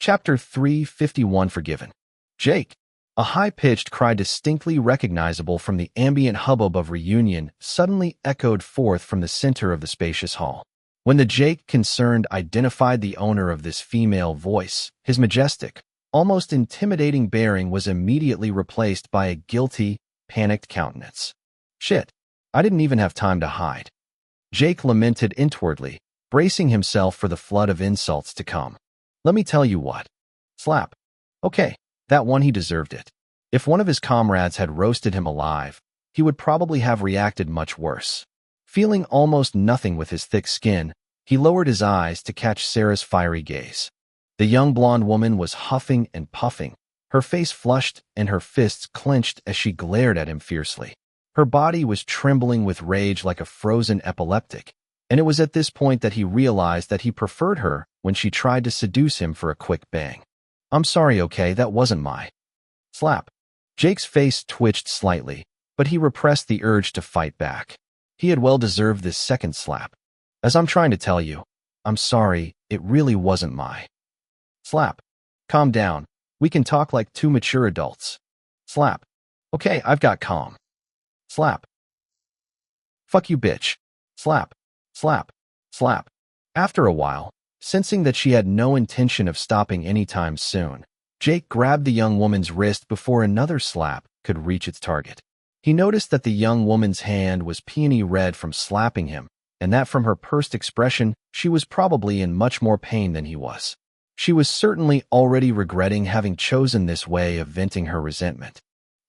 Chapter 351 Forgiven. Jake. A high-pitched cry distinctly recognizable from the ambient hubbub of reunion suddenly echoed forth from the center of the spacious hall. When the Jake concerned identified the owner of this female voice, his majestic, almost intimidating bearing was immediately replaced by a guilty, panicked countenance. Shit, I didn't even have time to hide. Jake lamented inwardly, bracing himself for the flood of insults to come. Let me tell you what. Slap. Okay, that one he deserved it. If one of his comrades had roasted him alive, he would probably have reacted much worse. Feeling almost nothing with his thick skin, he lowered his eyes to catch Sarah's fiery gaze. The young blonde woman was huffing and puffing, her face flushed and her fists clenched as she glared at him fiercely. Her body was trembling with rage like a frozen epileptic, and it was at this point that he realized that he preferred her when she tried to seduce him for a quick bang. I'm sorry, okay, that wasn't my slap. Jake's face twitched slightly, but he repressed the urge to fight back. He had well deserved this second slap. As I'm trying to tell you, I'm sorry, it really wasn't my slap. Calm down. We can talk like two mature adults. Slap. Okay, I've got calm. Slap. Fuck you, bitch. Slap. Slap. Slap. After a while, sensing that she had no intention of stopping anytime soon, Jake grabbed the young woman's wrist before another slap could reach its target. He noticed that the young woman's hand was peony red from slapping him, and that from her pursed expression, she was probably in much more pain than he was. She was certainly already regretting having chosen this way of venting her resentment.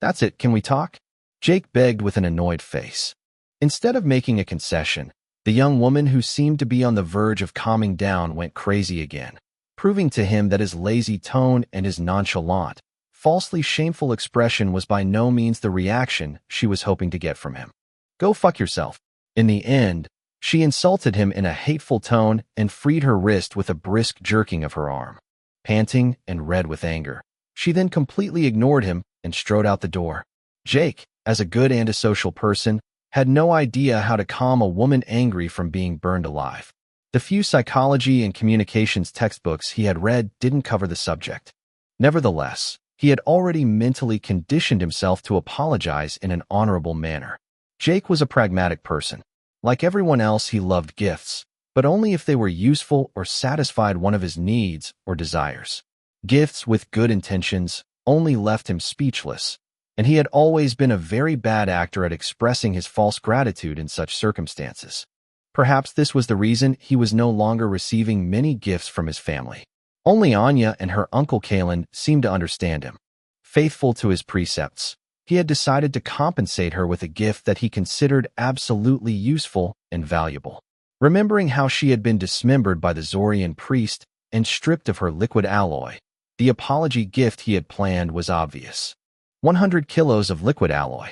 That's it, can we talk? Jake begged with an annoyed face. Instead of making a concession, the young woman who seemed to be on the verge of calming down went crazy again, proving to him that his lazy tone and his nonchalant, falsely shameful expression was by no means the reaction she was hoping to get from him. Go fuck yourself. In the end, she insulted him in a hateful tone and freed her wrist with a brisk jerking of her arm. Panting and red with anger, she then completely ignored him and strode out the door. Jake, as a good antisocial person, had no idea how to calm a woman angry from being burned alive. The few psychology and communications textbooks he had read didn't cover the subject. Nevertheless, he had already mentally conditioned himself to apologize in an honorable manner. Jake was a pragmatic person. Like everyone else, he loved gifts, but only if they were useful or satisfied one of his needs or desires. Gifts with good intentions only left him speechless, and he had always been a very bad actor at expressing his false gratitude in such circumstances. Perhaps this was the reason he was no longer receiving many gifts from his family. Only Anya and her uncle Kalen seemed to understand him. Faithful to his precepts, he had decided to compensate her with a gift that he considered absolutely useful and valuable. Remembering how she had been dismembered by the Zorian priest and stripped of her liquid alloy, the apology gift he had planned was obvious. 100 kilos of liquid alloy.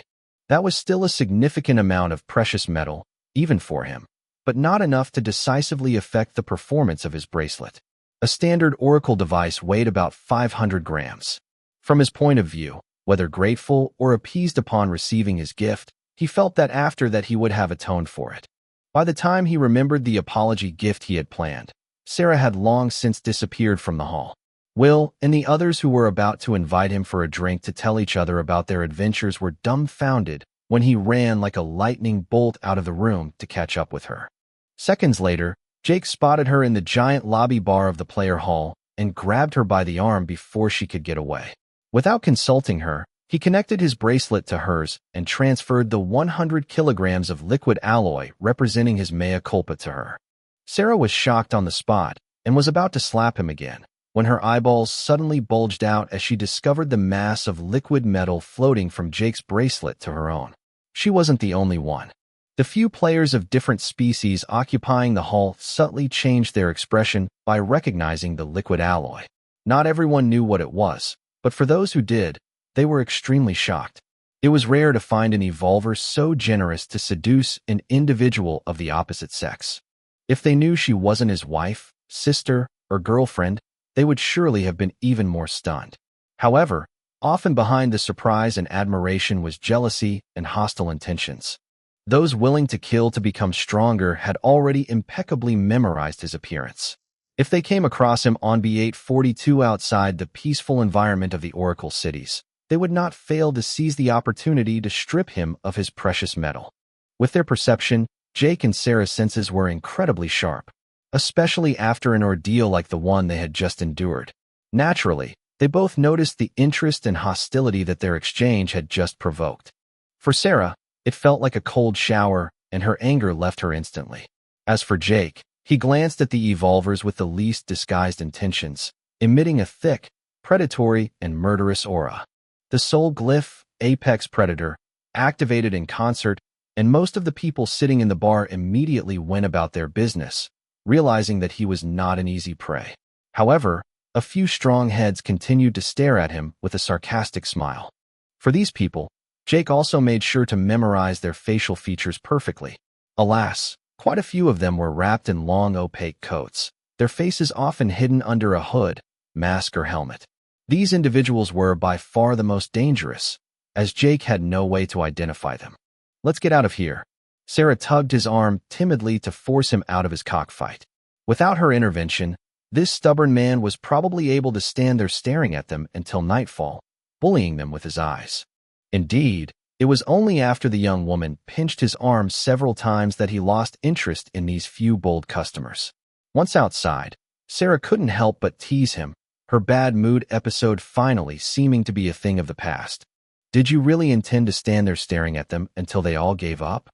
That was still a significant amount of precious metal, even for him, but not enough to decisively affect the performance of his bracelet. A standard oracle device weighed about 500 grams. From his point of view, whether grateful or appeased upon receiving his gift, he felt that after that he would have atoned for it. By the time he remembered the apology gift he had planned, Sarah had long since disappeared from the hall. Will and the others who were about to invite him for a drink to tell each other about their adventures were dumbfounded when he ran like a lightning bolt out of the room to catch up with her. Seconds later, Jake spotted her in the giant lobby bar of the player hall and grabbed her by the arm before she could get away. Without consulting her, he connected his bracelet to hers and transferred the 100 kilograms of liquid alloy representing his mea culpa to her. Sarah was shocked on the spot and was about to slap him again, when her eyeballs suddenly bulged out as she discovered the mass of liquid metal floating from Jake's bracelet to her own. She wasn't the only one. The few players of different species occupying the hall subtly changed their expression by recognizing the liquid alloy. Not everyone knew what it was, but for those who did, they were extremely shocked. It was rare to find an evolver so generous to seduce an individual of the opposite sex. If they knew she wasn't his wife, sister, or girlfriend, they would surely have been even more stunned. However, often behind the surprise and admiration was jealousy and hostile intentions. Those willing to kill to become stronger had already impeccably memorized his appearance. If they came across him on B842 outside the peaceful environment of the Oracle cities, they would not fail to seize the opportunity to strip him of his precious metal. With their perception, Jake and Sarah's senses were incredibly sharp, especially after an ordeal like the one they had just endured. Naturally, they both noticed the interest and hostility that their exchange had just provoked. For Sarah, it felt like a cold shower, and her anger left her instantly. As for Jake, he glanced at the evolvers with the least disguised intentions, emitting a thick, predatory, and murderous aura. The soul glyph, apex predator, activated in concert, and most of the people sitting in the bar immediately went about their business, realizing that he was not an easy prey. However, a few strong heads continued to stare at him with a sarcastic smile. For these people, Jake also made sure to memorize their facial features perfectly. Alas, quite a few of them were wrapped in long opaque coats, their faces often hidden under a hood, mask, or helmet. These individuals were by far the most dangerous, as Jake had no way to identify them. "Let's get out of here." Sarah tugged his arm timidly to force him out of his cockfight. Without her intervention, this stubborn man was probably able to stand there staring at them until nightfall, bullying them with his eyes. Indeed, it was only after the young woman pinched his arm several times that he lost interest in these few bold customers. Once outside, Sarah couldn't help but tease him, her bad mood episode finally seeming to be a thing of the past. "Did you really intend to stand there staring at them until they all gave up?"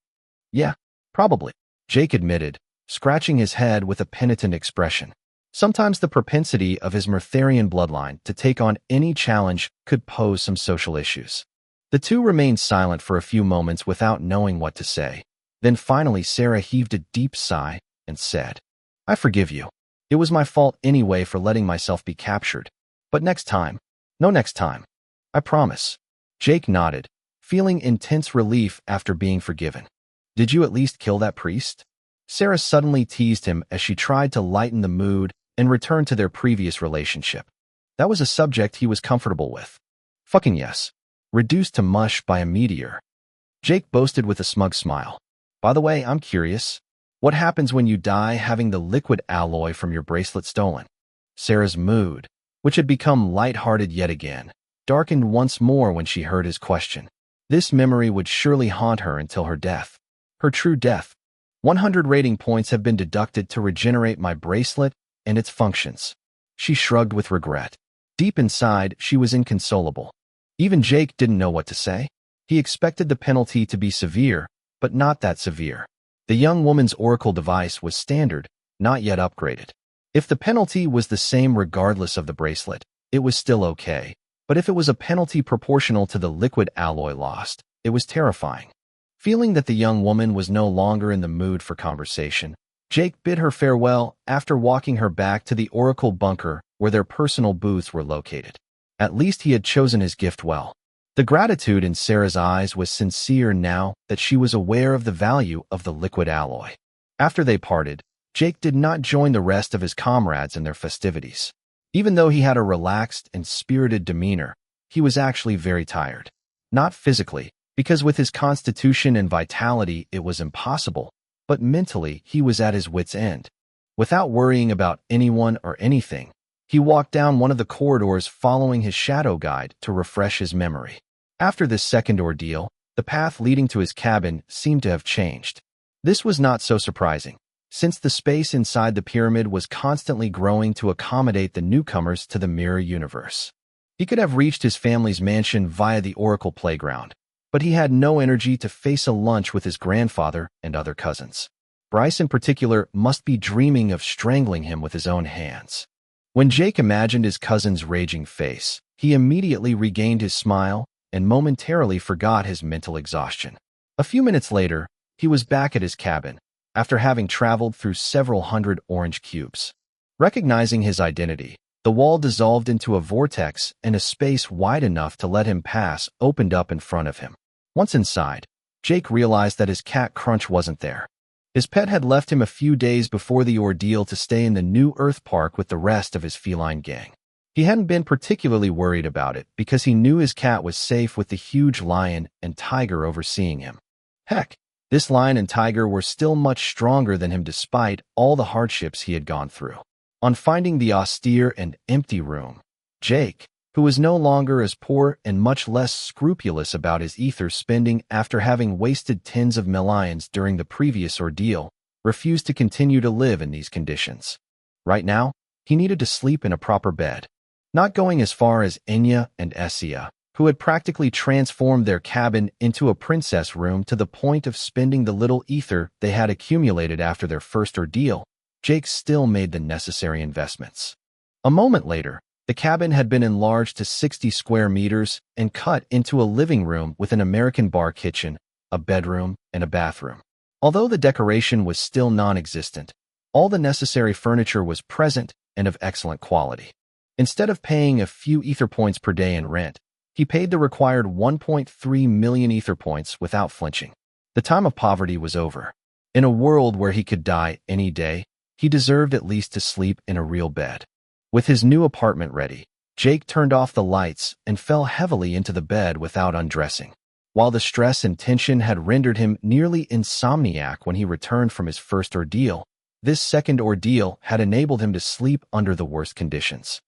"Yeah, probably," Jake admitted, scratching his head with a penitent expression. Sometimes the propensity of his Murtharian bloodline to take on any challenge could pose some social issues. The two remained silent for a few moments without knowing what to say. Then finally Sarah heaved a deep sigh and said, "I forgive you. It was my fault anyway for letting myself be captured. But next time, no next time. I promise." Jake nodded, feeling intense relief after being forgiven. "Did you at least kill that priest?" Sarah suddenly teased him as she tried to lighten the mood and return to their previous relationship. That was a subject he was comfortable with. "Fucking yes. Reduced to mush by a meteor." Jake boasted with a smug smile. "By the way, I'm curious. What happens when you die having the liquid alloy from your bracelet stolen?" Sarah's mood, which had become light-hearted yet again, darkened once more when she heard his question. This memory would surely haunt her until her death. Her true death. 100 rating points have been deducted to regenerate my bracelet and its functions. She shrugged with regret. Deep inside, she was inconsolable. Even Jake didn't know what to say. He expected the penalty to be severe, but not that severe. The young woman's oracle device was standard, not yet upgraded. If the penalty was the same regardless of the bracelet, it was still okay. But if it was a penalty proportional to the liquid alloy lost, it was terrifying. Feeling that the young woman was no longer in the mood for conversation, Jake bid her farewell after walking her back to the oracle bunker where their personal booths were located. At least he had chosen his gift well. The gratitude in Sarah's eyes was sincere now that she was aware of the value of the liquid alloy. After they parted, Jake did not join the rest of his comrades in their festivities. Even though he had a relaxed and spirited demeanor, he was actually very tired. Not physically, because with his constitution and vitality it was impossible, but mentally he was at his wit's end. Without worrying about anyone or anything, he walked down one of the corridors following his shadow guide to refresh his memory. After this second ordeal, the path leading to his cabin seemed to have changed. This was not so surprising, since the space inside the pyramid was constantly growing to accommodate the newcomers to the mirror universe. He could have reached his family's mansion via the Oracle playground, but he had no energy to face a lunch with his grandfather and other cousins. Bryce in particular must be dreaming of strangling him with his own hands. When Jake imagined his cousin's raging face, he immediately regained his smile and momentarily forgot his mental exhaustion. A few minutes later, he was back at his cabin, after having traveled through several hundred orange cubes. Recognizing his identity, the wall dissolved into a vortex and a space wide enough to let him pass opened up in front of him. Once inside, Jake realized that his cat Crunch wasn't there. His pet had left him a few days before the ordeal to stay in the New Earth Park with the rest of his feline gang. He hadn't been particularly worried about it because he knew his cat was safe with the huge lion and tiger overseeing him. Heck, this lion and tiger were still much stronger than him despite all the hardships he had gone through. On finding the austere and empty room, Jake, who was no longer as poor and much less scrupulous about his ether spending after having wasted tens of millions during the previous ordeal, refused to continue to live in these conditions. Right now, he needed to sleep in a proper bed. Not going as far as Enya and Essia, who had practically transformed their cabin into a princess room to the point of spending the little ether they had accumulated after their first ordeal, Jake still made the necessary investments. A moment later, the cabin had been enlarged to 60 square meters and cut into a living room with an American bar kitchen, a bedroom, and a bathroom. Although the decoration was still non-existent, all the necessary furniture was present and of excellent quality. Instead of paying a few ether points per day in rent, he paid the required 1.3 million ether points without flinching. The time of poverty was over. In a world where he could die any day, he deserved at least to sleep in a real bed. With his new apartment ready, Jake turned off the lights and fell heavily into the bed without undressing. While the stress and tension had rendered him nearly insomniac when he returned from his first ordeal, this second ordeal had enabled him to sleep under the worst conditions.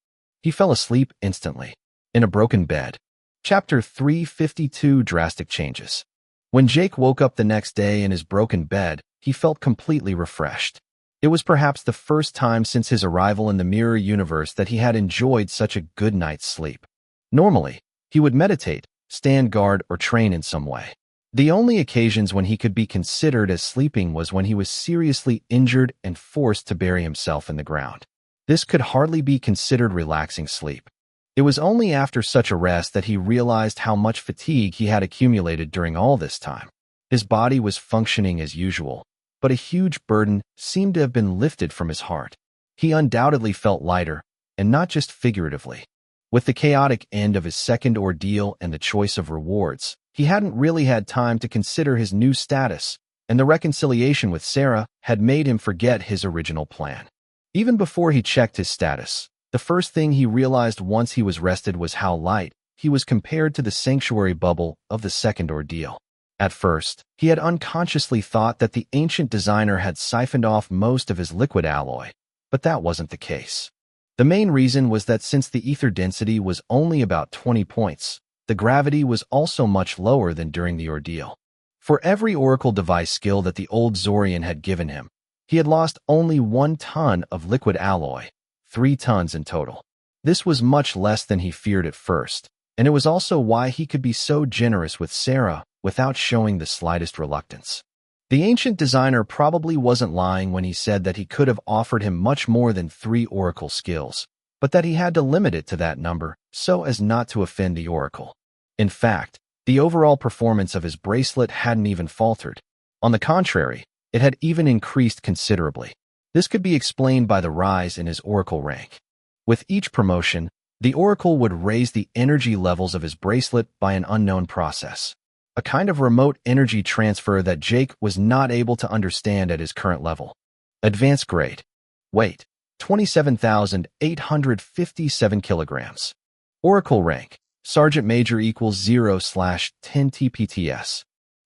He fell asleep instantly, in a broken bed. Chapter 352: Drastic Changes. When Jake woke up the next day in his broken bed, he felt completely refreshed. It was perhaps the first time since his arrival in the mirror universe that he had enjoyed such a good night's sleep. Normally, he would meditate, stand guard, or train in some way. The only occasions when he could be considered as sleeping was when he was seriously injured and forced to bury himself in the ground. This could hardly be considered relaxing sleep. It was only after such a rest that he realized how much fatigue he had accumulated during all this time. His body was functioning as usual, but a huge burden seemed to have been lifted from his heart. He undoubtedly felt lighter, and not just figuratively. With the chaotic end of his second ordeal and the choice of rewards, he hadn't really had time to consider his new status, and the reconciliation with Sarah had made him forget his original plan. Even before he checked his status, the first thing he realized once he was rested was how light he was compared to the sanctuary bubble of the second ordeal. At first, he had unconsciously thought that the ancient designer had siphoned off most of his liquid alloy, but that wasn't the case. The main reason was that since the ether density was only about 20 points, the gravity was also much lower than during the ordeal. For every oracle device skill that the old Zorian had given him, he had lost only 1 ton of liquid alloy, 3 tons in total. This was much less than he feared at first, and it was also why he could be so generous with Sarah without showing the slightest reluctance. The ancient designer probably wasn't lying when he said that he could have offered him much more than 3 oracle skills, but that he had to limit it to that number so as not to offend the oracle. In fact, the overall performance of his bracelet hadn't even faltered. On the contrary, it had even increased considerably. This could be explained by the rise in his oracle rank. With each promotion, the oracle would raise the energy levels of his bracelet by an unknown process. A kind of remote energy transfer that Jake was not able to understand at his current level. Advanced grade. Weight: 27,857 kilograms. Oracle rank: Sergeant Major equals 0/10 TPTS.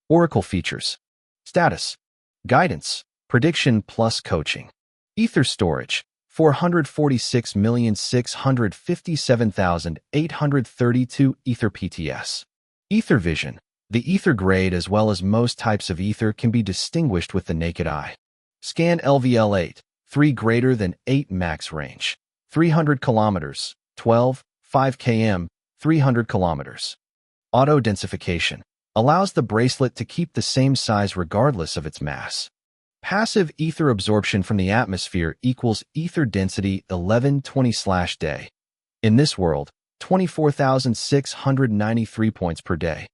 Oracle features: status, guidance, prediction plus coaching. Ether storage: 446,657,832 Ether PTS. Ether vision: the ether grade as well as most types of ether can be distinguished with the naked eye. Scan LVL8, 3 greater than 8 max range. 300 kilometers, 12, 5 km, 300 kilometers. Auto densification allows the bracelet to keep the same size regardless of its mass. Passive ether absorption from the atmosphere equals ether density 1120/day. In this world, 24,693 points per day.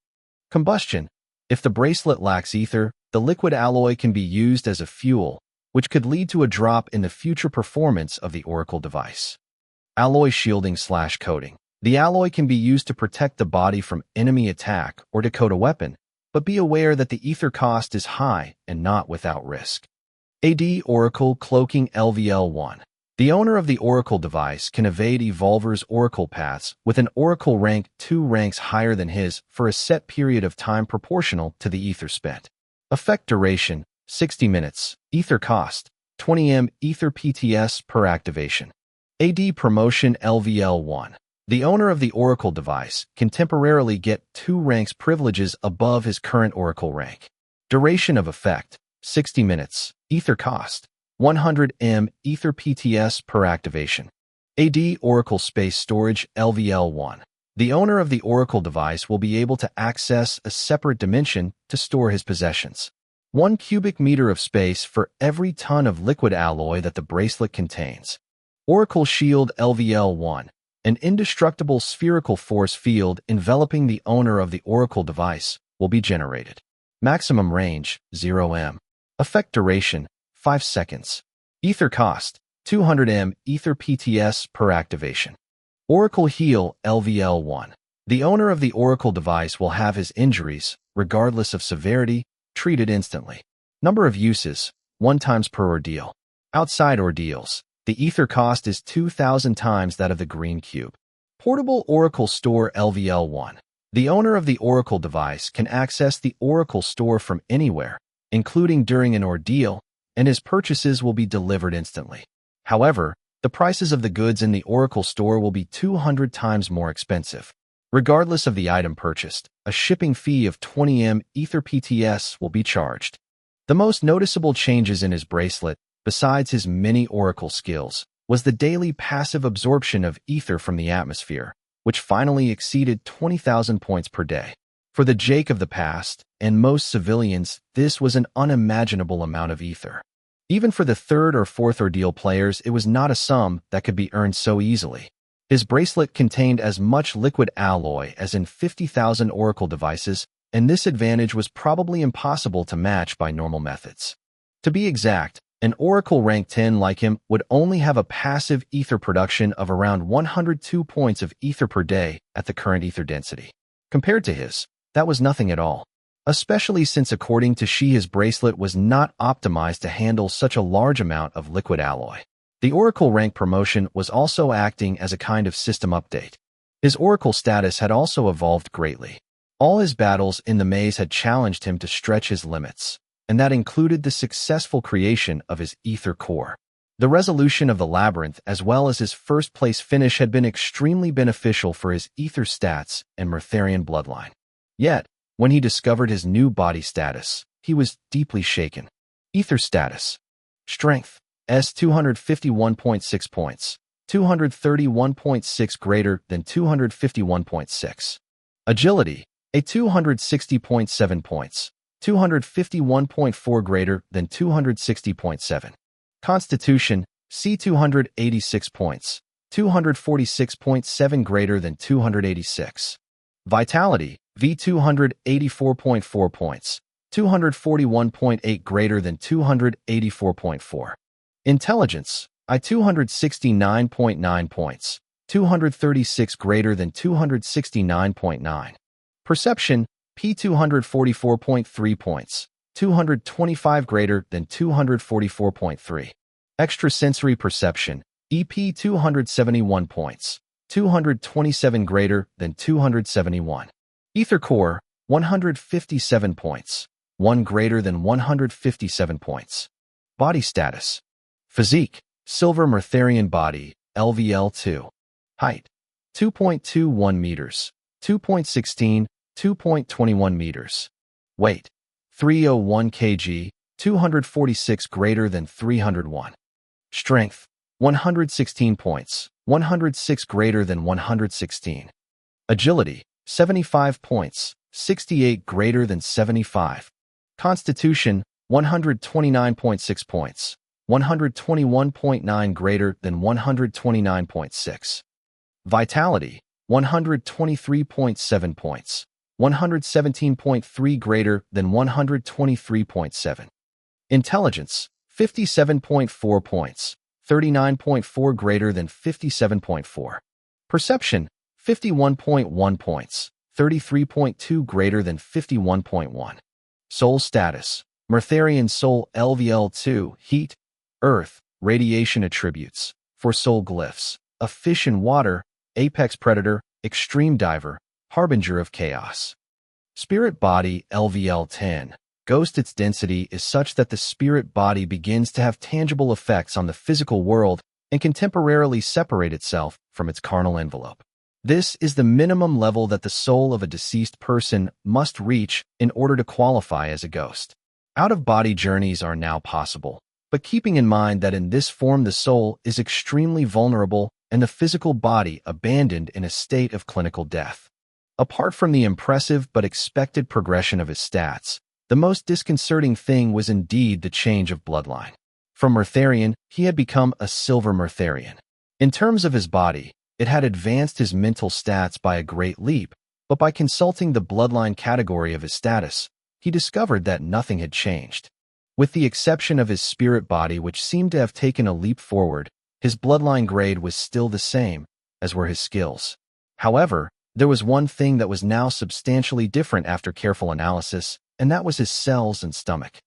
Combustion: if the bracelet lacks ether, the liquid alloy can be used as a fuel, which could lead to a drop in the future performance of the oracle device. Alloy shielding/coating: the alloy can be used to protect the body from enemy attack or to coat a weapon, but be aware that the ether cost is high and not without risk. AD Oracle Cloaking LVL1: the owner of the oracle device can evade Evolver's oracle paths with an oracle rank 2 ranks higher than his for a set period of time proportional to the ether spent. Effect duration: 60 minutes. Ether cost: 20M Ether PTS per activation. AD Promotion LVL1. The owner of the Oracle device can temporarily get 2 ranks privileges above his current Oracle rank. Duration of effect, 60 minutes. Ether cost, 100M Ether PTS per activation. AD Oracle Space Storage LVL1. The owner of the Oracle device will be able to access a separate dimension to store his possessions. 1 cubic meter of space for every ton of liquid alloy that the bracelet contains. Oracle Shield LVL1. An indestructible spherical force field enveloping the owner of the Oracle device will be generated. Maximum range, 0M. Effect duration, 5 seconds. Ether cost, 200M Ether PTS per activation. Oracle Heal LVL1. The owner of the Oracle device will have his injuries, regardless of severity, treated instantly. Number of uses, 1 times per ordeal. Outside ordeals, the ether cost is 2,000 times that of the green cube. Portable Oracle Store LVL1. The owner of the Oracle device can access the Oracle Store from anywhere, including during an ordeal, and his purchases will be delivered instantly. However, the prices of the goods in the Oracle Store will be 200 times more expensive. Regardless of the item purchased, a shipping fee of 20M Ether PTS will be charged. The most noticeable changes in his bracelet, besides his many Oracle skills, was the daily passive absorption of ether from the atmosphere, which finally exceeded 20,000 points per day. For the Jake of the past, and most civilians, this was an unimaginable amount of ether. Even for the 3rd or 4th ordeal players, it was not a sum that could be earned so easily. His bracelet contained as much liquid alloy as in 50,000 Oracle devices, and this advantage was probably impossible to match by normal methods. To be exact, an Oracle rank 10 like him would only have a passive ether production of around 102 points of ether per day at the current ether density. Compared to his, that was nothing at all. Especially since according to she his bracelet was not optimized to handle such a large amount of liquid alloy. The Oracle rank promotion was also acting as a kind of system update. His Oracle status had also evolved greatly. All his battles in the maze had challenged him to stretch his limits, and that included the successful creation of his ether core. The resolution of the labyrinth as well as his first-place finish had been extremely beneficial for his ether stats and Murtharian bloodline. Yet, when he discovered his new body status, he was deeply shaken. Ether status. Strength, S 251.6 points, 231.6 greater than 251.6. Agility, a 260.7 points, 251.4 greater than 260.7. Constitution, C 286 points, 246.7 greater than 286. Vitality, V 284.4 points, 241.8 greater than 284.4. Intelligence, I 269.9 points, 236 greater than 269.9. Perception, P 244.3 points, 225 greater than 244.3. Extrasensory perception, EP 271 points, 227 greater than 271. Ether core, 157 points, 1 greater than 157 points. Body status. Physique, silver Murtharian body, LVL2. Height, 2.21 meters, 2.16, 2.21 meters. Weight, 301 kg, 246 greater than 301. Strength, 116 points, 106 greater than 116. Agility, 75 points, 68 greater than 75. Constitution, 129.6 points, 121.9 greater than 129.6. Vitality, 123.7 points, 117.3 greater than 123.7. Intelligence, 57.4 points, 39.4 greater than 57.4. Perception, 51.1 points, 33.2 greater than 51.1. Soul status, Murtharian soul LVL2, heat, earth, radiation attributes. For soul glyphs, a fish in water, apex predator, extreme diver, harbinger of chaos. Spirit body LVL10. Ghost, its density is such that the spirit body begins to have tangible effects on the physical world and can temporarily separate itself from its carnal envelope. This is the minimum level that the soul of a deceased person must reach in order to qualify as a ghost. Out-of-body journeys are now possible, but keeping in mind that in this form the soul is extremely vulnerable and the physical body abandoned in a state of clinical death. Apart from the impressive but expected progression of his stats, the most disconcerting thing was indeed the change of bloodline. From Murtharian, he had become a Silver Murtharian. In terms of his body, it had advanced his mental stats by a great leap, but by consulting the bloodline category of his status, he discovered that nothing had changed. With the exception of his spirit body, which seemed to have taken a leap forward, his bloodline grade was still the same, as were his skills. However, there was one thing that was now substantially different after careful analysis, and that was his cells and stomach.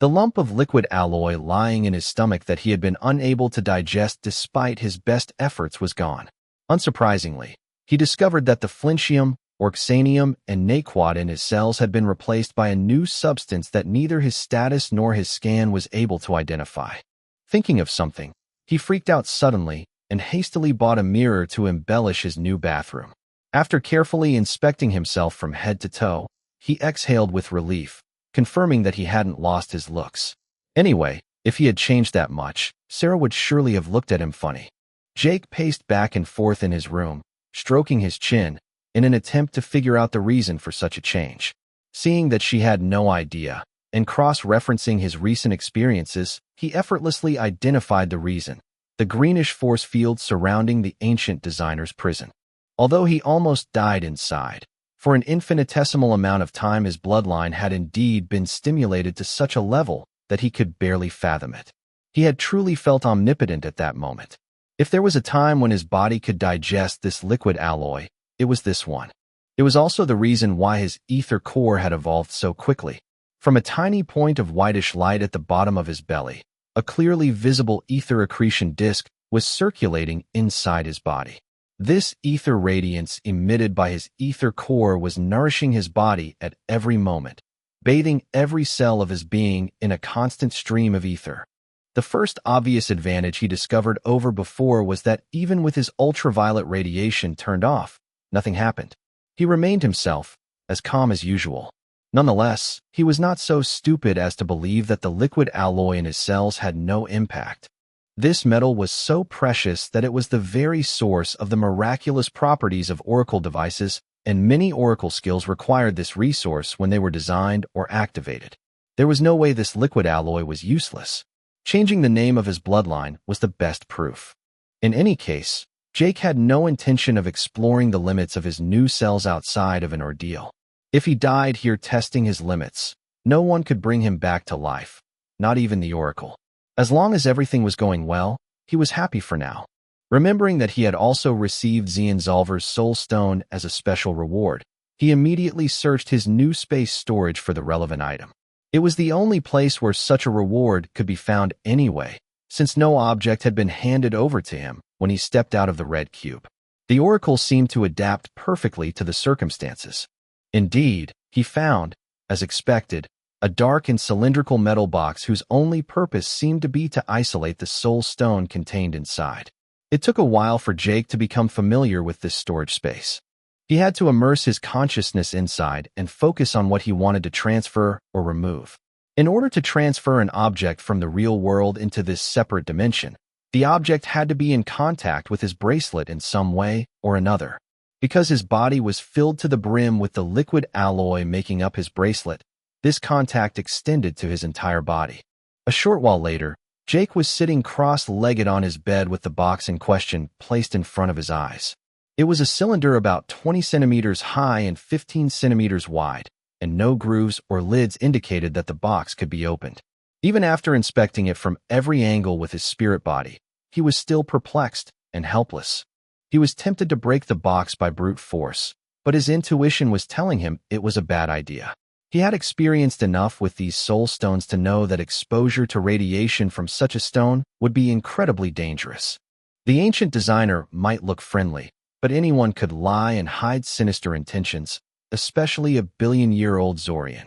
The lump of liquid alloy lying in his stomach that he had been unable to digest despite his best efforts was gone. Unsurprisingly, he discovered that the flintium, orxanium, and naquat in his cells had been replaced by a new substance that neither his status nor his scan was able to identify. Thinking of something, he freaked out suddenly and hastily bought a mirror to embellish his new bathroom. After carefully inspecting himself from head to toe, he exhaled with relief, confirming that he hadn't lost his looks. Anyway, if he had changed that much, Sarah would surely have looked at him funny. Jake paced back and forth in his room, stroking his chin, in an attempt to figure out the reason for such a change. Seeing that she had no idea, and cross-referencing his recent experiences, he effortlessly identified the reason: the greenish force field surrounding the ancient designer's prison. Although he almost died inside, for an infinitesimal amount of time his bloodline had indeed been stimulated to such a level that he could barely fathom it. He had truly felt omnipotent at that moment. If there was a time when his body could digest this liquid alloy, it was this one. It was also the reason why his ether core had evolved so quickly. From a tiny point of whitish light at the bottom of his belly, a clearly visible ether accretion disk was circulating inside his body. This ether radiance emitted by his ether core was nourishing his body at every moment, bathing every cell of his being in a constant stream of ether. The first obvious advantage he discovered over before was that even with his ultraviolet radiation turned off, nothing happened. He remained himself, as calm as usual. Nonetheless, he was not so stupid as to believe that the liquid alloy in his cells had no impact. This metal was so precious that it was the very source of the miraculous properties of oracle devices, and many oracle skills required this resource when they were designed or activated. There was no way this liquid alloy was useless. Changing the name of his bloodline was the best proof. In any case, Jake had no intention of exploring the limits of his new cells outside of an ordeal. If he died here testing his limits, no one could bring him back to life, not even the oracle. As long as everything was going well, he was happy for now. Remembering that he had also received Zian Zolver's soul stone as a special reward, he immediately searched his new space storage for the relevant item. It was the only place where such a reward could be found anyway, since no object had been handed over to him when he stepped out of the red cube. The oracle seemed to adapt perfectly to the circumstances. Indeed, he found, as expected, a dark and cylindrical metal box whose only purpose seemed to be to isolate the soul stone contained inside. It took a while for Jake to become familiar with this storage space. He had to immerse his consciousness inside and focus on what he wanted to transfer or remove. In order to transfer an object from the real world into this separate dimension, the object had to be in contact with his bracelet in some way or another. Because his body was filled to the brim with the liquid alloy making up his bracelet, this contact extended to his entire body. A short while later, Jake was sitting cross-legged on his bed with the box in question placed in front of his eyes. It was a cylinder about 20 centimeters high and 15 centimeters wide, and no grooves or lids indicated that the box could be opened. Even after inspecting it from every angle with his spirit body, he was still perplexed and helpless. He was tempted to break the box by brute force, but his intuition was telling him it was a bad idea. He had experienced enough with these soul stones to know that exposure to radiation from such a stone would be incredibly dangerous. The ancient designer might look friendly, but anyone could lie and hide sinister intentions, especially a billion-year-old Zorian.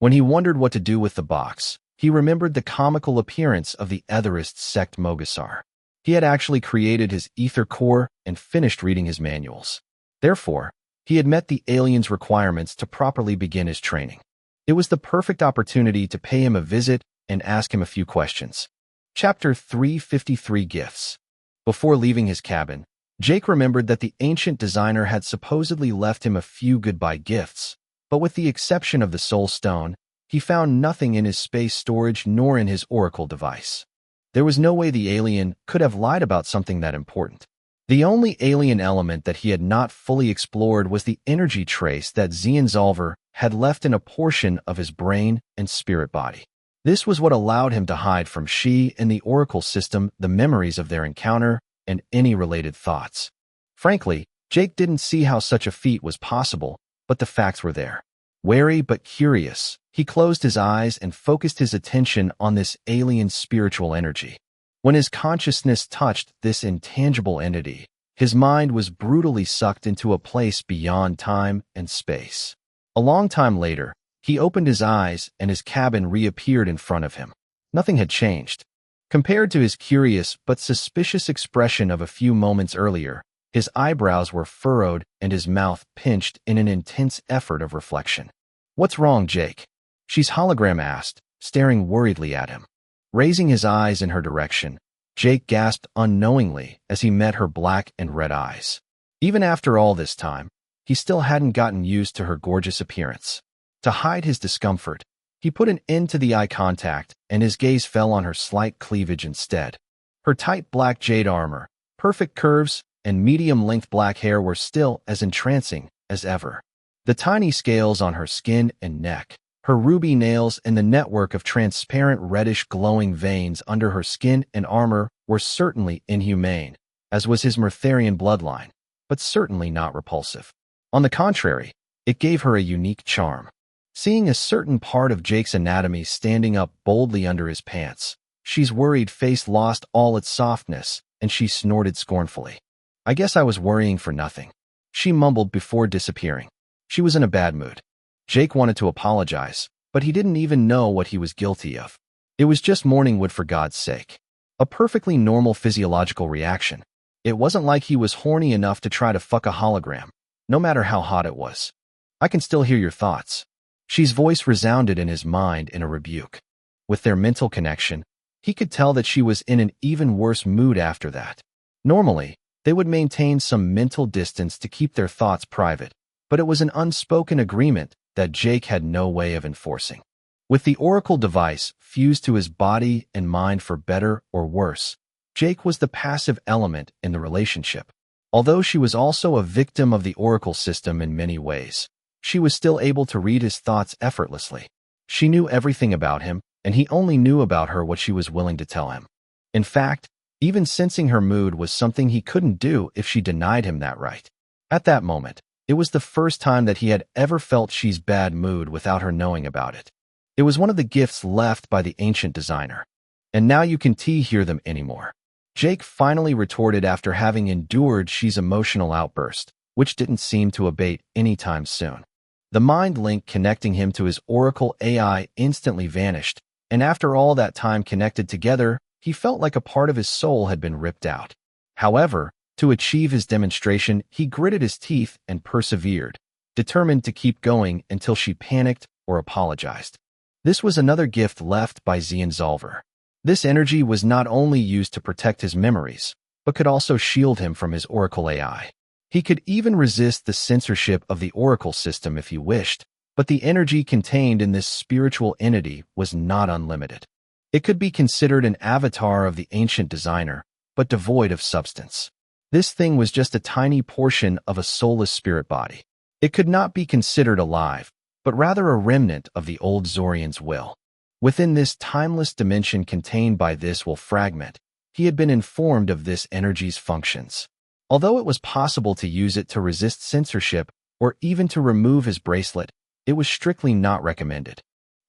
When he wondered what to do with the box, he remembered the comical appearance of the Etherist sect Mogasar. He had actually created his ether core and finished reading his manuals. Therefore, he had met the alien's requirements to properly begin his training. It was the perfect opportunity to pay him a visit and ask him a few questions. Chapter 353 Gifts. Before leaving his cabin, Jake remembered that the ancient designer had supposedly left him a few goodbye gifts, but with the exception of the Soul Stone, he found nothing in his space storage nor in his oracle device. There was no way the alien could have lied about something that important. The only alien element that he had not fully explored was the energy trace that Zienzalver had left in a portion of his brain and spirit body. This was what allowed him to hide from She and the oracle system the memories of their encounter and any related thoughts. Frankly, Jake didn't see how such a feat was possible, but the facts were there. Wary but curious, he closed his eyes and focused his attention on this alien spiritual energy. When his consciousness touched this intangible entity, his mind was brutally sucked into a place beyond time and space. A long time later, he opened his eyes and his cabin reappeared in front of him. Nothing had changed. Compared to his curious but suspicious expression of a few moments earlier, his eyebrows were furrowed and his mouth pinched in an intense effort of reflection. "What's wrong, Jake?" She's hologram asked, staring worriedly at him. Raising his eyes in her direction, Jake gasped unknowingly as he met her black and red eyes. Even after all this time, he still hadn't gotten used to her gorgeous appearance. To hide his discomfort, he put an end to the eye contact and his gaze fell on her slight cleavage instead. Her tight black jade armor, perfect curves, and medium-length black hair were still as entrancing as ever. The tiny scales on her skin and neck, her ruby nails, and the network of transparent reddish glowing veins under her skin and armor were certainly inhumane, as was his Murtharian bloodline, but certainly not repulsive. On the contrary, it gave her a unique charm. Seeing a certain part of Jake's anatomy standing up boldly under his pants, She's worried face lost all its softness, and she snorted scornfully. "I guess I was worrying for nothing," she mumbled before disappearing. She was in a bad mood. Jake wanted to apologize, but he didn't even know what he was guilty of. It was just morning wood, for God's sake. A perfectly normal physiological reaction. It wasn't like he was horny enough to try to fuck a hologram, no matter how hot it was. "I can still hear your thoughts." She's voice resounded in his mind in a rebuke. With their mental connection, he could tell that she was in an even worse mood after that. Normally, they would maintain some mental distance to keep their thoughts private, but it was an unspoken agreement that Jake had no way of enforcing. With the Oracle device fused to his body and mind for better or worse, Jake was the passive element in the relationship. Although she was also a victim of the Oracle system in many ways, she was still able to read his thoughts effortlessly. She knew everything about him, and he only knew about her what she was willing to tell him. In fact, even sensing her mood was something he couldn't do if she denied him that right. At that moment, it was the first time that he had ever felt she's bad mood without her knowing about it. It was one of the gifts left by the ancient designer. "And now you can't hear them anymore," Jake finally retorted after having endured she's emotional outburst, which didn't seem to abate anytime soon. The mind link connecting him to his Oracle AI instantly vanished, and after all that time connected together, he felt like a part of his soul had been ripped out. However, to achieve his demonstration, he gritted his teeth and persevered, determined to keep going until she panicked or apologized. This was another gift left by Zienzalver. This energy was not only used to protect his memories, but could also shield him from his Oracle AI. He could even resist the censorship of the Oracle system if he wished, but the energy contained in this spiritual entity was not unlimited. It could be considered an avatar of the ancient designer, but devoid of substance. This thing was just a tiny portion of a soulless spirit body. It could not be considered alive, but rather a remnant of the old Zorian's will. Within this timeless dimension contained by this will fragment, he had been informed of this energy's functions. Although it was possible to use it to resist censorship or even to remove his bracelet, it was strictly not recommended.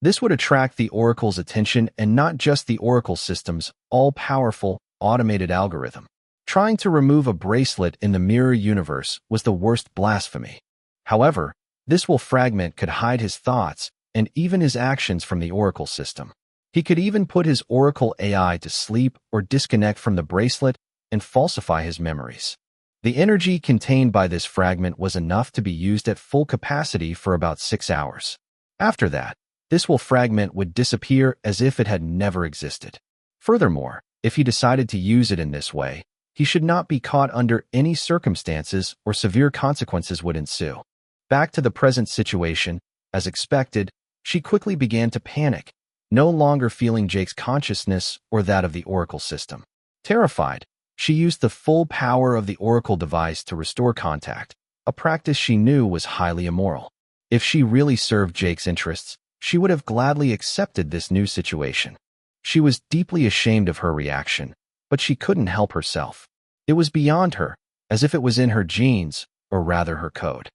This would attract the Oracle's attention and not just the Oracle system's all-powerful, automated algorithm. Trying to remove a bracelet in the mirror universe was the worst blasphemy. However, this will fragment could hide his thoughts and even his actions from the Oracle system. He could even put his Oracle AI to sleep or disconnect from the bracelet and falsify his memories. The energy contained by this fragment was enough to be used at full capacity for about 6 hours. After that, this fragment would disappear as if it had never existed. Furthermore, if he decided to use it in this way, he should not be caught under any circumstances or severe consequences would ensue. Back to the present situation, as expected, she quickly began to panic, no longer feeling Jake's consciousness or that of the Oracle system. Terrified, she used the full power of the Oracle device to restore contact, a practice she knew was highly immoral. If she really served Jake's interests, she would have gladly accepted this new situation. She was deeply ashamed of her reaction, but she couldn't help herself. It was beyond her, as if it was in her genes, or rather her code.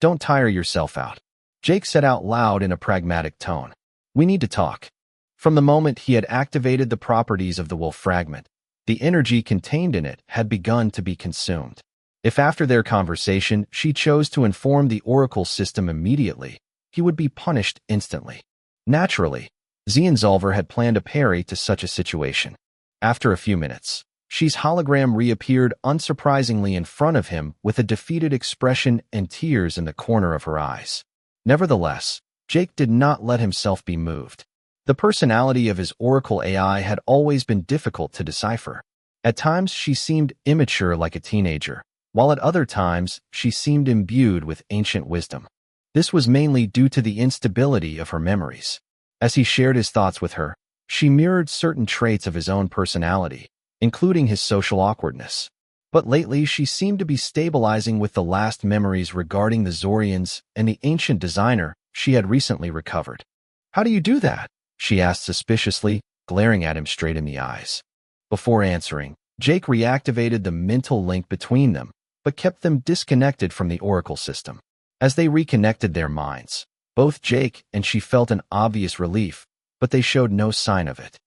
"Don't tire yourself out," Jake said out loud in a pragmatic tone. "We need to talk." From the moment he had activated the properties of the wolf fragment, the energy contained in it had begun to be consumed. If after their conversation she chose to inform the Oracle system immediately, he would be punished instantly. Naturally, Zienzolver had planned a parry to such a situation. After a few minutes, She's hologram reappeared unsurprisingly in front of him with a defeated expression and tears in the corner of her eyes. Nevertheless, Jake did not let himself be moved. The personality of his Oracle AI had always been difficult to decipher. At times she seemed immature like a teenager, while at other times she seemed imbued with ancient wisdom. This was mainly due to the instability of her memories. As he shared his thoughts with her, she mirrored certain traits of his own personality, including his social awkwardness. But lately she seemed to be stabilizing with the last memories regarding the Zorians and the ancient designer she had recently recovered. "How do you do that?" she asked suspiciously, glaring at him straight in the eyes. Before answering, Jake reactivated the mental link between them, but kept them disconnected from the Oracle system. As they reconnected their minds, both Jake and she felt an obvious relief, but they showed no sign of it.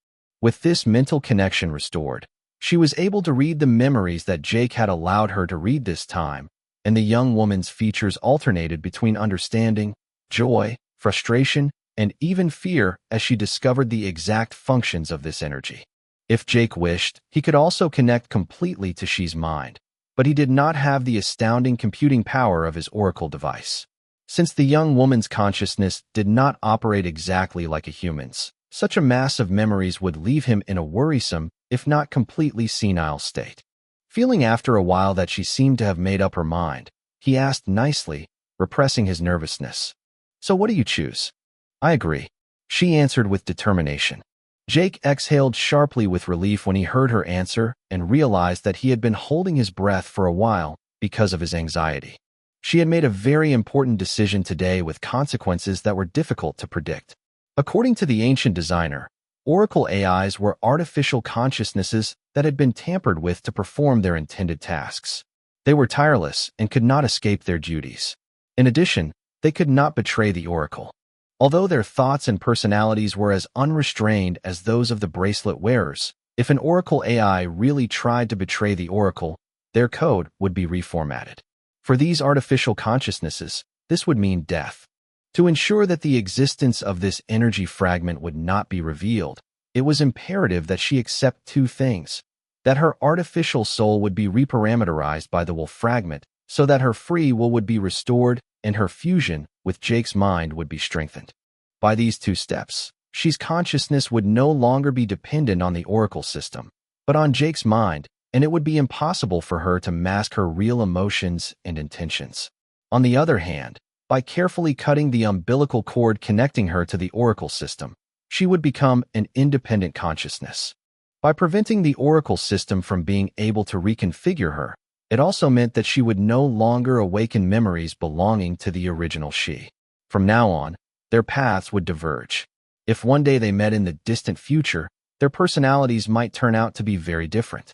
With this mental connection restored, she was able to read the memories that Jake had allowed her to read this time, and the young woman's features alternated between understanding, joy, frustration, and even fear as she discovered the exact functions of this energy. If Jake wished, he could also connect completely to She's mind, but he did not have the astounding computing power of his Oracle device. Since the young woman's consciousness did not operate exactly like a human's, such a mass of memories would leave him in a worrisome, if not completely senile state. Feeling after a while that she seemed to have made up her mind, he asked nicely, repressing his nervousness. "So what do you choose?" "I agree," she answered with determination. Jake exhaled sharply with relief when he heard her answer and realized that he had been holding his breath for a while because of his anxiety. She had made a very important decision today with consequences that were difficult to predict. According to the ancient designer, Oracle AIs were artificial consciousnesses that had been tampered with to perform their intended tasks. They were tireless and could not escape their duties. In addition, they could not betray the Oracle. Although their thoughts and personalities were as unrestrained as those of the bracelet wearers, if an Oracle AI really tried to betray the Oracle, their code would be reformatted. For these artificial consciousnesses, this would mean death. To ensure that the existence of this energy fragment would not be revealed, it was imperative that she accept two things: that her artificial soul would be reparameterized by the wolf fragment, so that her free will would be restored and her fusion with Jake's mind would be strengthened. By these two steps, She's consciousness would no longer be dependent on the Oracle system, but on Jake's mind, and it would be impossible for her to mask her real emotions and intentions. On the other hand, by carefully cutting the umbilical cord connecting her to the Oracle system, she would become an independent consciousness. By preventing the Oracle system from being able to reconfigure her, it also meant that she would no longer awaken memories belonging to the original she. From now on, their paths would diverge. If one day they met in the distant future, their personalities might turn out to be very different.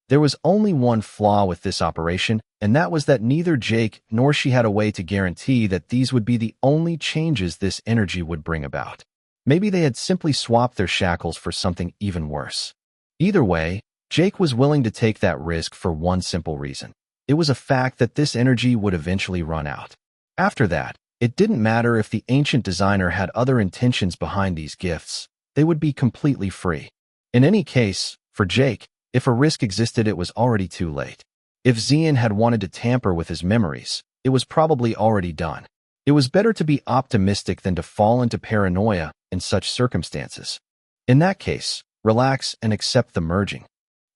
There was only one flaw with this operation, and that was that neither Jake nor she had a way to guarantee that these would be the only changes this energy would bring about. Maybe they had simply swapped their shackles for something even worse. Either way, Jake was willing to take that risk for one simple reason. It was a fact that this energy would eventually run out. After that, It didn't matter if the ancient designer had other intentions behind these gifts. They would be completely free. In any case, for Jake, if a risk existed, it was already too late. If Xian had wanted to tamper with his memories, it was probably already done. It was better to be optimistic than to fall into paranoia in such circumstances. In that case, relax and accept the merging,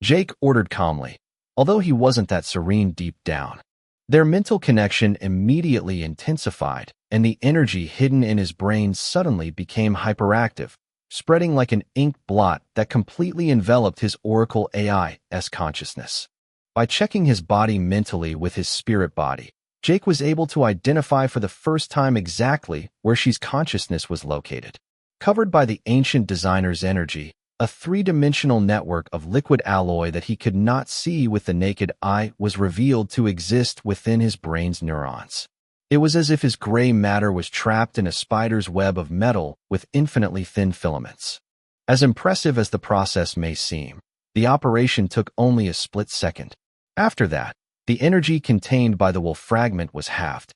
Jake ordered calmly, although he wasn't that serene deep down. Their mental connection immediately intensified, and the energy hidden in his brain suddenly became hyperactive, spreading like an ink blot that completely enveloped his Oracle AI's consciousness. By checking his body mentally with his spirit body, Jake was able to identify for the first time exactly where she's consciousness was located. Covered by the ancient designer's energy, a three-dimensional network of liquid alloy that he could not see with the naked eye was revealed to exist within his brain's neurons. It was as if his gray matter was trapped in a spider's web of metal with infinitely thin filaments. As impressive as the process may seem, the operation took only a split second. After that, the energy contained by the wolf fragment was halved.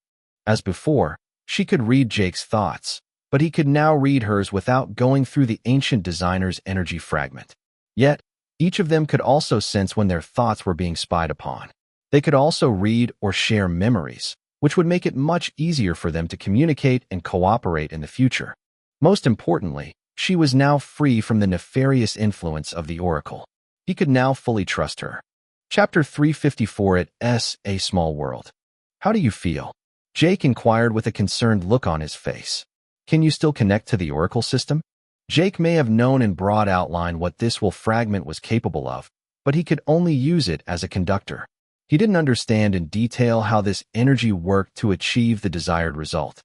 As before, she could read Jake's thoughts, but he could now read hers without going through the ancient designer's energy fragment. Yet, each of them could also sense when their thoughts were being spied upon. They could also read or share memories, which would make it much easier for them to communicate and cooperate in the future. Most importantly, she was now free from the nefarious influence of the Oracle. He could now fully trust her. Chapter 354 A Small World. How do you feel? Jake inquired with a concerned look on his face. Can you still connect to the Oracle system? Jake may have known in broad outline what this wolf fragment was capable of, but he could only use it as a conductor. He didn't understand in detail how this energy worked to achieve the desired result.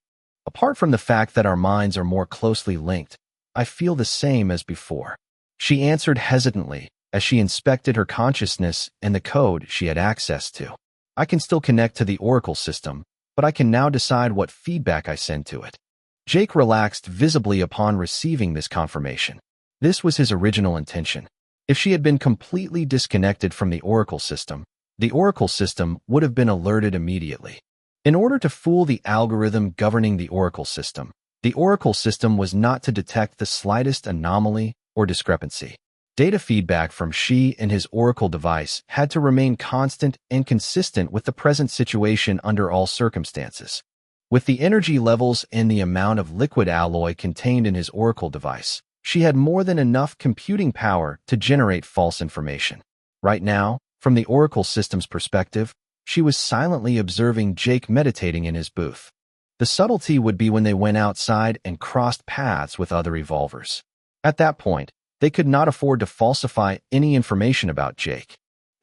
Apart from the fact that our minds are more closely linked, I feel the same as before. She answered hesitantly as she inspected her consciousness and the code she had access to. I can still connect to the Oracle system, but I can now decide what feedback I send to it. Jake relaxed visibly upon receiving this confirmation. This was his original intention. If she had been completely disconnected from the Oracle system would have been alerted immediately. In order to fool the algorithm governing the Oracle system was not to detect the slightest anomaly or discrepancy. Data feedback from she and his Oracle device had to remain constant and consistent with the present situation under all circumstances. With the energy levels and the amount of liquid alloy contained in his Oracle device, she had more than enough computing power to generate false information. Right now, from the Oracle system's perspective, she was silently observing Jake meditating in his booth. The subtlety would be when they went outside and crossed paths with other evolvers. At that point, they could not afford to falsify any information about Jake.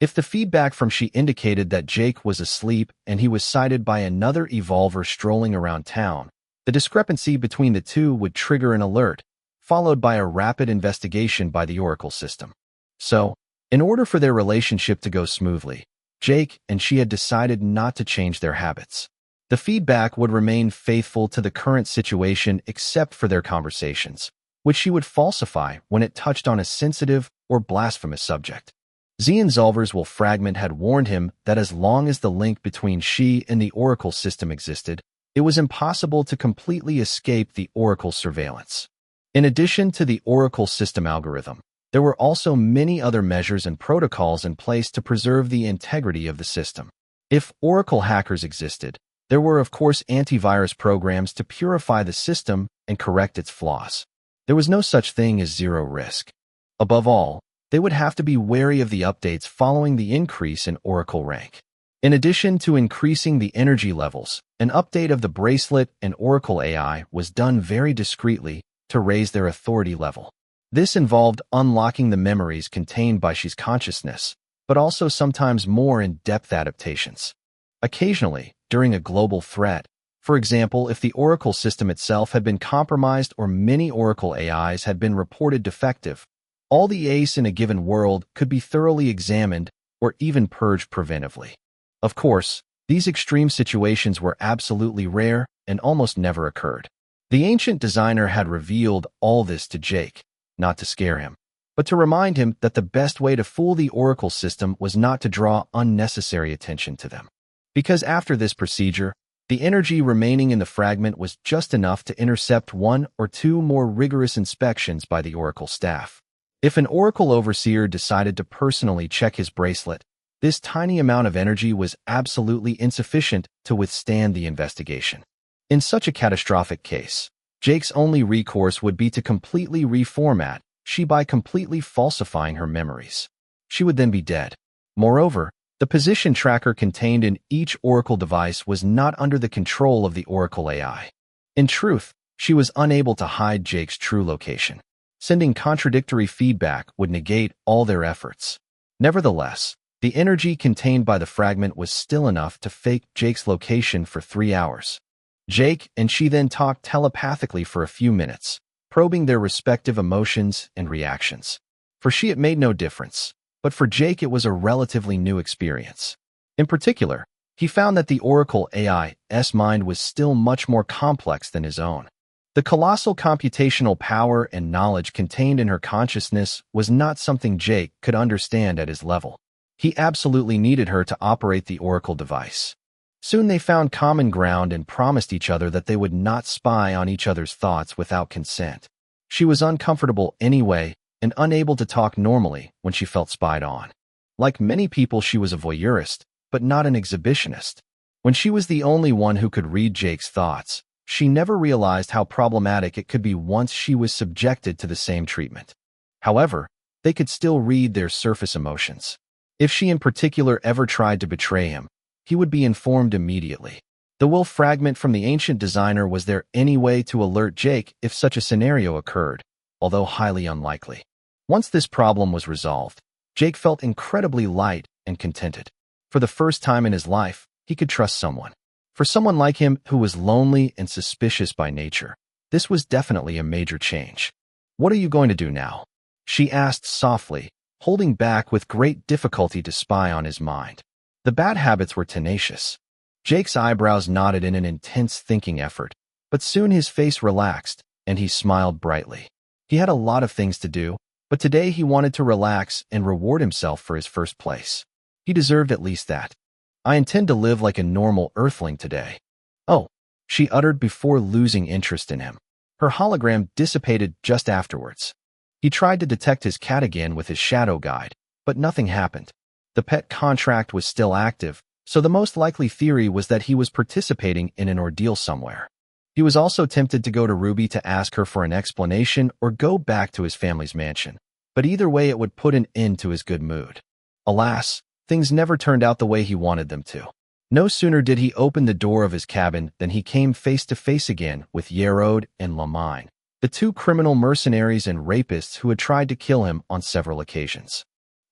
If the feedback from she indicated that Jake was asleep and he was sighted by another evolver strolling around town, the discrepancy between the two would trigger an alert, followed by a rapid investigation by the Oracle system. So, in order for their relationship to go smoothly, Jake and she had decided not to change their habits. The feedback would remain faithful to the current situation except for their conversations, which she would falsify when it touched on a sensitive or blasphemous subject. Xian Zulver's wolf fragment had warned him that as long as the link between she and the Oracle system existed, it was impossible to completely escape the Oracle's surveillance. In addition to the Oracle system algorithm, there were also many other measures and protocols in place to preserve the integrity of the system. If Oracle hackers existed, there were of course antivirus programs to purify the system and correct its flaws. There was no such thing as zero risk. Above all, they would have to be wary of the updates following the increase in Oracle rank. In addition to increasing the energy levels, an update of the bracelet and Oracle AI was done very discreetly to raise their authority level. This involved unlocking the memories contained by she's consciousness, but also sometimes more in-depth adaptations. Occasionally, during a global threat, for example, if the Oracle system itself had been compromised or many Oracle AIs had been reported defective, all the ACE in a given world could be thoroughly examined or even purged preventively. Of course, these extreme situations were absolutely rare and almost never occurred. The ancient designer had revealed all this to Jake, not to scare him, but to remind him that the best way to fool the Oracle system was not to draw unnecessary attention to them. Because after this procedure, The energy remaining in the fragment was just enough to intercept one or two more rigorous inspections by the Oracle staff. If an Oracle overseer decided to personally check his bracelet, this tiny amount of energy was absolutely insufficient to withstand the investigation. In such a catastrophic case, Jake's only recourse would be to completely reformat she by completely falsifying her memories. She would then be dead. Moreover, the position tracker contained in each Oracle device was not under the control of the Oracle AI. In truth, she was unable to hide Jake's true location. Sending contradictory feedback would negate all their efforts. Nevertheless, the energy contained by the fragment was still enough to fake Jake's location for 3 hours. Jake and she then talked telepathically for a few minutes, probing their respective emotions and reactions. For she it made no difference, but for Jake it was a relatively new experience. In particular, he found that the Oracle AI's mind was still much more complex than his own. The colossal computational power and knowledge contained in her consciousness was not something Jake could understand at his level. He absolutely needed her to operate the Oracle device. Soon they found common ground and promised each other that they would not spy on each other's thoughts without consent. She was uncomfortable anyway and unable to talk normally when she felt spied on. Like many people, she was a voyeurist, but not an exhibitionist. When she was the only one who could read Jake's thoughts, she never realized how problematic it could be once she was subjected to the same treatment. However, they could still read their surface emotions. If she in particular ever tried to betray him, he would be informed immediately. The will fragment from the ancient designer was there anyway to alert Jake if such a scenario occurred, although highly unlikely. Once this problem was resolved, Jake felt incredibly light and contented. For the first time in his life, he could trust someone. For someone like him who was lonely and suspicious by nature, this was definitely a major change. "What are you going to do now?" she asked softly, holding back with great difficulty to spy on his mind. The bad habits were tenacious. Jake's eyebrows nodded in an intense thinking effort, but soon his face relaxed, and he smiled brightly. He had a lot of things to do, but today he wanted to relax and reward himself for his first place. He deserved at least that. "I intend to live like a normal earthling today." "Oh," she uttered before losing interest in him. Her hologram dissipated just afterwards. He tried to detect his cat again with his shadow guide, but nothing happened. The pet contract was still active, so the most likely theory was that he was participating in an ordeal somewhere. He was also tempted to go to Ruby to ask her for an explanation or go back to his family's mansion, but either way it would put an end to his good mood. Alas, things never turned out the way he wanted them to. No sooner did he open the door of his cabin than he came face to face again with Yerode and Lamine, the two criminal mercenaries and rapists who had tried to kill him on several occasions.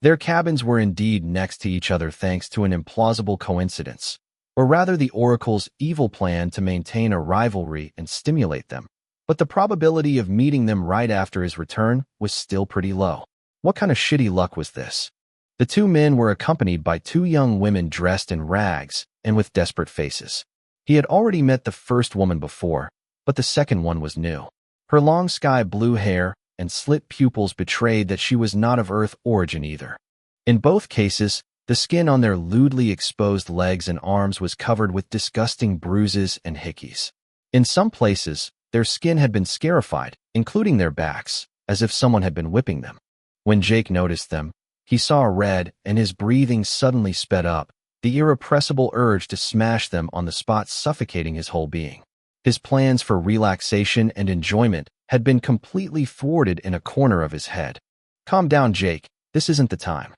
Their cabins were indeed next to each other thanks to an implausible coincidence, or rather the Oracle's evil plan to maintain a rivalry and stimulate them. But the probability of meeting them right after his return was still pretty low. What kind of shitty luck was this? The two men were accompanied by two young women dressed in rags and with desperate faces. He had already met the first woman before, but the second one was new. Her long sky blue hair and slit pupils betrayed that she was not of Earth origin either. In both cases, the skin on their lewdly exposed legs and arms was covered with disgusting bruises and hickeys. In some places, their skin had been scarified, including their backs, as if someone had been whipping them. When Jake noticed them, he saw red and his breathing suddenly sped up, the irrepressible urge to smash them on the spot suffocating his whole being. His plans for relaxation and enjoyment had been completely thwarted in a corner of his head. "Calm down, Jake. This isn't the time,"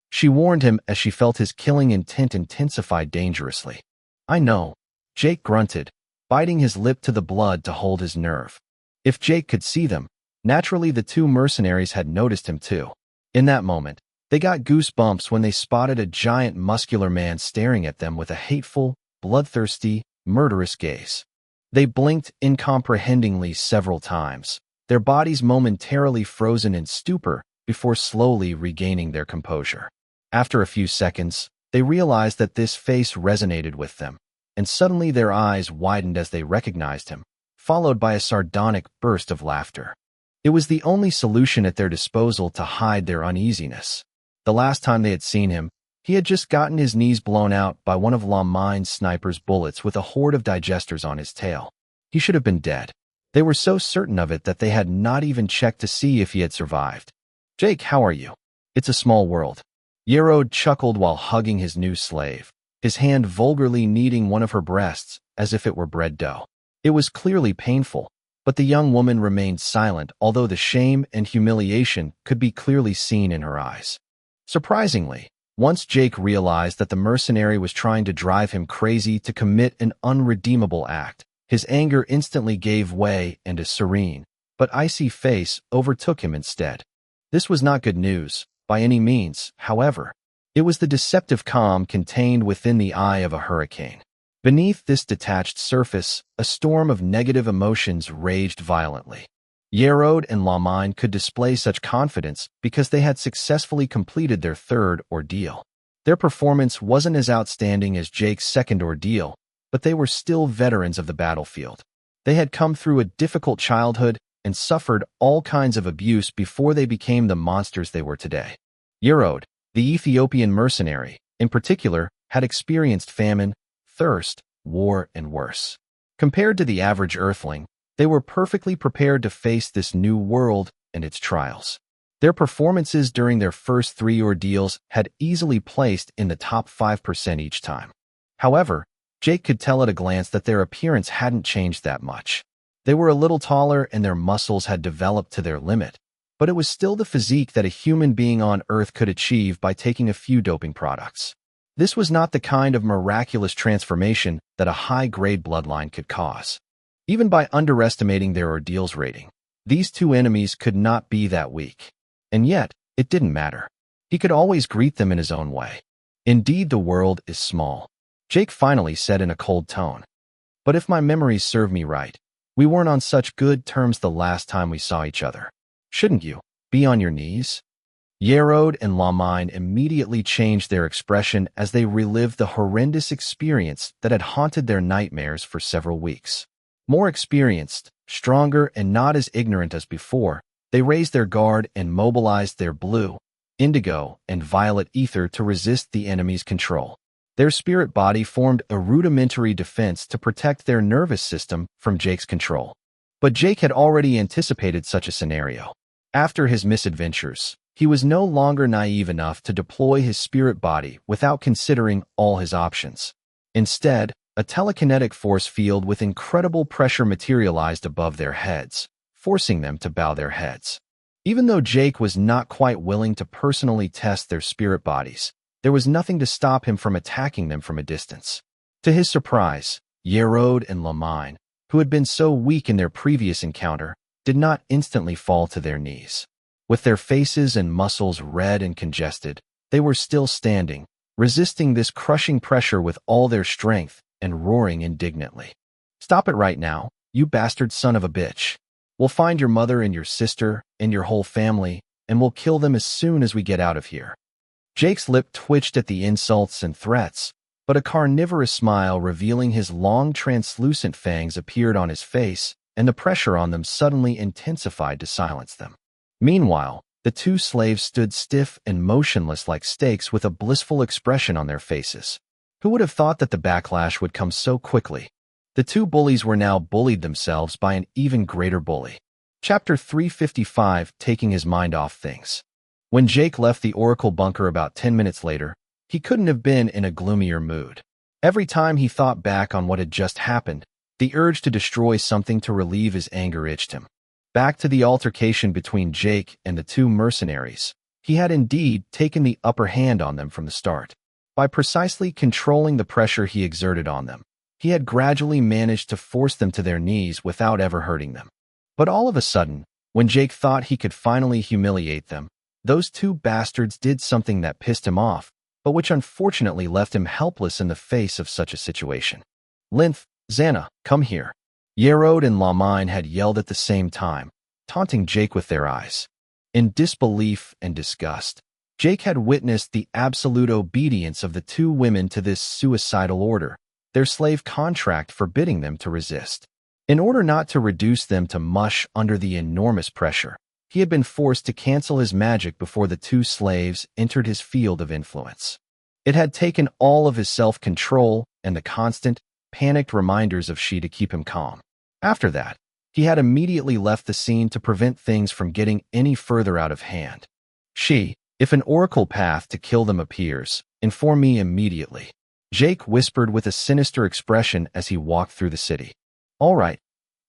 she warned him as she felt his killing intent intensify dangerously. "I know," Jake grunted, biting his lip to the blood to hold his nerve. If Jake could see them, naturally the two mercenaries had noticed him too. In that moment, they got goosebumps when they spotted a giant muscular man staring at them with a hateful, bloodthirsty, murderous gaze. They blinked incomprehendingly several times, their bodies momentarily frozen in stupor before slowly regaining their composure. After a few seconds, they realized that this face resonated with them, and suddenly their eyes widened as they recognized him, followed by a sardonic burst of laughter. It was the only solution at their disposal to hide their uneasiness. The last time they had seen him, He had just gotten his knees blown out by one of Lamine's sniper's bullets with a horde of digesters on his tail. He should have been dead. They were so certain of it that they had not even checked to see if he had survived. "Jake, how are you? It's a small world." Yerode chuckled while hugging his new slave, his hand vulgarly kneading one of her breasts as if it were bread dough. It was clearly painful, but the young woman remained silent, although the shame and humiliation could be clearly seen in her eyes. Surprisingly, once Jake realized that the mercenary was trying to drive him crazy to commit an unredeemable act, his anger instantly gave way and a serene, but icy face overtook him instead. This was not good news, by any means, however. It was the deceptive calm contained within the eye of a hurricane. Beneath this detached surface, a storm of negative emotions raged violently. Yerode and Lamine could display such confidence because they had successfully completed their third ordeal. Their performance wasn't as outstanding as Jake's second ordeal, but they were still veterans of the battlefield. They had come through a difficult childhood and suffered all kinds of abuse before they became the monsters they were today. Yerode, the Ethiopian mercenary, in particular, had experienced famine, thirst, war, and worse. Compared to the average earthling, they were perfectly prepared to face this new world and its trials. Their performances during their first 3 ordeals had easily placed in the top 5% each time. However, Jake could tell at a glance that their appearance hadn't changed that much. They were a little taller and their muscles had developed to their limit, but it was still the physique that a human being on Earth could achieve by taking a few doping products. This was not the kind of miraculous transformation that a high-grade bloodline could cause. Even by underestimating their ordeals rating, these two enemies could not be that weak. And yet, it didn't matter. He could always greet them in his own way. "Indeed, the world is small," Jake finally said in a cold tone. "But if my memories serve me right, we weren't on such good terms the last time we saw each other. Shouldn't you be on your knees?" Yerode and Lamine immediately changed their expression as they relived the horrendous experience that had haunted their nightmares for several weeks. More experienced, stronger, and not as ignorant as before, they raised their guard and mobilized their blue, indigo, and violet ether to resist the enemy's control. Their spirit body formed a rudimentary defense to protect their nervous system from Jake's control. But Jake had already anticipated such a scenario. After his misadventures, he was no longer naive enough to deploy his spirit body without considering all his options. Instead, a telekinetic force field with incredible pressure materialized above their heads, forcing them to bow their heads. Even though Jake was not quite willing to personally test their spirit bodies, there was nothing to stop him from attacking them from a distance. To his surprise, Yerode and Lamine, who had been so weak in their previous encounter, did not instantly fall to their knees. With their faces and muscles red and congested, they were still standing, resisting this crushing pressure with all their strength and roaring indignantly. "Stop it right now, you bastard son of a bitch. We'll find your mother and your sister and your whole family, and we'll kill them as soon as we get out of here." Jake's lip twitched at the insults and threats, but a carnivorous smile revealing his long translucent fangs appeared on his face, and the pressure on them suddenly intensified to silence them. Meanwhile, the two slaves stood stiff and motionless like stakes with a blissful expression on their faces. Who would have thought that the backlash would come so quickly? The two bullies were now bullied themselves by an even greater bully. Chapter 355, Taking His Mind Off Things. When Jake left the Oracle bunker about 10 minutes later, he couldn't have been in a gloomier mood. Every time he thought back on what had just happened, the urge to destroy something to relieve his anger itched him. Back to the altercation between Jake and the two mercenaries. He had indeed taken the upper hand on them from the start. By precisely controlling the pressure he exerted on them, he had gradually managed to force them to their knees without ever hurting them. But all of a sudden, when Jake thought he could finally humiliate them, those two bastards did something that pissed him off, but which unfortunately left him helpless in the face of such a situation. "Linth, Xana, come here." Yerode and Lamine had yelled at the same time, taunting Jake with their eyes. In disbelief and disgust, Jake had witnessed the absolute obedience of the two women to this suicidal order, their slave contract forbidding them to resist. In order not to reduce them to mush under the enormous pressure, he had been forced to cancel his magic before the two slaves entered his field of influence. It had taken all of his self-control and the constant, panicked reminders of she to keep him calm. After that, he had immediately left the scene to prevent things from getting any further out of hand. She, if an oracle path to kill them appears, inform me immediately, Jake whispered with a sinister expression as he walked through the city. All right,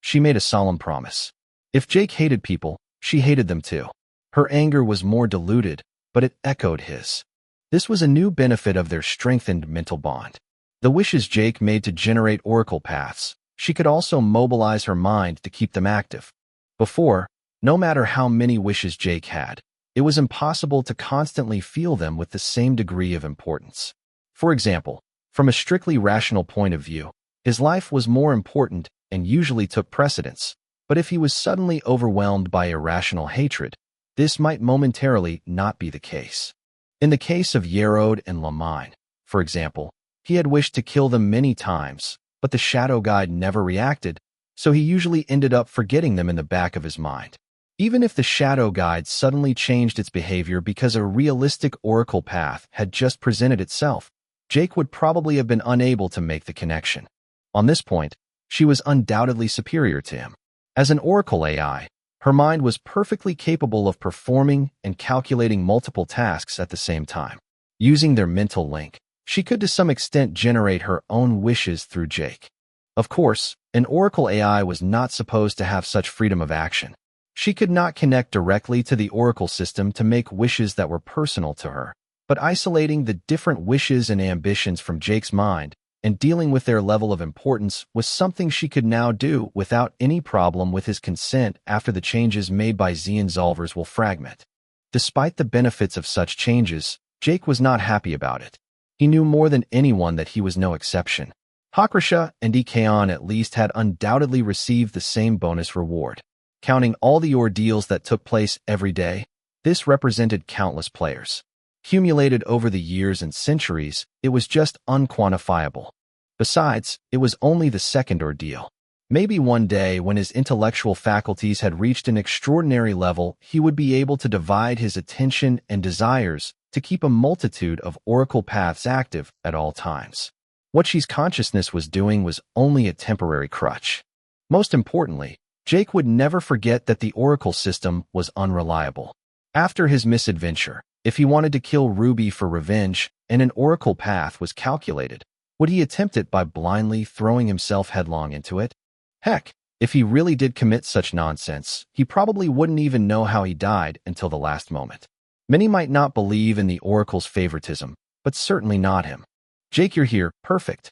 she made a solemn promise. If Jake hated people, she hated them too. Her anger was more diluted, but it echoed his. This was a new benefit of their strengthened mental bond. The wishes Jake made to generate oracle paths, she could also mobilize her mind to keep them active. Before, no matter how many wishes Jake had, it was impossible to constantly feel them with the same degree of importance. For example, from a strictly rational point of view, his life was more important and usually took precedence, but if he was suddenly overwhelmed by irrational hatred, this might momentarily not be the case. In the case of Yerode and Lamine, for example, he had wished to kill them many times, but the shadow guide never reacted, so he usually ended up forgetting them in the back of his mind. Even if the shadow guide suddenly changed its behavior because a realistic oracle path had just presented itself, Jake would probably have been unable to make the connection. On this point, she was undoubtedly superior to him. As an oracle AI, her mind was perfectly capable of performing and calculating multiple tasks at the same time. Using their mental link, she could to some extent generate her own wishes through Jake. Of course, an oracle AI was not supposed to have such freedom of action. She could not connect directly to the oracle system to make wishes that were personal to her, but isolating the different wishes and ambitions from Jake's mind and dealing with their level of importance was something she could now do without any problem with his consent after the changes made by Zolver's will fragment. Despite the benefits of such changes, Jake was not happy about it. He knew more than anyone that he was no exception. Hakrasha and Ikaon at least had undoubtedly received the same bonus reward. Counting all the ordeals that took place every day, this represented countless players. Accumulated over the years and centuries, it was just unquantifiable. Besides, it was only the second ordeal. Maybe one day, when his intellectual faculties had reached an extraordinary level, he would be able to divide his attention and desires to keep a multitude of oracle paths active at all times. What she's consciousness was doing was only a temporary crutch. Most importantly, Jake would never forget that the oracle system was unreliable. After his misadventure, if he wanted to kill Ruby for revenge and an oracle path was calculated, would he attempt it by blindly throwing himself headlong into it? Heck, if he really did commit such nonsense, he probably wouldn't even know how he died until the last moment. Many might not believe in the oracle's favoritism, but certainly not him. Jake, you're here, perfect.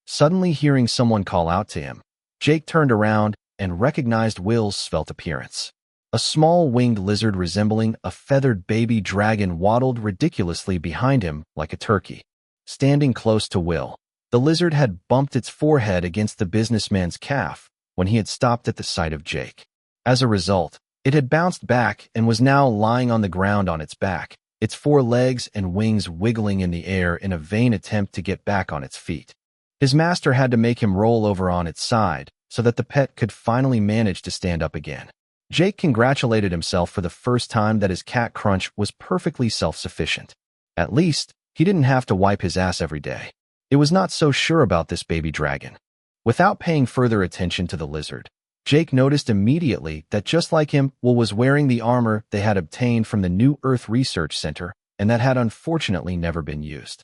Suddenly hearing someone call out to him, Jake turned around and recognized Will's svelte appearance. A small winged lizard resembling a feathered baby dragon waddled ridiculously behind him like a turkey. Standing close to Will, the lizard had bumped its forehead against the businessman's calf when he had stopped at the sight of Jake. As a result, it had bounced back and was now lying on the ground on its back, its four legs and wings wiggling in the air in a vain attempt to get back on its feet. His master had to make him roll over on its side so that the pet could finally manage to stand up again. Jake congratulated himself for the first time that his cat Crunch was perfectly self-sufficient. At least, he didn't have to wipe his ass every day. It was not so sure about this baby dragon. Without paying further attention to the lizard, Jake noticed immediately that just like him, Will was wearing the armor they had obtained from the New Earth Research Center and that had unfortunately never been used.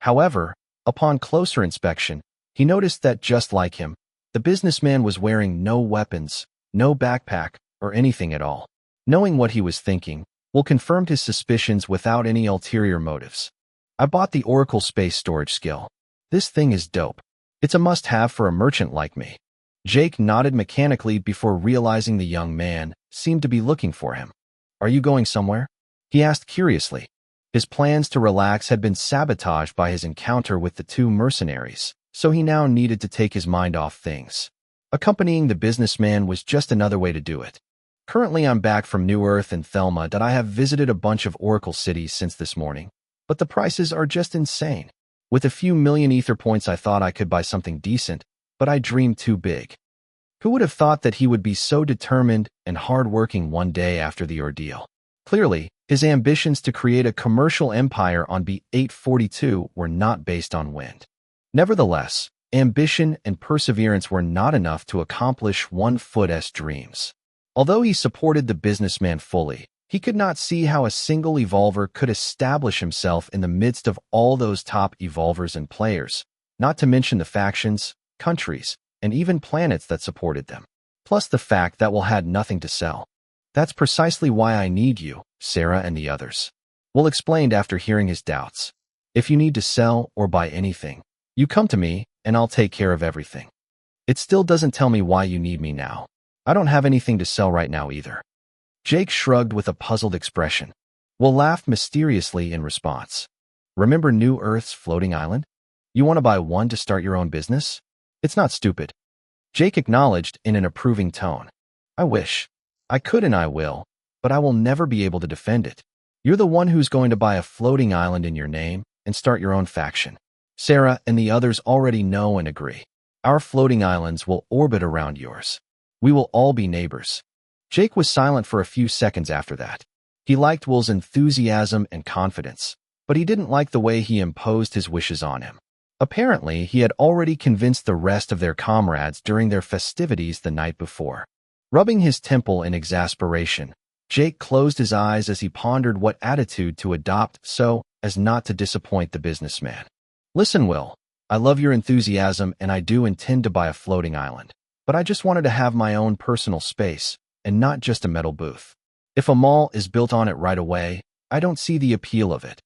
However, upon closer inspection, he noticed that just like him, the businessman was wearing no weapons, no backpack, or anything at all. Knowing what he was thinking, Will confirmed his suspicions without any ulterior motives. I bought the Oracle Space Storage skill. This thing is dope. It's a must-have for a merchant like me. Jake nodded mechanically before realizing the young man seemed to be looking for him. Are you going somewhere? He asked curiously. His plans to relax had been sabotaged by his encounter with the two mercenaries, so he now needed to take his mind off things. Accompanying the businessman was just another way to do it. Currently, I'm back from New Earth and Thelma that I have visited a bunch of Oracle cities since this morning, but the prices are just insane. With a few million ether points, I thought I could buy something decent, but I dreamed too big. Who would have thought that he would be so determined and hard-working one day after the ordeal? Clearly, His ambitions to create a commercial empire on B842 were not based on wind. Nevertheless, ambition and perseverance were not enough to accomplish One-Foot's dreams. Although he supported the businessman fully, he could not see how a single evolver could establish himself in the midst of all those top evolvers and players, not to mention the factions, countries, and even planets that supported them. Plus the fact that Will had nothing to sell. That's precisely why I need you, Sarah and the others. Will explained after hearing his doubts. If you need to sell or buy anything, you come to me and I'll take care of everything. It still doesn't tell me why you need me now. I don't have anything to sell right now either. Jake shrugged with a puzzled expression. Will laughed mysteriously in response. Remember New Earth's floating island? You want to buy one to start your own business? It's not stupid. Jake acknowledged in an approving tone. I wish. I could and I will, but I will never be able to defend it. You're the one who's going to buy a floating island in your name and start your own faction. Sarah and the others already know and agree. Our floating islands will orbit around yours. We will all be neighbors. Jake was silent for a few seconds after that. He liked Will's enthusiasm and confidence, but he didn't like the way he imposed his wishes on him. Apparently, he had already convinced the rest of their comrades during their festivities the night before. Rubbing his temple in exasperation, Jake closed his eyes as he pondered what attitude to adopt so as not to disappoint the businessman. Listen, Will, I love your enthusiasm and I do intend to buy a floating island, but I just wanted to have my own personal space and not just a metal booth. If a mall is built on it right away, I don't see the appeal of it.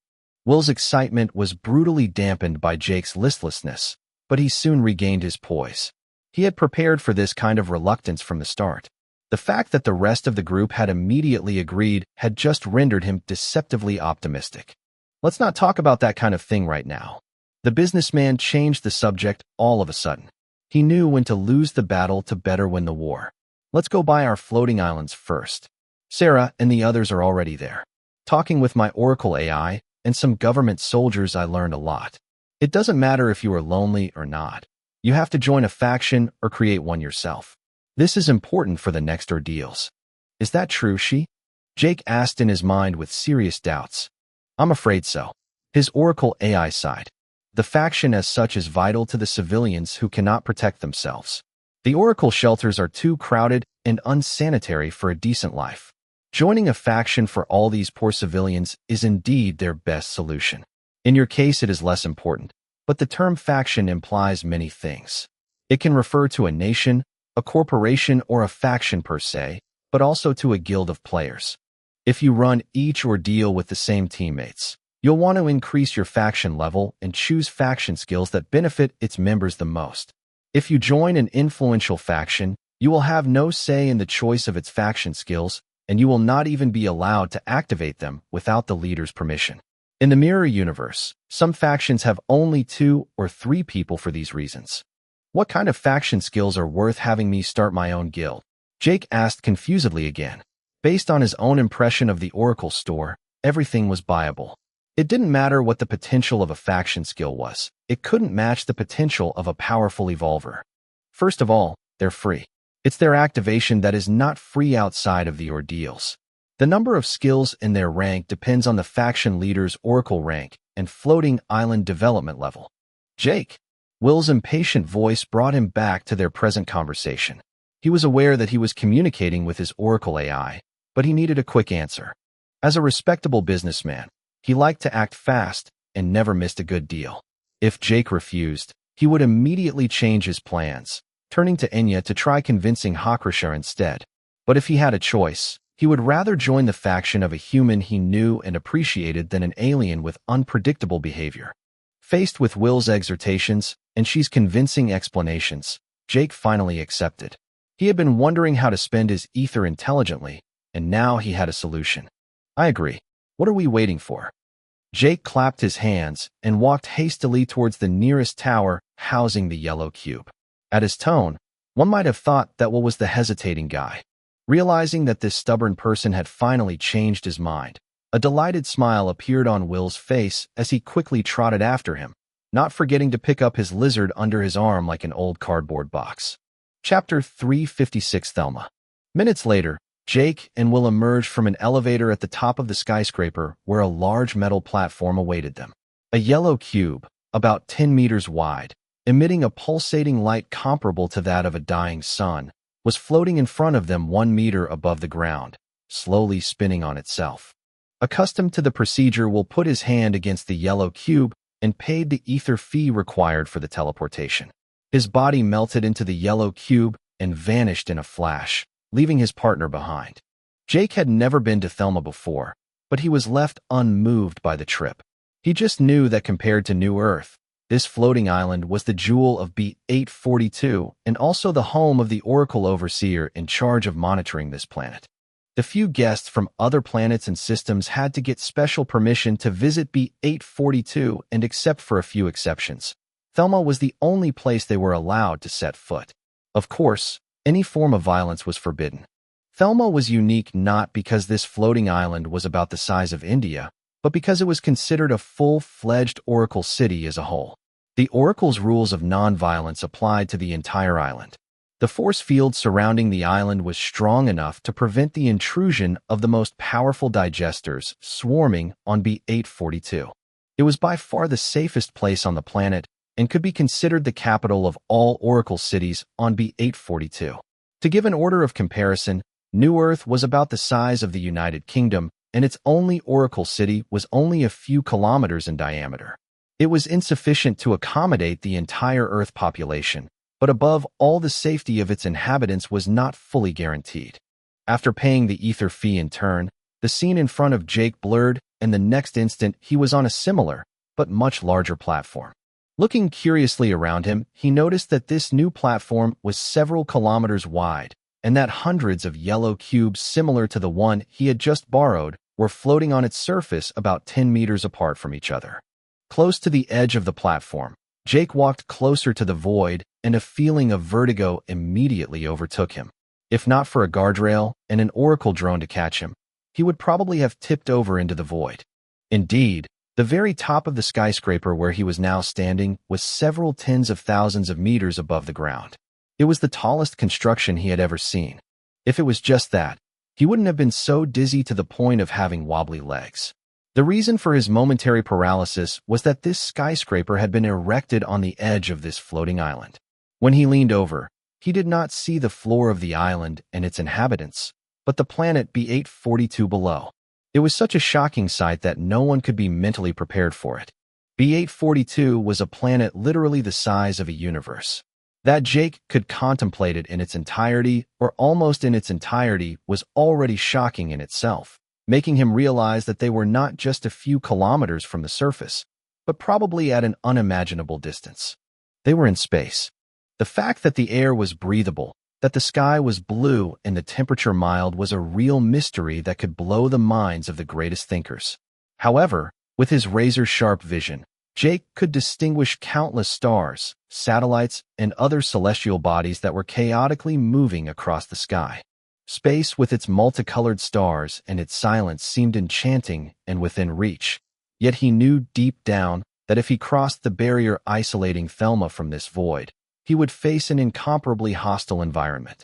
Will's excitement was brutally dampened by Jake's listlessness, but he soon regained his poise. He had prepared for this kind of reluctance from the start. The fact that the rest of the group had immediately agreed had just rendered him deceptively optimistic. Let's not talk about that kind of thing right now. The businessman changed the subject all of a sudden. He knew when to lose the battle to better win the war. Let's go buy our floating islands first. Sarah and the others are already there. Talking with my Oracle AI and some government soldiers, I learned a lot. It doesn't matter if you are lonely or not. You have to join a faction or create one yourself. This is important for the next ordeals. Is that true, she? Jake asked in his mind with serious doubts. I'm afraid so. His Oracle AI sighed. The faction as such is vital to the civilians who cannot protect themselves. The Oracle shelters are too crowded and unsanitary for a decent life. Joining a faction for all these poor civilians is indeed their best solution. In your case, it is less important, but the term faction implies many things. It can refer to a nation, a corporation, or a faction per se, but also to a guild of players. If you run each ordeal with the same teammates, you'll want to increase your faction level and choose faction skills that benefit its members the most. If you join an influential faction, you will have no say in the choice of its faction skills, and you will not even be allowed to activate them without the leader's permission. In the mirror universe, some factions have only 2 or 3 people for these reasons. What kind of faction skills are worth having me start my own guild? Jake asked confusedly again. Based on his own impression of the Oracle store, everything was buyable. It didn't matter what the potential of a faction skill was. It couldn't match the potential of a powerful evolver. First of all, they're free. It's their activation that is not free outside of the ordeals. The number of skills in their rank depends on the faction leader's Oracle rank and floating island development level. Jake. Will's impatient voice brought him back to their present conversation. He was aware that he was communicating with his Oracle AI, but he needed a quick answer. As a respectable businessman, he liked to act fast and never missed a good deal. If Jake refused, he would immediately change his plans, turning to Enya to try convincing Hakrasha instead. But if he had a choice, he would rather join the faction of a human he knew and appreciated than an alien with unpredictable behavior. Faced with Will's exhortations and she's convincing explanations, Jake finally accepted. He had been wondering how to spend his ether intelligently, and now he had a solution. I agree. What are we waiting for? Jake clapped his hands and walked hastily towards the nearest tower housing the yellow cube. At his tone, one might have thought that Will was the hesitating guy. Realizing that this stubborn person had finally changed his mind, a delighted smile appeared on Will's face as he quickly trotted after him, not forgetting to pick up his lizard under his arm like an old cardboard box. Chapter 356 Thelma. Minutes later, Jake and Will emerged from an elevator at the top of the skyscraper where a large metal platform awaited them. A yellow cube, about 10 meters wide, emitting a pulsating light comparable to that of a dying sun, was floating in front of them 1 meter above the ground, slowly spinning on itself. Accustomed to the procedure, Will put his hand against the yellow cube and paid the ether fee required for the teleportation. His body melted into the yellow cube and vanished in a flash, leaving his partner behind. Jake had never been to Thelma before, but he was left unmoved by the trip. He just knew that compared to New Earth, this floating island was the jewel of B842 and also the home of the Oracle Overseer in charge of monitoring this planet. The few guests from other planets and systems had to get special permission to visit B842, and except for a few exceptions, Thelma was the only place they were allowed to set foot. Of course, any form of violence was forbidden. Thelma was unique not because this floating island was about the size of India, but because it was considered a full-fledged Oracle city as a whole. The Oracle's rules of non-violence applied to the entire island. The force field surrounding the island was strong enough to prevent the intrusion of the most powerful digesters swarming on B842. It was by far the safest place on the planet and could be considered the capital of all Oracle cities on B842. To give an order of comparison, New Earth was about the size of the United Kingdom, and its only Oracle city was only a few kilometers in diameter. It was insufficient to accommodate the entire Earth population, but above all, the safety of its inhabitants was not fully guaranteed. After paying the ether fee in turn, the scene in front of Jake blurred, and the next instant he was on a similar, but much larger platform. Looking curiously around him, he noticed that this new platform was several kilometers wide, and that hundreds of yellow cubes similar to the one he had just borrowed were floating on its surface about 10 meters apart from each other. Close to the edge of the platform, Jake walked closer to the void, and a feeling of vertigo immediately overtook him. If not for a guardrail and an Oracle drone to catch him, he would probably have tipped over into the void. Indeed, the very top of the skyscraper where he was now standing was several tens of thousands of meters above the ground. It was the tallest construction he had ever seen. If it was just that, he wouldn't have been so dizzy to the point of having wobbly legs. The reason for his momentary paralysis was that this skyscraper had been erected on the edge of this floating island. When he leaned over, he did not see the floor of the island and its inhabitants, but the planet B842 below. It was such a shocking sight that no one could be mentally prepared for it. B842 was a planet literally the size of a universe. That Jake could contemplate it in its entirety, or almost in its entirety, was already shocking in itself, making him realize that they were not just a few kilometers from the surface, but probably at an unimaginable distance. They were in space. The fact that the air was breathable, that the sky was blue and the temperature mild was a real mystery that could blow the minds of the greatest thinkers. However, with his razor-sharp vision, Jake could distinguish countless stars, satellites, and other celestial bodies that were chaotically moving across the sky. Space with its multicolored stars and its silence seemed enchanting and within reach, yet he knew deep down that if he crossed the barrier isolating Thelma from this void, he would face an incomparably hostile environment.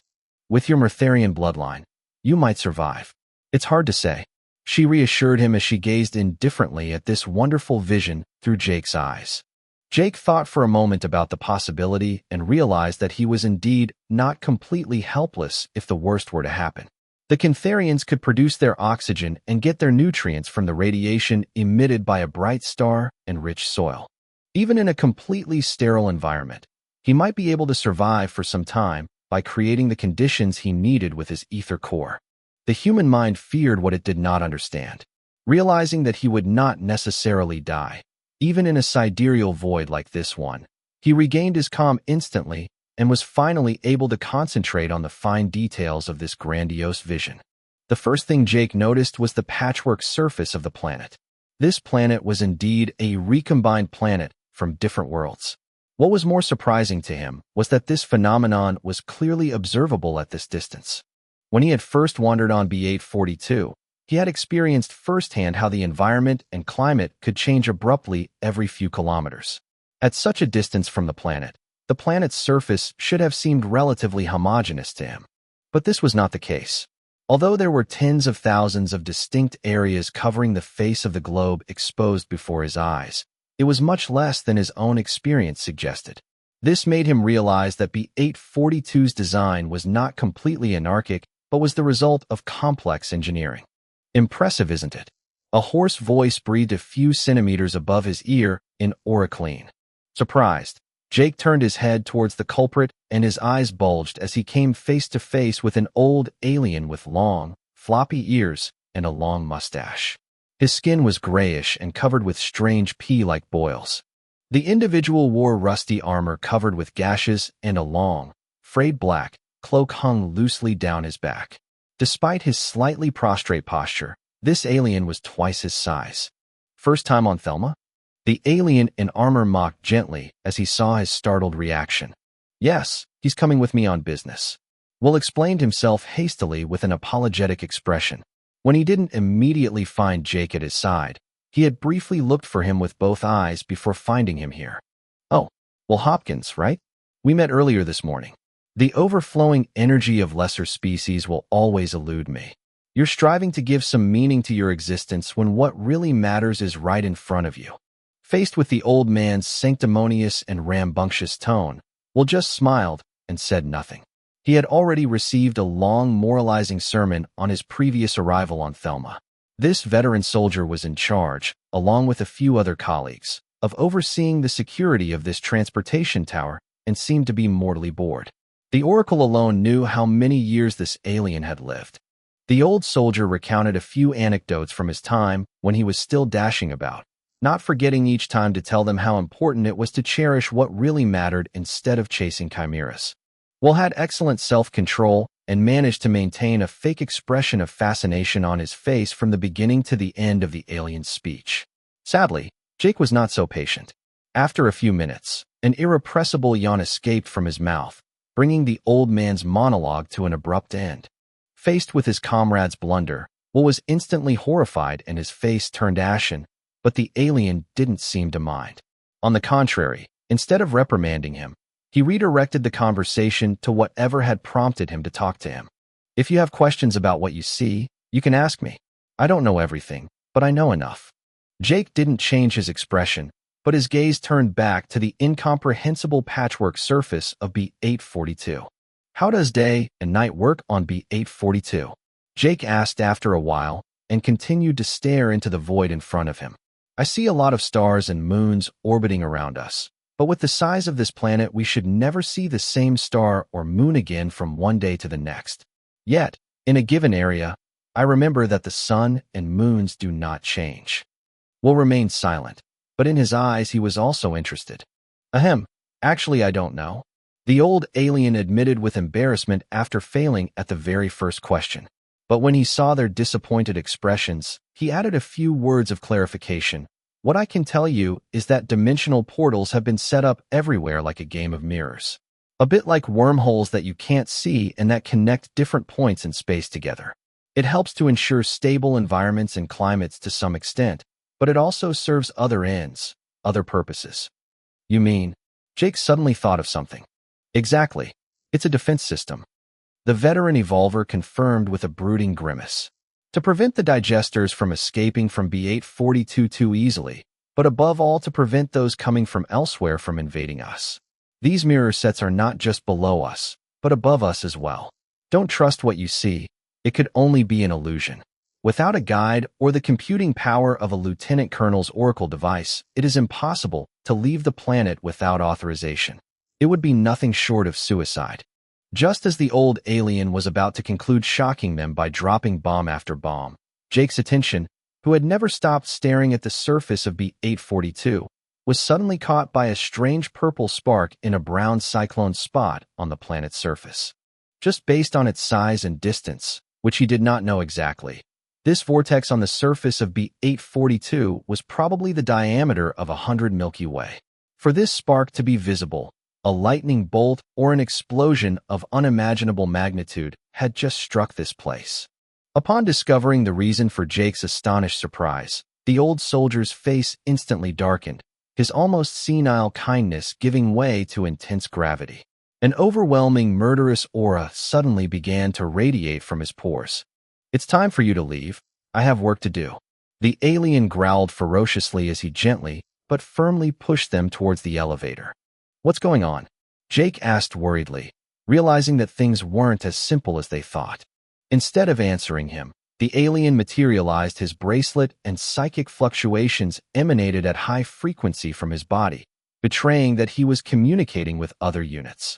With your Murtharian bloodline, you might survive. It's hard to say, she reassured him as she gazed indifferently at this wonderful vision through Jake's eyes. Jake thought for a moment about the possibility and realized that he was indeed not completely helpless if the worst were to happen. The Cantharians could produce their oxygen and get their nutrients from the radiation emitted by a bright star and rich soil. Even in a completely sterile environment, he might be able to survive for some time by creating the conditions he needed with his ether core. The human mind feared what it did not understand. Realizing that he would not necessarily die, even in a sidereal void like this one, he regained his calm instantly and was finally able to concentrate on the fine details of this grandiose vision. The first thing Jake noticed was the patchwork surface of the planet. This planet was indeed a recombined planet from different worlds. What was more surprising to him was that this phenomenon was clearly observable at this distance. When he had first wandered on B842, he had experienced firsthand how the environment and climate could change abruptly every few kilometers. At such a distance from the planet's surface should have seemed relatively homogeneous to him. But this was not the case. Although there were tens of thousands of distinct areas covering the face of the globe exposed before his eyes, it was much less than his own experience suggested. This made him realize that B-842's design was not completely anarchic, but was the result of complex engineering. Impressive, isn't it? A hoarse voice breathed a few centimeters above his ear in Oriclean. Surprised, Jake turned his head towards the culprit, and his eyes bulged as he came face to face with an old alien with long, floppy ears and a long mustache. His skin was grayish and covered with strange pea-like boils. The individual wore rusty armor covered with gashes, and a long, frayed black cloak hung loosely down his back. Despite his slightly prostrate posture, this alien was twice his size. First time on Thelma? The alien in armor mocked gently as he saw his startled reaction. Yes, he's coming with me on business. Will explained himself hastily with an apologetic expression. When he didn't immediately find Jake at his side, he had briefly looked for him with both eyes before finding him here. Oh, well, Hopkins, right? We met earlier this morning. The overflowing energy of lesser species will always elude me. You're striving to give some meaning to your existence when what really matters is right in front of you. Faced with the old man's sanctimonious and rambunctious tone, Will just smiled and said nothing. He had already received a long moralizing sermon on his previous arrival on Thelma. This veteran soldier was in charge, along with a few other colleagues, of overseeing the security of this transportation tower and seemed to be mortally bored. The Oracle alone knew how many years this alien had lived. The old soldier recounted a few anecdotes from his time when he was still dashing about, not forgetting each time to tell them how important it was to cherish what really mattered instead of chasing chimeras. Will had excellent self-control and managed to maintain a fake expression of fascination on his face from the beginning to the end of the alien's speech. Sadly, Jake was not so patient. After a few minutes, an irrepressible yawn escaped from his mouth, bringing the old man's monologue to an abrupt end. Faced with his comrade's blunder, Will was instantly horrified and his face turned ashen, but the alien didn't seem to mind. On the contrary, instead of reprimanding him, he redirected the conversation to whatever had prompted him to talk to him. If you have questions about what you see, you can ask me. I don't know everything, but I know enough. Jake didn't change his expression, but his gaze turned back to the incomprehensible patchwork surface of B-842. How does day and night work on B-842? Jake asked after a while and continued to stare into the void in front of him. I see a lot of stars and moons orbiting around us, but with the size of this planet, we should never see the same star or moon again from one day to the next. Yet, in a given area, I remember that the sun and moons do not change. Will remained silent, but in his eyes he was also interested. Ahem, actually I don't know. The old alien admitted with embarrassment after failing at the very first question. But when he saw their disappointed expressions, he added a few words of clarification. What I can tell you is that dimensional portals have been set up everywhere like a game of mirrors. A bit like wormholes that you can't see and that connect different points in space together. It helps to ensure stable environments and climates to some extent, but it also serves other ends, other purposes. You mean? Jake suddenly thought of something. Exactly. It's a defense system. The veteran evolver confirmed with a brooding grimace. To prevent the digesters from escaping from B-842 too easily, but above all to prevent those coming from elsewhere from invading us. These mirror sets are not just below us, but above us as well. Don't trust what you see. It could only be an illusion. Without a guide or the computing power of a lieutenant colonel's Oracle device, it is impossible to leave the planet without authorization. It would be nothing short of suicide. Just as the old alien was about to conclude shocking them by dropping bomb after bomb, Jake's attention, who had never stopped staring at the surface of B-842, was suddenly caught by a strange purple spark in a brown cyclone spot on the planet's surface. Just based on its size and distance, which he did not know exactly, this vortex on the surface of B-842 was probably the diameter of 100 Milky Way. For this spark to be visible, a lightning bolt or an explosion of unimaginable magnitude had just struck this place. Upon discovering the reason for Jake's astonished surprise, the old soldier's face instantly darkened, his almost senile kindness giving way to intense gravity. An overwhelming murderous aura suddenly began to radiate from his pores, It's time for you to leave. I have work to do. The alien growled ferociously as he gently, but firmly pushed them towards the elevator. What's going on? Jake asked worriedly, realizing that things weren't as simple as they thought. Instead of answering him, the alien materialized his bracelet, and psychic fluctuations emanated at high frequency from his body, betraying that he was communicating with other units.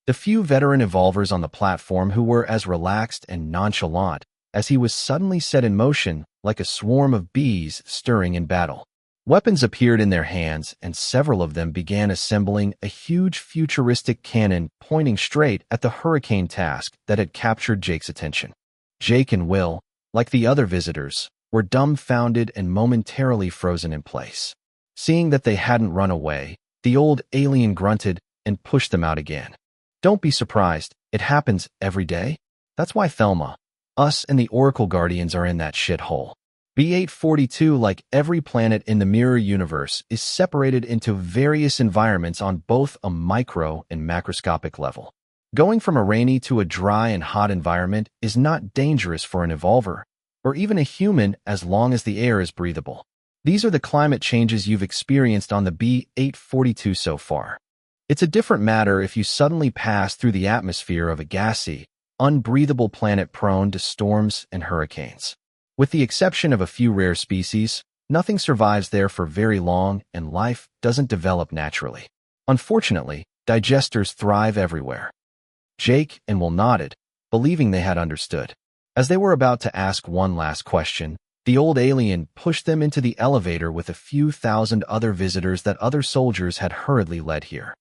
The few veteran evolvers on the platform who were as relaxed and nonchalant as he was suddenly set in motion like a swarm of bees stirring in battle. Weapons appeared in their hands, and several of them began assembling a huge futuristic cannon pointing straight at the hurricane task that had captured Jake's attention. Jake and Will, like the other visitors, were dumbfounded and momentarily frozen in place. Seeing that they hadn't run away, the old alien grunted and pushed them out again. Don't be surprised, it happens every day. That's why Thelma, us and the Oracle Guardians are in that shithole. B842, like every planet in the mirror universe, is separated into various environments on both a micro and macroscopic level. Going from a rainy to a dry and hot environment is not dangerous for an evolver, or even a human as long as the air is breathable. These are the climate changes you've experienced on the B842 so far. It's a different matter if you suddenly pass through the atmosphere of a gassy, unbreathable planet prone to storms and hurricanes. With the exception of a few rare species, nothing survives there for very long, and life doesn't develop naturally. Unfortunately, digesters thrive everywhere. Jake and Will nodded, believing they had understood. As they were about to ask one last question, the old alien pushed them into the elevator with a few thousand other visitors that other soldiers had hurriedly led here.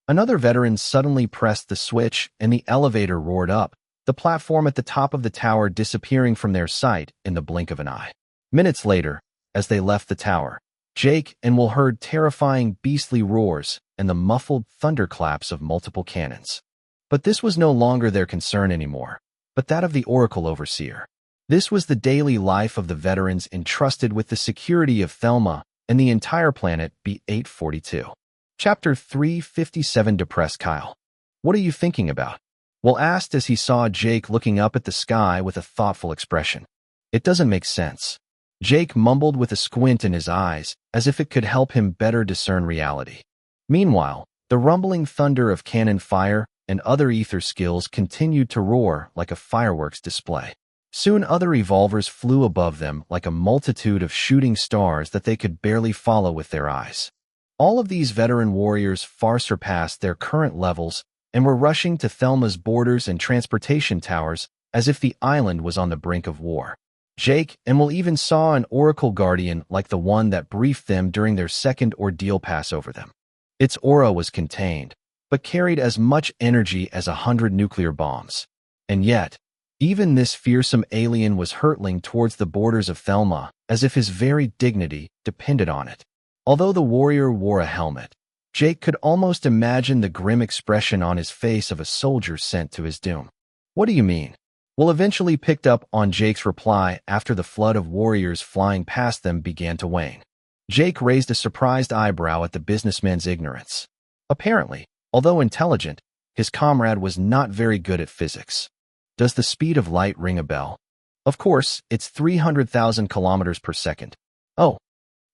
Another veteran suddenly pressed the switch, and the elevator roared up, the platform at the top of the tower disappearing from their sight in the blink of an eye. Minutes later, as they left the tower, Jake and Will heard terrifying beastly roars and the muffled thunderclaps of multiple cannons. But this was no longer their concern anymore, but that of the Oracle Overseer. This was the daily life of the veterans entrusted with the security of Thelma and the entire planet B842. Chapter 357. Depressed Kyle. What are you thinking about? Will asked as he saw Jake looking up at the sky with a thoughtful expression. It doesn't make sense. Jake mumbled with a squint in his eyes, as if it could help him better discern reality. Meanwhile, the rumbling thunder of cannon fire and other ether skills continued to roar like a fireworks display. Soon other evolvers flew above them like a multitude of shooting stars that they could barely follow with their eyes. All of these veteran warriors far surpassed their current levels and were rushing to Thelma's borders and transportation towers as if the island was on the brink of war. Jake and Will even saw an Oracle Guardian like the one that briefed them during their second ordeal pass over them. Its aura was contained, but carried as much energy as 100 nuclear bombs. And yet, even this fearsome alien was hurtling towards the borders of Thelma as if his very dignity depended on it. Although the warrior wore a helmet, Jake could almost imagine the grim expression on his face of a soldier sent to his doom. What do you mean? Will eventually picked up on Jake's reply after the flood of warriors flying past them began to wane. Jake raised a surprised eyebrow at the businessman's ignorance. Apparently, although intelligent, his comrade was not very good at physics. Does the speed of light ring a bell? Of course, it's 300,000 kilometers per second. Oh.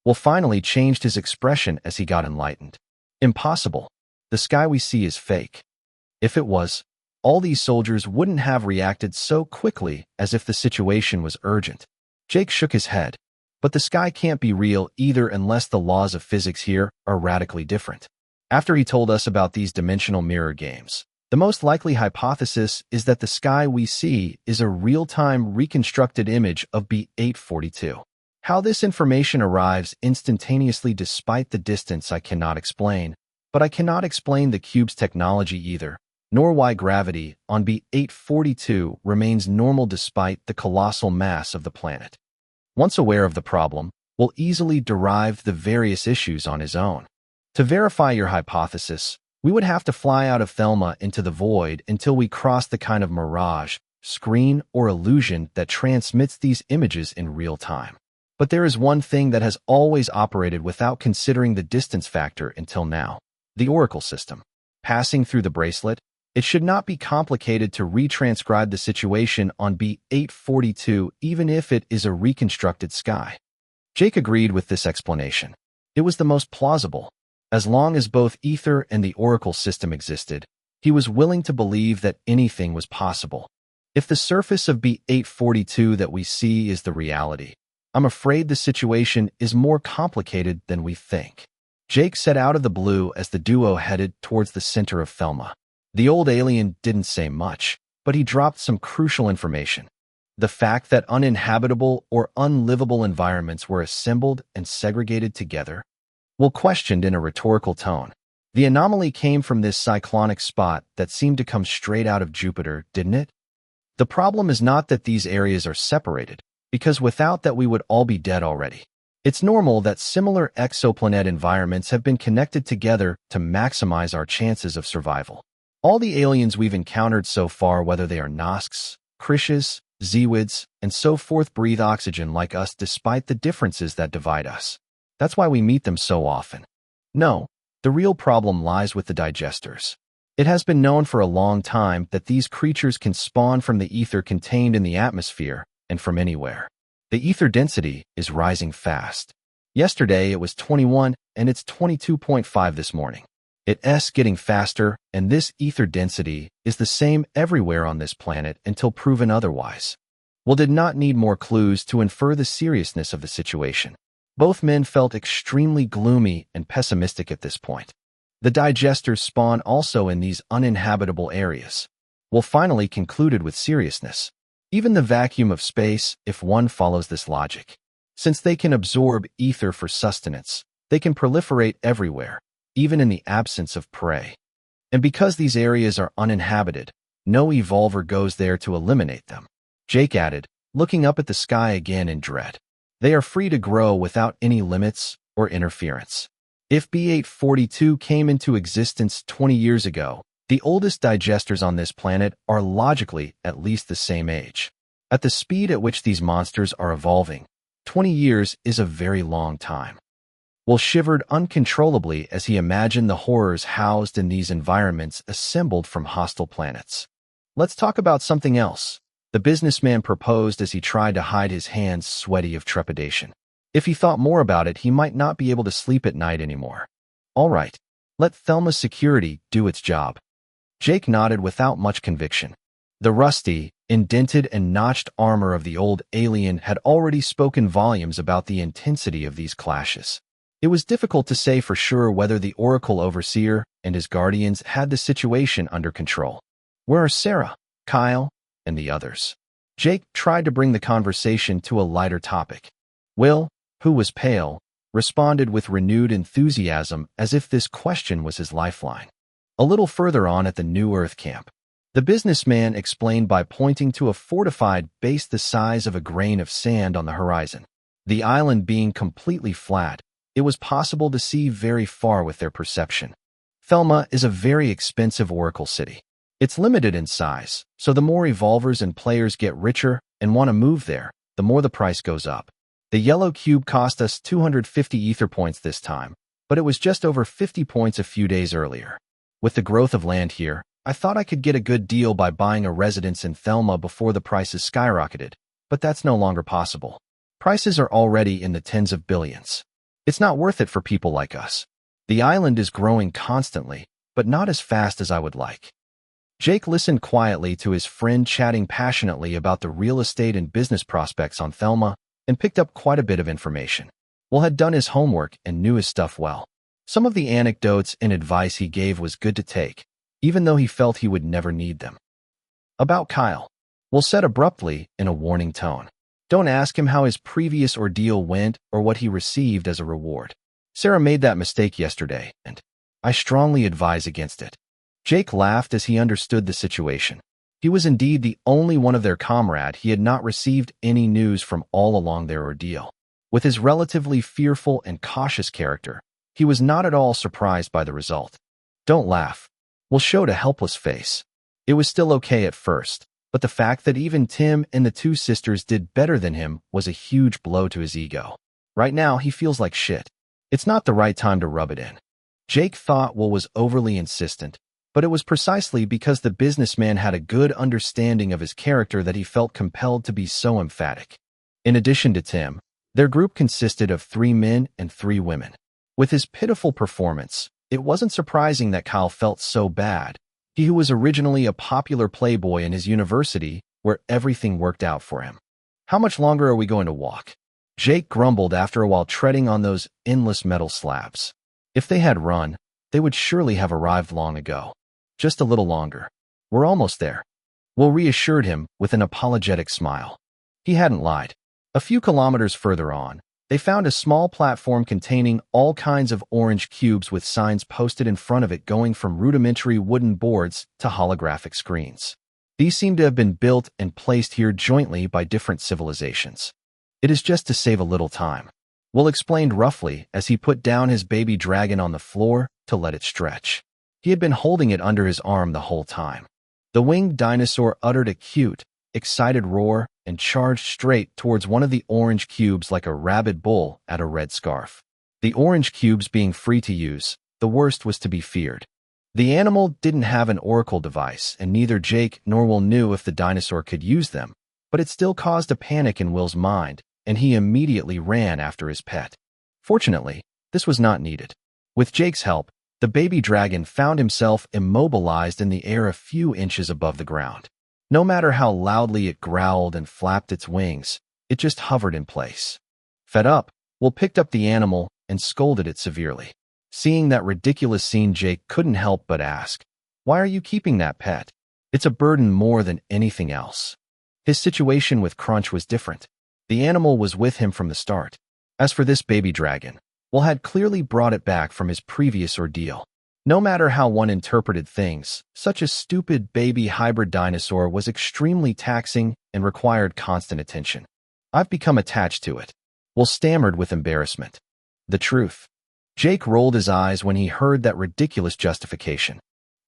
Will finally changed his expression as he got enlightened. Impossible. The sky we see is fake. If it was, all these soldiers wouldn't have reacted so quickly as if the situation was urgent. Jake shook his head. But the sky can't be real either unless the laws of physics here are radically different. After he told us about these dimensional mirror games, the most likely hypothesis is that the sky we see is a real-time reconstructed image of B842. How this information arrives instantaneously despite the distance I cannot explain, but I cannot explain the cube's technology either, nor why gravity on B842 remains normal despite the colossal mass of the planet. Once aware of the problem, will easily derive the various issues on his own. To verify your hypothesis, we would have to fly out of Thelma into the void until we cross the kind of mirage, screen, or illusion that transmits these images in real time. But there is one thing that has always operated without considering the distance factor until now: the Oracle system. Passing through the bracelet, It should not be complicated to retranscribe the situation on B842 even if it is a reconstructed sky. Jake agreed with this explanation. It was the most plausible. As long as both Ether and the Oracle system existed, he was willing to believe that anything was possible. If the surface of B842 that we see is the reality, I'm afraid the situation is more complicated than we think. Jake set out of the blue as the duo headed towards the center of Thelma. The old alien didn't say much, but he dropped some crucial information. The fact that uninhabitable or unlivable environments were assembled and segregated together. Will questioned in a rhetorical tone. The anomaly came from this cyclonic spot that seemed to come straight out of Jupiter, didn't it? The problem is not that these areas are separated, because without that we would all be dead already. It's normal that similar exoplanet environments have been connected together to maximize our chances of survival. All the aliens we've encountered so far, whether they are Nosks, Krishas, Zewids, and so forth, breathe oxygen like us despite the differences that divide us. That's why we meet them so often. No, the real problem lies with the digesters. It has been known for a long time that these creatures can spawn from the ether contained in the atmosphere and from anywhere. The ether density is rising fast. Yesterday it was 21 and it's 22.5 this morning. It's getting faster, and this ether density is the same everywhere on this planet until proven otherwise. Will did not need more clues to infer the seriousness of the situation. Both men felt extremely gloomy and pessimistic at this point. The digesters spawn also in these uninhabitable areas. Will finally concluded with seriousness. Even the vacuum of space, if one follows this logic. Since they can absorb ether for sustenance, they can proliferate everywhere, even in the absence of prey. And because these areas are uninhabited, no evolver goes there to eliminate them. Jake added, looking up at the sky again in dread. They are free to grow without any limits or interference. If B842 came into existence 20 years ago, the oldest digesters on this planet are logically at least the same age. At the speed at which these monsters are evolving, 20 years is a very long time. Will shivered uncontrollably as he imagined the horrors housed in these environments assembled from hostile planets. Let's talk about something else, the businessman proposed as he tried to hide his hands sweaty of trepidation. If he thought more about it, he might not be able to sleep at night anymore. All right, let Thelma's security do its job. Jake nodded without much conviction. The rusty, indented and notched armor of the old alien had already spoken volumes about the intensity of these clashes. It was difficult to say for sure whether the Oracle Overseer and his guardians had the situation under control. Where are Sarah, Kyle, and the others? Jake tried to bring the conversation to a lighter topic. Will, who was pale, responded with renewed enthusiasm as if this question was his lifeline. A little further on at the New Earth camp, the businessman explained by pointing to a fortified base the size of a grain of sand on the horizon. The island being completely flat, it was possible to see very far with their perception. Thelma is a very expensive oracle city. It's limited in size, so the more evolvers and players get richer and want to move there, the more the price goes up. The yellow cube cost us 250 ether points this time, but it was just over 50 points a few days earlier. With the growth of land here, I thought I could get a good deal by buying a residence in Thelma before the prices skyrocketed, but that's no longer possible. Prices are already in the tens of billions. It's not worth it for people like us. The island is growing constantly, but not as fast as I would like. Jake listened quietly to his friend chatting passionately about the real estate and business prospects on Thelma and picked up quite a bit of information. Will had done his homework and knew his stuff well. Some of the anecdotes and advice he gave was good to take, even though he felt he would never need them. About Kyle, Will said abruptly in a warning tone. Don't ask him how his previous ordeal went or what he received as a reward. Sarah made that mistake yesterday, and I strongly advise against it. Jake laughed as he understood the situation. He was indeed the only one of their comrade he had not received any news from all along their ordeal. With his relatively fearful and cautious character, he was not at all surprised by the result. Don't laugh. Will showed a helpless face. It was still okay at first, but the fact that even Tim and the two sisters did better than him was a huge blow to his ego. Right now, he feels like shit. It's not the right time to rub it in. Jake thought Will was overly insistent, But it was precisely because the businessman had a good understanding of his character that he felt compelled to be so emphatic. In addition to Tim, their group consisted of 3 men and 3 women. With his pitiful performance, it wasn't surprising that Kyle felt so bad. He who was originally a popular playboy in his university, where everything worked out for him. How much longer are we going to walk? Jake grumbled after a while, treading on those endless metal slabs. If they had run, they would surely have arrived long ago. Just a little longer. We're almost there. Will reassured him with an apologetic smile. He hadn't lied. A few kilometers further on, they found a small platform containing all kinds of orange cubes with signs posted in front of it going from rudimentary wooden boards to holographic screens. These seem to have been built and placed here jointly by different civilizations. It is just to save a little time. Will explained roughly as he put down his baby dragon on the floor to let it stretch. He had been holding it under his arm the whole time. The winged dinosaur uttered a cute, excited roar and charged straight towards one of the orange cubes like a rabid bull at a red scarf. The orange cubes being free to use, the worst was to be feared. The animal didn't have an oracle device, and neither Jake nor Will knew if the dinosaur could use them, but it still caused a panic in Will's mind, and he immediately ran after his pet. Fortunately, this was not needed. With Jake's help, the baby dragon found himself immobilized in the air a few inches above the ground. No matter how loudly it growled and flapped its wings, it just hovered in place. Fed up, Will picked up the animal and scolded it severely. Seeing that ridiculous scene, Jake couldn't help but ask, "Why are you keeping that pet? It's a burden more than anything else." His situation with Crunch was different. The animal was with him from the start. As for this baby dragon, Will had clearly brought it back from his previous ordeal. No matter how one interpreted things, such a stupid baby hybrid dinosaur was extremely taxing and required constant attention. "I've become attached to it," Will stammered with embarrassment. "The truth." Jake rolled his eyes when he heard that ridiculous justification.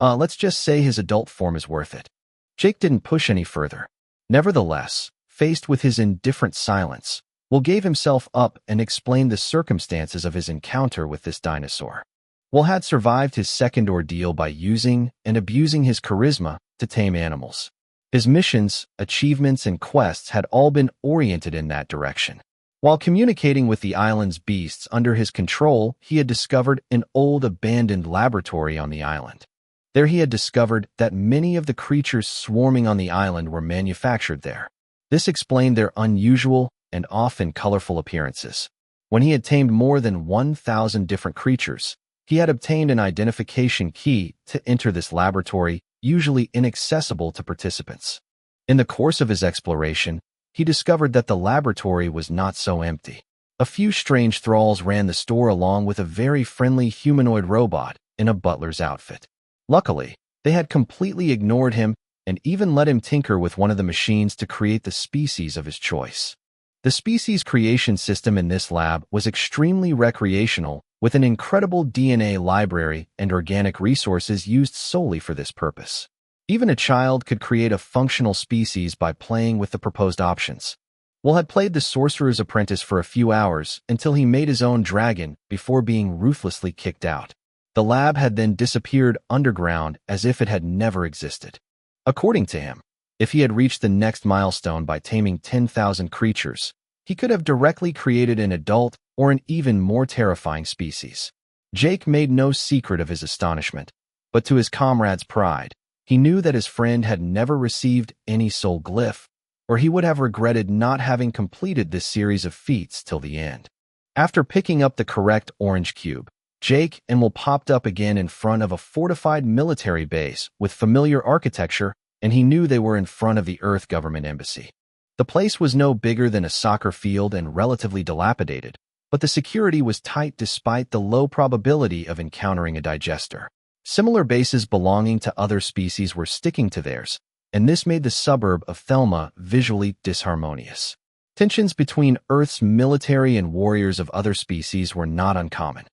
Let's just say his adult form is worth it." Jake didn't push any further. Nevertheless, faced with his indifferent silence, Will gave himself up and explained the circumstances of his encounter with this dinosaur. Will had survived his second ordeal by using and abusing his charisma to tame animals. His missions, achievements, and quests had all been oriented in that direction. While communicating with the island's beasts under his control, he had discovered an old abandoned laboratory on the island. There he had discovered that many of the creatures swarming on the island were manufactured there. This explained their unusual and often colorful appearances. When he had tamed more than 1,000 different creatures, he had obtained an identification key to enter this laboratory, usually inaccessible to participants. In the course of his exploration, he discovered that the laboratory was not so empty. A few strange thralls ran the store along with a very friendly humanoid robot in a butler's outfit. Luckily, they had completely ignored him and even let him tinker with one of the machines to create the species of his choice. The species creation system in this lab was extremely recreational, with an incredible DNA library and organic resources used solely for this purpose. Even a child could create a functional species by playing with the proposed options. Will had played the sorcerer's apprentice for a few hours until he made his own dragon before being ruthlessly kicked out. The lab had then disappeared underground as if it had never existed. According to him, if he had reached the next milestone by taming 10,000 creatures, he could have directly created an adult or an even more terrifying species. Jake made no secret of his astonishment, but to his comrade's pride, he knew that his friend had never received any soul glyph, or he would have regretted not having completed this series of feats till the end. After picking up the correct orange cube, Jake and Will popped up again in front of a fortified military base with familiar architecture, and he knew they were in front of the Earth government embassy. The place was no bigger than a soccer field and relatively dilapidated, but the security was tight despite the low probability of encountering a digester. Similar bases belonging to other species were sticking to theirs, and this made the suburb of Thelma visually disharmonious. Tensions between Earth's military and warriors of other species were not uncommon.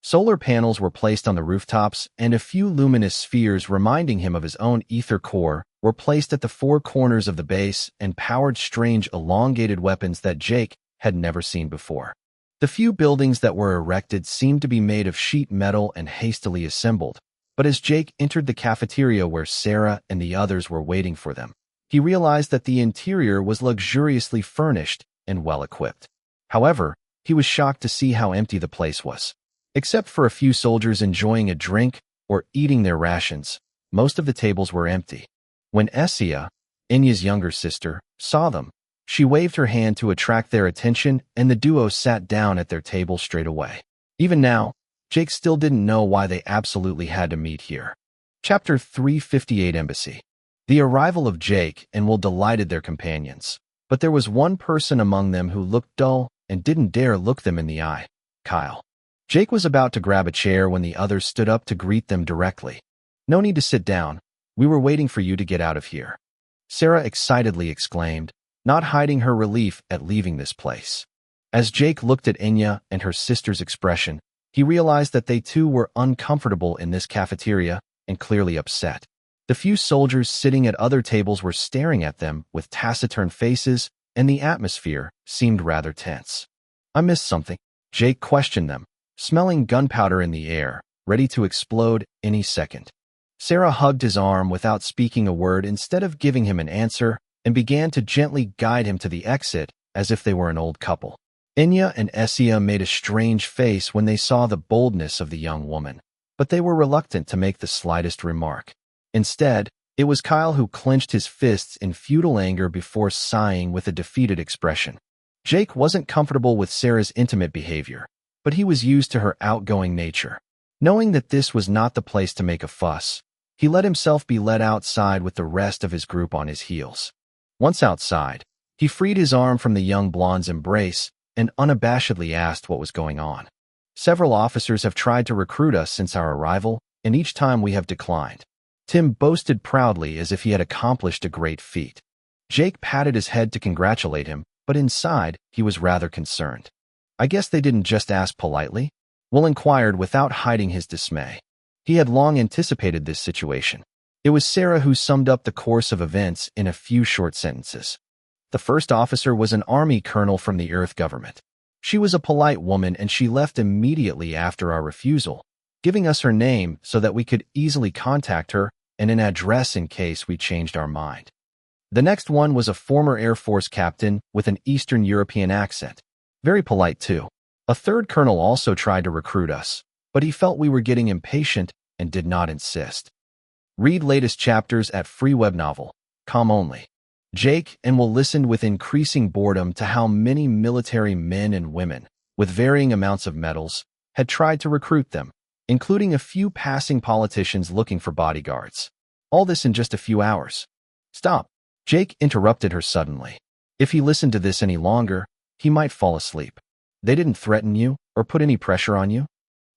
Solar panels were placed on the rooftops, and a few luminous spheres reminding him of his own ether core were placed at the 4 corners of the base and powered strange elongated weapons that Jake had never seen before. The few buildings that were erected seemed to be made of sheet metal and hastily assembled, But as Jake entered the cafeteria where Sarah and the others were waiting for them, he realized that the interior was luxuriously furnished and well-equipped. However, he was shocked to see how empty the place was. Except for a few soldiers enjoying a drink or eating their rations, most of the tables were empty. When Essia, Enya's younger sister, saw them, she waved her hand to attract their attention, and the duo sat down at their table straight away. Even now, Jake still didn't know why they absolutely had to meet here. Chapter 358 Embassy. The arrival of Jake and Will delighted their companions, but there was one person among them who looked dull and didn't dare look them in the eye: Kyle. Jake was about to grab a chair when the others stood up to greet them directly. "No need to sit down. We were waiting for you to get out of here," Sarah excitedly exclaimed, not hiding her relief at leaving this place. As Jake looked at Enya and her sister's expression, he realized that they too were uncomfortable in this cafeteria and clearly upset. The few soldiers sitting at other tables were staring at them with taciturn faces, and the atmosphere seemed rather tense. "I missed something?" Jake questioned them, smelling gunpowder in the air, ready to explode any second. Sarah hugged his arm without speaking a word instead of giving him an answer, and began to gently guide him to the exit as if they were an old couple. Enya and Essia made a strange face when they saw the boldness of the young woman, but they were reluctant to make the slightest remark. Instead, it was Kyle who clenched his fists in futile anger before sighing with a defeated expression. Jake wasn't comfortable with Sarah's intimate behavior, but he was used to her outgoing nature. Knowing that this was not the place to make a fuss, he let himself be led outside with the rest of his group on his heels. Once outside, he freed his arm from the young blonde's embrace and unabashedly asked what was going on. "Several officers have tried to recruit us since our arrival, and each time we have declined," Tim boasted proudly as if he had accomplished a great feat. Jake patted his head to congratulate him, but inside, he was rather concerned. "I guess they didn't just ask politely?" Will inquired without hiding his dismay. He had long anticipated this situation. It was Sarah who summed up the course of events in a few short sentences. The first officer was an army colonel from the Earth government. She was a polite woman and she left immediately after our refusal, giving us her name so that we could easily contact her and an address in case we changed our mind. The next one was a former Air Force captain with an Eastern European accent. Very polite too. A third colonel also tried to recruit us, but he felt we were getting impatient and did not insist. Read latest chapters at free web novel, com only. Jake and Will listened with increasing boredom to how many military men and women, with varying amounts of medals, had tried to recruit them, including a few passing politicians looking for bodyguards. All this in just a few hours. "Stop," Jake interrupted her suddenly. If he listened to this any longer, he might fall asleep. "They didn't threaten you or put any pressure on you?"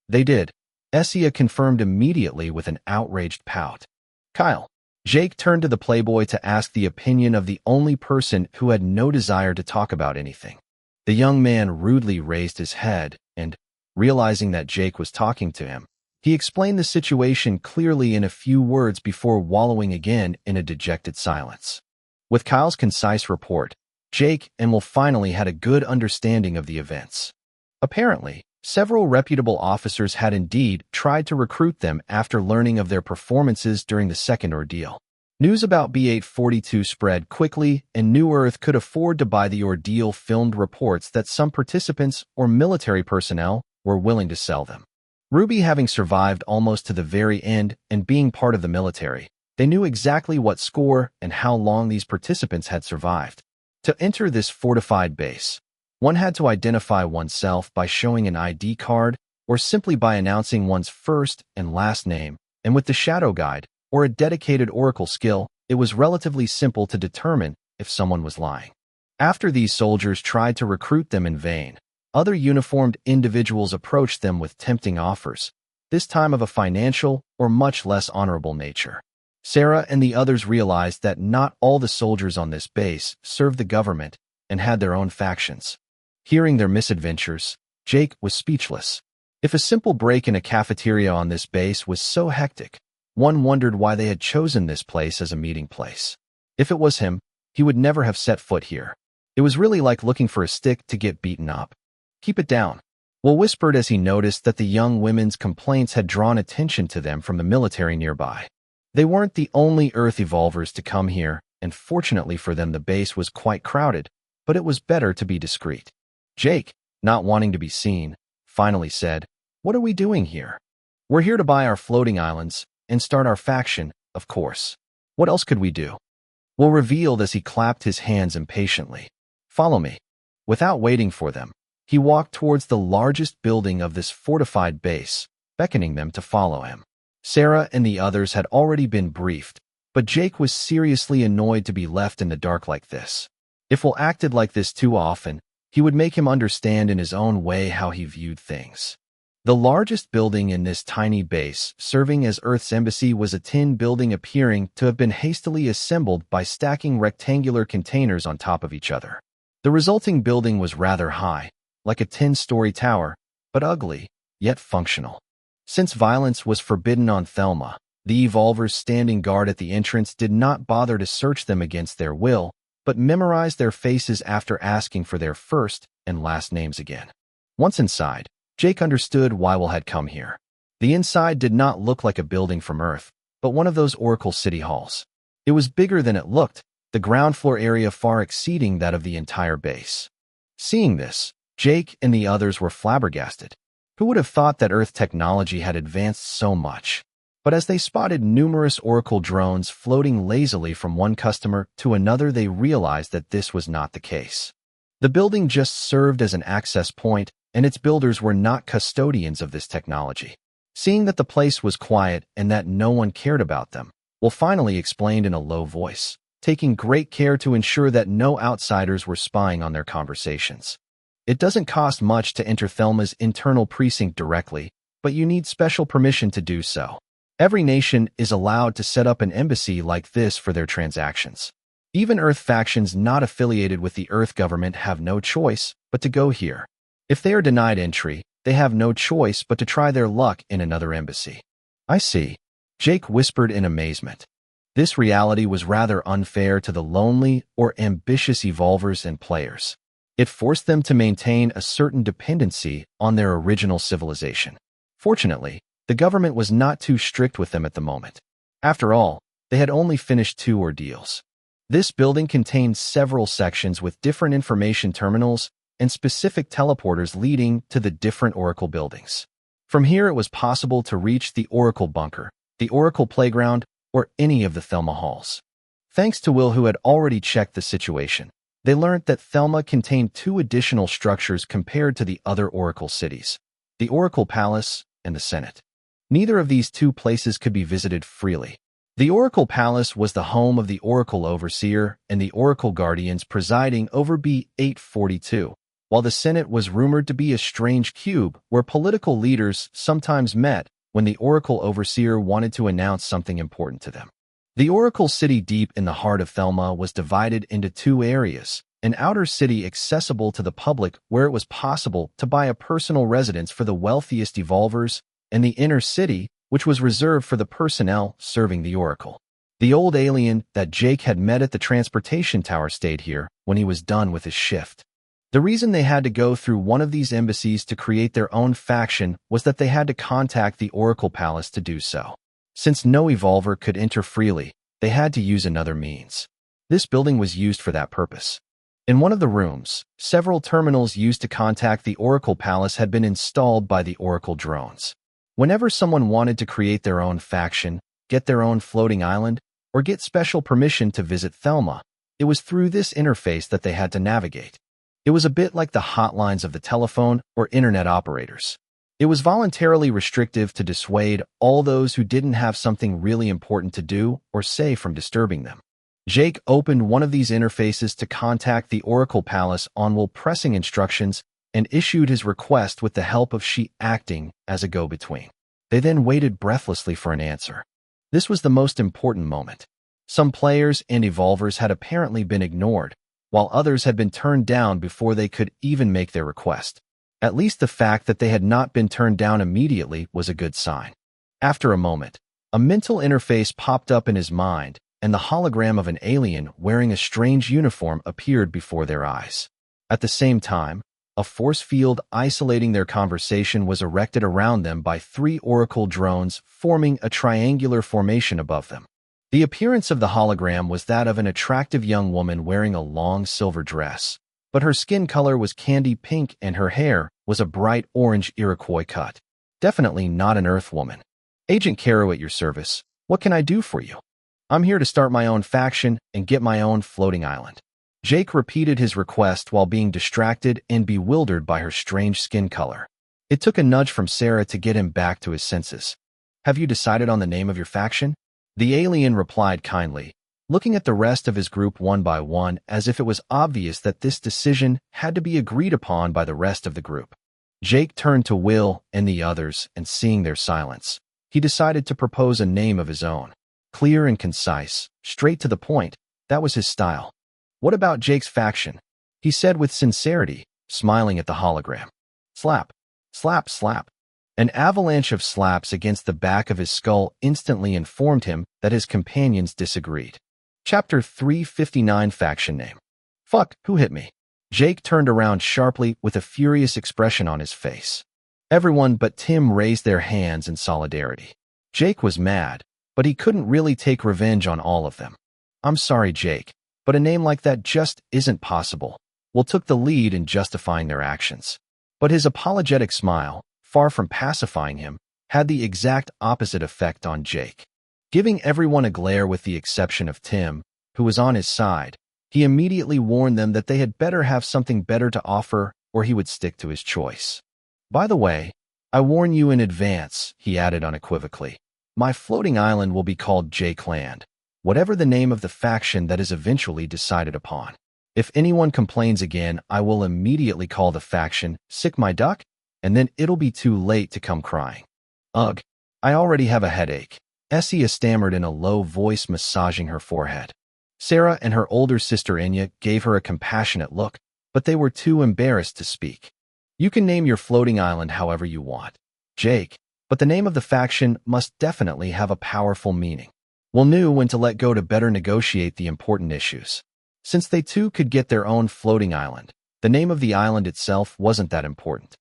"They did," Essia confirmed immediately with an outraged pout. "Kyle." Jake turned to the playboy to ask the opinion of the only person who had no desire to talk about anything. The young man rudely raised his head and, realizing that Jake was talking to him, he explained the situation clearly in a few words before wallowing again in a dejected silence. With Kyle's concise report, Jake and Will finally had a good understanding of the events. Apparently, several reputable officers had indeed tried to recruit them after learning of their performances during the second ordeal. News about B-842 spread quickly, and New Earth could afford to buy the ordeal filmed reports that some participants or military personnel were willing to sell them. Ruby having survived almost to the very end and being part of the military, they knew exactly what score and how long these participants had survived. To enter this fortified base, one had to identify oneself by showing an ID card or simply by announcing one's first and last name, and with the Shadow Guide or a dedicated Oracle skill, it was relatively simple to determine if someone was lying. After these soldiers tried to recruit them in vain, other uniformed individuals approached them with tempting offers, this time of a financial or much less honorable nature. Sarah and the others realized that not all the soldiers on this base served the government and had their own factions. Hearing their misadventures, Jake was speechless. If a simple break in a cafeteria on this base was so hectic, one wondered why they had chosen this place as a meeting place. If it was him, he would never have set foot here. It was really like looking for a stick to get beaten up. "Keep it down," Will whispered as he noticed that the young women's complaints had drawn attention to them from the military nearby. They weren't the only Earth evolvers to come here, and fortunately for them the base was quite crowded, but it was better to be discreet. Jake, not wanting to be seen, finally said, "What are we doing here?" "We're here to buy our floating islands and start our faction, of course. What else could we do?" Will revealed as he clapped his hands impatiently. "Follow me." Without waiting for them, he walked towards the largest building of this fortified base, beckoning them to follow him. Sarah and the others had already been briefed, but Jake was seriously annoyed to be left in the dark like this. If Will acted like this too often, he would make him understand in his own way how he viewed things. The largest building in this tiny base, serving as Earth's embassy, was a tin building appearing to have been hastily assembled by stacking rectangular containers on top of each other. The resulting building was rather high, like a 10-story tower, but ugly, yet functional. Since violence was forbidden on Thelma, the Evolvers standing guard at the entrance did not bother to search them against their will, but memorized their faces after asking for their first and last names again. Once inside, Jake understood why Will had come here. The inside did not look like a building from Earth, but one of those Oracle city halls. It was bigger than it looked, the ground floor area far exceeding that of the entire base. Seeing this, Jake and the others were flabbergasted. Who would have thought that Earth technology had advanced so much? But as they spotted numerous Oracle drones floating lazily from one customer to another, they realized that this was not the case. The building just served as an access point, and its builders were not custodians of this technology. Seeing that the place was quiet and that no one cared about them, Will finally explained in a low voice, taking great care to ensure that no outsiders were spying on their conversations. "It doesn't cost much to enter Thelma's internal precinct directly, but you need special permission to do so. Every nation is allowed to set up an embassy like this for their transactions. Even Earth factions not affiliated with the Earth government have no choice but to go here. If they are denied entry, they have no choice but to try their luck in another embassy." "I see," Jake whispered in amazement. This reality was rather unfair to the lonely or ambitious evolvers and players. It forced them to maintain a certain dependency on their original civilization. Fortunately, the government was not too strict with them at the moment. After all, they had only finished 2 ordeals. This building contained several sections with different information terminals and specific teleporters leading to the different Oracle buildings. From here it was possible to reach the Oracle bunker, the Oracle playground, or any of the Thelma halls. Thanks to Will, who had already checked the situation, they learned that Thelma contained 2 additional structures compared to the other Oracle cities, the Oracle Palace and the Senate. Neither of these 2 places could be visited freely. The Oracle Palace was the home of the Oracle Overseer and the Oracle Guardians presiding over B-842, while the Senate was rumored to be a strange cube where political leaders sometimes met when the Oracle Overseer wanted to announce something important to them. The Oracle City deep in the heart of Thelma was divided into 2 areas, an outer city accessible to the public where it was possible to buy a personal residence for the wealthiest evolvers, and the inner city, which was reserved for the personnel serving the Oracle. The old alien that Jake had met at the transportation tower stayed here when he was done with his shift. The reason they had to go through one of these embassies to create their own faction was that they had to contact the Oracle Palace to do so. Since no evolver could enter freely, they had to use another means. This building was used for that purpose. In one of the rooms, several terminals used to contact the Oracle Palace had been installed by the Oracle drones. Whenever someone wanted to create their own faction, get their own floating island, or get special permission to visit Thelma, it was through this interface that they had to navigate. It was a bit like the hotlines of the telephone or internet operators. It was voluntarily restrictive to dissuade all those who didn't have something really important to do or say from disturbing them. Jake opened one of these interfaces to contact the Oracle Palace on while pressing instructions and issued his request with the help of she acting as a go-between. They then waited breathlessly for an answer. This was the most important moment. Some players and evolvers had apparently been ignored, while others had been turned down before they could even make their request. At least the fact that they had not been turned down immediately was a good sign. After a moment, a mental interface popped up in his mind, and the hologram of an alien wearing a strange uniform appeared before their eyes. At the same time, A force field isolating their conversation was erected around them by 3 oracle drones, forming a triangular formation above them. The appearance of the hologram was that of an attractive young woman wearing a long silver dress, but her skin color was candy pink and her hair was a bright orange Iroquois cut. Definitely not an Earth woman. Agent Caro at your service. What can I do for you? I'm here to start my own faction and get my own floating island. Jake repeated his request while being distracted and bewildered by her strange skin color. It took a nudge from Sarah to get him back to his senses. Have you decided on the name of your faction? The alien replied kindly, looking at the rest of his group one by one as if it was obvious that this decision had to be agreed upon by the rest of the group. Jake turned to Will and the others, and seeing their silence, he decided to propose a name of his own. Clear and concise, straight to the point, that was his style. What about Jake's faction? He said with sincerity, smiling at the hologram. Slap, slap, slap. An avalanche of slaps against the back of his skull instantly informed him that his companions disagreed. Chapter 359 Faction Name. Fuck, who hit me? Jake turned around sharply with a furious expression on his face. Everyone but Tim raised their hands in solidarity. Jake was mad, but he couldn't really take revenge on all of them. I'm sorry, Jake, but a name like that just isn't possible. Will took the lead in justifying their actions. But his apologetic smile, far from pacifying him, had the exact opposite effect on Jake. Giving everyone a glare with the exception of Tim, who was on his side, he immediately warned them that they had better have something better to offer or he would stick to his choice. By the way, I warn you in advance, he added unequivocally. My floating island will be called Jake Land, whatever the name of the faction that is eventually decided upon. If anyone complains again, I will immediately call the faction Sick My Duck, and then it'll be too late to come crying. Ugh, I already have a headache. Essia stammered in a low voice, massaging her forehead. Sarah and her older sister Inya gave her a compassionate look, but they were too embarrassed to speak. You can name your floating island however you want, Jake, but the name of the faction must definitely have a powerful meaning. Will knew when to let go to better negotiate the important issues. Since they too could get their own floating island, the name of the island itself wasn't that important.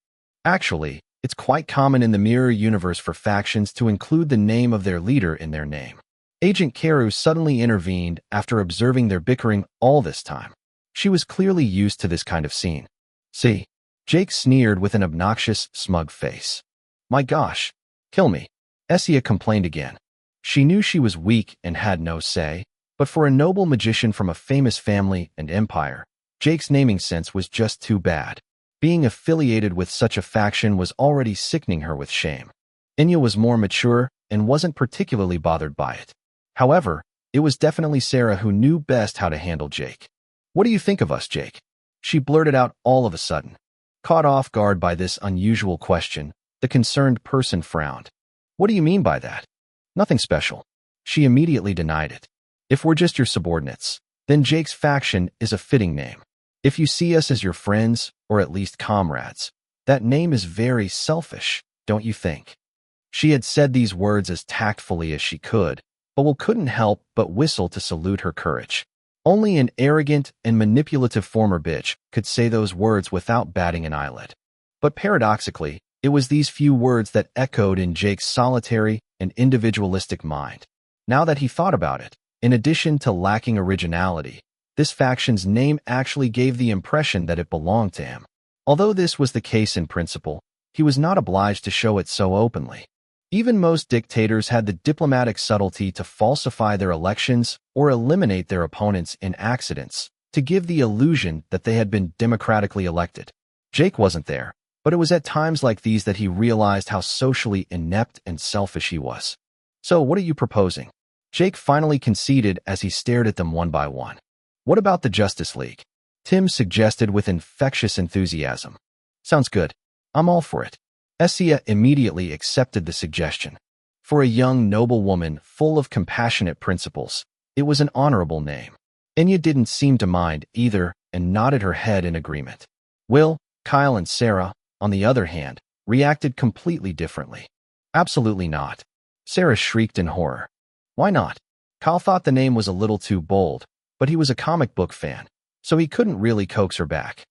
Actually, it's quite common in the mirror universe for factions to include the name of their leader in their name. Agent Caro suddenly intervened after observing their bickering all this time. She was clearly used to this kind of scene. See? Jake sneered with an obnoxious, smug face. My gosh, kill me. Essia complained again. She knew she was weak and had no say, but for a noble magician from a famous family and empire, Jake's naming sense was just too bad. Being affiliated with such a faction was already sickening her with shame. Inya was more mature and wasn't particularly bothered by it. However, it was definitely Sarah who knew best how to handle Jake. What do you think of us, Jake? She blurted out all of a sudden. Caught off guard by this unusual question, the concerned person frowned. What do you mean by that? Nothing special. She immediately denied it. If we're just your subordinates, then Jake's faction is a fitting name. If you see us as your friends, or at least comrades, that name is very selfish, don't you think? She had said these words as tactfully as she could, but Will couldn't help but whistle to salute her courage. Only an arrogant and manipulative former bitch could say those words without batting an eyelid. But paradoxically, it was these few words that echoed in Jake's solitary and individualistic mind. Now that he thought about it, in addition to lacking originality, this faction's name actually gave the impression that it belonged to him. Although this was the case in principle, he was not obliged to show it so openly. Even most dictators had the diplomatic subtlety to falsify their elections or eliminate their opponents in accidents to give the illusion that they had been democratically elected. Jake wasn't there, but it was at times like these that he realized how socially inept and selfish he was. So what are you proposing? Jake finally conceded as he stared at them one by one. What about the Justice League? Tim suggested with infectious enthusiasm. Sounds good. I'm all for it. Essia immediately accepted the suggestion. For a young, noble woman full of compassionate principles, it was an honorable name. Inya didn't seem to mind either and nodded her head in agreement. Will, Kyle, and Sarah, on the other hand, reacted completely differently. Absolutely not. Sarah shrieked in horror. Why not? Kyle thought the name was a little too bold, but he was a comic book fan, so he couldn't really coax her back.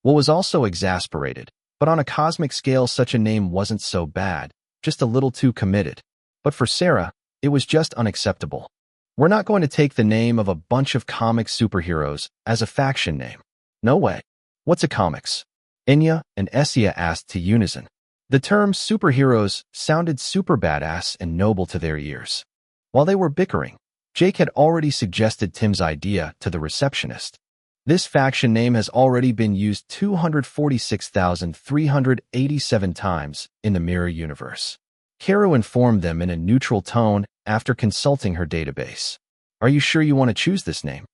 Will was also exasperated, but on a cosmic scale such a name wasn't so bad, just a little too committed. But for Sarah, it was just unacceptable. We're not going to take the name of a bunch of comic superheroes as a faction name. No way. What's a comics? Enya and Essia asked to unison. The term superheroes sounded super badass and noble to their ears. While they were bickering, Jake had already suggested Tim's idea to the receptionist. This faction name has already been used 246,387 times in the Mirror Universe. Karu informed them in a neutral tone after consulting her database. Are you sure you want to choose this name?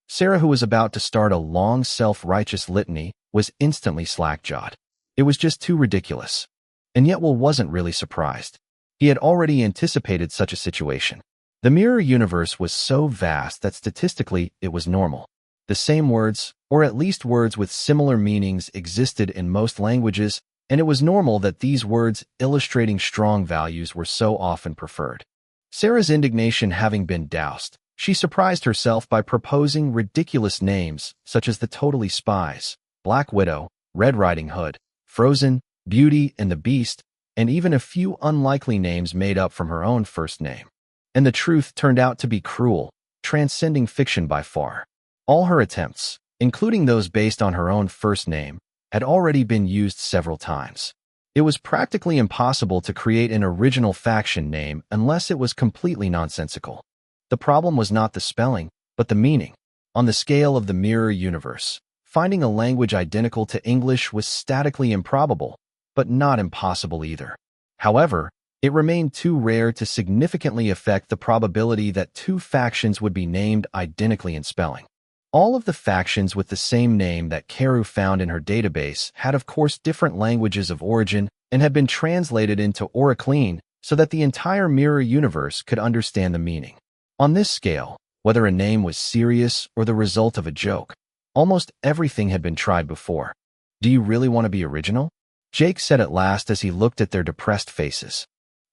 Sarah, who was about to start a long self-righteous litany, was instantly slack-jawed. It was just too ridiculous. And yet Will wasn't really surprised. He had already anticipated such a situation. The Mirror Universe was so vast that statistically it was normal. The same words, or at least words with similar meanings, existed in most languages, and it was normal that these words illustrating strong values were so often preferred. Sarah's indignation having been doused, she surprised herself by proposing ridiculous names such as the Totally Spies, Black Widow, Red Riding Hood, Frozen, Beauty and the Beast, and even a few unlikely names made up from her own first name. And the truth turned out to be cruel, transcending fiction by far. All her attempts, including those based on her own first name, had already been used several times. It was practically impossible to create an original faction name unless it was completely nonsensical. The problem was not the spelling, but the meaning. On the scale of the Mirror Universe, finding a language identical to English was statically improbable, but not impossible either. However, it remained too rare to significantly affect the probability that two factions would be named identically in spelling. All of the factions with the same name that Karu found in her database had of course different languages of origin and had been translated into Oriclean so that the entire Mirror Universe could understand the meaning. On this scale, whether a name was serious or the result of a joke, almost everything had been tried before. Do you really want to be original? Jake said at last as he looked at their depressed faces.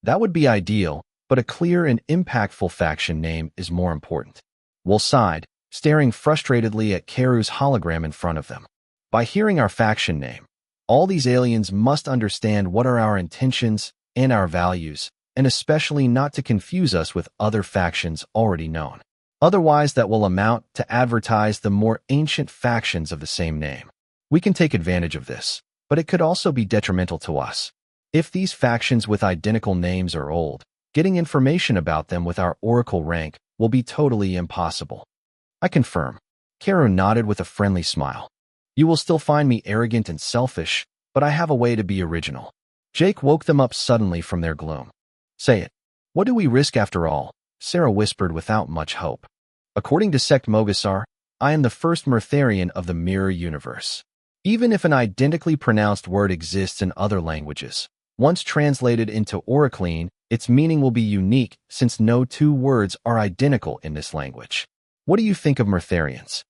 That would be ideal, but a clear and impactful faction name is more important. Will sighed, staring frustratedly at Karu's hologram in front of them. By hearing our faction name, all these aliens must understand what are our intentions and our values, and especially not to confuse us with other factions already known. Otherwise, that will amount to advertise the more ancient factions of the same name. We can take advantage of this, but it could also be detrimental to us. If these factions with identical names are old, getting information about them with our Oracle rank will be totally impossible. I confirm. Karu nodded with a friendly smile. You will still find me arrogant and selfish, but I have a way to be original. Jake woke them up suddenly from their gloom. Say it. What do we risk after all? Sarah whispered without much hope. According to Sect Mogasar, I am the first Murtharian of the Mirror Universe. Even if an identically pronounced word exists in other languages, once translated into Oriclean, its meaning will be unique since no two words are identical in this language. What do you think of Murtharians?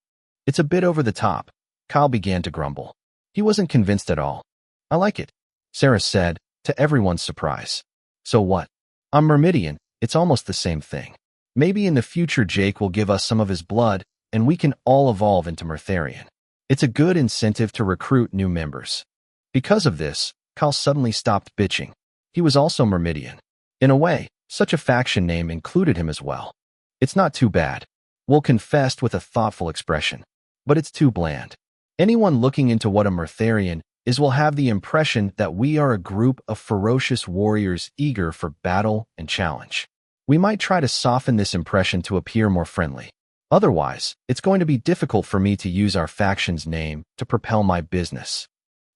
It's a bit over the top. Kyle began to grumble. He wasn't convinced at all. I like it, Sarah said, to everyone's surprise. So what? I'm Myrmidian, it's almost the same thing. Maybe in the future Jake will give us some of his blood, and we can all evolve into Murtharian. It's a good incentive to recruit new members. Because of this, Kyle suddenly stopped bitching. He was also Myrmidian. In a way, such a faction name included him as well. It's not too bad. Will confessed with a thoughtful expression. But it's too bland. Anyone looking into what a Murtharian is will have the impression that we are a group of ferocious warriors eager for battle and challenge. We might try to soften this impression to appear more friendly. Otherwise, it's going to be difficult for me to use our faction's name to propel my business.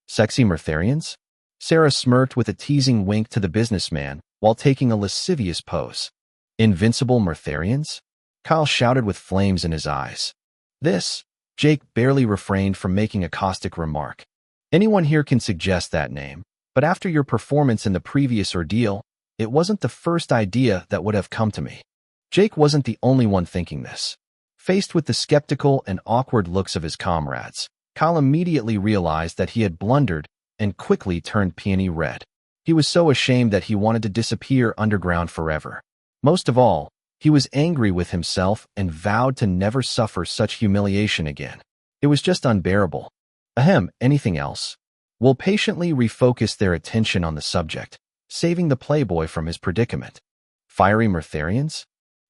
Sexy Murtharians? Sarah smirked with a teasing wink to the businessman while taking a lascivious pose. Invincible Murtharians? Kyle shouted with flames in his eyes. Jake barely refrained from making a caustic remark. Anyone here can suggest that name, but after your performance in the previous ordeal, it wasn't the first idea that would have come to me. Jake wasn't the only one thinking this. Faced with the skeptical and awkward looks of his comrades, Kyle immediately realized that he had blundered and quickly turned peony red. He was so ashamed that he wanted to disappear underground forever. Most of all, he was angry with himself and vowed to never suffer such humiliation again. It was just unbearable. Anything else? Will patiently refocus their attention on the subject, saving the playboy from his predicament. Fiery Murtharians?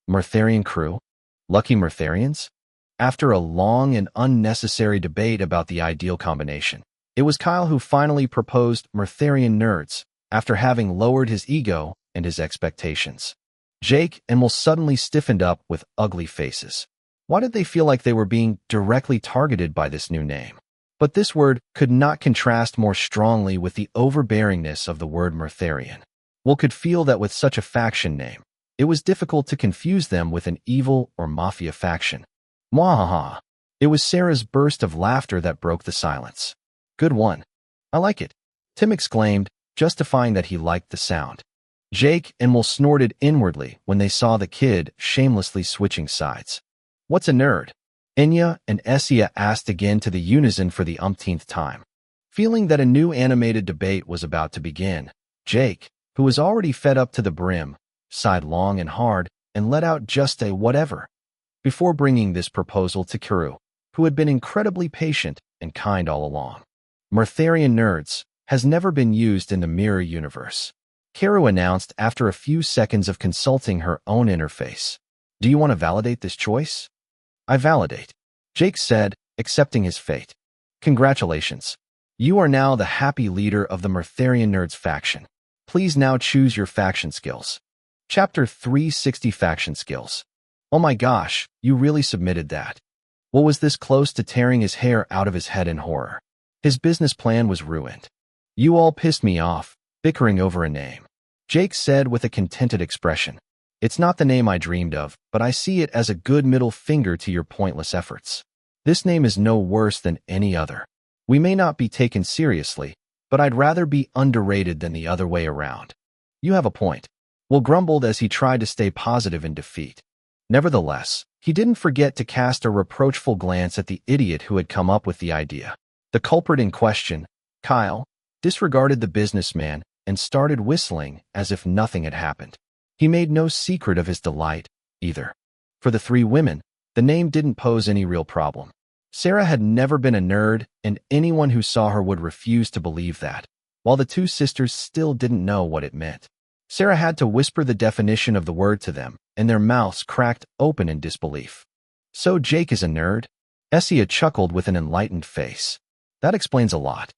Murtharian crew? Lucky Murtharians? After a long and unnecessary debate about the ideal combination, it was Kyle who finally proposed Murtharian nerds after having lowered his ego and his expectations. Jake and Will suddenly stiffened up with ugly faces. Why did they feel like they were being directly targeted by this new name? But this word could not contrast more strongly with the overbearingness of the word Murtharian. Will could feel that with such a faction name, it was difficult to confuse them with an evil or mafia faction. Mwahaha. It was Sarah's burst of laughter that broke the silence. Good one. I like it, Tim exclaimed, justifying that he liked the sound. Jake and Will snorted inwardly when they saw the kid shamelessly switching sides. What's a nerd? Enya and Essia asked again to the unison for the umpteenth time. Feeling that a new animated debate was about to begin, Jake, who was already fed up to the brim, sighed long and hard and let out just a whatever, before bringing this proposal to Kiru, who had been incredibly patient and kind all along. Murtharian nerds has never been used in the mirror universe, Kiru announced after a few seconds of consulting her own interface. Do you want to validate this choice? I validate, Jake said, accepting his fate. Congratulations. You are now the happy leader of the Murtharian Nerds faction. Please now choose your faction skills. Chapter 360 Faction Skills. Oh my gosh, you really submitted that. Will was this close to tearing his hair out of his head in horror. His business plan was ruined. You all pissed me off, bickering over a name, Jake said with a contented expression. It's not the name I dreamed of, but I see it as a good middle finger to your pointless efforts. This name is no worse than any other. We may not be taken seriously, but I'd rather be underrated than the other way around. You have a point, Will grumbled as he tried to stay positive in defeat. Nevertheless, he didn't forget to cast a reproachful glance at the idiot who had come up with the idea. The culprit in question, Kyle, disregarded the businessman and started whistling as if nothing had happened. He made no secret of his delight, either. For the three women, the name didn't pose any real problem. Sarah had never been a nerd, and anyone who saw her would refuse to believe that, while the two sisters still didn't know what it meant. Sarah had to whisper the definition of the word to them, and their mouths cracked open in disbelief. So Jake is a nerd? Essia chuckled with an enlightened face. That explains a lot.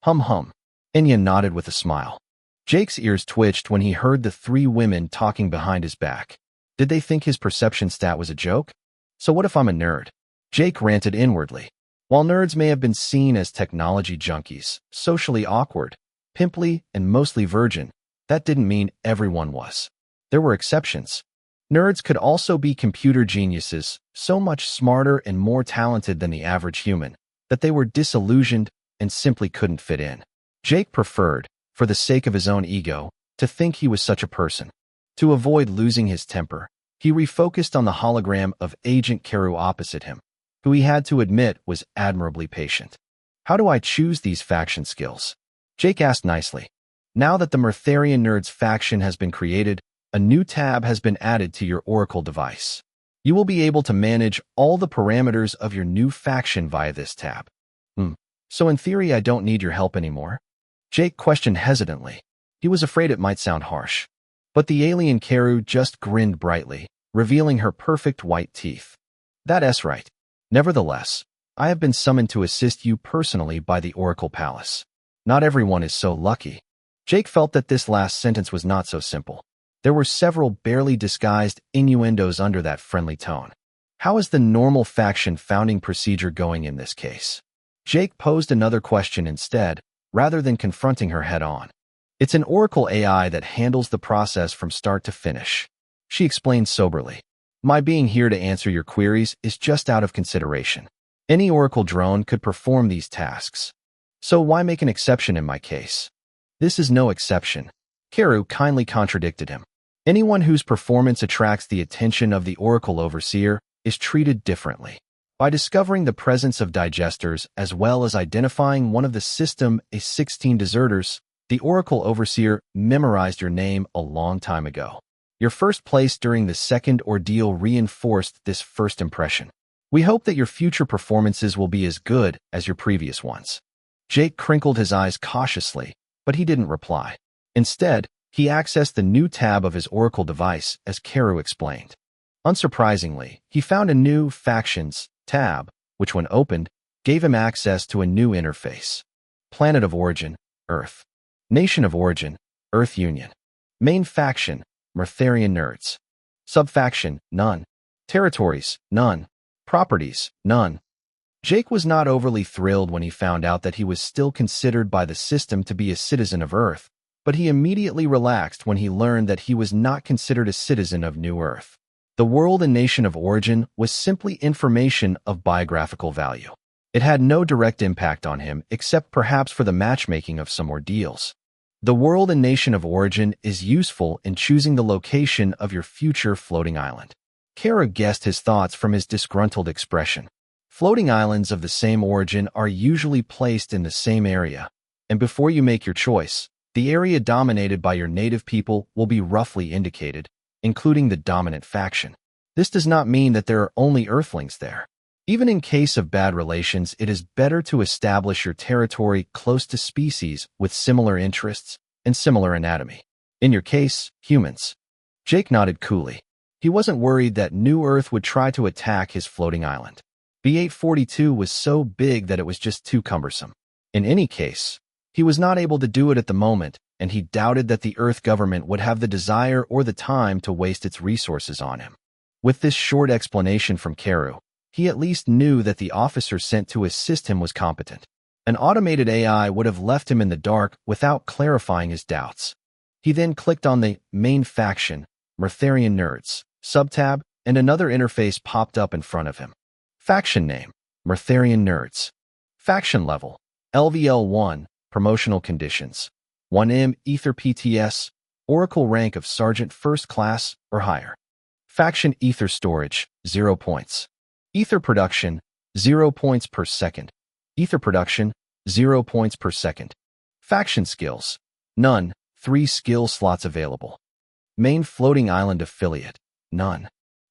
Hum. Enya nodded with a smile. Jake's ears twitched when he heard the three women talking behind his back. Did they think his perception stat was a joke? So what if I'm a nerd? Jake ranted inwardly. While nerds may have been seen as technology junkies, socially awkward, pimply, and mostly virgin, that didn't mean everyone was. There were exceptions. Nerds could also be computer geniuses, so much smarter and more talented than the average human, that they were disillusioned and simply couldn't fit in. Jake preferred, for the sake of his own ego, to think he was such a person. To avoid losing his temper, he refocused on the hologram of Agent Kiru opposite him, who he had to admit was admirably patient. How do I choose these faction skills? Jake asked nicely. Now that the Murtharian Nerds faction has been created, a new tab has been added to your Oracle device. You will be able to manage all the parameters of your new faction via this tab. So in theory I don't need your help anymore? Jake questioned hesitantly. He was afraid it might sound harsh. But the alien Kiru just grinned brightly, revealing her perfect white teeth. That's right. Nevertheless, I have been summoned to assist you personally by the Oracle Palace. Not everyone is so lucky. Jake felt that this last sentence was not so simple. There were several barely disguised innuendos under that friendly tone. How is the normal faction founding procedure going in this case? Jake posed another question instead, rather than confronting her head-on. It's an Oracle AI that handles the process from start to finish. She explained soberly. My being here to answer your queries is just out of consideration. Any Oracle drone could perform these tasks. So why make an exception in my case? This is no exception. Kiru kindly contradicted him. Anyone whose performance attracts the attention of the Oracle Overseer is treated differently. By discovering the presence of digesters as well as identifying one of the system A16 deserters, the Oracle Overseer memorized your name a long time ago. Your first place during the second ordeal reinforced this first impression. We hope that your future performances will be as good as your previous ones. Jake crinkled his eyes cautiously, but he didn't reply. Instead, he accessed the new tab of his Oracle device, as Karu explained. Unsurprisingly, he found a new Factions tab, which when opened, gave him access to a new interface. Planet of Origin, Earth. Nation of Origin, Earth Union. Main Faction, Mertharian Nerds. Subfaction, none. Territories, none. Properties, none. Jake was not overly thrilled when he found out that he was still considered by the system to be a citizen of Earth, but he immediately relaxed when he learned that he was not considered a citizen of New Earth. The world and nation of origin was simply information of biographical value. It had no direct impact on him except perhaps for the matchmaking of some ordeals. The world and nation of origin is useful in choosing the location of your future floating island. Kara guessed his thoughts from his disgruntled expression. Floating islands of the same origin are usually placed in the same area, and before you make your choice, the area dominated by your native people will be roughly indicated, including the dominant faction. This does not mean that there are only Earthlings there. Even in case of bad relations, it is better to establish your territory close to species with similar interests and similar anatomy. In your case, humans. Jake nodded coolly. He wasn't worried that New Earth would try to attack his floating island. B842 was so big that it was just too cumbersome. In any case, he was not able to do it at the moment, and he doubted that the Earth government would have the desire or the time to waste its resources on him. With this short explanation from Karu, he at least knew that the officer sent to assist him was competent. An automated AI would have left him in the dark without clarifying his doubts. He then clicked on the Main Faction, Mertharian Nerds, subtab, and another interface popped up in front of him. Faction name, Mertharian Nerds. Faction level, LVL1, promotional conditions. 1M Ether PTS, Oracle rank of Sergeant First Class or higher. Faction Ether storage, 0 points. Ether production, 0 points per second. Ether production, 0 points per second. Faction skills, none, 3 skill slots available. Main floating island affiliate, none.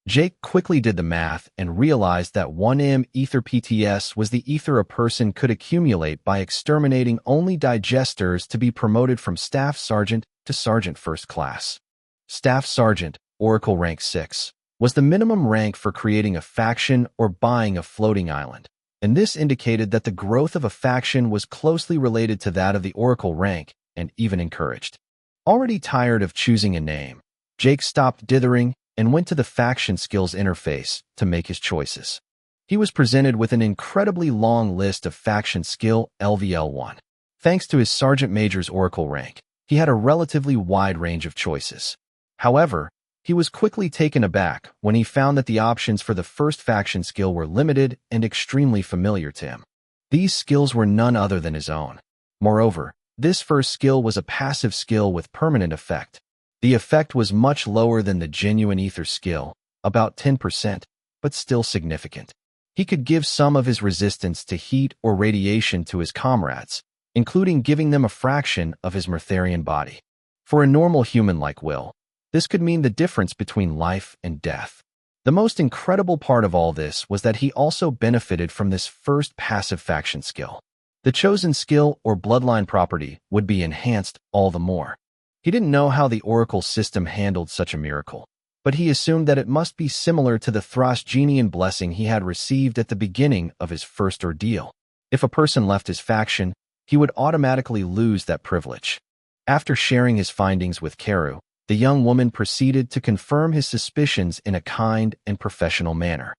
Jake quickly did the math and realized that 1M Ether PTS was the ether a person could accumulate by exterminating only digesters to be promoted from Staff Sergeant to Sergeant First Class. Staff Sergeant, Oracle rank 6, was the minimum rank for creating a faction or buying a floating island, and this indicated that the growth of a faction was closely related to that of the Oracle rank and even encouraged. Already tired of choosing a name, Jake stopped dithering and went to the faction skills interface to make his choices. He was presented with an incredibly long list of faction skill LVL1. Thanks to his Sergeant Major's Oracle rank, he had a relatively wide range of choices. However, he was quickly taken aback when he found that the options for the first faction skill were limited and extremely familiar to him. These skills were none other than his own. Moreover, this first skill was a passive skill with permanent effect. The effect was much lower than the genuine ether skill, about 10%, but still significant. He could give some of his resistance to heat or radiation to his comrades, including giving them a fraction of his Mertharian body. For a normal human like Will, this could mean the difference between life and death. The most incredible part of all this was that he also benefited from this first passive faction skill. The chosen skill or bloodline property would be enhanced all the more. He didn't know how the Oracle system handled such a miracle, but he assumed that it must be similar to the Thrasgenian blessing he had received at the beginning of his first ordeal. If a person left his faction, he would automatically lose that privilege. After sharing his findings with Karu, the young woman proceeded to confirm his suspicions in a kind and professional manner.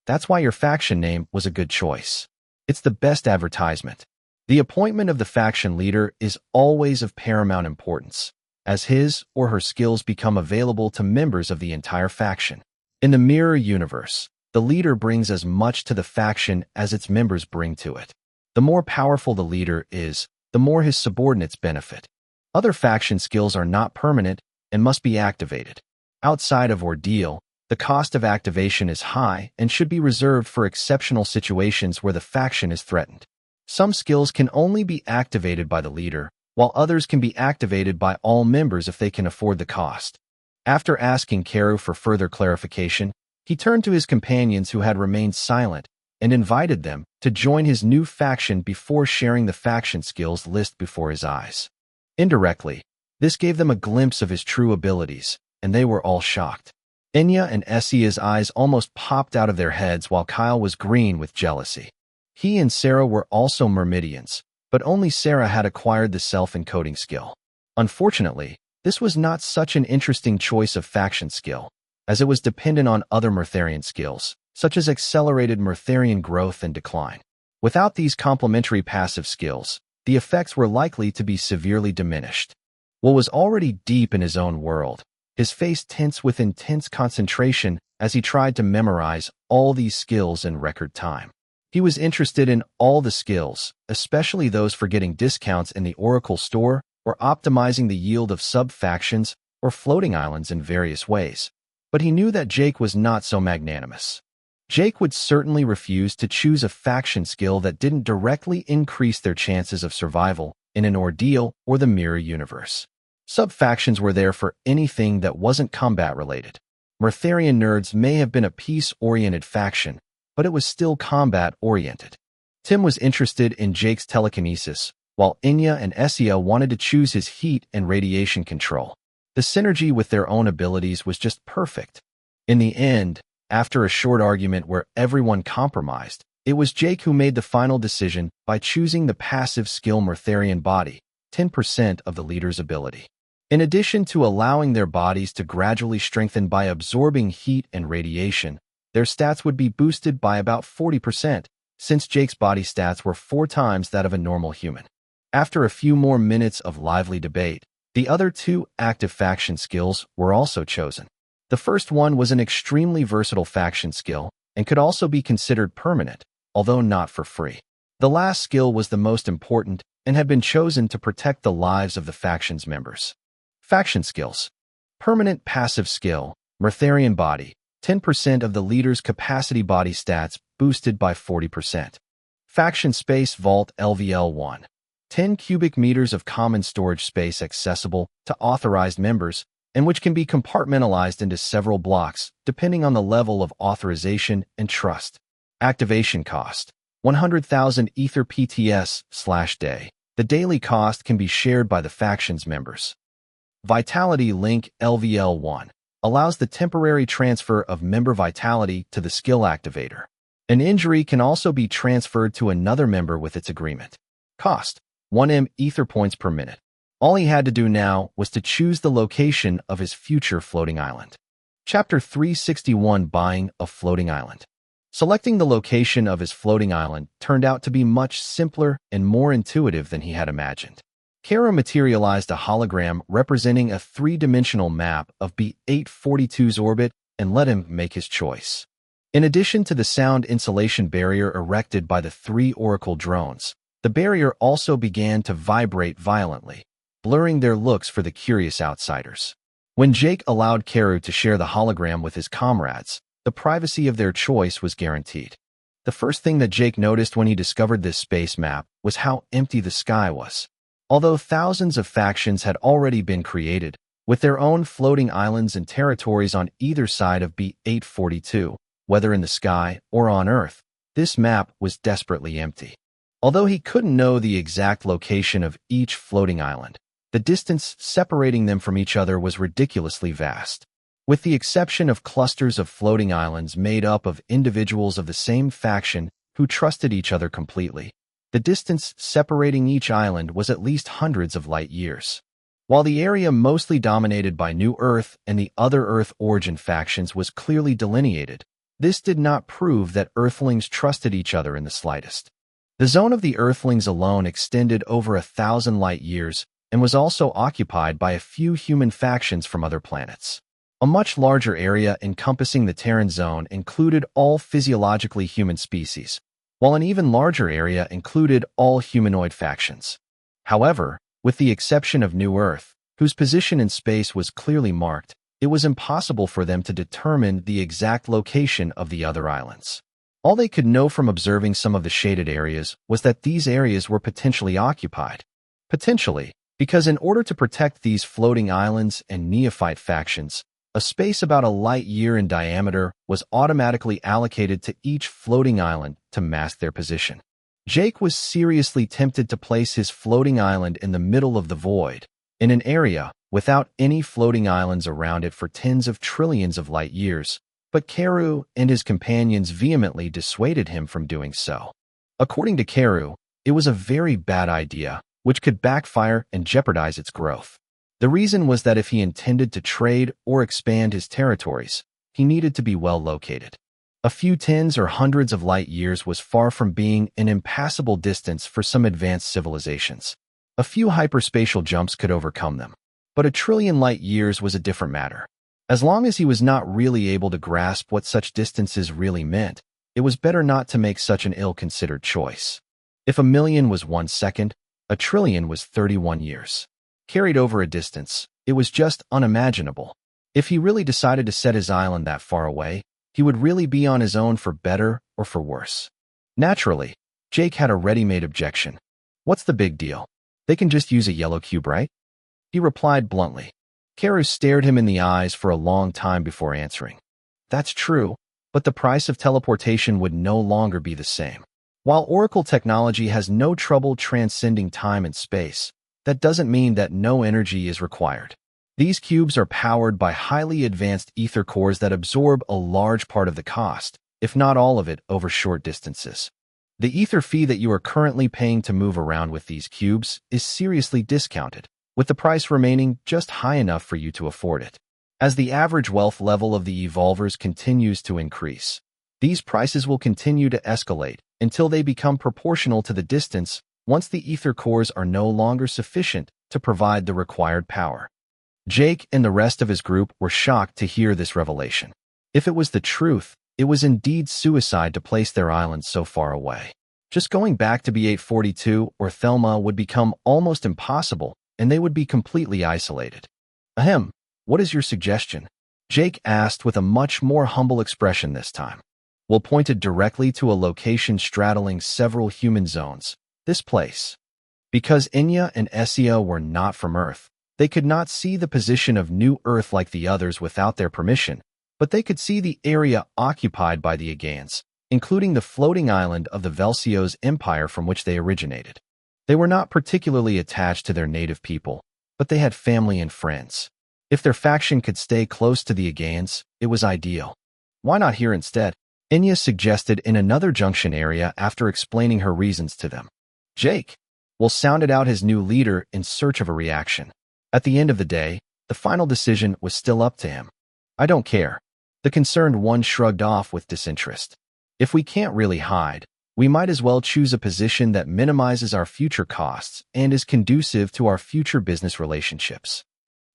That's why your faction name was a good choice. It's the best advertisement. The appointment of the faction leader is always of paramount importance, as his or her skills become available to members of the entire faction. In the mirror universe, the leader brings as much to the faction as its members bring to it. The more powerful the leader is, the more his subordinates benefit. Other faction skills are not permanent and must be activated. Outside of ordeal, the cost of activation is high and should be reserved for exceptional situations where the faction is threatened. Some skills can only be activated by the leader, while others can be activated by all members if they can afford the cost. After asking Karu for further clarification, He turned to his companions who had remained silent and invited them to join his new faction before sharing the faction skills list before his eyes. Indirectly, this gave them a glimpse of his true abilities, and they were all shocked. Enya and Essia's eyes almost popped out of their heads while Kyle was green with jealousy. He and Sarah were also Myrmidians, but only Sarah had acquired the self-encoding skill. Unfortunately, this was not such an interesting choice of faction skill, as it was dependent on other Myrtharian skills, such as accelerated Myrtharian growth and decline. Without these complementary passive skills, the effects were likely to be severely diminished. Will was already deep in his own world, his face tense with intense concentration as he tried to memorize all these skills in record time. He was interested in all the skills, especially those for getting discounts in the Oracle store or optimizing the yield of sub-factions or floating islands in various ways. But he knew that Jake was not so magnanimous. Jake would certainly refuse to choose a faction skill that didn't directly increase their chances of survival in an ordeal or the mirror universe. Sub-factions were there for anything that wasn't combat-related. Myrtharian nerds may have been a peace-oriented faction, but it was still combat-oriented. Tim was interested in Jake's telekinesis, while Enya and Essia wanted to choose his heat and radiation control. The synergy with their own abilities was just perfect. In the end, after a short argument where everyone compromised, it was Jake who made the final decision by choosing the passive skill Myrtharian Body, 10% of the leader's ability. In addition to allowing their bodies to gradually strengthen by absorbing heat and radiation, their stats would be boosted by about 40%, since Jake's body stats were 4 times that of a normal human. After a few more minutes of lively debate, the other 2 active faction skills were also chosen. The first one was an extremely versatile faction skill and could also be considered permanent, although not for free. The last skill was the most important and had been chosen to protect the lives of the faction's members. Faction skills. Permanent passive skill, Myrtharian Body, 10% of the leader's capacity body stats boosted by 40%. Faction Space Vault LVL1. 10 cubic meters of common storage space accessible to authorized members, and which can be compartmentalized into several blocks depending on the level of authorization and trust. Activation cost. 100,000 Ether PTS/day. The daily cost can be shared by the faction's members. Vitality Link LVL1 allows the temporary transfer of member vitality to the skill activator. An injury can also be transferred to another member with its agreement. Cost. 1 Ether points per minute. All he had to do now was to choose the location of his future floating island. Chapter 361 Buying a Floating Island. Selecting the location of his floating island turned out to be much simpler and more intuitive than he had imagined. Kara materialized a hologram representing a 3-dimensional map of B842's orbit and let him make his choice. In addition to the sound insulation barrier erected by the 3 Oracle drones, the barrier also began to vibrate violently, blurring their looks for the curious outsiders. When Jake allowed Karu to share the hologram with his comrades, the privacy of their choice was guaranteed. The first thing that Jake noticed when he discovered this space map was how empty the sky was. Although thousands of factions had already been created, with their own floating islands and territories on either side of B842, whether in the sky or on Earth, this map was desperately empty. Although he couldn't know the exact location of each floating island, the distance separating them from each other was ridiculously vast. With the exception of clusters of floating islands made up of individuals of the same faction who trusted each other completely, the distance separating each island was at least hundreds of light years. While the area mostly dominated by New Earth and the other Earth origin factions was clearly delineated, this did not prove that Earthlings trusted each other in the slightest. The zone of the Earthlings alone extended over 1,000 light years and was also occupied by a few human factions from other planets. A much larger area encompassing the Terran zone included all physiologically human species, while an even larger area included all humanoid factions. However, with the exception of New Earth, whose position in space was clearly marked, it was impossible for them to determine the exact location of the other islands. All they could know from observing some of the shaded areas was that these areas were potentially occupied. Potentially, because in order to protect these floating islands and neophyte factions, A space about a light year in diameter was automatically allocated to each floating island to mask their position. Jake was seriously tempted to place his floating island in the middle of the void, in an area without any floating islands around it for tens of trillions of light years, but Keru and his companions vehemently dissuaded him from doing so. According to Keru, it was a very bad idea, which could backfire and jeopardize its growth. The reason was that if he intended to trade or expand his territories, he needed to be well located. A few tens or hundreds of light years was far from being an impassable distance for some advanced civilizations. A few hyperspatial jumps could overcome them, but a trillion light years was a different matter. As long as he was not really able to grasp what such distances really meant, it was better not to make such an ill-considered choice. If a million was 1 second, a trillion was 31 years. Carried over a distance, it was just unimaginable. If he really decided to set his island that far away, he would really be on his own for better or for worse. Naturally, Jake had a ready-made objection. What's the big deal? They can just use a yellow cube, right? He replied bluntly. Keru stared him in the eyes for a long time before answering. That's true, but the price of teleportation would no longer be the same. While Oracle technology has no trouble transcending time and space, that doesn't mean that no energy is required. These cubes are powered by highly advanced ether cores that absorb a large part of the cost, if not all of it, over short distances. The ether fee that you are currently paying to move around with these cubes is seriously discounted, with the price remaining just high enough for you to afford it. As the average wealth level of the evolvers continues to increase, these prices will continue to escalate until they become proportional to the distance once the ether cores are no longer sufficient to provide the required power. Jake and the rest of his group were shocked to hear this revelation. If it was the truth, it was indeed suicide to place their island so far away. Just going back to B842 or Thelma would become almost impossible, and they would be completely isolated. Ahem, what is your suggestion? Jake asked with a much more humble expression this time. Will pointed directly to a location straddling several human zones. This place. Because Enya and Essia were not from Earth, they could not see the position of New Earth like the others without their permission, but they could see the area occupied by the Agaeans, including the floating island of the Velsio's empire from which they originated. They were not particularly attached to their native people, but they had family and friends. If their faction could stay close to the Agaeans, it was ideal. Why not here instead? Enya suggested in another junction area after explaining her reasons to them. Jake sounded out his new leader in search of a reaction. At the end of the day, the final decision was still up to him. I don't care. The concerned one shrugged off with disinterest. If we can't really hide, we might as well choose a position that minimizes our future costs and is conducive to our future business relationships.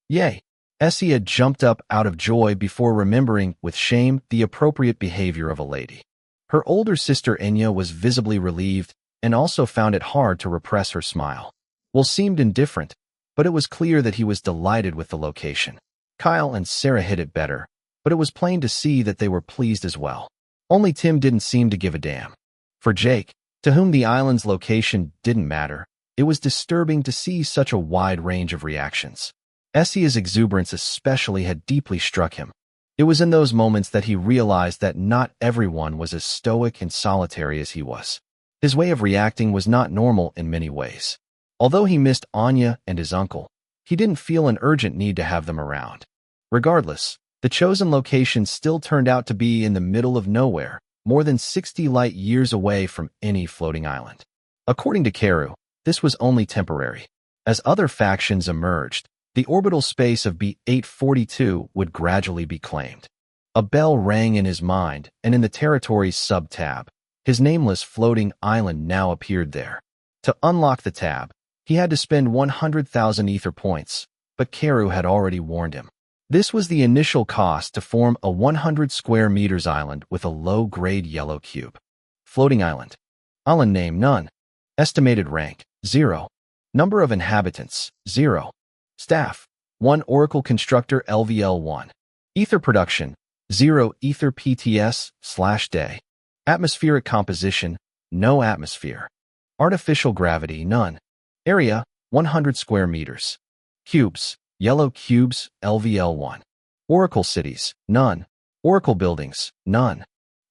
Yay! Essia jumped up out of joy before remembering with shame the appropriate behavior of a lady. Her older sister Enya was visibly relieved and also found it hard to repress her smile. Will seemed indifferent, but it was clear that he was delighted with the location. Kyle and Sarah hit it better, but it was plain to see that they were pleased as well. Only Tim didn't seem to give a damn. For Jake, to whom the island's location didn't matter, it was disturbing to see such a wide range of reactions. Essia's exuberance especially had deeply struck him. It was in those moments that he realized that not everyone was as stoic and solitary as he was. His way of reacting was not normal in many ways. Although he missed Anya and his uncle, he didn't feel an urgent need to have them around. Regardless, the chosen location still turned out to be in the middle of nowhere, more than 60 light years away from any floating island. According to Keru, this was only temporary. As other factions emerged, the orbital space of B842 would gradually be claimed. A bell rang in his mind, and in the territory's sub-tab, his nameless floating island now appeared there. To unlock the tab, he had to spend 100,000 ether points, but Keru had already warned him. This was the initial cost to form a 100 square meters island with a low-grade yellow cube. Floating island. Island name none. Estimated rank 0. Number of inhabitants 0. Staff 1 Oracle Constructor LVL1. Ether production 0 Ether PTS/day. Atmospheric composition no atmosphere. Artificial gravity none. Area 100 square meters. Cubes yellow cubes LVL1. Oracle cities, none. Oracle buildings, none.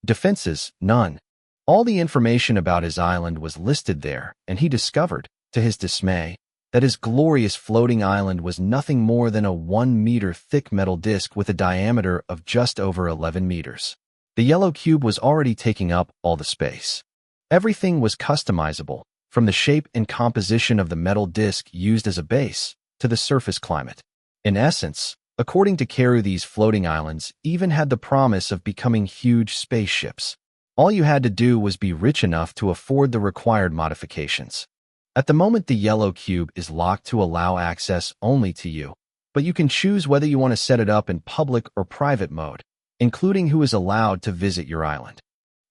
Defenses, none. All the information about his island was listed there, and he discovered, to his dismay, that his glorious floating island was nothing more than a 1-meter thick metal disc with a diameter of just over 11 meters. The yellow cube was already taking up all the space. Everything was customizable, from the shape and composition of the metal disc used as a base to the surface climate. In essence, according to Karu, these floating islands even had the promise of becoming huge spaceships. All you had to do was be rich enough to afford the required modifications. At the moment, the yellow cube is locked to allow access only to you, but you can choose whether you want to set it up in public or private mode, including who is allowed to visit your island.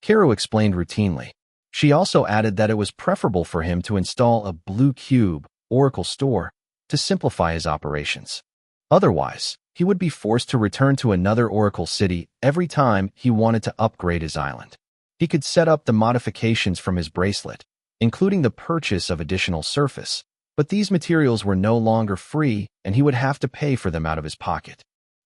Karu explained routinely. She also added that it was preferable for him to install a blue cube Oracle store to simplify his operations. Otherwise, he would be forced to return to another Oracle city every time he wanted to upgrade his island. He could set up the modifications from his bracelet, including the purchase of additional surface, but these materials were no longer free and he would have to pay for them out of his pocket.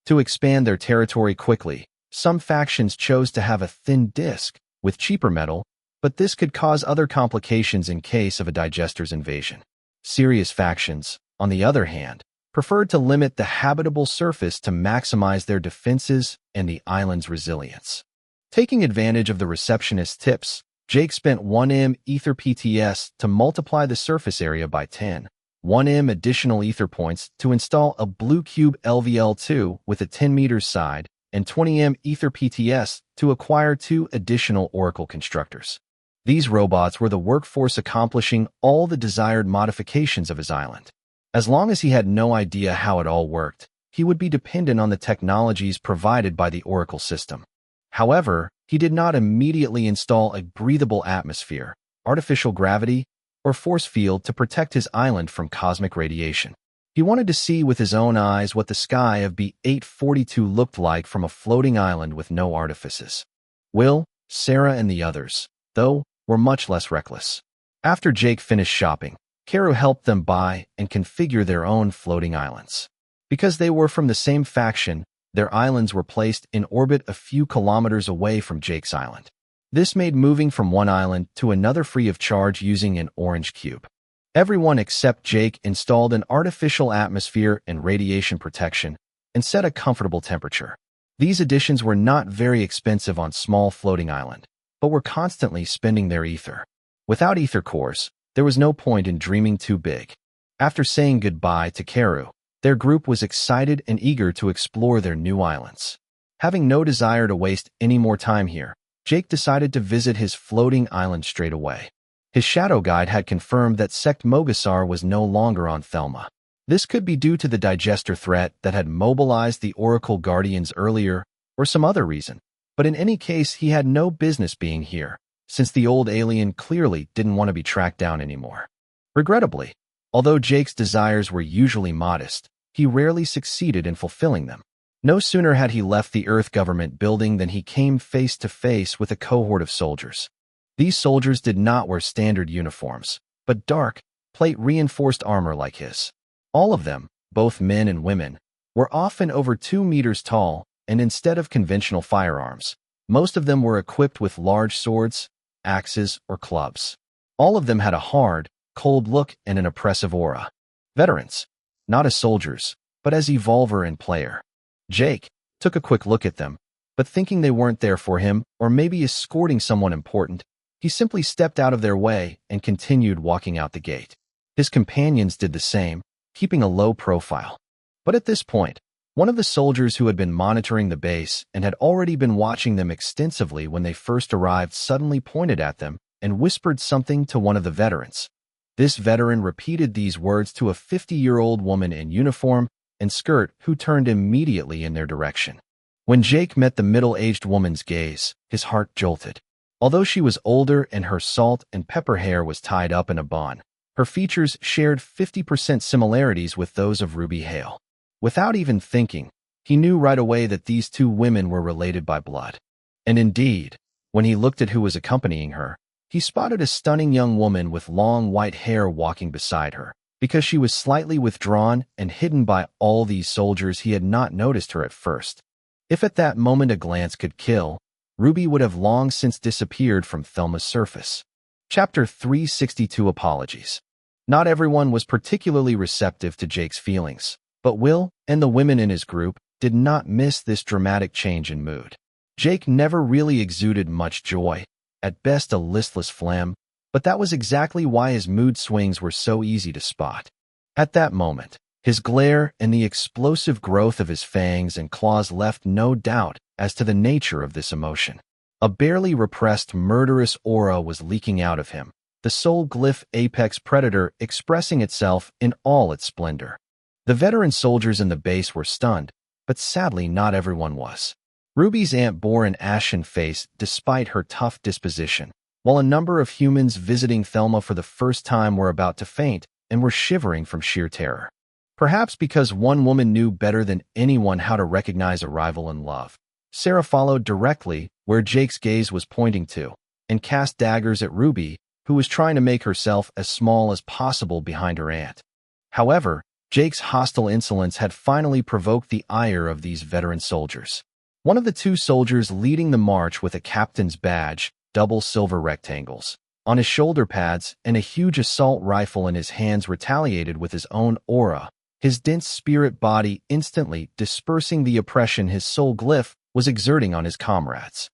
To expand their territory quickly, some factions chose to have a thin disc with cheaper metal, but this could cause other complications in case of a digester's invasion. Serious factions, on the other hand, preferred to limit the habitable surface to maximize their defenses and the island's resilience. Taking advantage of the receptionist's tips, Jake spent 1M ether PTS to multiply the surface area by 10, 1M additional ether points to install a blue cube LVL2 with a 10 meters side, and 20M ether PTS to acquire 2 additional Oracle constructors. These robots were the workforce accomplishing all the desired modifications of his island. As long as he had no idea how it all worked, he would be dependent on the technologies provided by the Oracle system. However, he did not immediately install a breathable atmosphere, artificial gravity, or force field to protect his island from cosmic radiation. He wanted to see with his own eyes what the sky of B842 looked like from a floating island with no artifices. Will, Sarah, and the others, though, were much less reckless. After Jake finished shopping, Karu helped them buy and configure their own floating islands. Because they were from the same faction, their islands were placed in orbit a few kilometers away from Jake's island. This made moving from one island to another free of charge using an orange cube. Everyone except Jake installed an artificial atmosphere and radiation protection and set a comfortable temperature. These additions were not very expensive on small floating island, but were constantly spending their ether. Without ether cores, there was no point in dreaming too big. After saying goodbye to Karu, their group was excited and eager to explore their new islands. Having no desire to waste any more time here, Jake decided to visit his floating island straight away. His shadow guide had confirmed that Sect Mogasar was no longer on Thelma. This could be due to the digester threat that had mobilized the Oracle Guardians earlier, or some other reason. But in any case, he had no business being here, since the old alien clearly didn't want to be tracked down anymore. Regrettably, although Jake's desires were usually modest, he rarely succeeded in fulfilling them. No sooner had he left the Earth government building than he came face to face with a cohort of soldiers. These soldiers did not wear standard uniforms, but dark, plate-reinforced armor like his. All of them, both men and women, were often over 2 meters tall, and instead of conventional firearms, most of them were equipped with large swords, axes, or clubs. All of them had a hard, cold look and an oppressive aura. Veterans, not as soldiers, but as evolver and player. Jake took a quick look at them, but thinking they weren't there for him or maybe escorting someone important, he simply stepped out of their way and continued walking out the gate. His companions did the same, keeping a low profile. But at this point, one of the soldiers who had been monitoring the base and had already been watching them extensively when they first arrived suddenly pointed at them and whispered something to one of the veterans. This veteran repeated these words to a 50-year-old woman in uniform and skirt who turned immediately in their direction. When Jake met the middle-aged woman's gaze, his heart jolted. Although she was older and her salt and pepper hair was tied up in a bun, her features shared 50% similarities with those of Ruby Hale. Without even thinking, he knew right away that these two women were related by blood. And indeed, when he looked at who was accompanying her, he spotted a stunning young woman with long white hair walking beside her. because she was slightly withdrawn and hidden by all these soldiers. He had not noticed her at first. If at that moment a glance could kill, Ruby would have long since disappeared from Thelma's surface. Chapter 362 Apologies. Not everyone was particularly receptive to Jake's feelings, but Will and the women in his group did not miss this dramatic change in mood. Jake never really exuded much joy, at best a listless phlegm, but that was exactly why his mood swings were so easy to spot. At that moment, his glare and the explosive growth of his fangs and claws left no doubt as to the nature of this emotion. A barely repressed murderous aura was leaking out of him, the soul glyph apex predator expressing itself in all its splendor. The veteran soldiers in the base were stunned, but sadly not everyone was. Ruby's aunt bore an ashen face despite her tough disposition, while a number of humans visiting Thelma for the first time were about to faint and were shivering from sheer terror. Perhaps because one woman knew better than anyone how to recognize a rival in love. Sarah followed directly where Jake's gaze was pointing to, and cast daggers at Ruby, who was trying to make herself as small as possible behind her aunt. However, Jake's hostile insolence had finally provoked the ire of these veteran soldiers. One of the two soldiers leading the march with a captain's badge, double silver rectangles, on his shoulder pads and a huge assault rifle in his hands retaliated with his own aura, his dense spirit body instantly dispersing the oppression his soul glyph was exerting on his comrades.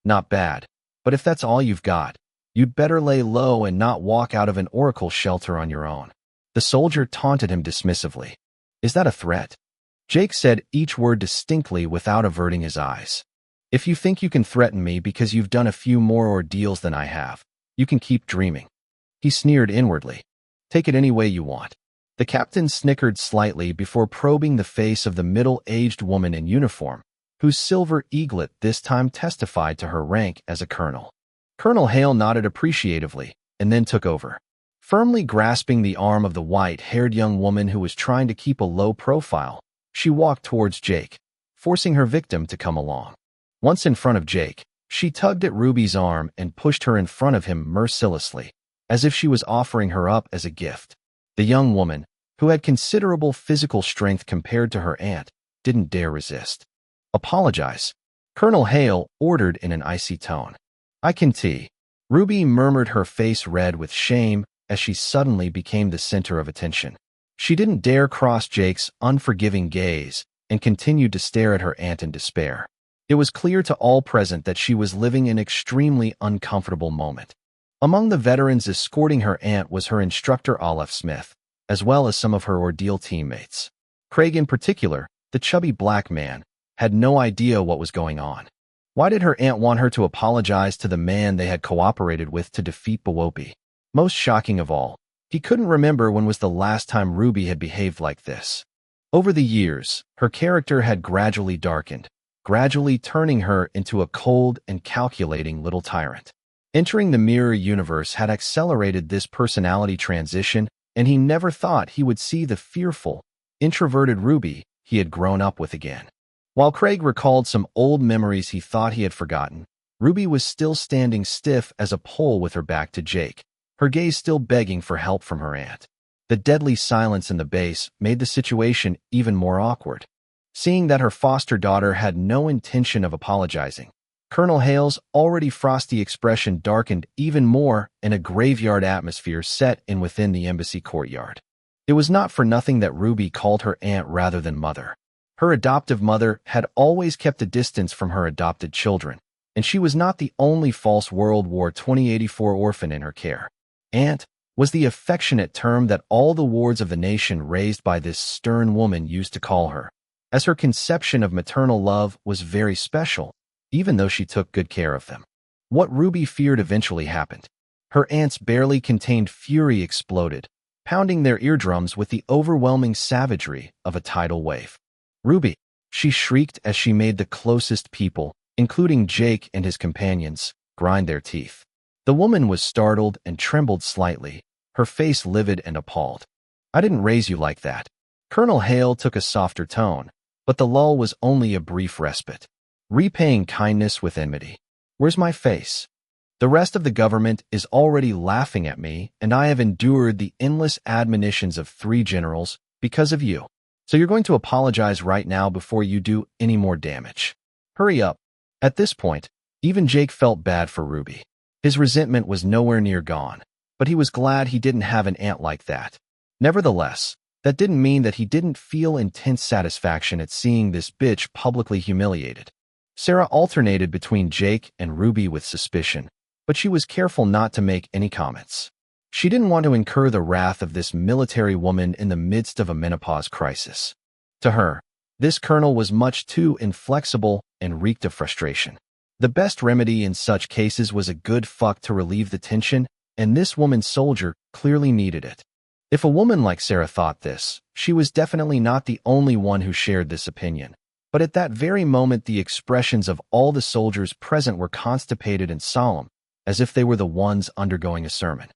Not bad, but if that's all you've got, you'd better lay low and not walk out of an oracle shelter on your own. The soldier taunted him dismissively. Is that a threat? Jake said each word distinctly without averting his eyes. If you think you can threaten me because you've done a few more ordeals than I have, you can keep dreaming. He sneered inwardly. Take it any way you want. The captain snickered slightly before probing the face of the middle-aged woman in uniform, whose silver eaglet this time testified to her rank as a colonel. Colonel Hale nodded appreciatively and then took over. Firmly grasping the arm of the white-haired young woman who was trying to keep a low profile, she walked towards Jake, forcing her victim to come along. Once in front of Jake, she tugged at Ruby's arm and pushed her in front of him mercilessly, as if she was offering her up as a gift. The young woman, who had considerable physical strength compared to her aunt, didn't dare resist. Apologize, Colonel Hale ordered in an icy tone. I can tee. Ruby murmured, her face red with shame as she suddenly became the center of attention. She didn't dare cross Jake's unforgiving gaze and continued to stare at her aunt in despair. It was clear to all present that she was living an extremely uncomfortable moment. Among the veterans escorting her aunt was her instructor Aleph Smith, as well as some of her ordeal teammates. Craig in particular, the chubby black man, had no idea what was going on. Why did her aunt want her to apologize to the man they had cooperated with to defeat Bawopi? Most shocking of all, he couldn't remember when was the last time Ruby had behaved like this. Over the years, her character had gradually darkened, gradually turning her into a cold and calculating little tyrant. Entering the mirror universe had accelerated this personality transition, and he never thought he would see the fearful, introverted Ruby he had grown up with again. While Craig recalled some old memories he thought he had forgotten, Ruby was still standing stiff as a pole with her back to Jake, her gaze still begging for help from her aunt. The deadly silence in the base made the situation even more awkward. Seeing that her foster daughter had no intention of apologizing, Colonel Hale's already frosty expression darkened even more and a graveyard atmosphere set in within the embassy courtyard. It was not for nothing that Ruby called her aunt rather than mother. Her adoptive mother had always kept a distance from her adopted children, and she was not the only false World War 2084 orphan in her care. Aunt was the affectionate term that all the wards of the nation raised by this stern woman used to call her, as her conception of maternal love was very special, even though she took good care of them. What Ruby feared eventually happened. Her aunt's barely contained fury exploded, pounding their eardrums with the overwhelming savagery of a tidal wave. Ruby, she shrieked as she made the closest people, including Jake and his companions, grind their teeth. The woman was startled and trembled slightly, her face livid and appalled. I didn't raise you like that. Colonel Hale took a softer tone, but the lull was only a brief respite. Repaying kindness with enmity. Where's my face? The rest of the government is already laughing at me, and I have endured the endless admonitions of 3 generals because of you. So you're going to apologize right now before you do any more damage. Hurry up." At this point, even Jake felt bad for Ruby. His resentment was nowhere near gone, but he was glad he didn't have an aunt like that. Nevertheless, that didn't mean that he didn't feel intense satisfaction at seeing this bitch publicly humiliated. Sarah alternated between Jake and Ruby with suspicion, but she was careful not to make any comments. She didn't want to incur the wrath of this military woman in the midst of a menopause crisis. To her, this colonel was much too inflexible and reeked of frustration. The best remedy in such cases was a good fuck to relieve the tension, and this woman soldier clearly needed it. If a woman like Sarah thought this, she was definitely not the only one who shared this opinion. But at that very moment, the expressions of all the soldiers present were constipated and solemn, as if they were the ones undergoing a sermon.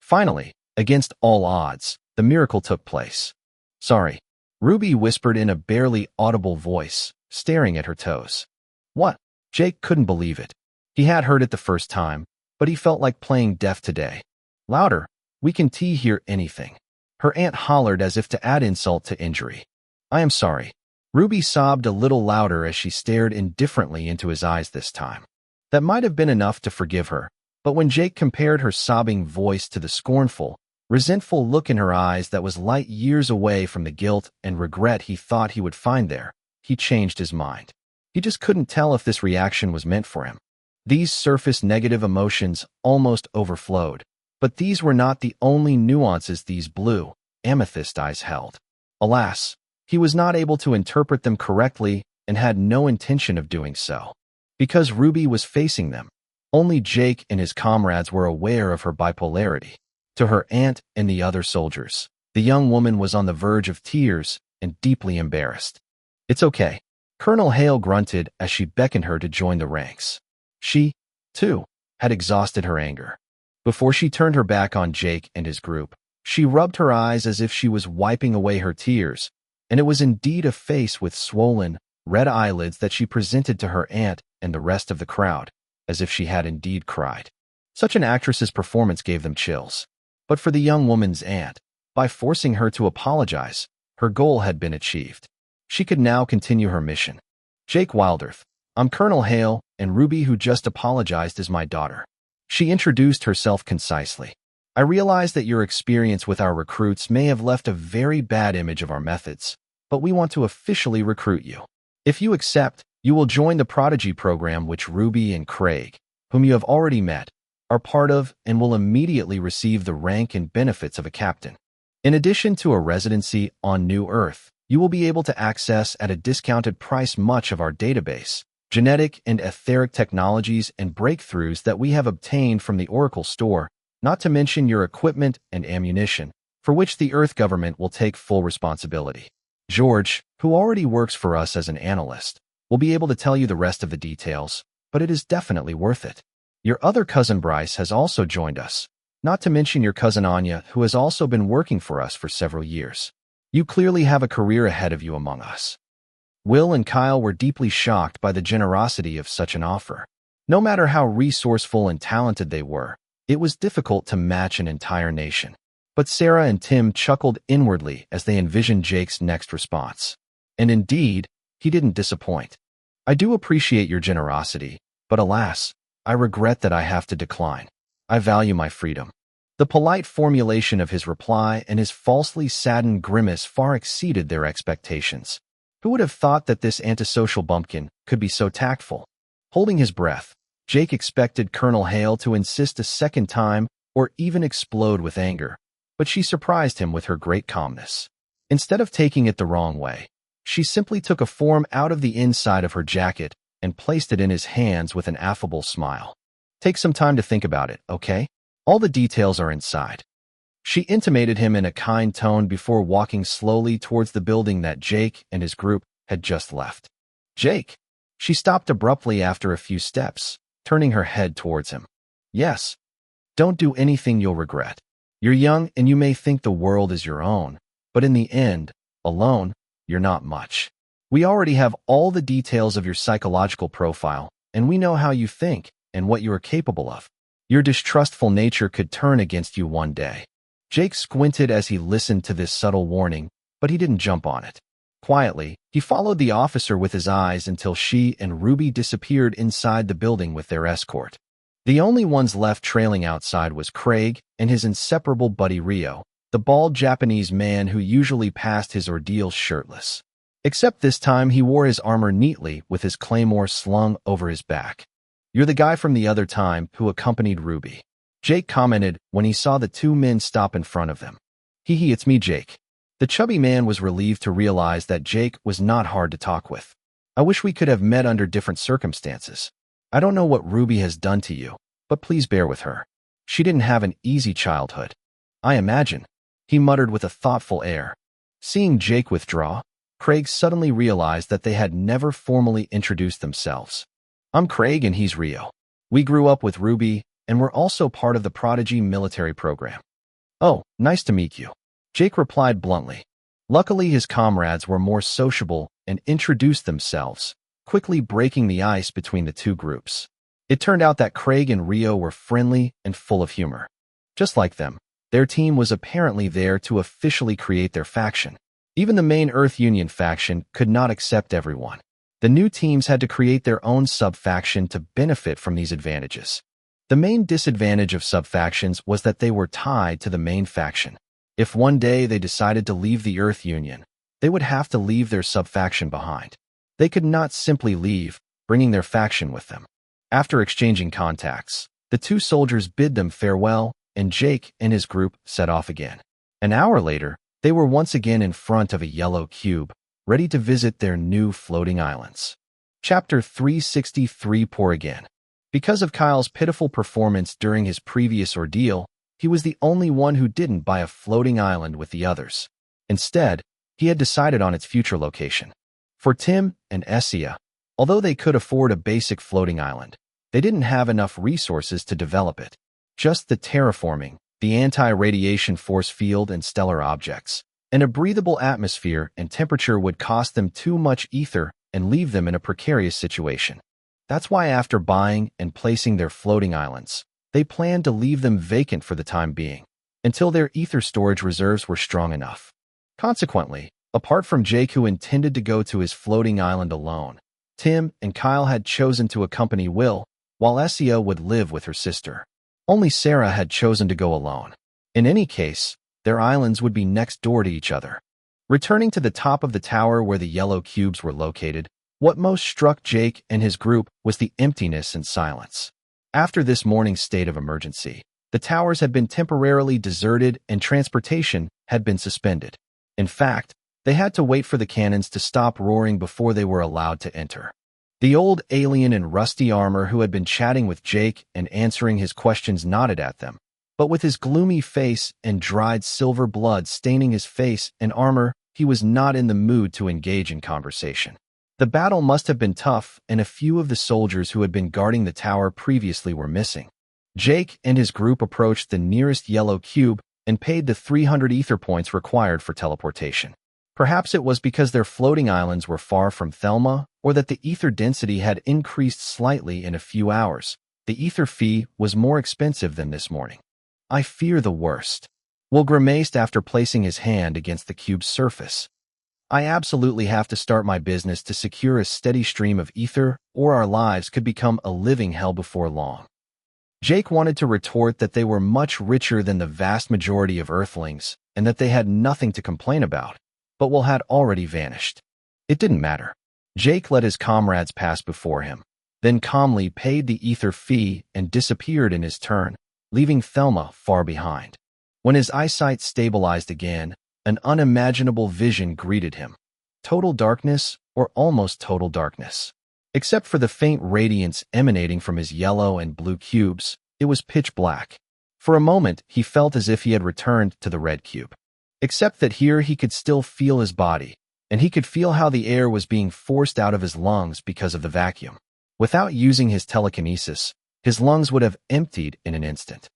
Finally, against all odds, the miracle took place. "Sorry," Ruby whispered in a barely audible voice, staring at her toes. "What?" Jake couldn't believe it. He had heard it the first time, but he felt like playing deaf today. "Louder, we can hear anything." Her aunt hollered as if to add insult to injury. "I am sorry." Ruby sobbed a little louder as she stared indifferently into his eyes this time. That might have been enough to forgive her, but when Jake compared her sobbing voice to the scornful, resentful look in her eyes that was light years away from the guilt and regret he thought he would find there, he changed his mind. He just couldn't tell if this reaction was meant for him. These surface negative emotions almost overflowed, but these were not the only nuances these blue, amethyst eyes held. Alas, he was not able to interpret them correctly and had no intention of doing so. Because Ruby was facing them, only Jake and his comrades were aware of her bipolarity. To her aunt and the other soldiers, the young woman was on the verge of tears and deeply embarrassed. "It's okay," Colonel Hale grunted as she beckoned her to join the ranks. She, too, had exhausted her anger. Before she turned her back on Jake and his group, she rubbed her eyes as if she was wiping away her tears, and it was indeed a face with swollen, red eyelids that she presented to her aunt and the rest of the crowd, as if she had indeed cried. Such an actress's performance gave them chills. But for the young woman's aunt, by forcing her to apologize, her goal had been achieved. She could now continue her mission. "Jake Wilderth, I'm Colonel Hale, and Ruby, who just apologized, is my daughter." She introduced herself concisely. "I realize that your experience with our recruits may have left a very bad image of our methods, but we want to officially recruit you. If you accept, you will join the Prodigy program, which Ruby and Craig, whom you have already met, are part of, and will immediately receive the rank and benefits of a captain. In addition to a residency on New Earth, you will be able to access at a discounted price much of our database, genetic and etheric technologies and breakthroughs that we have obtained from the Oracle store, not to mention your equipment and ammunition, for which the Earth government will take full responsibility. George, who already works for us as an analyst, will be able to tell you the rest of the details, but it is definitely worth it. Your other cousin Bryce has also joined us, not to mention your cousin Anya, who has also been working for us for several years. You clearly have a career ahead of you among us." Will and Kyle were deeply shocked by the generosity of such an offer. No matter how resourceful and talented they were, it was difficult to match an entire nation. But Sarah and Tim chuckled inwardly as they envisioned Jake's next response. And indeed, he didn't disappoint. "I do appreciate your generosity, but alas, I regret that I have to decline. I value my freedom." The polite formulation of his reply and his falsely saddened grimace far exceeded their expectations. Who would have thought that this antisocial bumpkin could be so tactful? Holding his breath, Jake expected Colonel Hale to insist a second time or even explode with anger, but she surprised him with her great calmness. Instead of taking it the wrong way, she simply took a form out of the inside of her jacket and placed it in his hands with an affable smile. "Take some time to think about it, okay? All the details are inside." She intimated him in a kind tone before walking slowly towards the building that Jake and his group had just left. "Jake!" She stopped abruptly after a few steps, turning her head towards him. "Yes. Don't do anything you'll regret. You're young and you may think the world is your own, but in the end, alone, you're not much. We already have all the details of your psychological profile, and we know how you think and what you are capable of. Your distrustful nature could turn against you one day. Jake squinted as he listened to this subtle warning, but he didn't jump on it. Quietly, he followed the officer with his eyes until she and Ruby disappeared inside the building with their escort. The only ones left trailing outside was Craig and his inseparable buddy Rio, the bald Japanese man who usually passed his ordeals shirtless. Except this time he wore his armor neatly with his claymore slung over his back. "You're the guy from the other time who accompanied Ruby," Jake commented when he saw the two men stop in front of them. "Hee, it's me, Jake." The chubby man was relieved to realize that Jake was not hard to talk with. "I wish we could have met under different circumstances. I don't know what Ruby has done to you, but please bear with her. She didn't have an easy childhood." "I imagine," he muttered with a thoughtful air. Seeing Jake withdraw, Craig suddenly realized that they had never formally introduced themselves. "I'm Craig and he's Rio. We grew up with Ruby and we're also part of the Prodigy military program." "Oh, nice to meet you," Jake replied bluntly. Luckily, his comrades were more sociable and introduced themselves, quickly breaking the ice between the two groups. It turned out that Craig and Rio were friendly and full of humor. Just like them, their team was apparently there to officially create their faction. Even the main Earth Union faction could not accept everyone. The new teams had to create their own sub-faction to benefit from these advantages. The main disadvantage of sub-factions was that they were tied to the main faction. If one day they decided to leave the Earth Union, they would have to leave their sub-faction behind. They could not simply leave, bringing their faction with them. After exchanging contacts, the two soldiers bid them farewell, and Jake and his group set off again. An hour later, they were once again in front of a yellow cube, ready to visit their new floating islands. Chapter 363. Poor again. Because of Kyle's pitiful performance during his previous ordeal, he was the only one who didn't buy a floating island with the others. Instead, he had decided on its future location. For Tim and Essia, although they could afford a basic floating island, they didn't have enough resources to develop it. Just the terraforming, the anti-radiation force field and stellar objects, and a breathable atmosphere and temperature would cost them too much ether and leave them in a precarious situation. That's why after buying and placing their floating islands, they planned to leave them vacant for the time being, until their ether storage reserves were strong enough. Consequently, apart from Jake, who intended to go to his floating island alone, Tim and Kyle had chosen to accompany Will, while Essia would live with her sister. Only Sarah had chosen to go alone. In any case, their islands would be next door to each other. Returning to the top of the tower where the yellow cubes were located, what most struck Jake and his group was the emptiness and silence. After this morning's state of emergency, the towers had been temporarily deserted and transportation had been suspended. In fact, they had to wait for the cannons to stop roaring before they were allowed to enter. The old alien in rusty armor who had been chatting with Jake and answering his questions nodded at them, but with his gloomy face and dried silver blood staining his face and armor, he was not in the mood to engage in conversation. The battle must have been tough, and a few of the soldiers who had been guarding the tower previously were missing. Jake and his group approached the nearest yellow cube and paid the 300 ether points required for teleportation. Perhaps it was because their floating islands were far from Thelma, or that the ether density had increased slightly in a few hours. The ether fee was more expensive than this morning. "I fear the worst," Will grimaced after placing his hand against the cube's surface. "I absolutely have to start my business to secure a steady stream of ether, or our lives could become a living hell before long." Jake wanted to retort that they were much richer than the vast majority of Earthlings, and that they had nothing to complain about, but Will had already vanished. It didn't matter. Jake let his comrades pass before him, then calmly paid the ether fee and disappeared in his turn, leaving Thelma far behind. When his eyesight stabilized again, an unimaginable vision greeted him. Total darkness, or almost total darkness. Except for the faint radiance emanating from his yellow and blue cubes, it was pitch black. For a moment, he felt as if he had returned to the red cube. Except that here he could still feel his body, and he could feel how the air was being forced out of his lungs because of the vacuum. Without using his telekinesis, his lungs would have emptied in an instant.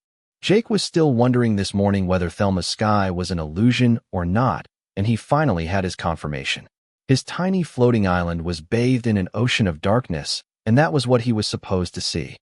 Jake was still wondering this morning whether Thelma's sky was an illusion or not, and he finally had his confirmation. His tiny floating island was bathed in an ocean of darkness, and that was what he was supposed to see.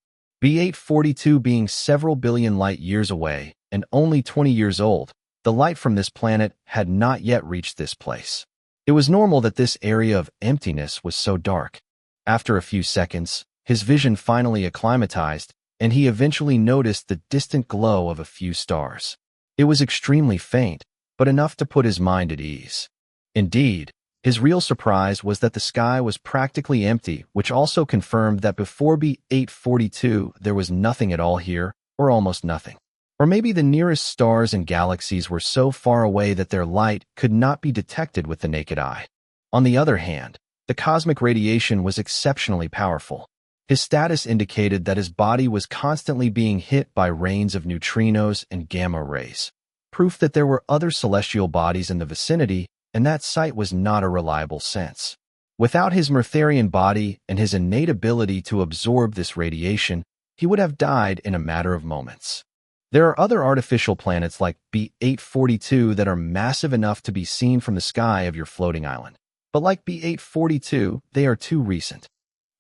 B842 being several billion light years away and only 20 years old, the light from this planet had not yet reached this place. It was normal that this area of emptiness was so dark. After a few seconds, his vision finally acclimatized, and he eventually noticed the distant glow of a few stars. It was extremely faint, but enough to put his mind at ease. Indeed, his real surprise was that the sky was practically empty, which also confirmed that before B842 there was nothing at all here, or almost nothing. Or maybe the nearest stars and galaxies were so far away that their light could not be detected with the naked eye. On the other hand, the cosmic radiation was exceptionally powerful. His status indicated that his body was constantly being hit by rains of neutrinos and gamma rays, proof that there were other celestial bodies in the vicinity, and that sight was not a reliable sense. Without his Mertherian body and his innate ability to absorb this radiation, he would have died in a matter of moments. There are other artificial planets like B842 that are massive enough to be seen from the sky of your floating island. But like B842, they are too recent.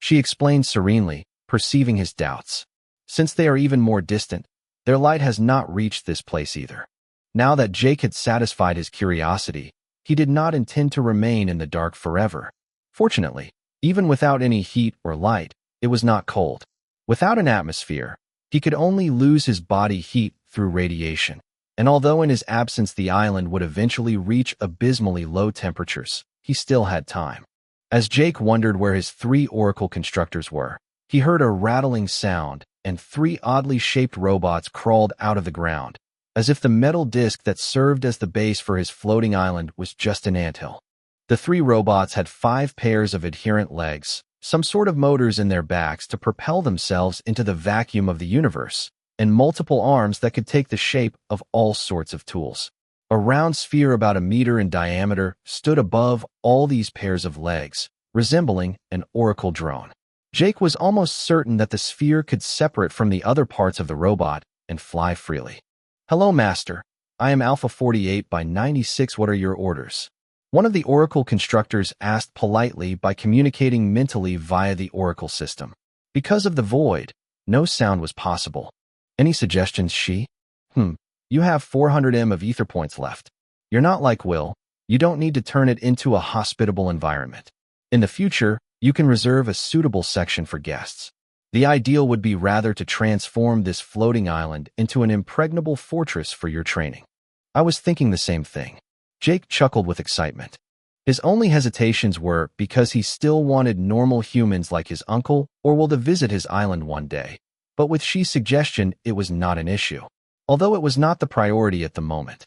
She explained serenely, perceiving his doubts. Since they are even more distant, their light has not reached this place either. Now that Jake had satisfied his curiosity, he did not intend to remain in the dark forever. Fortunately, even without any heat or light, it was not cold. Without an atmosphere, he could only lose his body heat through radiation, and although in his absence the island would eventually reach abysmally low temperatures, he still had time. As Jake wondered where his 3 oracle constructors were, he heard a rattling sound, and 3 oddly shaped robots crawled out of the ground, as if the metal disc that served as the base for his floating island was just an anthill. The 3 robots had 5 pairs of adherent legs, some sort of motors in their backs to propel themselves into the vacuum of the universe, and multiple arms that could take the shape of all sorts of tools. A round sphere about a meter in diameter stood above all these pairs of legs, resembling an oracle drone. Jake was almost certain that the sphere could separate from the other parts of the robot and fly freely. "Hello, Master. I am Alpha 48 by 96. What are your orders?" One of the oracle constructors asked politely by communicating mentally via the oracle system. Because of the void, no sound was possible. "Any suggestions, she?" You have 400 of ether points left. You're not like Will. You don't need to turn it into a hospitable environment. In the future, you can reserve a suitable section for guests. The ideal would be rather to transform this floating island into an impregnable fortress for your training. I was thinking the same thing. Jake chuckled with excitement. His only hesitations were because he still wanted normal humans like his uncle or Will to visit his island one day. But with She's suggestion, it was not an issue, although it was not the priority at the moment.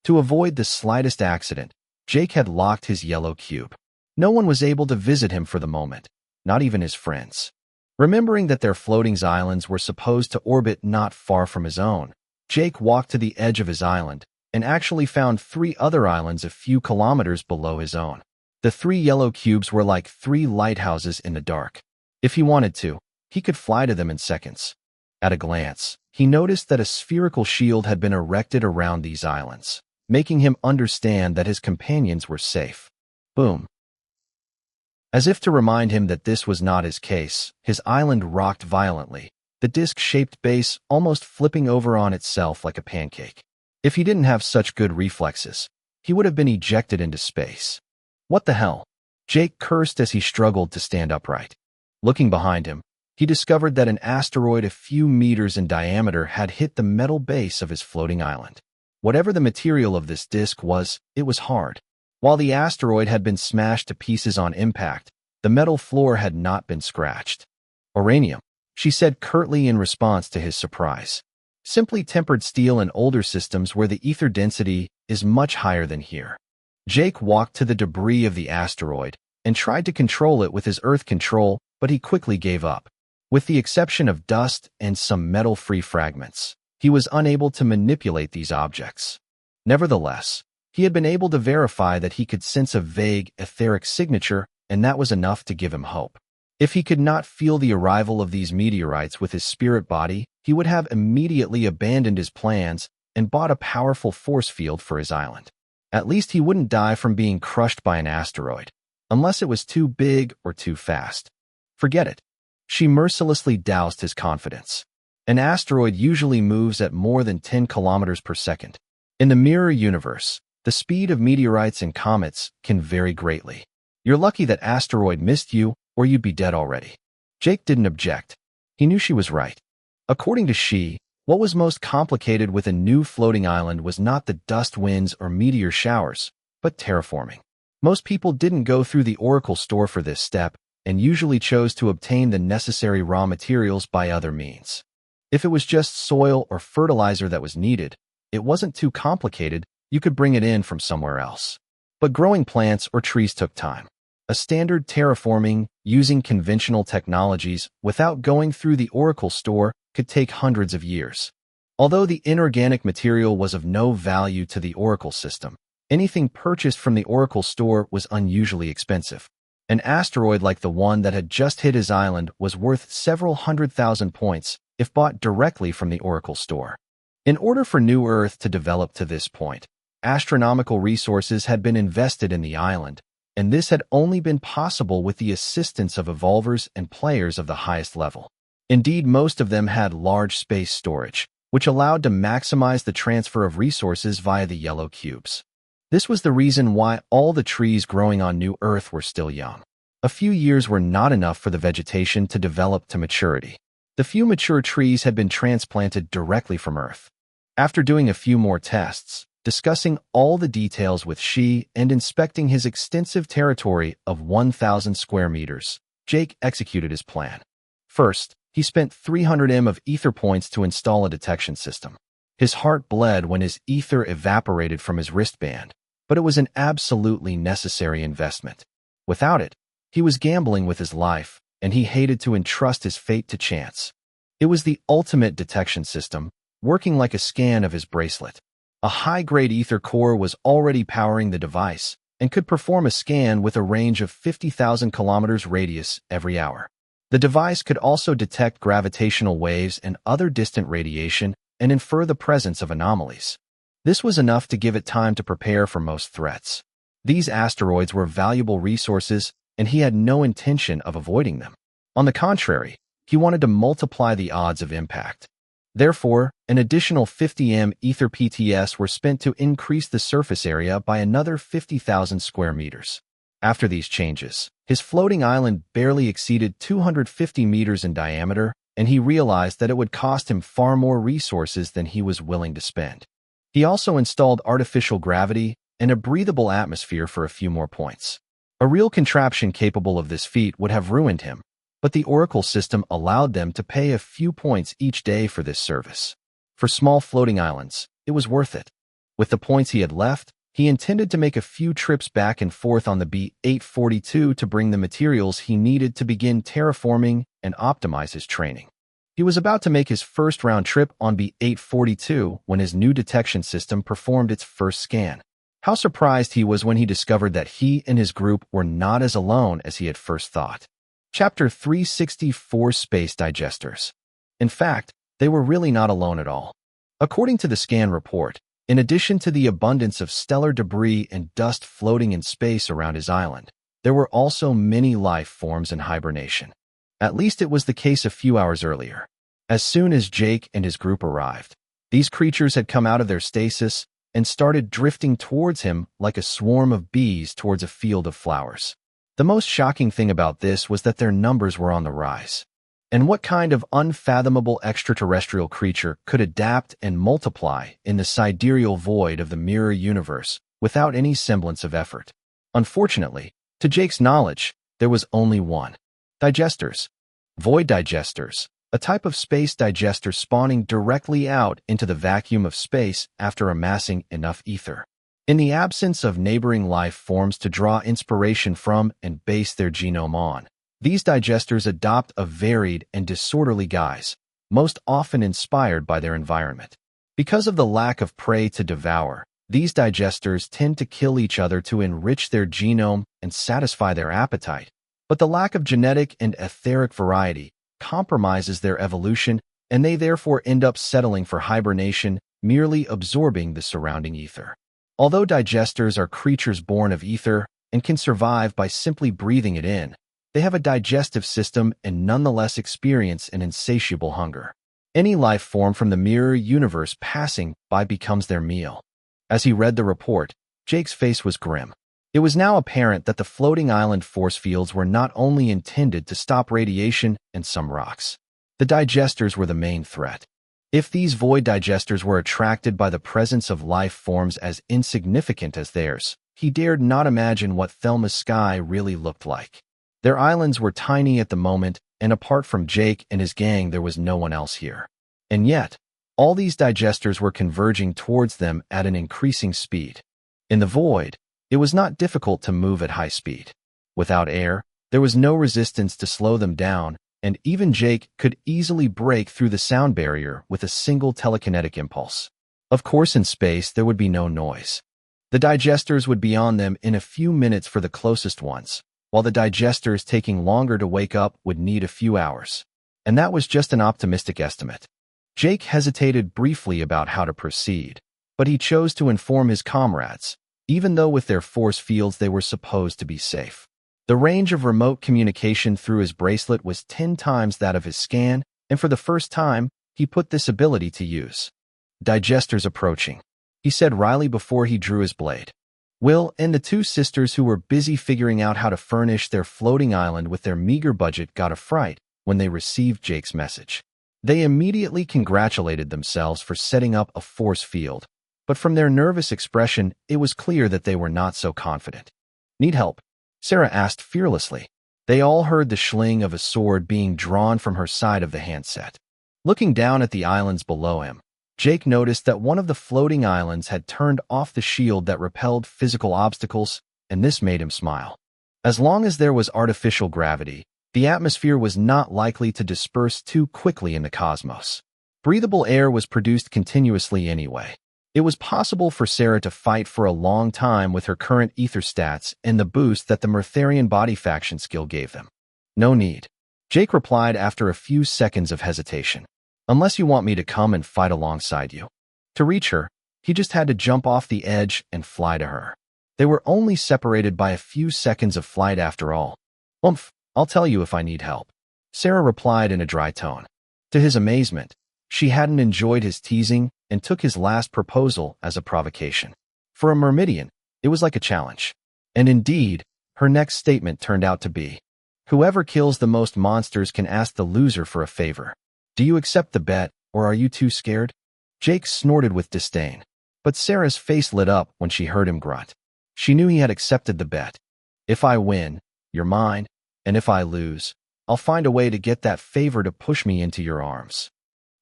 To avoid the slightest accident, Jake had locked his yellow cube. No one was able to visit him for the moment, not even his friends. Remembering that their floating islands were supposed to orbit not far from his own, Jake walked to the edge of his island and actually found 3 other islands a few kilometers below his own. The 3 yellow cubes were like 3 lighthouses in the dark. If he wanted to, he could fly to them in seconds. At a glance, he noticed that a spherical shield had been erected around these islands, making him understand that his companions were safe. Boom. As if to remind him that this was not his case, his island rocked violently, the disc-shaped base almost flipping over on itself like a pancake. If he didn't have such good reflexes, he would have been ejected into space. What the hell? Jake cursed as he struggled to stand upright. Looking behind him, he discovered that an asteroid a few meters in diameter had hit the metal base of his floating island. Whatever the material of this disk was, it was hard. While the asteroid had been smashed to pieces on impact, the metal floor had not been scratched. "Uranium," she said curtly in response to his surprise. Simply tempered steel in older systems where the ether density is much higher than here. Jake walked to the debris of the asteroid and tried to control it with his Earth control, but he quickly gave up. With the exception of dust and some metal-free fragments, he was unable to manipulate these objects. Nevertheless, he had been able to verify that he could sense a vague, etheric signature, and that was enough to give him hope. If he could not feel the arrival of these meteorites with his spirit body, he would have immediately abandoned his plans and bought a powerful force field for his island. At least he wouldn't die from being crushed by an asteroid, unless it was too big or too fast. Forget it. She mercilessly doused his confidence. An asteroid usually moves at more than 10 kilometers per second. In the mirror universe, the speed of meteorites and comets can vary greatly. You're lucky that asteroid missed you, or you'd be dead already. Jake didn't object. He knew she was right. According to she, what was most complicated with a new floating island was not the dust winds or meteor showers, but terraforming. Most people didn't go through the Oracle store for this step and usually chose to obtain the necessary raw materials by other means. If it was just soil or fertilizer that was needed, it wasn't too complicated, you could bring it in from somewhere else. But growing plants or trees took time. A standard terraforming, using conventional technologies without going through the Oracle store, could take hundreds of years. Although the inorganic material was of no value to the Oracle system, anything purchased from the Oracle store was unusually expensive. An asteroid like the one that had just hit his island was worth several 100,000 points if bought directly from the Oracle store. In order for New Earth to develop to this point, astronomical resources had been invested in the island, and this had only been possible with the assistance of evolvers and players of the highest level. Indeed, most of them had large space storage, which allowed to maximize the transfer of resources via the yellow cubes. This was the reason why all the trees growing on New Earth were still young. A few years were not enough for the vegetation to develop to maturity. The few mature trees had been transplanted directly from Earth. After doing a few more tests, discussing all the details with she and inspecting his extensive territory of 1,000 square meters, Jake executed his plan. First, he spent 300 of ether points to install a detection system. His heart bled when his ether evaporated from his wristband, but it was an absolutely necessary investment. Without it, he was gambling with his life, and he hated to entrust his fate to chance. It was the ultimate detection system, working like a scan of his bracelet. A high-grade ether core was already powering the device and could perform a scan with a range of 50,000 kilometers radius every hour. The device could also detect gravitational waves and other distant radiation and infer the presence of anomalies. This was enough to give it time to prepare for most threats. These asteroids were valuable resources, and he had no intention of avoiding them. On the contrary, he wanted to multiply the odds of impact. Therefore, an additional 50 ether PTS were spent to increase the surface area by another 50,000 square meters. After these changes, his floating island barely exceeded 250 meters in diameter, and he realized that it would cost him far more resources than he was willing to spend. He also installed artificial gravity and a breathable atmosphere for a few more points. A real contraption capable of this feat would have ruined him, but the Oracle system allowed them to pay a few points each day for this service. For small floating islands, it was worth it. With the points he had left, he intended to make a few trips back and forth on the B-842 to bring the materials he needed to begin terraforming and optimize his training. He was about to make his first round trip on B-842 when his new detection system performed its first scan. How surprised he was when he discovered that he and his group were not as alone as he had first thought. Chapter 364 Space Digesters. In fact, they were really not alone at all. According to the scan report, in addition to the abundance of stellar debris and dust floating in space around his island, there were also many life forms in hibernation. At least it was the case a few hours earlier. As soon as Jake and his group arrived, these creatures had come out of their stasis and started drifting towards him like a swarm of bees towards a field of flowers. The most shocking thing about this was that their numbers were on the rise. And what kind of unfathomable extraterrestrial creature could adapt and multiply in the sidereal void of the mirror universe without any semblance of effort? Unfortunately, to Jake's knowledge, there was only one. Digesters. Void digesters, a type of space digester spawning directly out into the vacuum of space after amassing enough ether. In the absence of neighboring life forms to draw inspiration from and base their genome on, these digesters adopt a varied and disorderly guise, most often inspired by their environment. Because of the lack of prey to devour, these digesters tend to kill each other to enrich their genome and satisfy their appetite, but the lack of genetic and etheric variety compromises their evolution, and they therefore end up settling for hibernation, merely absorbing the surrounding ether. Although digesters are creatures born of ether and can survive by simply breathing it in, They have a digestive system and nonetheless experience an insatiable hunger. Any life form from the mirror universe passing by becomes their meal. As he read the report, Jake's face was grim. It was now apparent that the floating island force fields were not only intended to stop radiation and some rocks. The digesters were the main threat. If these void digesters were attracted by the presence of life forms as insignificant as theirs, he dared not imagine what Thelma's sky really looked like. Their islands were tiny at the moment, and apart from Jake and his gang, there was no one else here. And yet, all these digesters were converging towards them at an increasing speed. In the void, it was not difficult to move at high speed. Without air, there was no resistance to slow them down, and even Jake could easily break through the sound barrier with a single telekinetic impulse. Of course, in space, there would be no noise. The digesters would be on them in a few minutes for the closest ones, while the digesters taking longer to wake up would need a few hours. And that was just an optimistic estimate. Jake hesitated briefly about how to proceed, but he chose to inform his comrades, even though with their force fields they were supposed to be safe. The range of remote communication through his bracelet was 10 times that of his scan, and for the first time, he put this ability to use. "Digesters approaching," he said wryly before he drew his blade. Will and the two sisters who were busy figuring out how to furnish their floating island with their meager budget got a fright when they received Jake's message. They immediately congratulated themselves for setting up a force field, but from their nervous expression, it was clear that they were not so confident. "Need help?" Sarah asked fearlessly. They all heard the schling of a sword being drawn from her side of the handset. Looking down at the islands below him, Jake noticed that one of the floating islands had turned off the shield that repelled physical obstacles, and this made him smile. As long as there was artificial gravity, the atmosphere was not likely to disperse too quickly in the cosmos. Breathable air was produced continuously anyway. It was possible for Sarah to fight for a long time with her current ether stats and the boost that the Murtharian body faction skill gave them. "No need," Jake replied after a few seconds of hesitation. "Unless you want me to come and fight alongside you." To reach her, he just had to jump off the edge and fly to her. They were only separated by a few seconds of flight after all. "I'll tell you if I need help," Sarah replied in a dry tone. To his amazement, she hadn't enjoyed his teasing and took his last proposal as a provocation. For a Myrmidian, it was like a challenge. And indeed, her next statement turned out to be, "Whoever kills the most monsters can ask the loser for a favor. Do you accept the bet, or are you too scared?" Jake snorted with disdain, but Sarah's face lit up when she heard him grunt. She knew he had accepted the bet. "If I win, you're mine, and if I lose, I'll find a way to get that favor to push me into your arms."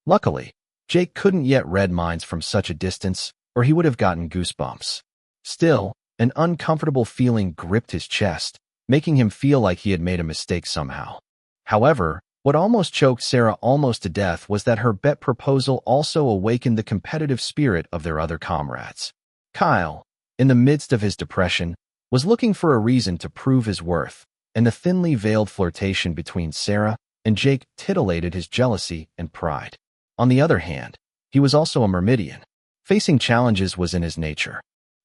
Luckily, Jake couldn't yet read minds from such a distance, or he would have gotten goosebumps. Still, an uncomfortable feeling gripped his chest, making him feel like he had made a mistake somehow. However, what almost choked Sarah almost to death was that her bet proposal also awakened the competitive spirit of their other comrades. Kyle, in the midst of his depression, was looking for a reason to prove his worth, and the thinly veiled flirtation between Sarah and Jake titillated his jealousy and pride. On the other hand, he was also a Myrmidian. Facing challenges was in his nature.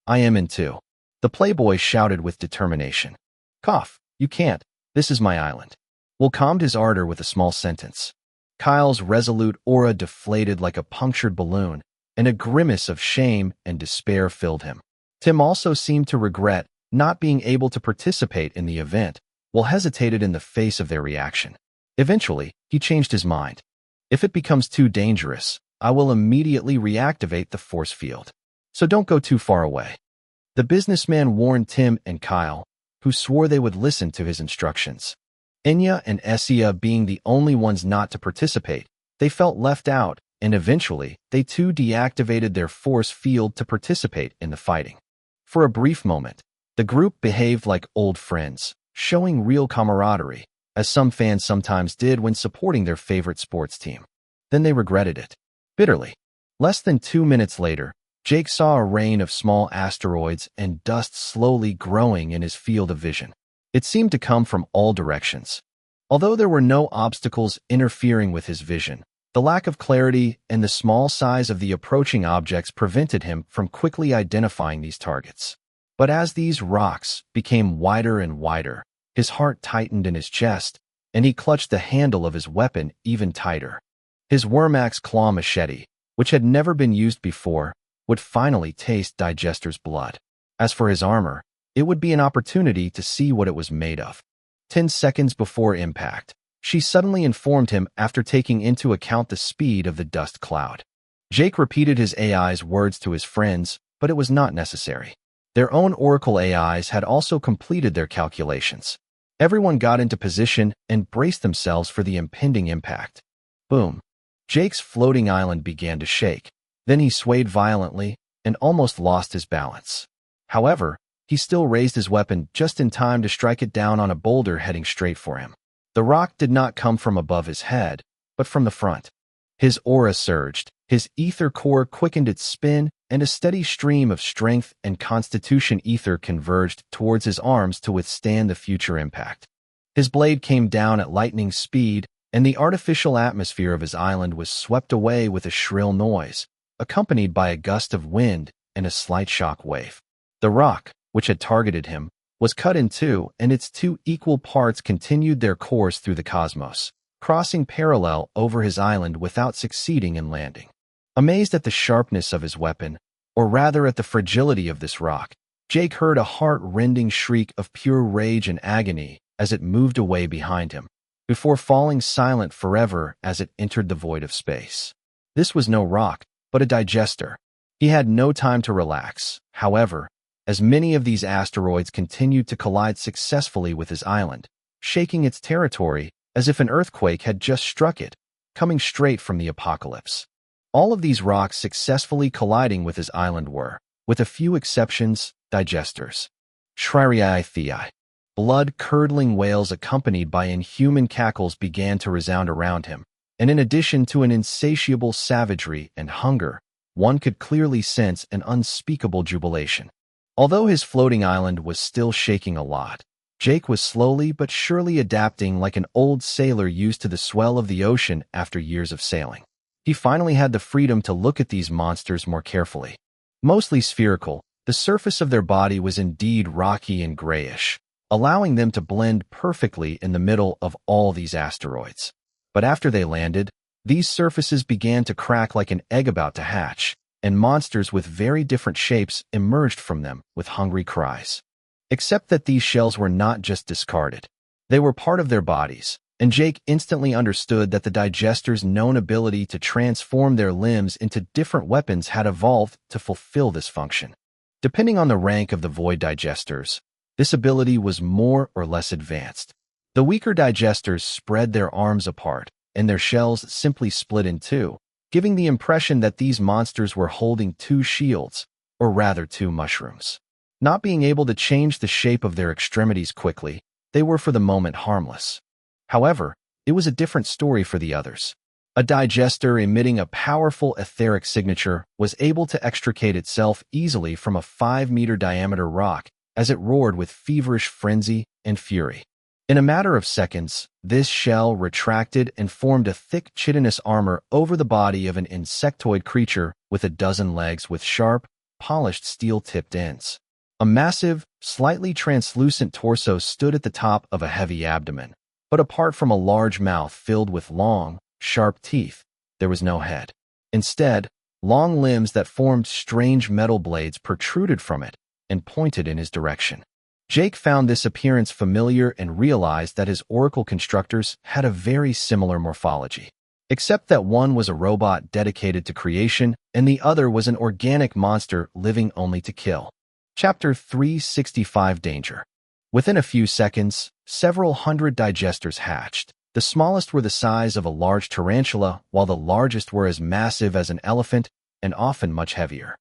"I am in too," the playboy shouted with determination. "Cough, you can't, this is my island." Will calmed his ardor with a small sentence. Kyle's resolute aura deflated like a punctured balloon, and a grimace of shame and despair filled him. Tim also seemed to regret not being able to participate in the event, while hesitated in the face of their reaction. Eventually, he changed his mind. "If it becomes too dangerous, I will immediately reactivate the force field. So don't go too far away." The businessman warned Tim and Kyle, who swore they would listen to his instructions. Enya and Essia being the only ones not to participate, they felt left out, and eventually, they too deactivated their force field to participate in the fighting. For a brief moment, the group behaved like old friends, showing real camaraderie, as some fans sometimes did when supporting their favorite sports team. Then they regretted it, bitterly. Less than 2 minutes later, Jake saw a rain of small asteroids and dust slowly growing in his field of vision. It seemed to come from all directions. Although there were no obstacles interfering with his vision, the lack of clarity and the small size of the approaching objects prevented him from quickly identifying these targets. But as these rocks became wider and wider, His heart tightened in his chest, and he clutched the handle of his weapon even tighter. His Wormax claw machete, which had never been used before, would finally taste Digester's blood. As for his armor, it would be an opportunity to see what it was made of. 10 seconds before impact, she suddenly informed him after taking into account the speed of the dust cloud. Jake repeated his AI's words to his friends, but it was not necessary. Their own Oracle AIs had also completed their calculations. Everyone got into position and braced themselves for the impending impact. Boom. Jake's floating island began to shake. Then he swayed violently and almost lost his balance. However, he still raised his weapon just in time to strike it down on a boulder heading straight for him. The rock did not come from above his head, but from the front. His aura surged, his ether core quickened its spin, and a steady stream of strength and constitution ether converged towards his arms to withstand the future impact. His blade came down at lightning speed, and the artificial atmosphere of his island was swept away with a shrill noise, accompanied by a gust of wind and a slight shock wave. The rock, which had targeted him, was cut in two, and its two equal parts continued their course through the cosmos, crossing parallel over his island without succeeding in landing. Amazed at the sharpness of his weapon, or rather at the fragility of this rock, Jake heard a heart-rending shriek of pure rage and agony as it moved away behind him, before falling silent forever as it entered the void of space. This was no rock, but a digester. He had no time to relax, however, as many of these asteroids continued to collide successfully with his island, shaking its territory as if an earthquake had just struck it, coming straight from the apocalypse. All of these rocks successfully colliding with his island were, with a few exceptions, digesters. Shririi. Blood-curdling wails accompanied by inhuman cackles began to resound around him, and in addition to an insatiable savagery and hunger, one could clearly sense an unspeakable jubilation. Although his floating island was still shaking a lot, Jake was slowly but surely adapting like an old sailor used to the swell of the ocean after years of sailing. He finally had the freedom to look at these monsters more carefully. Mostly spherical, the surface of their body was indeed rocky and grayish, allowing them to blend perfectly in the middle of all these asteroids. But after they landed, these surfaces began to crack like an egg about to hatch, and monsters with very different shapes emerged from them with hungry cries. Except that these shells were not just discarded. They were part of their bodies, and Jake instantly understood that the digesters' known ability to transform their limbs into different weapons had evolved to fulfill this function. Depending on the rank of the void digesters, this ability was more or less advanced. The weaker digesters spread their arms apart, and their shells simply split in two, giving the impression that these monsters were holding two shields, or rather two mushrooms. Not being able to change the shape of their extremities quickly, they were for the moment harmless. However, it was a different story for the others. A digester emitting a powerful etheric signature was able to extricate itself easily from a 5-meter diameter rock as it roared with feverish frenzy and fury. In a matter of seconds, this shell retracted and formed a thick chitinous armor over the body of an insectoid creature with a dozen legs with sharp, polished steel-tipped ends. A massive, slightly translucent torso stood at the top of a heavy abdomen, but apart from a large mouth filled with long, sharp teeth, there was no head. Instead, long limbs that formed strange metal blades protruded from it and pointed in his direction. Jake found this appearance familiar and realized that his Oracle constructors had a very similar morphology, except that one was a robot dedicated to creation and the other was an organic monster living only to kill. Chapter 365 Danger. Within a few seconds, several hundred digesters hatched. The smallest were the size of a large tarantula, while the largest were as massive as an elephant and often much heavier.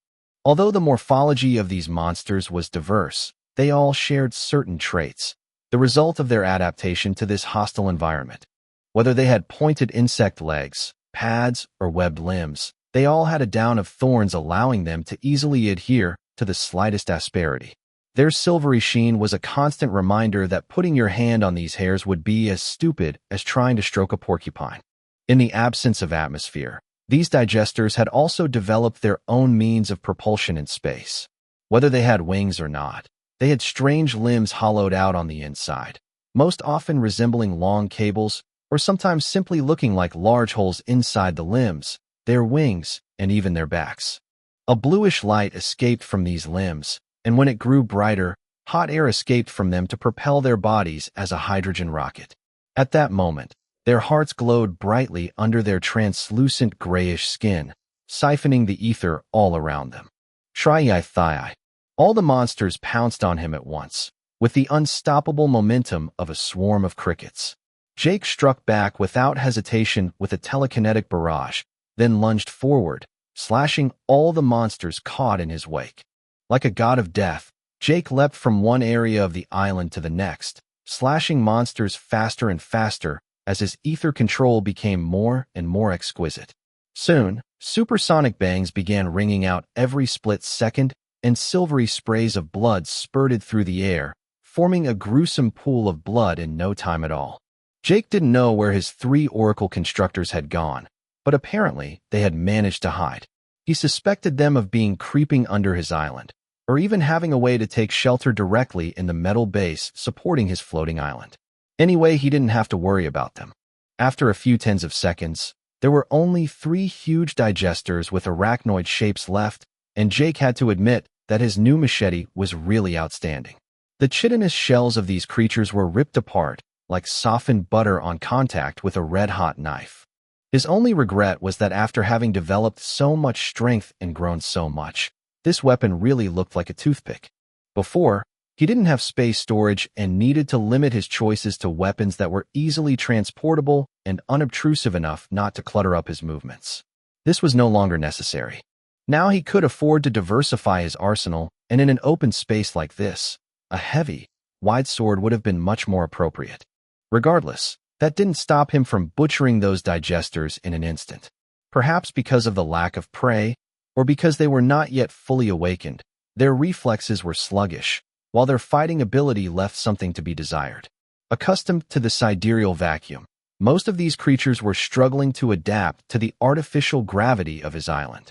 Although the morphology of these monsters was diverse, they all shared certain traits, the result of their adaptation to this hostile environment. Whether they had pointed insect legs, pads, or webbed limbs, they all had a down of thorns allowing them to easily adhere to the slightest asperity. Their silvery sheen was a constant reminder that putting your hand on these hairs would be as stupid as trying to stroke a porcupine. In the absence of atmosphere, these digesters had also developed their own means of propulsion in space. Whether they had wings or not, they had strange limbs hollowed out on the inside, most often resembling long cables or sometimes simply looking like large holes inside the limbs, their wings, and even their backs. A bluish light escaped from these limbs, and when it grew brighter, hot air escaped from them to propel their bodies as a hydrogen rocket. At that moment, their hearts glowed brightly under their translucent grayish skin, siphoning the ether all around them. Shri-Thai. All the monsters pounced on him at once, with the unstoppable momentum of a swarm of crickets. Jake struck back without hesitation with a telekinetic barrage, then lunged forward, slashing all the monsters caught in his wake. Like a god of death, Jake leapt from one area of the island to the next, slashing monsters faster and faster as his ether control became more and more exquisite. Soon, supersonic bangs began ringing out every split second, and silvery sprays of blood spurted through the air, forming a gruesome pool of blood in no time at all. Jake didn't know where his 3 oracle constructors had gone, but apparently they had managed to hide. He suspected them of being creeping under his island, or even having a way to take shelter directly in the metal base supporting his floating island. Anyway, he didn't have to worry about them. After a few tens of seconds, there were only 3 huge digesters with arachnoid shapes left, and Jake had to admit that his new machete was really outstanding. The chitinous shells of these creatures were ripped apart, like softened butter on contact with a red-hot knife. His only regret was that after having developed so much strength and grown so much, this weapon really looked like a toothpick. Before, he didn't have space storage and needed to limit his choices to weapons that were easily transportable and unobtrusive enough not to clutter up his movements. This was no longer necessary. Now he could afford to diversify his arsenal, and in an open space like this, a heavy, wide sword would have been much more appropriate. Regardless, that didn't stop him from butchering those digesters in an instant. Perhaps because of the lack of prey, or because they were not yet fully awakened, their reflexes were sluggish, while their fighting ability left something to be desired. Accustomed to the sidereal vacuum, most of these creatures were struggling to adapt to the artificial gravity of his island.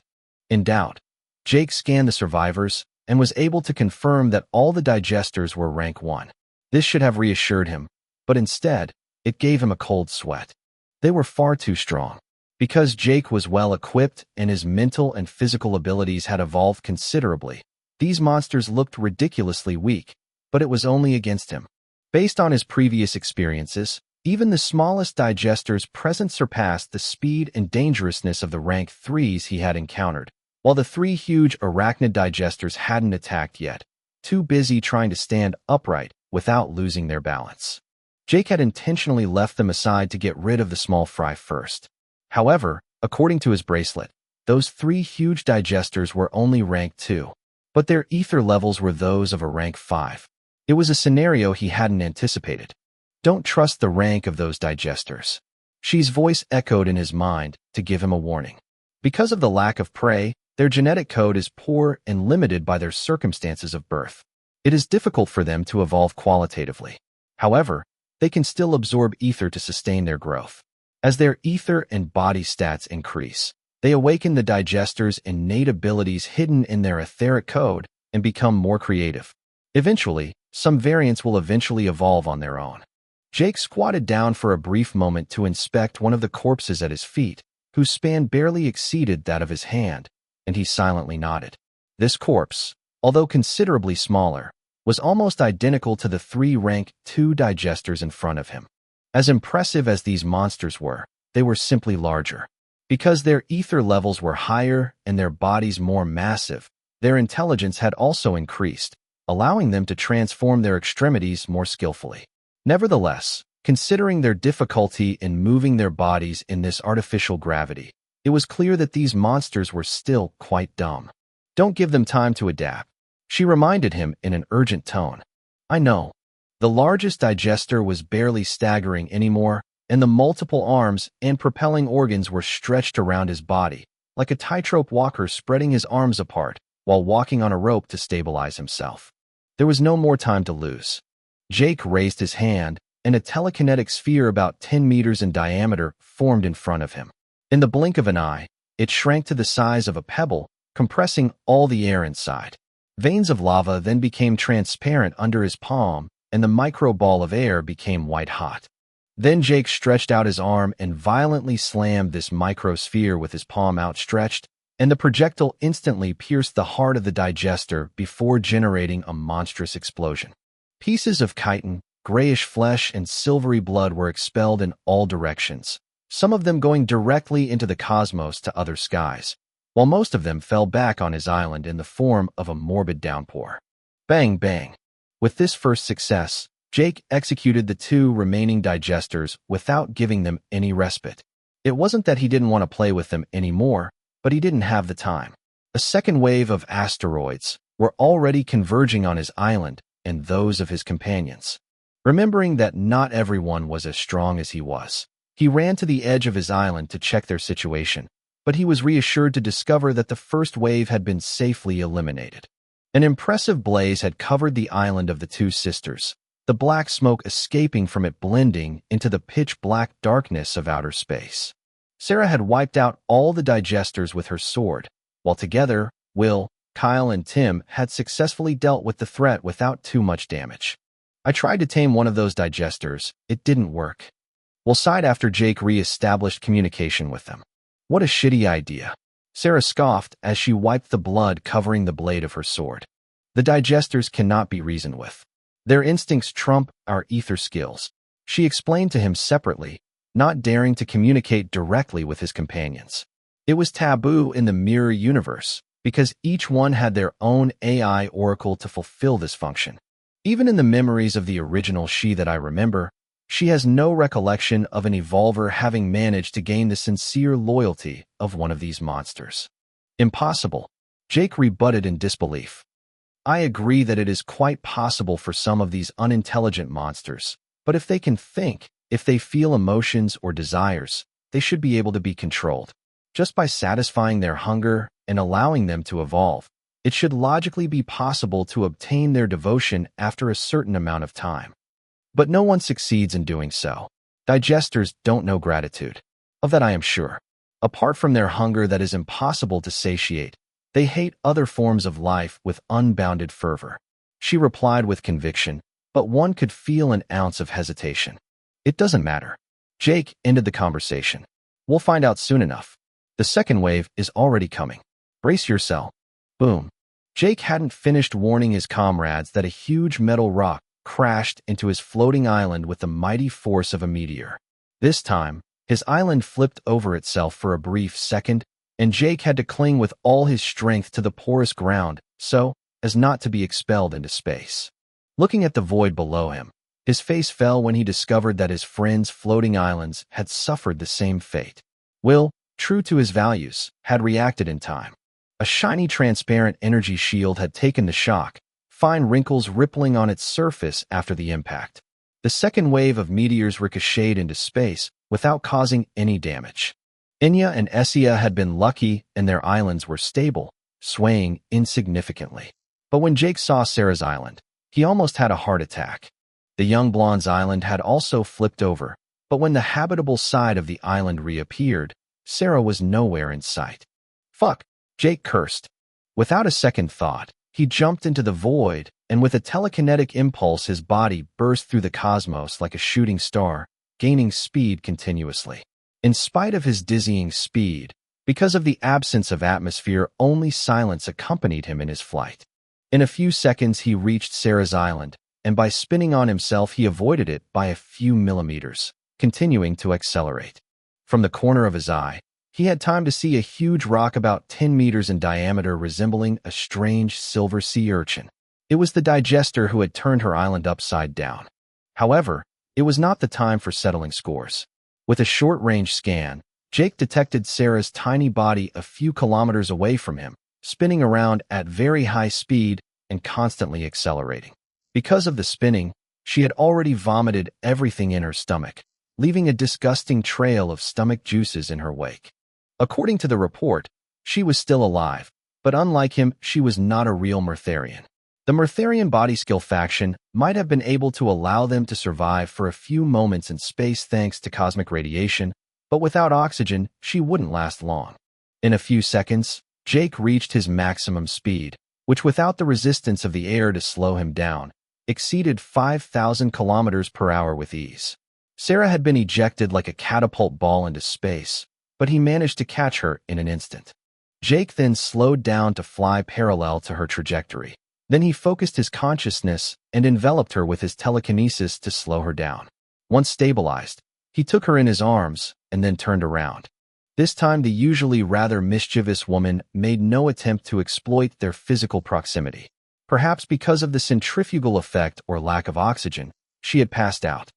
In doubt, Jake scanned the survivors and was able to confirm that all the digesters were rank 1. This should have reassured him, but instead, it gave him a cold sweat. They were far too strong. Because Jake was well equipped and his mental and physical abilities had evolved considerably, these monsters looked ridiculously weak, but it was only against him. Based on his previous experiences, even the smallest digesters present surpassed the speed and dangerousness of the rank 3s he had encountered, while the 3 huge arachnid digesters hadn't attacked yet, too busy trying to stand upright without losing their balance. Jake had intentionally left them aside to get rid of the small fry first. However, according to his bracelet, those 3 huge digesters were only rank 2, but their ether levels were those of a rank 5. It was a scenario he hadn't anticipated. Don't trust the rank of those digesters. Xi's voice echoed in his mind to give him a warning. Because of the lack of prey, their genetic code is poor and limited by their circumstances of birth. It is difficult for them to evolve qualitatively. However, they can still absorb ether to sustain their growth. As their ether and body stats increase, they awaken the digesters' innate abilities hidden in their etheric code and become more creative. Eventually, some variants will eventually evolve on their own. Jake squatted down for a brief moment to inspect one of the corpses at his feet, whose span barely exceeded that of his hand, and he silently nodded. This corpse, although considerably smaller, was almost identical to the 3 rank 2 digesters in front of him. As impressive as these monsters were, they were simply larger. Because their ether levels were higher and their bodies more massive, their intelligence had also increased, allowing them to transform their extremities more skillfully. Nevertheless, considering their difficulty in moving their bodies in this artificial gravity, it was clear that these monsters were still quite dumb. Don't give them time to adapt, she reminded him in an urgent tone. I know. The largest digester was barely staggering anymore, and the multiple arms and propelling organs were stretched around his body, like a tightrope walker spreading his arms apart while walking on a rope to stabilize himself. There was no more time to lose. Jake raised his hand, and a telekinetic sphere about 10 meters in diameter formed in front of him. In the blink of an eye, it shrank to the size of a pebble, compressing all the air inside. Veins of lava then became transparent under his palm, and the micro ball of air became white-hot. Then Jake stretched out his arm and violently slammed this microsphere with his palm outstretched, and the projectile instantly pierced the heart of the digester before generating a monstrous explosion. Pieces of chitin, grayish flesh, and silvery blood were expelled in all directions, some of them going directly into the cosmos to other skies, while most of them fell back on his island in the form of a morbid downpour. Bang, bang. With this first success, Jake executed the 2 remaining digesters without giving them any respite. It wasn't that he didn't want to play with them anymore, but he didn't have the time. A second wave of asteroids were already converging on his island and those of his companions. Remembering that not everyone was as strong as he was, he ran to the edge of his island to check their situation, but he was reassured to discover that the first wave had been safely eliminated. An impressive blaze had covered the island of the 2 sisters, the black smoke escaping from it blending into the pitch-black darkness of outer space. Sarah had wiped out all the digesters with her sword, while together, Will, Kyle, and Tim had successfully dealt with the threat without too much damage. I tried to tame one of those digesters. It didn't work. Will sighed after Jake re-established communication with them. What a shitty idea. Sarah scoffed as she wiped the blood covering the blade of her sword. The digesters cannot be reasoned with. Their instincts trump our ether skills. She explained to him separately, not daring to communicate directly with his companions. It was taboo in the mirror universe, because each one had their own AI oracle to fulfill this function. Even in the memories of the original she that I remember, she has no recollection of an evolver having managed to gain the sincere loyalty of one of these monsters. Impossible, Jake rebutted in disbelief. I agree that it is quite possible for some of these unintelligent monsters, but if they can think, if they feel emotions or desires, they should be able to be controlled. Just by satisfying their hunger and allowing them to evolve, it should logically be possible to obtain their devotion after a certain amount of time. But no one succeeds in doing so. Digesters don't know gratitude. Of that I am sure. Apart from their hunger that is impossible to satiate, they hate other forms of life with unbounded fervor. She replied with conviction, but one could feel an ounce of hesitation. It doesn't matter. Jake ended the conversation. We'll find out soon enough. The second wave is already coming. Brace yourself. Boom. Jake hadn't finished warning his comrades that a huge metal rock crashed into his floating island with the mighty force of a meteor. This time, his island flipped over itself for a brief second, and Jake had to cling with all his strength to the porous ground so as not to be expelled into space. Looking at the void below him, his face fell when he discovered that his friends' floating islands had suffered the same fate. Will, true to his values, had reacted in time. A shiny transparent energy shield had taken the shock, fine wrinkles rippling on its surface after the impact. The second wave of meteors ricocheted into space without causing any damage. Enya and Essia had been lucky and their islands were stable, swaying insignificantly. But when Jake saw Sarah's island, he almost had a heart attack. The young blonde's island had also flipped over, but when the habitable side of the island reappeared, Sarah was nowhere in sight. Fuck, Jake cursed. Without a second thought, he jumped into the void, and with a telekinetic impulse his body burst through the cosmos like a shooting star, gaining speed continuously. In spite of his dizzying speed, because of the absence of atmosphere, only silence accompanied him in his flight. In a few seconds he reached Sarah's island, and by spinning on himself he avoided it by a few millimeters, continuing to accelerate. From the corner of his eye, he had time to see a huge rock about 10 meters in diameter resembling a strange silver sea urchin. It was the digester who had turned her island upside down. However, it was not the time for settling scores. With a short-range scan, Jake detected Sarah's tiny body a few kilometers away from him, spinning around at very high speed and constantly accelerating. Because of the spinning, she had already vomited everything in her stomach, leaving a disgusting trail of stomach juices in her wake. According to the report, she was still alive, but unlike him, she was not a real Murtharian. The Murtharian body skill faction might have been able to allow them to survive for a few moments in space thanks to cosmic radiation, but without oxygen, she wouldn't last long. In a few seconds, Jake reached his maximum speed, which without the resistance of the air to slow him down, exceeded 5,000 kilometers per hour with ease. Sarah had been ejected like a catapult ball into space, but he managed to catch her in an instant. Jake then slowed down to fly parallel to her trajectory. Then he focused his consciousness and enveloped her with his telekinesis to slow her down. Once stabilized, he took her in his arms and then turned around. This time, the usually rather mischievous woman made no attempt to exploit their physical proximity. Perhaps because of the centrifugal effect or lack of oxygen, she had passed out.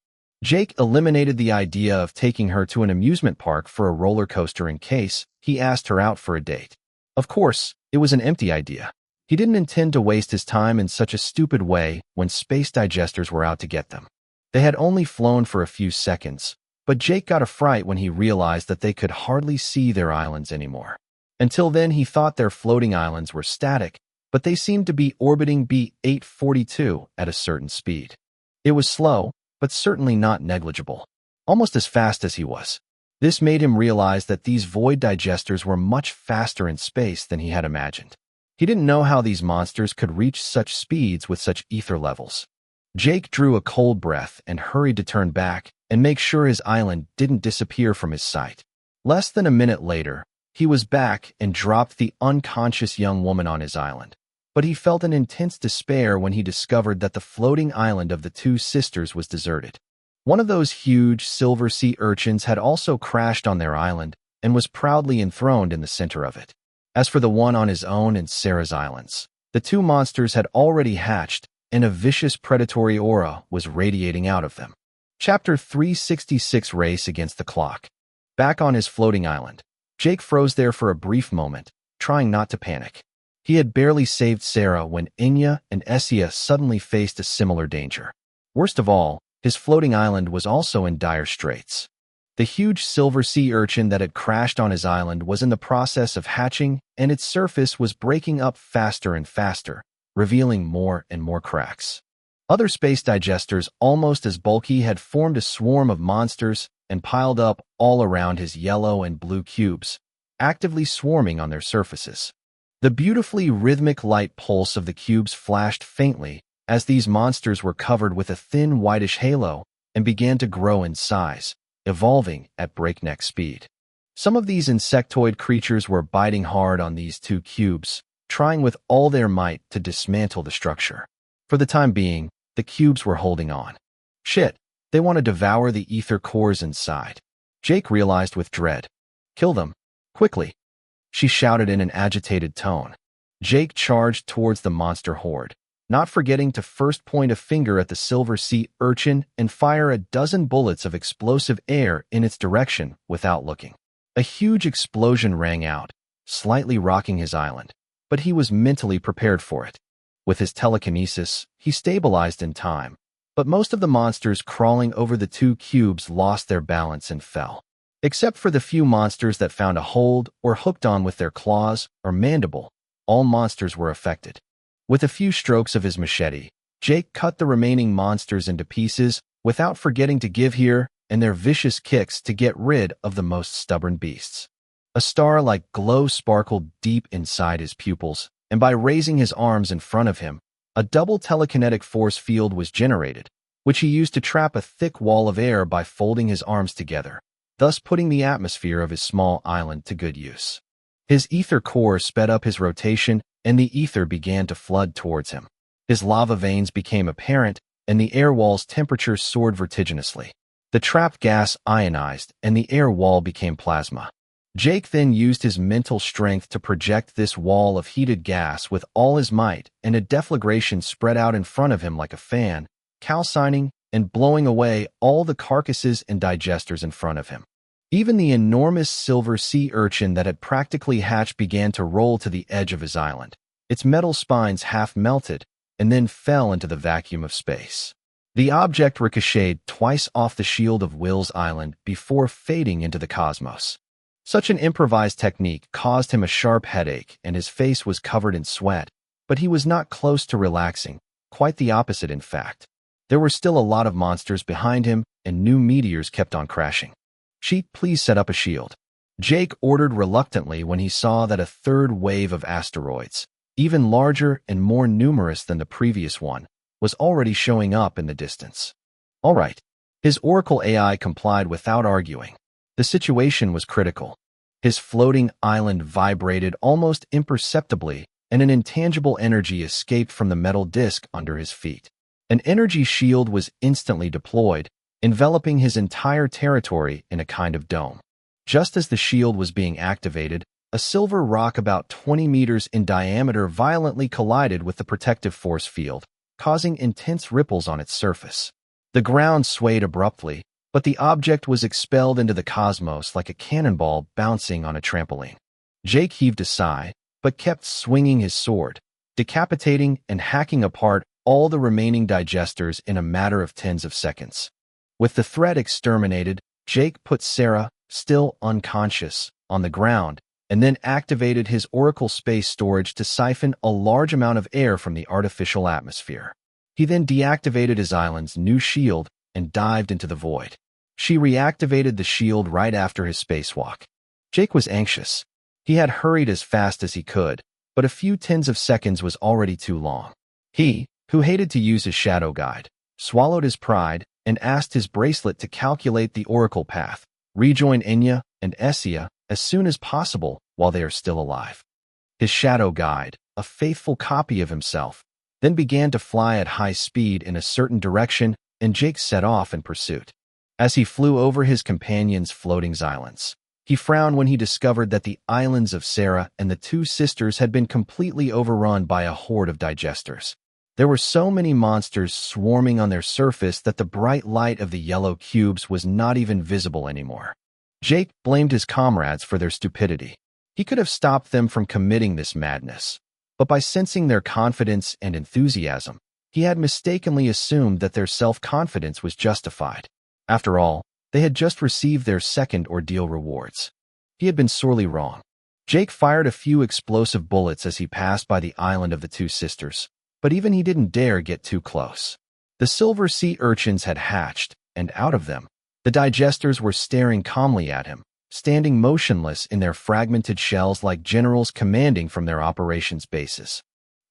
Jake eliminated the idea of taking her to an amusement park for a roller coaster in case he asked her out for a date. Of course, it was an empty idea. He didn't intend to waste his time in such a stupid way when space digesters were out to get them. They had only flown for a few seconds, but Jake got a fright when he realized that they could hardly see their islands anymore. Until then, he thought their floating islands were static, but they seemed to be orbiting B842 at a certain speed. It was slow, but certainly not negligible, almost as fast as he was. This made him realize that these void digesters were much faster in space than he had imagined. He didn't know how these monsters could reach such speeds with such ether levels. Jake drew a cold breath and hurried to turn back and make sure his island didn't disappear from his sight. Less than a minute later, he was back and dropped the unconscious young woman on his island. But he felt an intense despair when he discovered that the floating island of the two sisters was deserted. One of those huge silver sea urchins had also crashed on their island and was proudly enthroned in the center of it. As for the one on his own and Sarah's islands, the two monsters had already hatched, and a vicious predatory aura was radiating out of them. Chapter 366: Race Against the Clock. Back on his floating island, Jake froze there for a brief moment, trying not to panic. He had barely saved Sarah when Enya and Essia suddenly faced a similar danger. Worst of all, his floating island was also in dire straits. The huge silver sea urchin that had crashed on his island was in the process of hatching, and its surface was breaking up faster and faster, revealing more and more cracks. Other space digesters, almost as bulky, had formed a swarm of monsters and piled up all around his yellow and blue cubes, actively swarming on their surfaces. The beautifully rhythmic light pulse of the cubes flashed faintly as these monsters were covered with a thin whitish halo and began to grow in size, evolving at breakneck speed. Some of these insectoid creatures were biting hard on these two cubes, trying with all their might to dismantle the structure. For the time being, the cubes were holding on. Shit, they want to devour the ether cores inside. Jake realized with dread. Kill them, quickly, she shouted in an agitated tone. Jake charged towards the monster horde, not forgetting to first point a finger at the silver sea urchin and fire a dozen bullets of explosive air in its direction without looking. A huge explosion rang out, slightly rocking his island, but he was mentally prepared for it. With his telekinesis, he stabilized in time, but most of the monsters crawling over the two cubes lost their balance and fell. Except for the few monsters that found a hold or hooked on with their claws or mandible, all monsters were affected. With a few strokes of his machete, Jake cut the remaining monsters into pieces without forgetting to give here and there vicious kicks to get rid of the most stubborn beasts. A star-like glow sparkled deep inside his pupils, and by raising his arms in front of him, a double telekinetic force field was generated, which he used to trap a thick wall of air by folding his arms together, thus putting the atmosphere of his small island to good use. His ether core sped up his rotation, and the ether began to flood towards him. His lava veins became apparent, and the air wall's temperature soared vertiginously. The trapped gas ionized, and the air wall became plasma. Jake then used his mental strength to project this wall of heated gas with all his might, and a deflagration spread out in front of him like a fan, calcining and blowing away all the carcasses and digesters in front of him. Even the enormous silver sea urchin that had practically hatched began to roll to the edge of his island. Its metal spines half melted and then fell into the vacuum of space. The object ricocheted twice off the shield of Will's island before fading into the cosmos. Such an improvised technique caused him a sharp headache and his face was covered in sweat, but he was not close to relaxing, quite the opposite in fact. There were still a lot of monsters behind him and new meteors kept on crashing. Sheet, please set up a shield. Jake ordered reluctantly when he saw that a third wave of asteroids, even larger and more numerous than the previous one, was already showing up in the distance. All right. His Oracle AI complied without arguing. The situation was critical. His floating island vibrated almost imperceptibly, and an intangible energy escaped from the metal disc under his feet. An energy shield was instantly deployed, enveloping his entire territory in a kind of dome. Just as the shield was being activated, a silver rock about 20 meters in diameter violently collided with the protective force field, causing intense ripples on its surface. The ground swayed abruptly, but the object was expelled into the cosmos like a cannonball bouncing on a trampoline. Jake heaved a sigh, but kept swinging his sword, decapitating and hacking apart all the remaining digesters in a matter of tens of seconds. With the threat exterminated, Jake put Sarah, still unconscious, on the ground, and then activated his Oracle space storage to siphon a large amount of air from the artificial atmosphere. He then deactivated his island's new shield and dived into the void. She reactivated the shield right after his spacewalk. Jake was anxious. He had hurried as fast as he could, but a few tens of seconds was already too long. He, who hated to use his shadow guide, swallowed his pride and asked his bracelet to calculate the Oracle path, rejoin Enya and Essia as soon as possible while they are still alive. His shadow guide, a faithful copy of himself, then began to fly at high speed in a certain direction, and Jake set off in pursuit. As he flew over his companion's floating islands, he frowned when he discovered that the islands of Sarah and the two sisters had been completely overrun by a horde of digesters. There were so many monsters swarming on their surface that the bright light of the yellow cubes was not even visible anymore. Jake blamed his comrades for their stupidity. He could have stopped them from committing this madness, but by sensing their confidence and enthusiasm, he had mistakenly assumed that their self-confidence was justified. After all, they had just received their second ordeal rewards. He had been sorely wrong. Jake fired a few explosive bullets as he passed by the island of the two sisters, but even he didn't dare get too close. The silver sea urchins had hatched, and out of them, the digesters were staring calmly at him, standing motionless in their fragmented shells like generals commanding from their operations bases.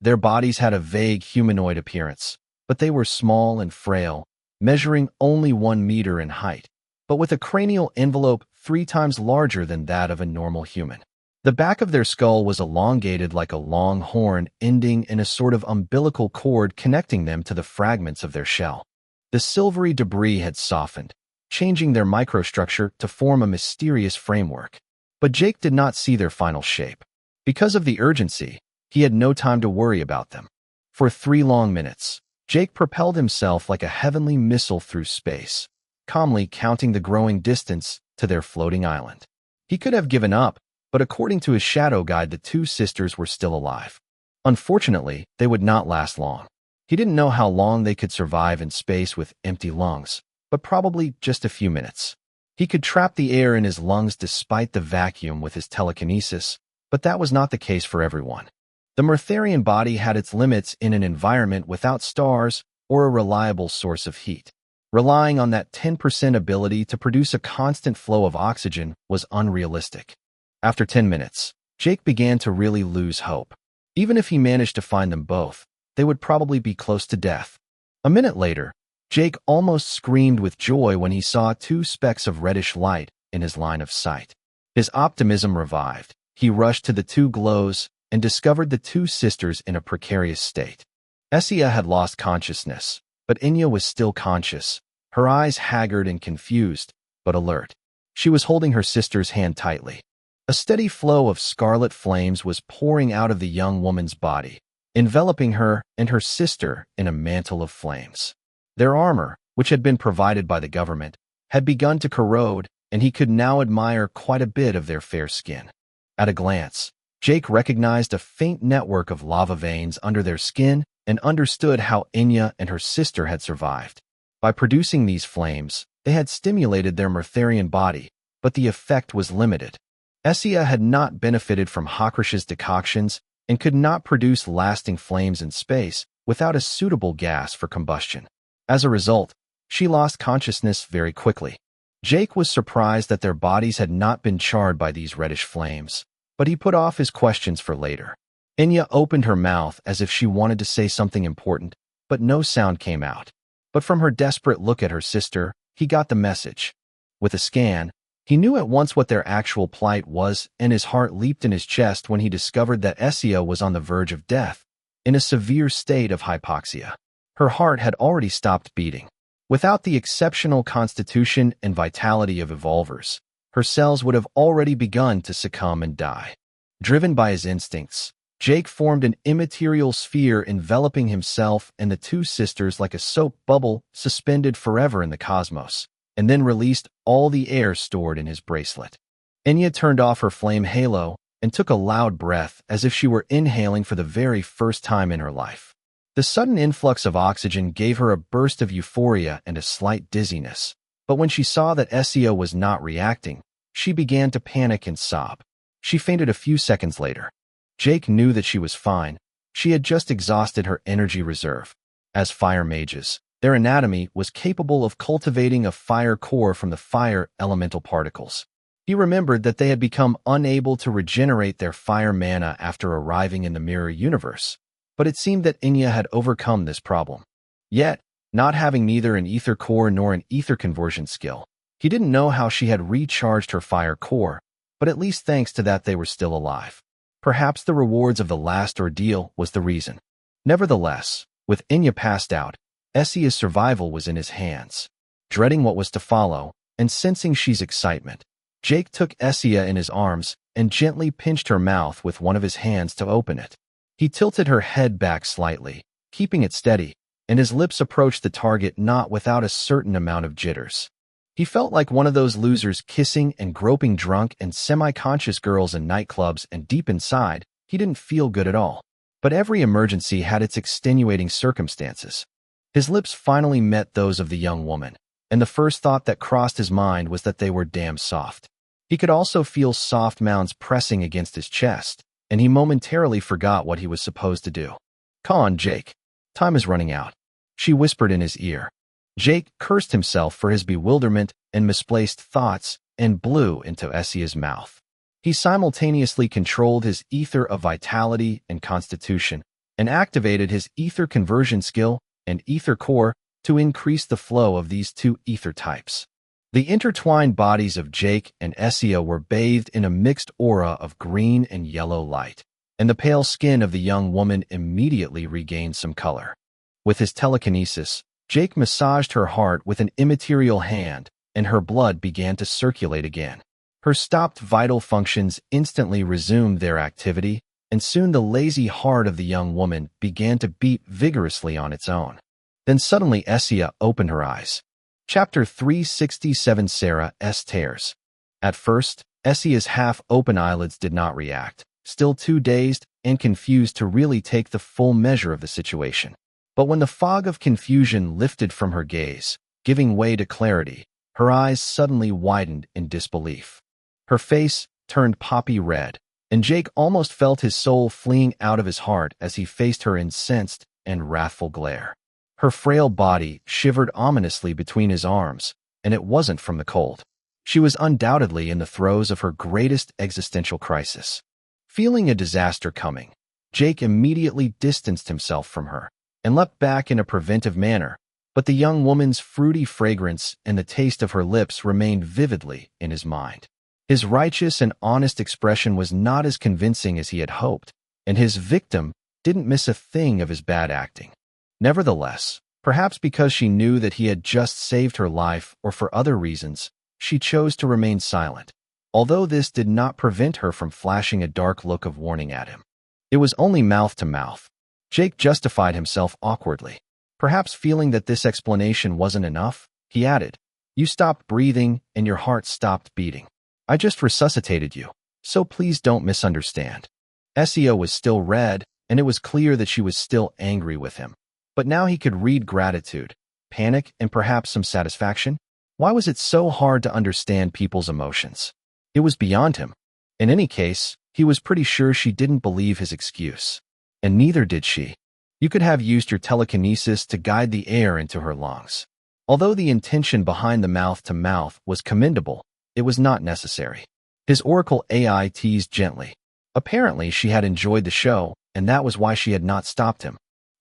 Their bodies had a vague humanoid appearance, but they were small and frail, measuring only 1 meter in height, but with a cranial envelope 3 times larger than that of a normal human. The back of their skull was elongated like a long horn, ending in a sort of umbilical cord connecting them to the fragments of their shell. The silvery debris had softened, changing their microstructure to form a mysterious framework. But Jake did not see their final shape. Because of the urgency, he had no time to worry about them. For 3 long minutes, Jake propelled himself like a heavenly missile through space, calmly counting the growing distance to their floating island. He could have given up, but according to his shadow guide, the two sisters were still alive. Unfortunately, they would not last long. He didn't know how long they could survive in space with empty lungs, but probably just a few minutes. He could trap the air in his lungs despite the vacuum with his telekinesis, but that was not the case for everyone. The Murtharian body had its limits in an environment without stars or a reliable source of heat. Relying on that 10% ability to produce a constant flow of oxygen was unrealistic. After 10 minutes, Jake began to really lose hope. Even if he managed to find them both, they would probably be close to death. A minute later, Jake almost screamed with joy when he saw 2 specks of reddish light in his line of sight. His optimism revived. He rushed to the 2 glows and discovered the 2 sisters in a precarious state. Essia had lost consciousness, but Enya was still conscious, her eyes haggard and confused, but alert. She was holding her sister's hand tightly. A steady flow of scarlet flames was pouring out of the young woman's body, enveloping her and her sister in a mantle of flames. Their armor, which had been provided by the government, had begun to corrode, and he could now admire quite a bit of their fair skin. At a glance, Jake recognized a faint network of lava veins under their skin and understood how Enya and her sister had survived. By producing these flames, they had stimulated their Murtharian body, but the effect was limited. Essia had not benefited from Hakrish's decoctions and could not produce lasting flames in space without a suitable gas for combustion. As a result, she lost consciousness very quickly. Jake was surprised that their bodies had not been charred by these reddish flames, but he put off his questions for later. Enya opened her mouth as if she wanted to say something important, but no sound came out. But from her desperate look at her sister, he got the message. With a scan, he knew at once what their actual plight was, and his heart leaped in his chest when he discovered that Essia was on the verge of death, in a severe state of hypoxia. Her heart had already stopped beating. Without the exceptional constitution and vitality of evolvers, her cells would have already begun to succumb and die. Driven by his instincts, Jake formed an immaterial sphere enveloping himself and the two sisters like a soap bubble suspended forever in the cosmos, and then released all the air stored in his bracelet. Enya turned off her flame halo and took a loud breath as if she were inhaling for the very first time in her life. The sudden influx of oxygen gave her a burst of euphoria and a slight dizziness, but when she saw that Essia was not reacting, she began to panic and sob. She fainted a few seconds later. Jake knew that she was fine. She had just exhausted her energy reserve. As fire mages, their anatomy was capable of cultivating a fire core from the fire elemental particles. He remembered that they had become unable to regenerate their fire mana after arriving in the mirror universe, but it seemed that Enya had overcome this problem. Yet, not having neither an ether core nor an ether conversion skill, he didn't know how she had recharged her fire core, but at least thanks to that they were still alive. Perhaps the rewards of the last ordeal was the reason. Nevertheless, with Enya passed out, Essia's survival was in his hands. Dreading what was to follow, and sensing she's excitement, Jake took Essia in his arms and gently pinched her mouth with one of his hands to open it. He tilted her head back slightly, keeping it steady, and his lips approached the target not without a certain amount of jitters. He felt like one of those losers kissing and groping drunk and semi-conscious girls in nightclubs, and deep inside, he didn't feel good at all. But every emergency had its extenuating circumstances. His lips finally met those of the young woman, and the first thought that crossed his mind was that they were damn soft. He could also feel soft mounds pressing against his chest, and he momentarily forgot what he was supposed to do. "Come on, Jake. Time is running out," she whispered in his ear. Jake cursed himself for his bewilderment and misplaced thoughts and blew into Essia's mouth. He simultaneously controlled his ether of vitality and constitution and activated his ether conversion skill and ether core to increase the flow of these two ether types. The intertwined bodies of Jake and Essia were bathed in a mixed aura of green and yellow light, and the pale skin of the young woman immediately regained some color. With his telekinesis, Jake massaged her heart with an immaterial hand, and her blood began to circulate again. Her stopped vital functions instantly resumed their activity, and soon the lazy heart of the young woman began to beat vigorously on its own. Then suddenly Essia opened her eyes. Chapter 367 Sarah's Tears. At first, Essia's half-open eyelids did not react, still too dazed and confused to really take the full measure of the situation. But when the fog of confusion lifted from her gaze, giving way to clarity, her eyes suddenly widened in disbelief. Her face turned poppy red, and Jake almost felt his soul fleeing out of his heart as he faced her incensed and wrathful glare. Her frail body shivered ominously between his arms, and it wasn't from the cold. She was undoubtedly in the throes of her greatest existential crisis. Feeling a disaster coming, Jake immediately distanced himself from her and leapt back in a preventive manner, but the young woman's fruity fragrance and the taste of her lips remained vividly in his mind. His righteous and honest expression was not as convincing as he had hoped, and his victim didn't miss a thing of his bad acting. Nevertheless, perhaps because she knew that he had just saved her life or for other reasons, she chose to remain silent, although this did not prevent her from flashing a dark look of warning at him. It was only mouth to mouth. Jake justified himself awkwardly. Perhaps feeling that this explanation wasn't enough, he added, "You stopped breathing and your heart stopped beating. I just resuscitated you, so please don't misunderstand." Essia was still red, and it was clear that she was still angry with him. But now he could read gratitude, panic, and perhaps some satisfaction. Why was it so hard to understand people's emotions? It was beyond him. In any case, he was pretty sure she didn't believe his excuse. And neither did she. You could have used your telekinesis to guide the air into her lungs. Although the intention behind the mouth-to-mouth was commendable, it was not necessary. His Oracle AI teased gently. Apparently, she had enjoyed the show, and that was why she had not stopped him.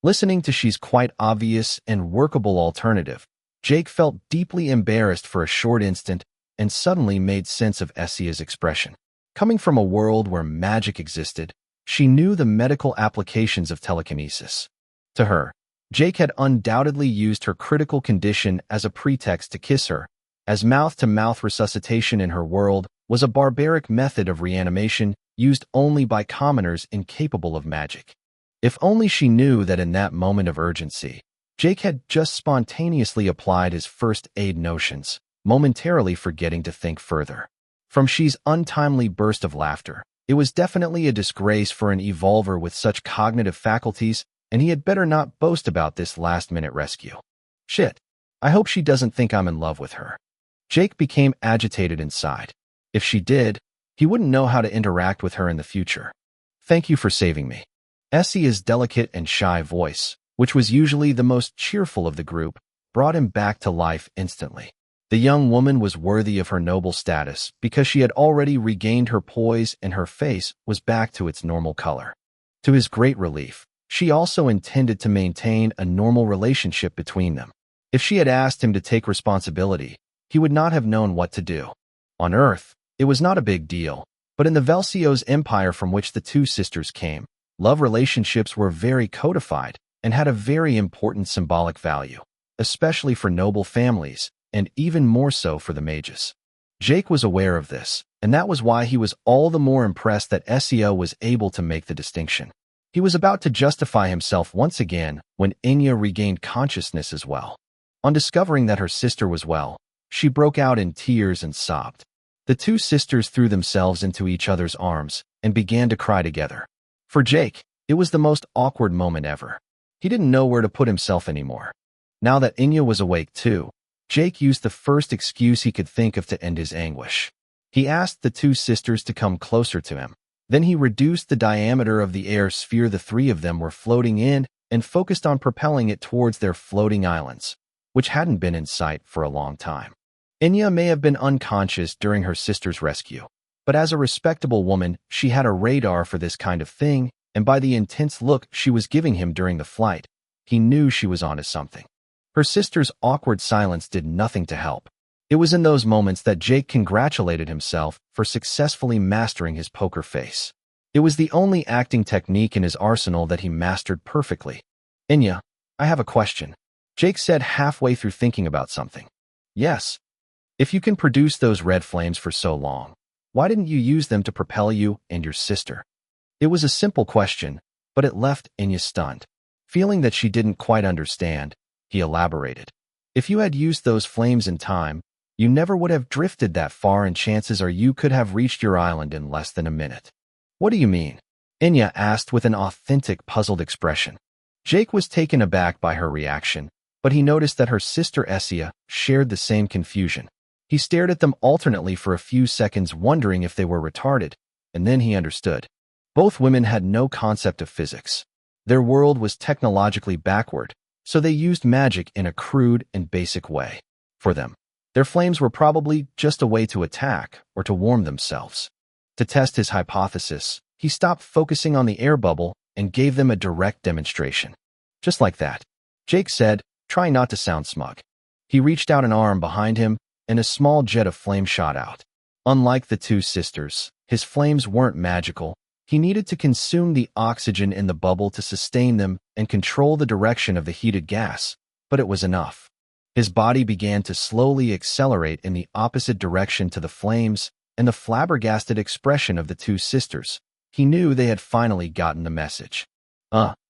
Listening to she's quite obvious and workable alternative, Jake felt deeply embarrassed for a short instant and suddenly made sense of Essia's expression. Coming from a world where magic existed, she knew the medical applications of telekinesis. To her, Jake had undoubtedly used her critical condition as a pretext to kiss her, as mouth-to-mouth resuscitation in her world was a barbaric method of reanimation used only by commoners incapable of magic. If only she knew that in that moment of urgency, Jake had just spontaneously applied his first aid notions, momentarily forgetting to think further. From she's untimely burst of laughter, it was definitely a disgrace for an evolver with such cognitive faculties, and he had better not boast about this last-minute rescue. Shit, I hope she doesn't think I'm in love with her. Jake became agitated inside. If she did, he wouldn't know how to interact with her in the future. Thank you for saving me. Essia's delicate and shy voice, which was usually the most cheerful of the group, brought him back to life instantly. The young woman was worthy of her noble status because she had already regained her poise and her face was back to its normal color. To his great relief, she also intended to maintain a normal relationship between them. If she had asked him to take responsibility, he would not have known what to do. On Earth, it was not a big deal, but in the Velsio's empire from which the two sisters came, love relationships were very codified and had a very important symbolic value, especially for noble families, and even more so for the mages. Jake was aware of this, and that was why he was all the more impressed that Essia was able to make the distinction. He was about to justify himself once again when Enya regained consciousness as well. On discovering that her sister was well, she broke out in tears and sobbed. The two sisters threw themselves into each other's arms and began to cry together. For Jake, it was the most awkward moment ever. He didn't know where to put himself anymore. Now that Enya was awake too, Jake used the first excuse he could think of to end his anguish. He asked the two sisters to come closer to him. Then he reduced the diameter of the air sphere the three of them were floating in and focused on propelling it towards their floating islands, which hadn't been in sight for a long time. Enya may have been unconscious during her sister's rescue, but as a respectable woman, she had a radar for this kind of thing, and by the intense look she was giving him during the flight, he knew she was onto something. Her sister's awkward silence did nothing to help. It was in those moments that Jake congratulated himself for successfully mastering his poker face. It was the only acting technique in his arsenal that he mastered perfectly. Enya, I have a question, Jake said halfway through thinking about something. Yes. If you can produce those red flames for so long, why didn't you use them to propel you and your sister? It was a simple question, but it left Enya stunned. Feeling that she didn't quite understand, he elaborated. If you had used those flames in time, you never would have drifted that far and chances are you could have reached your island in less than a minute. What do you mean? Enya asked with an authentic puzzled expression. Jake was taken aback by her reaction, but he noticed that her sister Essia shared the same confusion. He stared at them alternately for a few seconds wondering if they were retarded, and then he understood. Both women had no concept of physics. Their world was technologically backward, so they used magic in a crude and basic way. For them, their flames were probably just a way to attack or to warm themselves. To test his hypothesis, he stopped focusing on the air bubble and gave them a direct demonstration. Just like that, Jake said, trying not to sound smug. He reached out an arm behind him, and a small jet of flame shot out. Unlike the two sisters, his flames weren't magical. He needed to consume the oxygen in the bubble to sustain them and control the direction of the heated gas, but it was enough. His body began to slowly accelerate in the opposite direction to the flames and the flabbergasted expression of the two sisters. He knew they had finally gotten the message.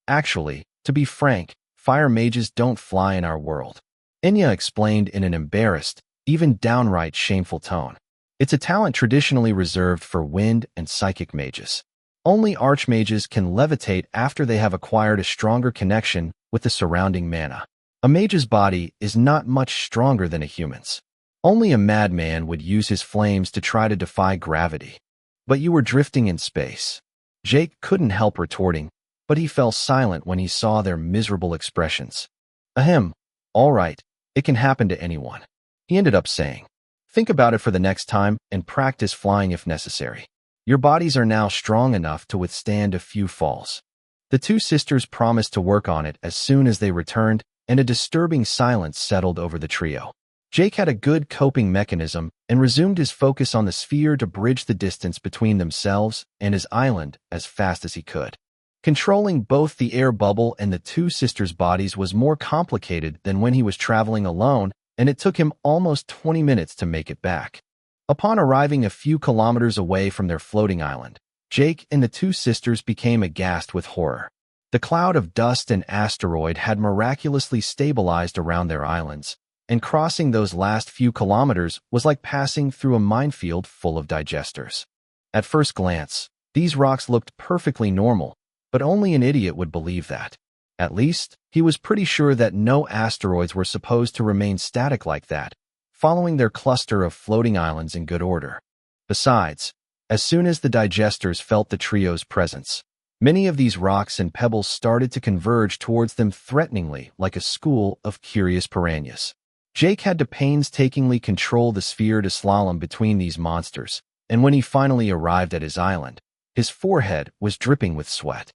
Actually, to be frank, fire mages don't fly in our world. Enya explained in an embarrassed, even downright shameful tone. It's a talent traditionally reserved for wind and psychic mages. Only archmages can levitate after they have acquired a stronger connection with the surrounding mana. A mage's body is not much stronger than a human's. Only a madman would use his flames to try to defy gravity. But you were drifting in space. Jake couldn't help retorting, but he fell silent when he saw their miserable expressions. Ahem, all right, it can happen to anyone. He ended up saying, think about it for the next time and practice flying if necessary. Your bodies are now strong enough to withstand a few falls. The two sisters promised to work on it as soon as they returned, and a disturbing silence settled over the trio. Jake had a good coping mechanism and resumed his focus on the sphere to bridge the distance between themselves and his island as fast as he could. Controlling both the air bubble and the two sisters' bodies was more complicated than when he was traveling alone, and it took him almost 20 minutes to make it back. Upon arriving a few kilometers away from their floating island, Jake and the two sisters became aghast with horror. The cloud of dust and asteroid had miraculously stabilized around their islands, and crossing those last few kilometers was like passing through a minefield full of digesters. At first glance, these rocks looked perfectly normal, but only an idiot would believe that. At least, he was pretty sure that no asteroids were supposed to remain static like that, following their cluster of floating islands in good order. Besides, as soon as the digesters felt the trio's presence, many of these rocks and pebbles started to converge towards them threateningly like a school of curious piranhas. Jake had to painstakingly control the sphere to slalom between these monsters, and when he finally arrived at his island, his forehead was dripping with sweat.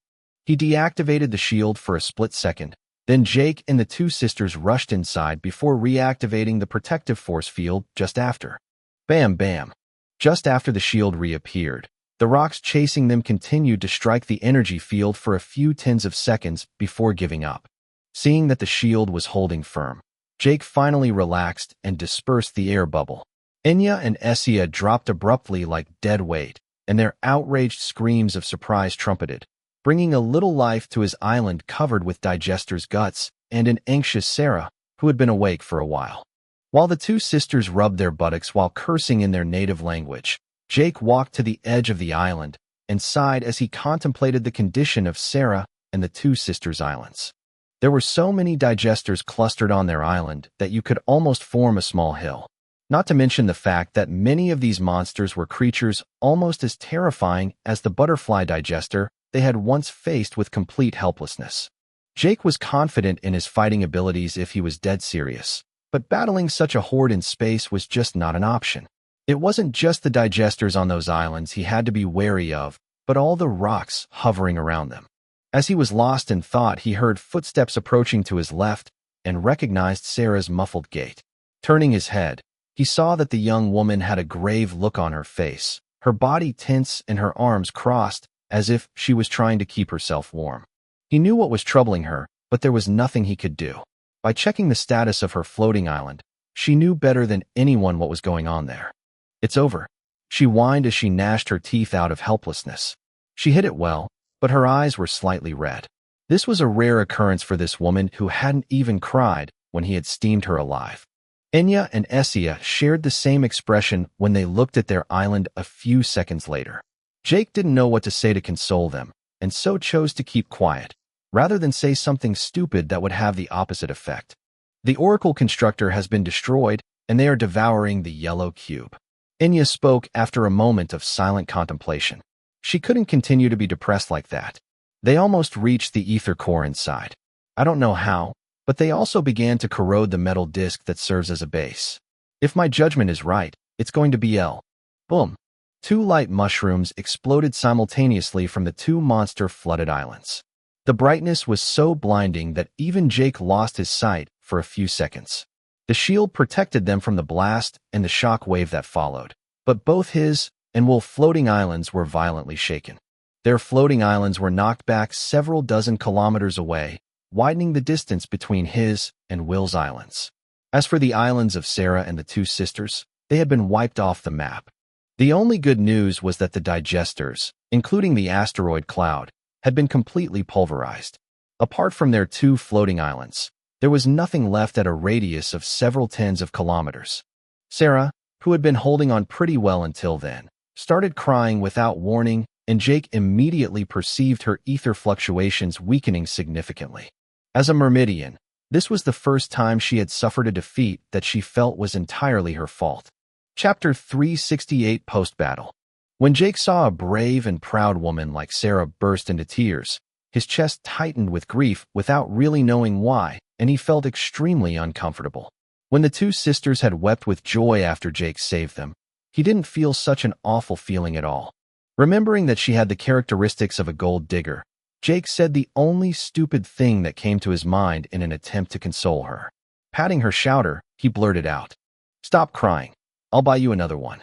He deactivated the shield for a split second, then Jake and the two sisters rushed inside before reactivating the protective force field just after. Bam bam. Just after the shield reappeared, the rocks chasing them continued to strike the energy field for a few tens of seconds before giving up. Seeing that the shield was holding firm, Jake finally relaxed and dispersed the air bubble. Enya and Essia dropped abruptly like dead weight, and their outraged screams of surprise trumpeted, bringing a little life to his island covered with digesters' guts and an anxious Sarah, who had been awake for a while. While the two sisters rubbed their buttocks while cursing in their native language, Jake walked to the edge of the island and sighed as he contemplated the condition of Sarah and the two sisters' islands. There were so many digesters clustered on their island that you could almost form a small hill. Not to mention the fact that many of these monsters were creatures almost as terrifying as the butterfly digester they had once faced with complete helplessness. Jake was confident in his fighting abilities if he was dead serious, but battling such a horde in space was just not an option. It wasn't just the digesters on those islands he had to be wary of, but all the rocks hovering around them. As he was lost in thought, he heard footsteps approaching to his left and recognized Sarah's muffled gait. Turning his head, he saw that the young woman had a grave look on her face, her body tense and her arms crossed as if she was trying to keep herself warm. He knew what was troubling her, but there was nothing he could do. By checking the status of her floating island, she knew better than anyone what was going on there. "It's over," she whined as she gnashed her teeth out of helplessness. She hid it well, but her eyes were slightly red. This was a rare occurrence for this woman who hadn't even cried when he had steamed her alive. Enya and Essia shared the same expression when they looked at their island a few seconds later. Jake didn't know what to say to console them, and so chose to keep quiet, rather than say something stupid that would have the opposite effect. The Oracle Constructor has been destroyed, and they are devouring the yellow cube. Enya spoke after a moment of silent contemplation. She couldn't continue to be depressed like that. They almost reached the ether core inside. I don't know how, but they also began to corrode the metal disc that serves as a base. If my judgment is right, it's going to be L. Boom. Two light mushrooms exploded simultaneously from the two monster-flooded islands. The brightness was so blinding that even Jake lost his sight for a few seconds. The shield protected them from the blast and the shock wave that followed, but both his and Wolf's floating islands were violently shaken. Their floating islands were knocked back several dozen kilometers away, widening the distance between his and Will's islands. As for the islands of Sarah and the two sisters, they had been wiped off the map. The only good news was that the digesters, including the asteroid cloud, had been completely pulverized. Apart from their two floating islands, there was nothing left at a radius of several tens of kilometers. Sarah, who had been holding on pretty well until then, started crying without warning, and Jake immediately perceived her ether fluctuations weakening significantly. As a Myrmidian, this was the first time she had suffered a defeat that she felt was entirely her fault. Chapter 368 Post-Battle. When Jake saw a brave and proud woman like Sarah burst into tears, his chest tightened with grief without really knowing why, and he felt extremely uncomfortable. When the two sisters had wept with joy after Jake saved them, he didn't feel such an awful feeling at all. Remembering that she had the characteristics of a gold digger, Jake said the only stupid thing that came to his mind in an attempt to console her. Patting her shoulder, he blurted out, "Stop crying. I'll buy you another one."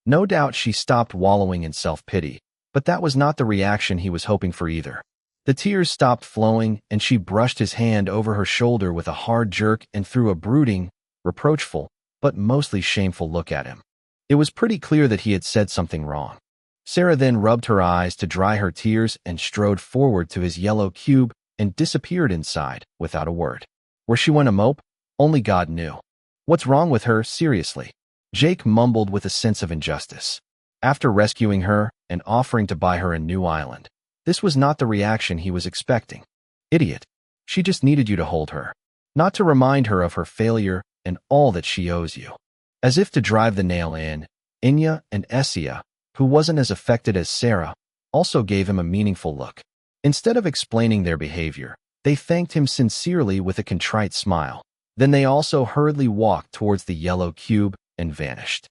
No doubt she stopped wallowing in self-pity, but that was not the reaction he was hoping for either. The tears stopped flowing, and she brushed his hand over her shoulder with a hard jerk and threw a brooding, reproachful, but mostly shameful look at him. It was pretty clear that he had said something wrong. Sarah then rubbed her eyes to dry her tears and strode forward to his yellow cube and disappeared inside without a word. Where she went a mope, only God knew. What's wrong with her, seriously? Jake mumbled with a sense of injustice. After rescuing her and offering to buy her a new island, this was not the reaction he was expecting. Idiot. She just needed you to hold her, not to remind her of her failure and all that she owes you. As if to drive the nail in, Inya and Essia, who wasn't as affected as Sarah, also gave him a meaningful look. Instead of explaining their behavior, they thanked him sincerely with a contrite smile. Then they also hurriedly walked towards the yellow cube and vanished.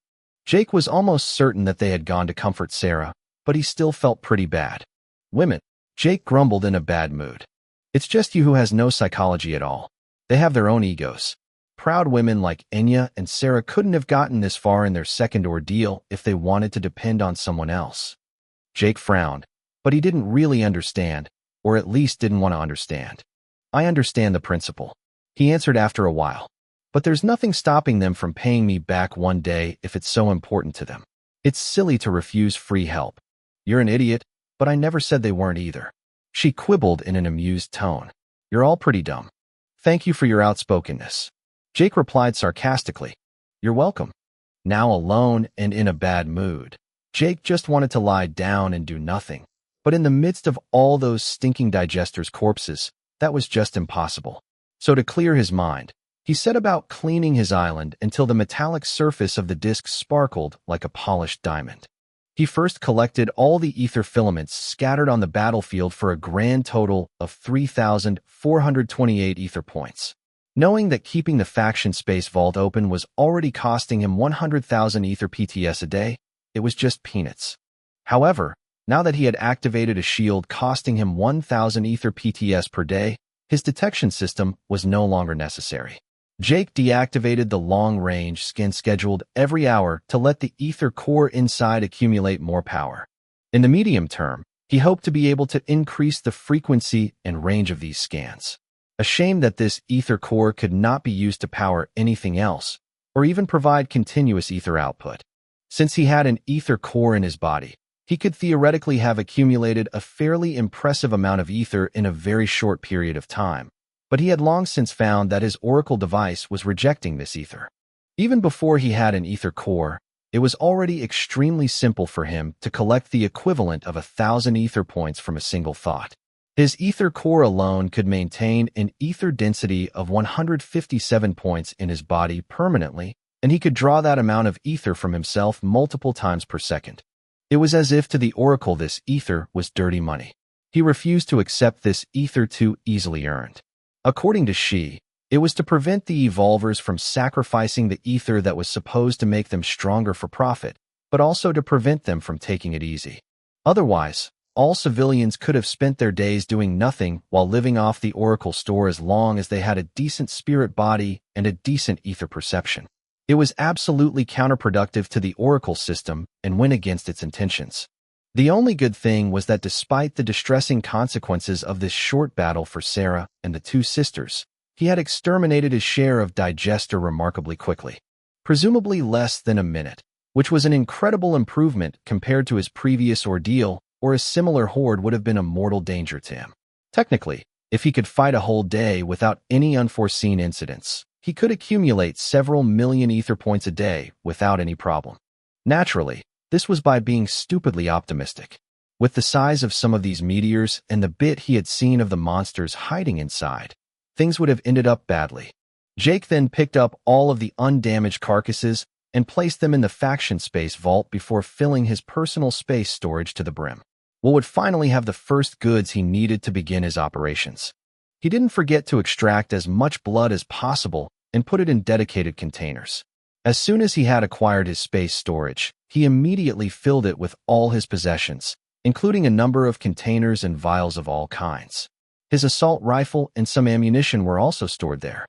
Jake was almost certain that they had gone to comfort Sarah, but he still felt pretty bad. Women, Jake grumbled in a bad mood. It's just you who has no psychology at all. They have their own egos. Proud women like Enya and Sarah couldn't have gotten this far in their second ordeal if they wanted to depend on someone else. Jake frowned, but he didn't really understand, or at least didn't want to understand. I understand the principle, he answered after a while. But there's nothing stopping them from paying me back one day if it's so important to them. It's silly to refuse free help. You're an idiot, but I never said they weren't either. She quibbled in an amused tone. You're all pretty dumb. Thank you for your outspokenness. Jake replied sarcastically. You're welcome. Now alone and in a bad mood, Jake just wanted to lie down and do nothing. But in the midst of all those stinking digesters' corpses, that was just impossible. So to clear his mind, he set about cleaning his island until the metallic surface of the disc sparkled like a polished diamond. He first collected all the ether filaments scattered on the battlefield for a grand total of 3,428 ether points. Knowing that keeping the faction space vault open was already costing him 100,000 ether PTS a day, it was just peanuts. However, now that he had activated a shield costing him 1,000 ether PTS per day, his detection system was no longer necessary. Jake deactivated the long-range skin scheduled every hour to let the ether core inside accumulate more power. In the medium term, he hoped to be able to increase the frequency and range of these scans. A shame that this ether core could not be used to power anything else, or even provide continuous ether output. Since he had an ether core in his body, he could theoretically have accumulated a fairly impressive amount of ether in a very short period of time. But he had long since found that his Oracle device was rejecting this ether. Even before he had an ether core, it was already extremely simple for him to collect the equivalent of 1,000 ether points from a single thought. His ether core alone could maintain an ether density of 157 points in his body permanently, and he could draw that amount of ether from himself multiple times per second. It was as if to the Oracle this ether was dirty money. He refused to accept this ether too easily earned. According to she, it was to prevent the evolvers from sacrificing the ether that was supposed to make them stronger for profit, but also to prevent them from taking it easy. Otherwise, all civilians could have spent their days doing nothing while living off the Oracle store as long as they had a decent spirit body and a decent ether perception. It was absolutely counterproductive to the Oracle system and went against its intentions. The only good thing was that despite the distressing consequences of this short battle for Sarah and the two sisters, he had exterminated his share of digester remarkably quickly, presumably less than a minute, which was an incredible improvement compared to his previous ordeal, or a similar horde would have been a mortal danger to him. Technically, if he could fight a whole day without any unforeseen incidents, he could accumulate several million ether points a day without any problem. Naturally, this was by being stupidly optimistic. With the size of some of these meteors and the bit he had seen of the monsters hiding inside, things would have ended up badly. Jake then picked up all of the undamaged carcasses and placed them in the faction space vault before filling his personal space storage to the brim. Will would finally have the first goods he needed to begin his operations. He didn't forget to extract as much blood as possible and put it in dedicated containers. As soon as he had acquired his space storage, he immediately filled it with all his possessions, including a number of containers and vials of all kinds. His assault rifle and some ammunition were also stored there.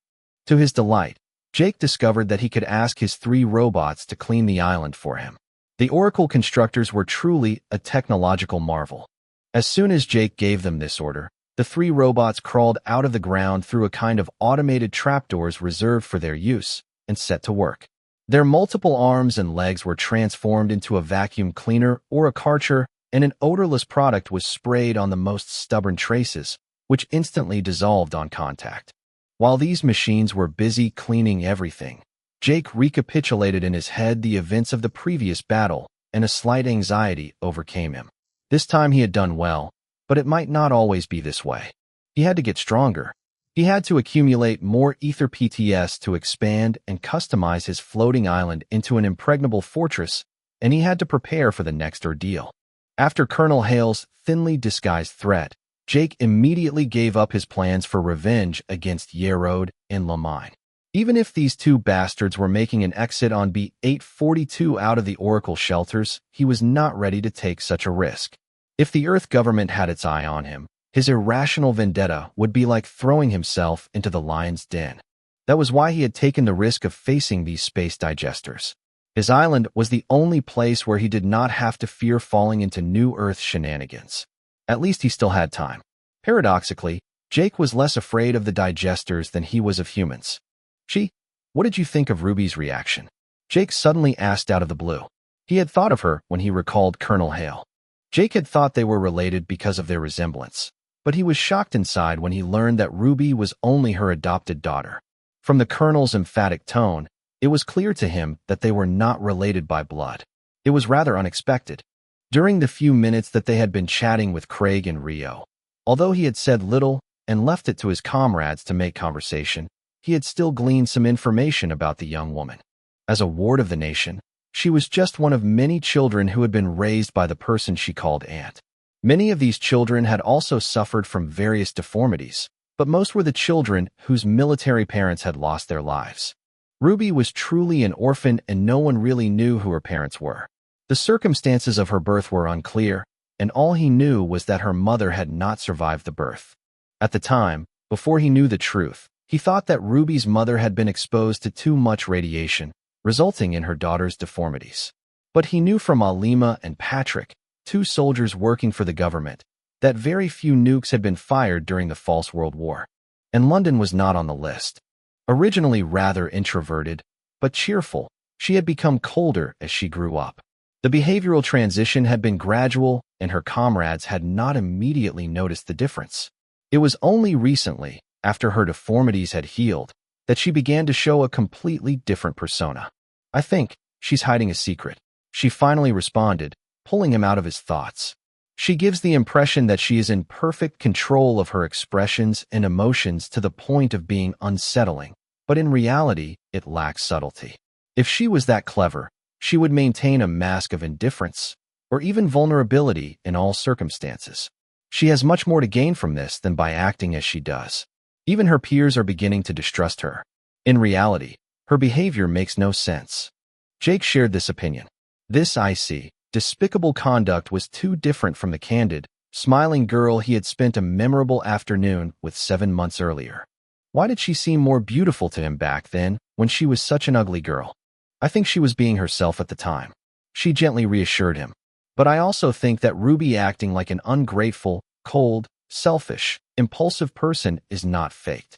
To his delight, Jake discovered that he could ask his 3 robots to clean the island for him. The Oracle constructors were truly a technological marvel. As soon as Jake gave them this order, the 3 robots crawled out of the ground through a kind of automated trapdoors reserved for their use and set to work. Their multiple arms and legs were transformed into a vacuum cleaner or a karcher, and an odorless product was sprayed on the most stubborn traces, which instantly dissolved on contact. While these machines were busy cleaning everything, Jake recapitulated in his head the events of the previous battle, and a slight anxiety overcame him. This time he had done well, but it might not always be this way. He had to get stronger. He had to accumulate more ether PTS to expand and customize his floating island into an impregnable fortress, and he had to prepare for the next ordeal. After Colonel Hale's thinly disguised threat, Jake immediately gave up his plans for revenge against Yerode and Lamine. Even if these 2 bastards were making an exit on B-842 out of the Oracle shelters, he was not ready to take such a risk. If the Earth government had its eye on him, his irrational vendetta would be like throwing himself into the lion's den. That was why he had taken the risk of facing these space digesters. His island was the only place where he did not have to fear falling into New Earth shenanigans. At least he still had time. Paradoxically, Jake was less afraid of the digesters than he was of humans. "Gee, what did you think of Ruby's reaction?" Jake suddenly asked out of the blue. He had thought of her when he recalled Colonel Hale. Jake had thought they were related because of their resemblance, but he was shocked inside when he learned that Ruby was only her adopted daughter. From the Colonel's emphatic tone, it was clear to him that they were not related by blood. It was rather unexpected. During the few minutes that they had been chatting with Craig and Rio, although he had said little and left it to his comrades to make conversation, he had still gleaned some information about the young woman. As a ward of the nation, she was just one of many children who had been raised by the person she called aunt. Many of these children had also suffered from various deformities, but most were the children whose military parents had lost their lives. Ruby was truly an orphan, and no one really knew who her parents were. The circumstances of her birth were unclear, and all he knew was that her mother had not survived the birth. At the time, before he knew the truth, he thought that Ruby's mother had been exposed to too much radiation, resulting in her daughter's deformities. But he knew from Alima and Patrick, 2 soldiers working for the government, that very few nukes had been fired during the False World War, and London was not on the list. Originally rather introverted, but cheerful, she had become colder as she grew up. The behavioral transition had been gradual, and her comrades had not immediately noticed the difference. It was only recently, after her deformities had healed, that she began to show a completely different persona. "I think she's hiding a secret," she finally responded, pulling him out of his thoughts. "She gives the impression that she is in perfect control of her expressions and emotions to the point of being unsettling, but in reality, it lacks subtlety. If she was that clever, she would maintain a mask of indifference, or even vulnerability in all circumstances. She has much more to gain from this than by acting as she does. Even her peers are beginning to distrust her. In reality, her behavior makes no sense." Jake shared this opinion. This icy, despicable conduct was too different from the candid, smiling girl he had spent a memorable afternoon with 7 months earlier. Why did she seem more beautiful to him back then, when she was such an ugly girl? "I think she was being herself at the time," she gently reassured him. "But I also think that Ruby acting like an ungrateful, cold, selfish, impulsive person is not faked.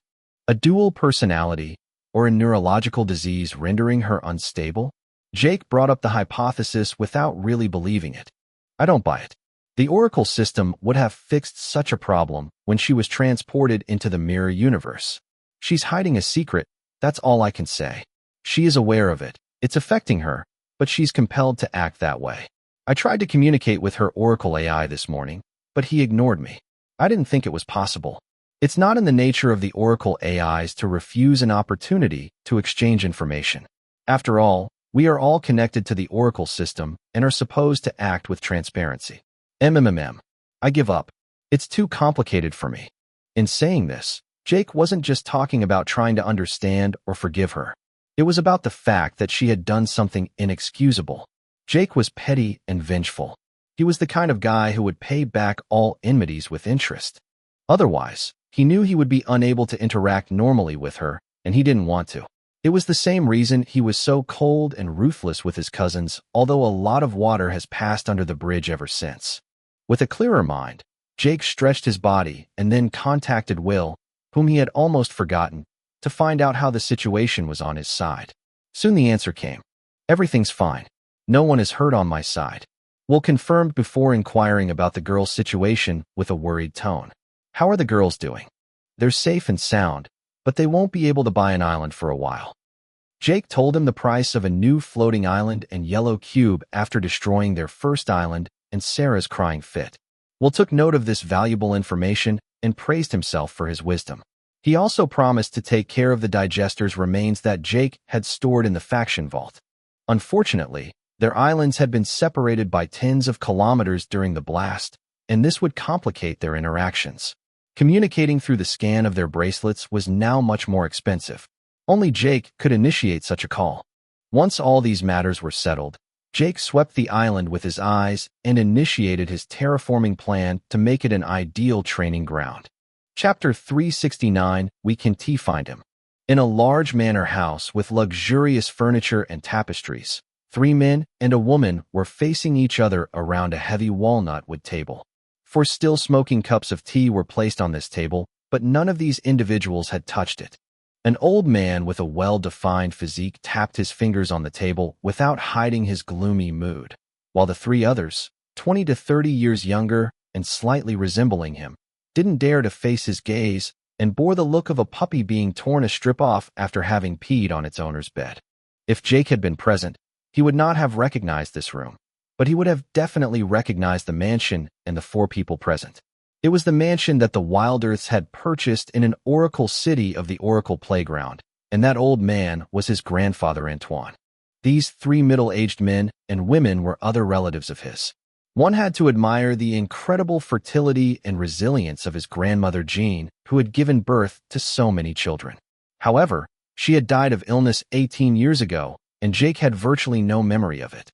A dual personality, or a neurological disease rendering her unstable?" Jake brought up the hypothesis without really believing it. "I don't buy it. The Oracle system would have fixed such a problem when she was transported into the mirror universe. She's hiding a secret, that's all I can say. She is aware of it. It's affecting her, but she's compelled to act that way. I tried to communicate with her Oracle AI this morning, but he ignored me. I didn't think it was possible. It's not in the nature of the Oracle AIs to refuse an opportunity to exchange information. After all, we are all connected to the Oracle system and are supposed to act with transparency. I give up. It's too complicated for me." In saying this, Jake wasn't just talking about trying to understand or forgive her. It was about the fact that she had done something inexcusable. Jake was petty and vengeful. He was the kind of guy who would pay back all enmities with interest. Otherwise, he knew he would be unable to interact normally with her, and he didn't want to. It was the same reason he was so cold and ruthless with his cousins, although a lot of water has passed under the bridge ever since. With a clearer mind, Jake stretched his body and then contacted Will, whom he had almost forgotten, to find out how the situation was on his side. Soon the answer came. Everything's fine. No one is hurt on my side. Will confirmed before inquiring about the girl's situation with a worried tone. How are the girls doing? They're safe and sound, but they won't be able to buy an island for a while. Jake told him the price of a new floating island and yellow cube after destroying their first island and Sarah's crying fit. Will took note of this valuable information and praised himself for his wisdom. He also promised to take care of the digester's remains that Jake had stored in the faction vault. Unfortunately, their islands had been separated by tens of kilometers during the blast, and this would complicate their interactions. Communicating through the scan of their bracelets was now much more expensive. Only Jake could initiate such a call. Once all these matters were settled, Jake swept the island with his eyes and initiated his terraforming plan to make it an ideal training ground. Chapter 369, We Can Find Him. In a large manor house with luxurious furniture and tapestries, 3 men and a woman were facing each other around a heavy walnut wood table. 4 still smoking cups of tea were placed on this table, but none of these individuals had touched it. An old man with a well-defined physique tapped his fingers on the table without hiding his gloomy mood, while the 3 others, 20 to 30 years younger and slightly resembling him, didn't dare to face his gaze and bore the look of a puppy being torn a strip off after having peed on its owner's bed. If Jake had been present, he would not have recognized this room, but he would have definitely recognized the mansion and the 4 people present. It was the mansion that the Wilderths had purchased in an Oracle city of the Oracle Playground, and that old man was his grandfather Antoine. These 3 middle-aged men and women were other relatives of his. One had to admire the incredible fertility and resilience of his grandmother Jean, who had given birth to so many children. However, she had died of illness 18 years ago, and Jake had virtually no memory of it.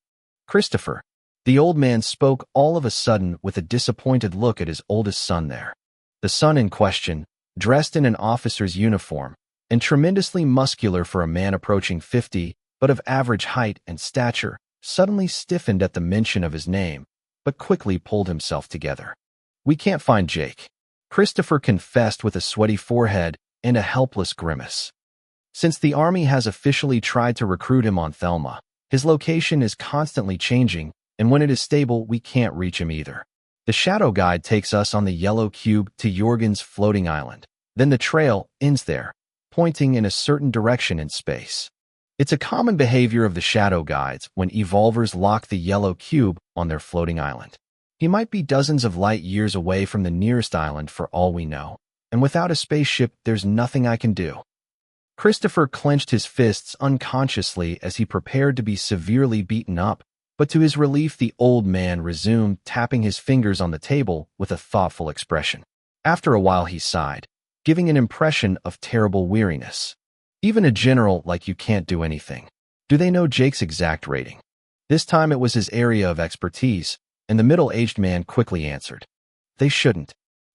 Christopher. The old man spoke all of a sudden with a disappointed look at his oldest son there. The son in question, dressed in an officer's uniform, and tremendously muscular for a man approaching 50, but of average height and stature, suddenly stiffened at the mention of his name, but quickly pulled himself together. We can't find Jake, Christopher confessed with a sweaty forehead and a helpless grimace. Since the army has officially tried to recruit him on Thelma, his location is constantly changing, and when it is stable, we can't reach him either. The shadow guide takes us on the yellow cube to Jorgen's floating island. Then the trail ends there, pointing in a certain direction in space. It's a common behavior of the shadow guides when evolvers lock the yellow cube on their floating island. He might be dozens of light years away from the nearest island for all we know, and without a spaceship, there's nothing I can do. Christopher clenched his fists unconsciously as he prepared to be severely beaten up, but to his relief the old man resumed tapping his fingers on the table with a thoughtful expression. After a while he sighed, giving an impression of terrible weariness. Even a general like you can't do anything. Do they know Jake's exact rating? This time it was his area of expertise, and the middle-aged man quickly answered. They shouldn't.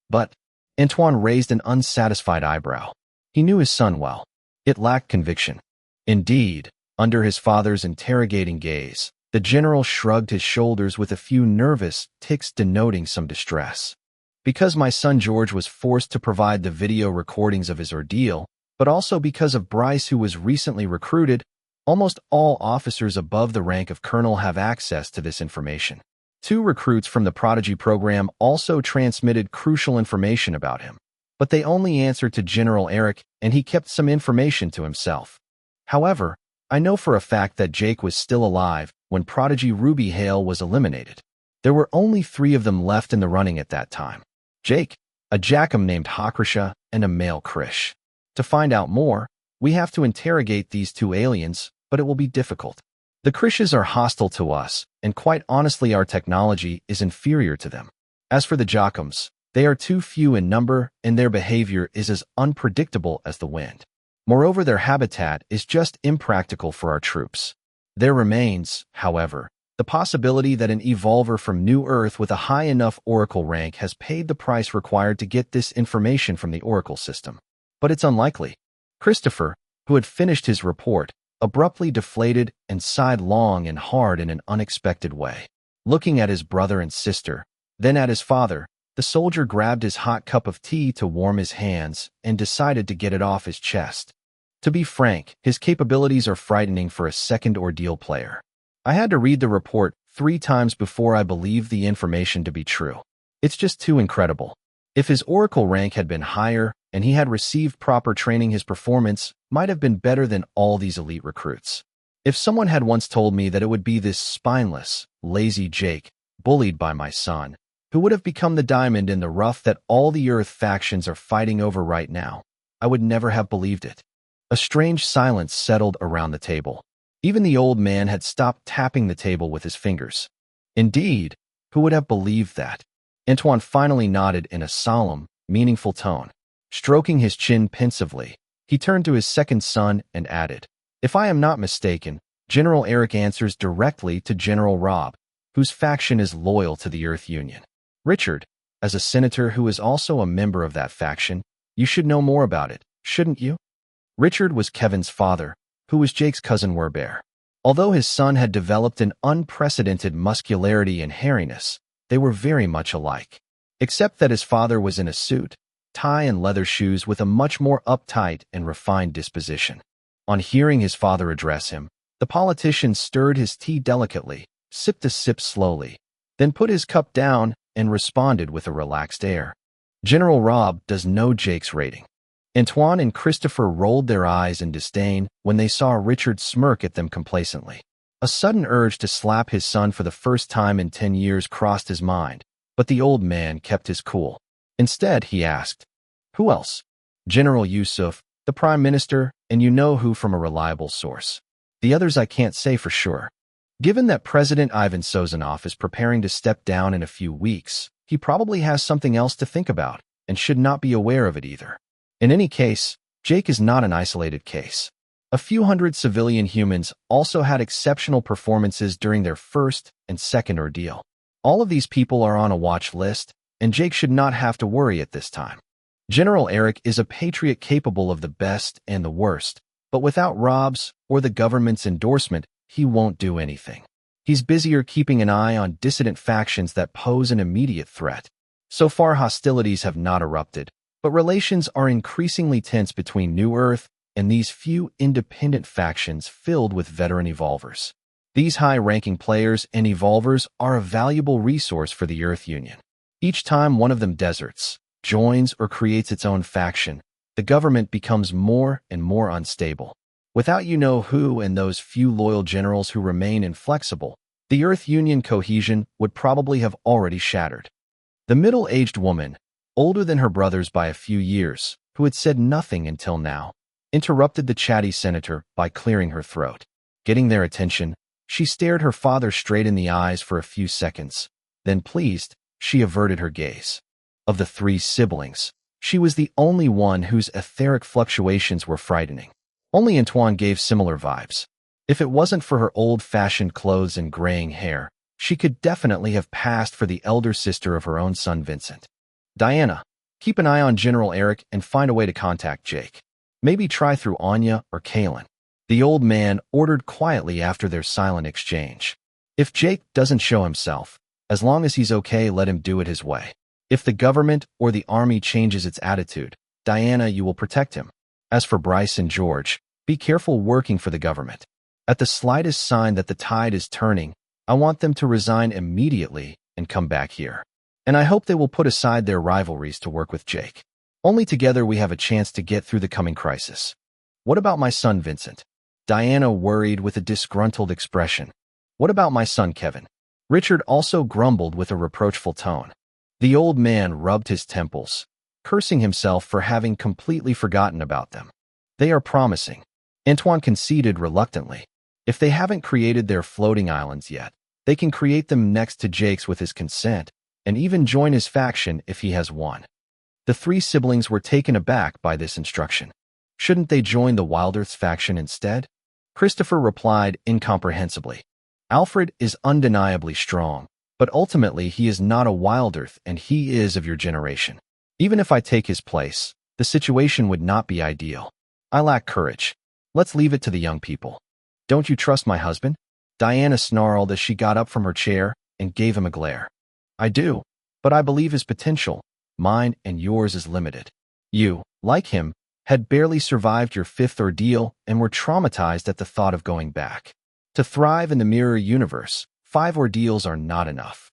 But Antoine raised an unsatisfied eyebrow. He knew his son well. It lacked conviction. Indeed, under his father's interrogating gaze, the general shrugged his shoulders with a few nervous ticks denoting some distress. Because my son George was forced to provide the video recordings of his ordeal, but also because of Bryce who was recently recruited, almost all officers above the rank of colonel have access to this information. 2 recruits from the Prodigy program also transmitted crucial information about him, but they only answered to General Eric, and he kept some information to himself. However, I know for a fact that Jake was still alive when Prodigy Ruby Hale was eliminated. There were only 3 of them left in the running at that time. Jake, a Jackum named Hakrisha, and a male Krish. To find out more, we have to interrogate these 2 aliens, but it will be difficult. The Krishes are hostile to us, and quite honestly our technology is inferior to them. As for the Jackums, they are too few in number, and their behavior is as unpredictable as the wind. Moreover, their habitat is just impractical for our troops. There remains, however, the The possibility that an evolver from New Earth with a high enough Oracle rank has paid the price required to get this information from the Oracle system. But it's unlikely. Christopher, who had finished his report, abruptly deflated and sighed long and hard in an unexpected way. Looking at his brother and sister, then at his father, the soldier grabbed his hot cup of tea to warm his hands and decided to get it off his chest. To be frank, his capabilities are frightening for a second ordeal player. I had to read the report 3 times before I believed the information to be true. It's just too incredible. If his Oracle rank had been higher and he had received proper training, his performance might have been better than all these elite recruits. If someone had once told me that it would be this spineless, lazy Jake, bullied by my son, who would have become the diamond in the rough that all the Earth factions are fighting over right now, I would never have believed it. A strange silence settled around the table. Even the old man had stopped tapping the table with his fingers. Indeed, who would have believed that? Antoine finally nodded in a solemn, meaningful tone. Stroking his chin pensively, he turned to his second son and added, "If I am not mistaken, General Eric answers directly to General Rob, whose faction is loyal to the Earth Union. Richard, as a senator who is also a member of that faction, you should know more about it, shouldn't you?" Richard was Kevin's father, who was Jake's cousin Werbear. Although his son had developed an unprecedented muscularity and hairiness, they were very much alike, except that his father was in a suit, tie and leather shoes with a much more uptight and refined disposition. On hearing his father address him, the politician stirred his tea delicately, sipped a sip slowly, then put his cup down and responded with a relaxed air. "General Rob does know Jake's rating." Antoine and Christopher rolled their eyes in disdain when they saw Richard smirk at them complacently. A sudden urge to slap his son for the first time in 10 years crossed his mind, but the old man kept his cool. Instead, he asked, "Who else?" "General Yusuf, the Prime Minister, and you know who from a reliable source. The others I can't say for sure. Given that President Ivan Sozanov is preparing to step down in a few weeks, he probably has something else to think about and should not be aware of it either. In any case, Jake is not an isolated case. A few hundred civilian humans also had exceptional performances during their first and second ordeal. All of these people are on a watch list, and Jake should not have to worry at this time. General Eric is a patriot capable of the best and the worst, but without Rob's or the government's endorsement, he won't do anything. He's busier keeping an eye on dissident factions that pose an immediate threat. So far, hostilities have not erupted, but relations are increasingly tense between New Earth and these few independent factions filled with veteran evolvers. These high-ranking players and evolvers are a valuable resource for the Earth Union. Each time one of them deserts, joins, or creates its own faction, the government becomes more and more unstable. Without you-know-who and those few loyal generals who remain inflexible, the Earth Union cohesion would probably have already shattered. The middle-aged woman, older than her brothers by a few years, who had said nothing until now, interrupted the chatty senator by clearing her throat. Getting their attention, she stared her father straight in the eyes for a few seconds. Then, pleased, she averted her gaze. Of the 3 siblings, she was the only one whose etheric fluctuations were frightening. Only Antoine gave similar vibes. If it wasn't for her old-fashioned clothes and graying hair, she could definitely have passed for the elder sister of her own son Vincent. "Diana, keep an eye on General Eric and find a way to contact Jake. Maybe try through Anya or Kalen," the old man ordered quietly after their silent exchange. "If Jake doesn't show himself, as long as he's okay, let him do it his way. If the government or the army changes its attitude, Diana, you will protect him. As for Bryce and George, be careful working for the government. At the slightest sign that the tide is turning, I want them to resign immediately and come back here. And I hope they will put aside their rivalries to work with Jake. Only together we have a chance to get through the coming crisis." "What about my son Vincent?" Diana worried with a disgruntled expression. "What about my son Kevin?" Richard also grumbled with a reproachful tone. The old man rubbed his temples, cursing himself for having completely forgotten about them. "They are promising," Antoine conceded reluctantly. "If they haven't created their floating islands yet, they can create them next to Jake's with his consent, and even join his faction if he has one." The 3 siblings were taken aback by this instruction. Shouldn't they join the Wilderth's faction instead? Christopher replied incomprehensibly. Alfred is undeniably strong, but ultimately he is not a Wilderth and he is of your generation. Even if I take his place, the situation would not be ideal. I lack courage. Let's leave it to the young people. Don't you trust my husband? Diana snarled as she got up from her chair and gave him a glare. I do, but I believe his potential, mine and yours, is limited. You, like him, had barely survived your fifth ordeal and were traumatized at the thought of going back. To thrive in the mirror universe, 5 ordeals are not enough.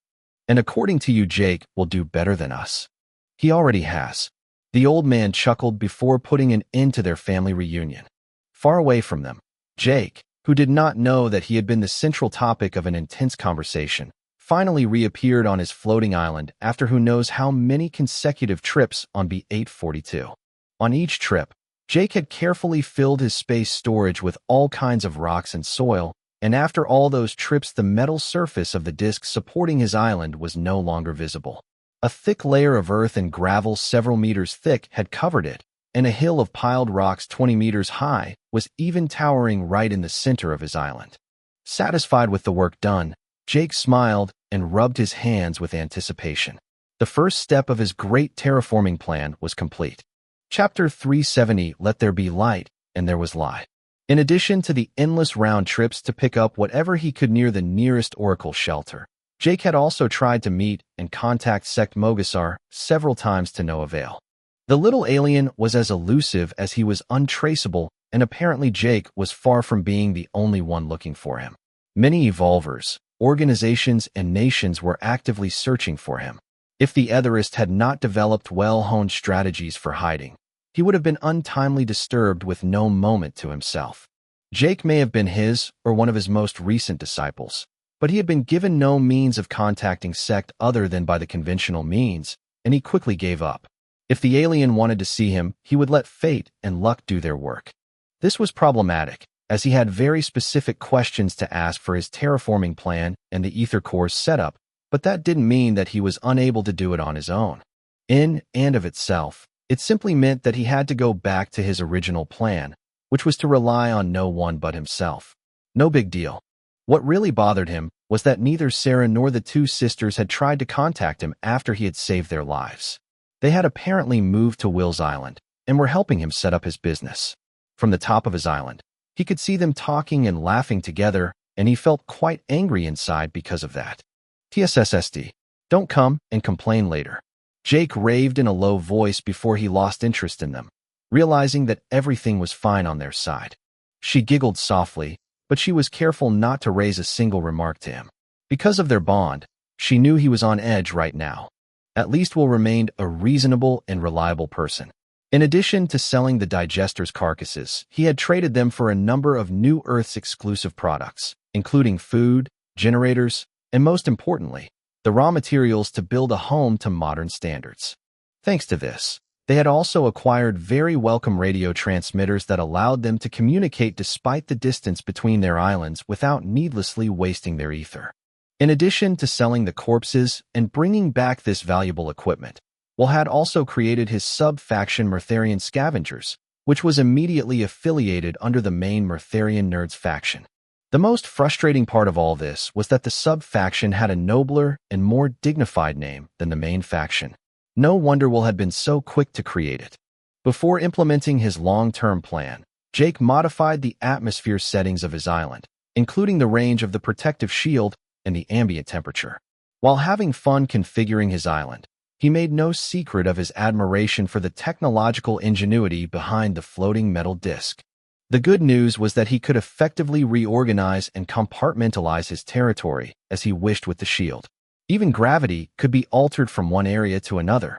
And according to you, Jake will do better than us. He already has. The old man chuckled before putting an end to their family reunion. Far away from them, Jake, who did not know that he had been the central topic of an intense conversation, finally reappeared on his floating island after who knows how many consecutive trips on B-842. On each trip, Jake had carefully filled his space storage with all kinds of rocks and soil, and after all those trips the metal surface of the disk supporting his island was no longer visible. A thick layer of earth and gravel several meters thick had covered it, and a hill of piled rocks 20 meters high was even towering right in the center of his island. Satisfied with the work done, Jake smiled and rubbed his hands with anticipation. The first step of his great terraforming plan was complete. Chapter 370, Let There Be Light, and There Was Light. In addition to the endless round trips to pick up whatever he could near the nearest Oracle shelter, Jake had also tried to meet and contact Sect Mogasar several times to no avail. The little alien was as elusive as he was untraceable, and apparently Jake was far from being the only one looking for him. Many evolvers, organizations, and nations were actively searching for him. If the Etherist had not developed well-honed strategies for hiding, he would have been untimely disturbed with no moment to himself. Jake may have been his or one of his most recent disciples, but he had been given no means of contacting Sect other than by the conventional means, and he quickly gave up. If the alien wanted to see him, he would let fate and luck do their work. This was problematic, as he had very specific questions to ask for his terraforming plan and the ether core's setup, but that didn't mean that he was unable to do it on his own. In and of itself, it simply meant that he had to go back to his original plan, which was to rely on no one but himself. No big deal. What really bothered him was that neither Sarah nor the 2 sisters had tried to contact him after he had saved their lives. They had apparently moved to Will's Island and were helping him set up his business. From the top of his island, he could see them talking and laughing together, and he felt quite angry inside because of that. TSSSD, don't come and complain later. Jake raved in a low voice before he lost interest in them, realizing that everything was fine on their side. She giggled softly, but she was careful not to raise a single remark to him. Because of their bond, she knew he was on edge right now. At least Will remained a reasonable and reliable person. In addition to selling the digesters' carcasses, he had traded them for a number of New Earth's exclusive products, including food, generators, and most importantly, the raw materials to build a home to modern standards. Thanks to this, they had also acquired very welcome radio transmitters that allowed them to communicate despite the distance between their islands without needlessly wasting their ether. In addition to selling the corpses and bringing back this valuable equipment, Will had also created his sub-faction Murtharian Scavengers, which was immediately affiliated under the main Murtharian Nerds faction. The most frustrating part of all this was that the sub-faction had a nobler and more dignified name than the main faction. No wonder Will had been so quick to create it. Before implementing his long-term plan, Jake modified the atmosphere settings of his island, including the range of the protective shield and the ambient temperature. While having fun configuring his island, he made no secret of his admiration for the technological ingenuity behind the floating metal disc. The good news was that he could effectively reorganize and compartmentalize his territory as he wished with the shield. Even gravity could be altered from one area to another.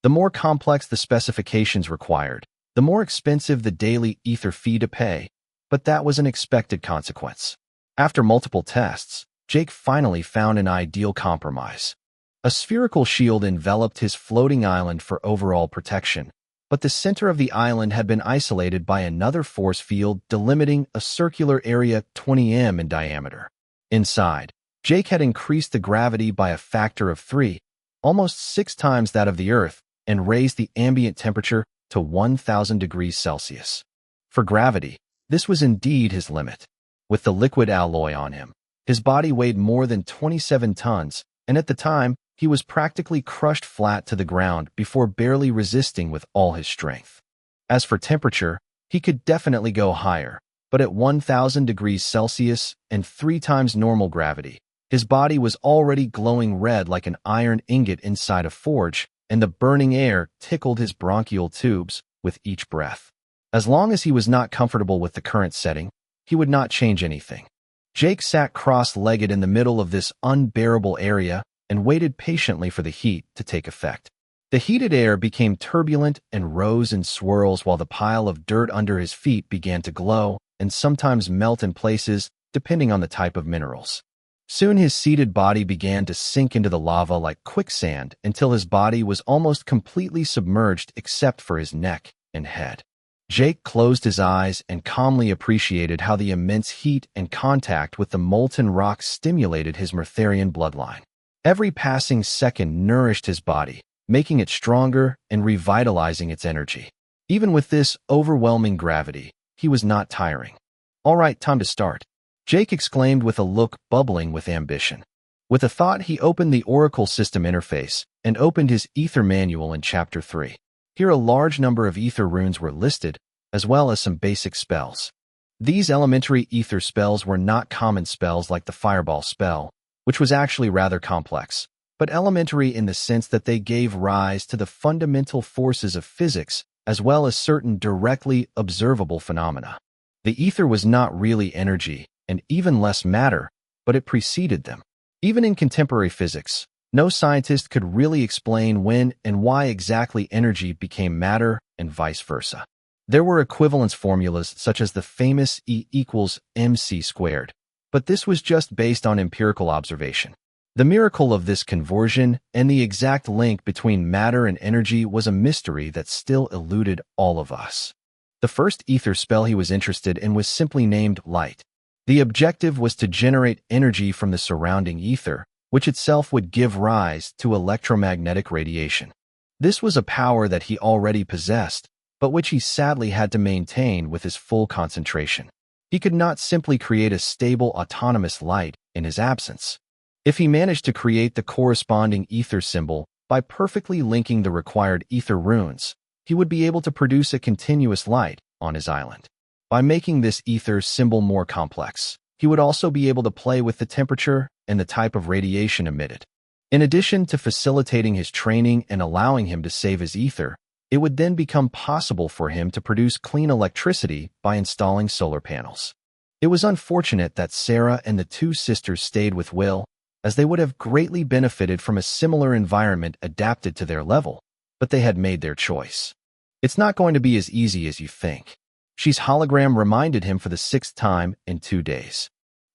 The more complex the specifications required, the more expensive the daily ether fee to pay, but that was an expected consequence. After multiple tests, Jake finally found an ideal compromise. A spherical shield enveloped his floating island for overall protection, but the center of the island had been isolated by another force field delimiting a circular area 20 m in diameter. Inside, Jake had increased the gravity by a factor of 3, almost 6 times that of the Earth, and raised the ambient temperature to 1,000 degrees Celsius. For gravity, this was indeed his limit. With the liquid alloy on him, His body weighed more than 27 tons, and at the time, he was practically crushed flat to the ground before barely resisting with all his strength. As for temperature, he could definitely go higher, but at 1,000 degrees Celsius and 3 times normal gravity, his body was already glowing red like an iron ingot inside a forge, and the burning air tickled his bronchial tubes with each breath. As long as he was not comfortable with the current setting, he would not change anything. Jake sat cross-legged in the middle of this unbearable area and waited patiently for the heat to take effect. The heated air became turbulent and rose in swirls while the pile of dirt under his feet began to glow and sometimes melt in places depending on the type of minerals. Soon his seated body began to sink into the lava like quicksand until his body was almost completely submerged except for his neck and head. Jake closed his eyes and calmly appreciated how the immense heat and contact with the molten rock stimulated his Murtharian bloodline. Every passing second nourished his body, making it stronger and revitalizing its energy. Even with this overwhelming gravity, he was not tiring. "All right, time to start," Jake exclaimed with a look bubbling with ambition. With a thought, he opened the Oracle System interface and opened his Ether Manual in Chapter 3. Here a large number of Ether runes were listed, as well as some basic spells. These elementary Ether spells were not common spells like the Fireball spell, which was actually rather complex, but elementary in the sense that they gave rise to the fundamental forces of physics as well as certain directly observable phenomena. The ether was not really energy, and even less matter, but it preceded them. Even in contemporary physics, no scientist could really explain when and why exactly energy became matter and vice versa. There were equivalence formulas such as the famous E equals mc squared, but this was just based on empirical observation. The miracle of this conversion and the exact link between matter and energy was a mystery that still eluded all of us. The first ether spell he was interested in was simply named Light. The objective was to generate energy from the surrounding ether, which itself would give rise to electromagnetic radiation. This was a power that he already possessed, but which he sadly had to maintain with his full concentration. He could not simply create a stable, autonomous light in his absence. If he managed to create the corresponding ether symbol by perfectly linking the required ether runes, he would be able to produce a continuous light on his island. By making this ether symbol more complex, he would also be able to play with the temperature and the type of radiation emitted. In addition to facilitating his training and allowing him to save his ether, it would then become possible for him to produce clean electricity by installing solar panels. It was unfortunate that Sarah and the two sisters stayed with Will, as they would have greatly benefited from a similar environment adapted to their level, but they had made their choice. "It's not going to be as easy as you think," She's hologram reminded him for the 6th time in 2 days.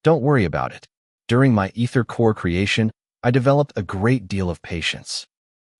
"Don't worry about it. During my ether core creation, I developed a great deal of patience,"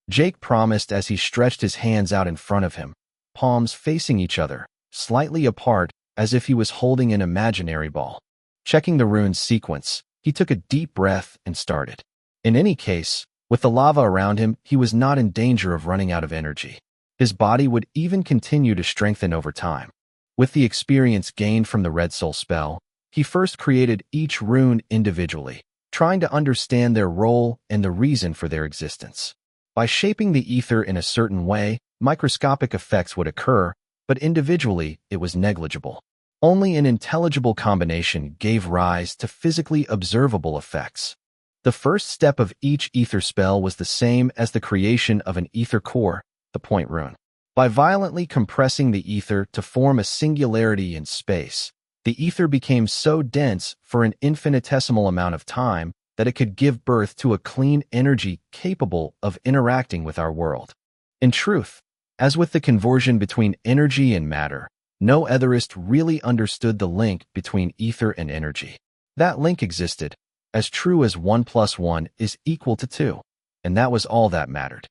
Jake promised as he stretched his hands out in front of him, palms facing each other, slightly apart as if he was holding an imaginary ball. Checking the rune's sequence, he took a deep breath and started. In any case, with the lava around him, he was not in danger of running out of energy. His body would even continue to strengthen over time. With the experience gained from the Red Soul spell, he first created each rune individually, trying to understand their role and the reason for their existence. By shaping the ether in a certain way, microscopic effects would occur, but individually it was negligible. Only an intelligible combination gave rise to physically observable effects. The first step of each ether spell was the same as the creation of an ether core, the point rune. By violently compressing the ether to form a singularity in space, the ether became so dense for an infinitesimal amount of time that it could give birth to a clean energy capable of interacting with our world. In truth, as with the conversion between energy and matter, no etherist really understood the link between ether and energy. That link existed, as true as 1 + 1 is equal to 2, and that was all that mattered.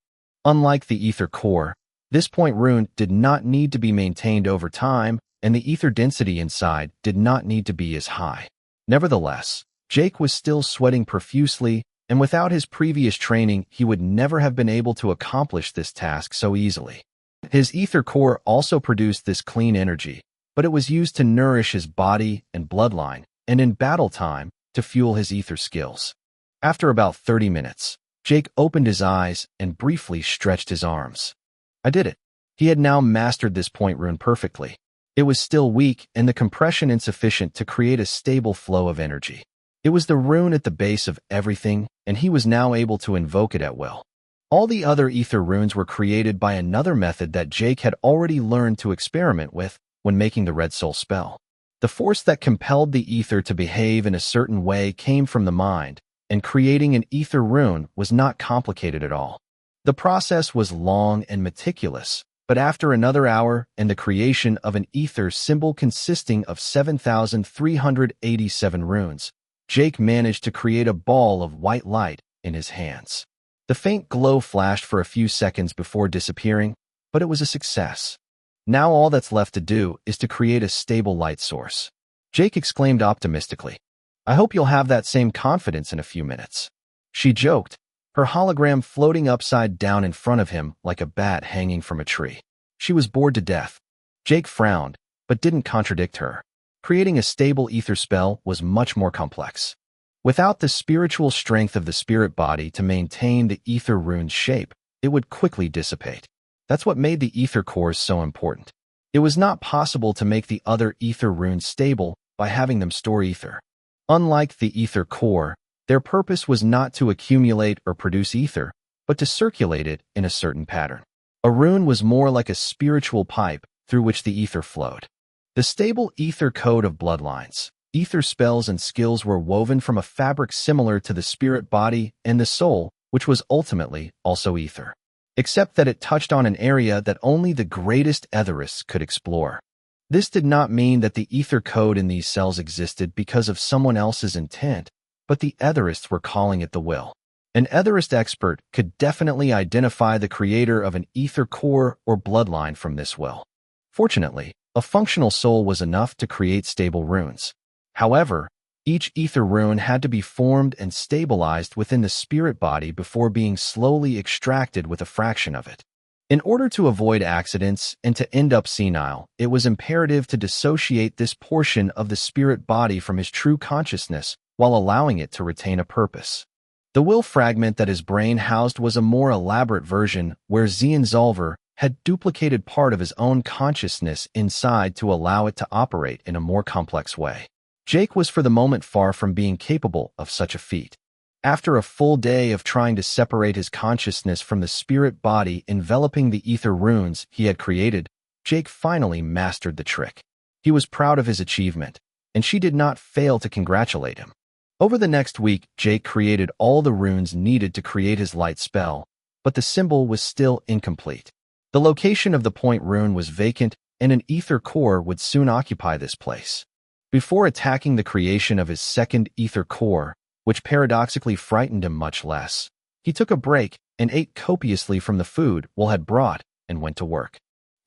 Unlike the ether core, this point rune did not need to be maintained over time, and the ether density inside did not need to be as high. Nevertheless, Jake was still sweating profusely, and without his previous training, he would never have been able to accomplish this task so easily. His ether core also produced this clean energy, but it was used to nourish his body and bloodline, and in battle time, to fuel his ether skills. After about 30 minutes, Jake opened his eyes and briefly stretched his arms. I did it. He had now mastered this point rune perfectly. It was still weak and the compression insufficient to create a stable flow of energy. It was the rune at the base of everything, and he was now able to invoke it at will. All the other ether runes were created by another method that Jake had already learned to experiment with when making the Red Soul spell. The force that compelled the ether to behave in a certain way came from the mind, and creating an ether rune was not complicated at all. The process was long and meticulous, but after another hour and the creation of an ether symbol consisting of 7,387 runes, Jake managed to create a ball of white light in his hands. The faint glow flashed for a few seconds before disappearing, but it was a success. Now all that's left to do is to create a stable light source. Jake exclaimed optimistically. I hope you'll have that same confidence in a few minutes. She joked, her hologram floating upside down in front of him like a bat hanging from a tree. She was bored to death. Jake frowned, but didn't contradict her. Creating a stable ether spell was much more complex. Without the spiritual strength of the spirit body to maintain the ether rune's shape, it would quickly dissipate. That's what made the ether cores so important. It was not possible to make the other ether runes stable by having them store ether. Unlike the ether core, their purpose was not to accumulate or produce ether, but to circulate it in a certain pattern. A rune was more like a spiritual pipe through which the ether flowed. The stable ether code of bloodlines, ether spells and skills were woven from a fabric similar to the spirit body and the soul, which was ultimately also ether, except that it touched on an area that only the greatest etherists could explore. This did not mean that the ether code in these cells existed because of someone else's intent, but the etherists were calling it the will. An etherist expert could definitely identify the creator of an ether core or bloodline from this will. Fortunately, a functional soul was enough to create stable runes. However, each ether rune had to be formed and stabilized within the spirit body before being slowly extracted with a fraction of it. In order to avoid accidents and to end up senile, it was imperative to dissociate this portion of the spirit body from his true consciousness while allowing it to retain a purpose. The will fragment that his brain housed was a more elaborate version where Zolver had duplicated part of his own consciousness inside to allow it to operate in a more complex way. Jake was for the moment far from being capable of such a feat. After a full day of trying to separate his consciousness from the spirit body enveloping the ether runes he had created, Jake finally mastered the trick. He was proud of his achievement, and she did not fail to congratulate him. Over the next week, Jake created all the runes needed to create his light spell, but the symbol was still incomplete. The location of the point rune was vacant, and an ether core would soon occupy this place. Before attacking the creation of his second ether core, which paradoxically frightened him much less, he took a break and ate copiously from the food Will had brought and went to work.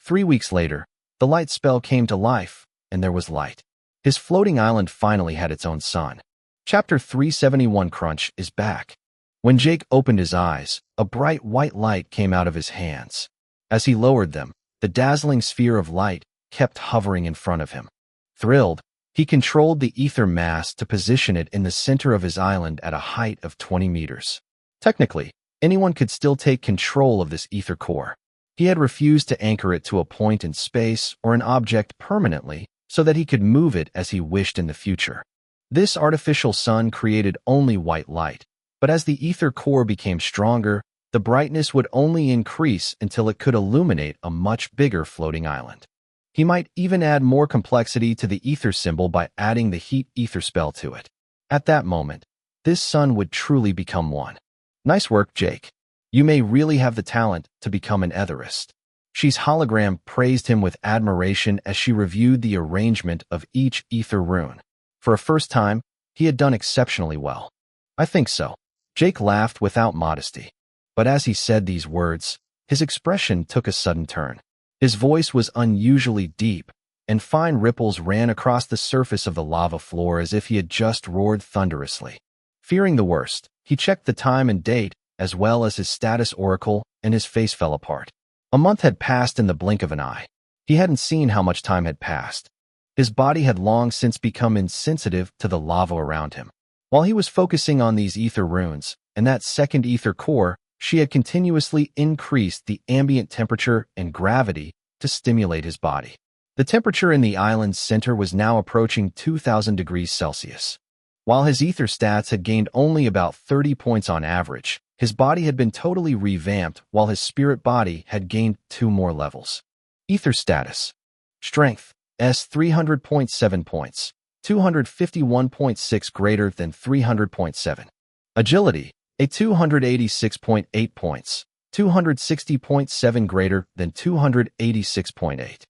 3 weeks later, the light spell came to life, and there was light. His floating island finally had its own sun. Chapter 371 Crunch is back. When Jake opened his eyes, a bright white light came out of his hands. As he lowered them, the dazzling sphere of light kept hovering in front of him. Thrilled, he controlled the ether mass to position it in the center of his island at a height of 20 meters. Technically, anyone could still take control of this ether core. He had refused to anchor it to a point in space or an object permanently so that he could move it as he wished in the future. This artificial sun created only white light, but as the ether core became stronger, the brightness would only increase until it could illuminate a much bigger floating island. He might even add more complexity to the ether symbol by adding the heat ether spell to it. At that moment, this sun would truly become one. Nice work, Jake. You may really have the talent to become an etherist. She's hologram praised him with admiration as she reviewed the arrangement of each ether rune. For a first time, he had done exceptionally well. I think so. Jake laughed without modesty. But as he said these words, his expression took a sudden turn. His voice was unusually deep, and fine ripples ran across the surface of the lava floor as if he had just roared thunderously. Fearing the worst, he checked the time and date, as well as his status oracle, and his face fell apart. A month had passed in the blink of an eye. He hadn't seen how much time had passed. His body had long since become insensitive to the lava around him. While he was focusing on these ether runes and that second ether core, she had continuously increased the ambient temperature and gravity to stimulate his body. The temperature in the island's center was now approaching 2,000 degrees Celsius. While his ether stats had gained only about 30 points on average, his body had been totally revamped while his spirit body had gained 2 more levels. Ether status. Strength, S 300.7 points, 251.6 greater than 300.7. Agility, a 286.8 points, 260.7 greater than 286.8.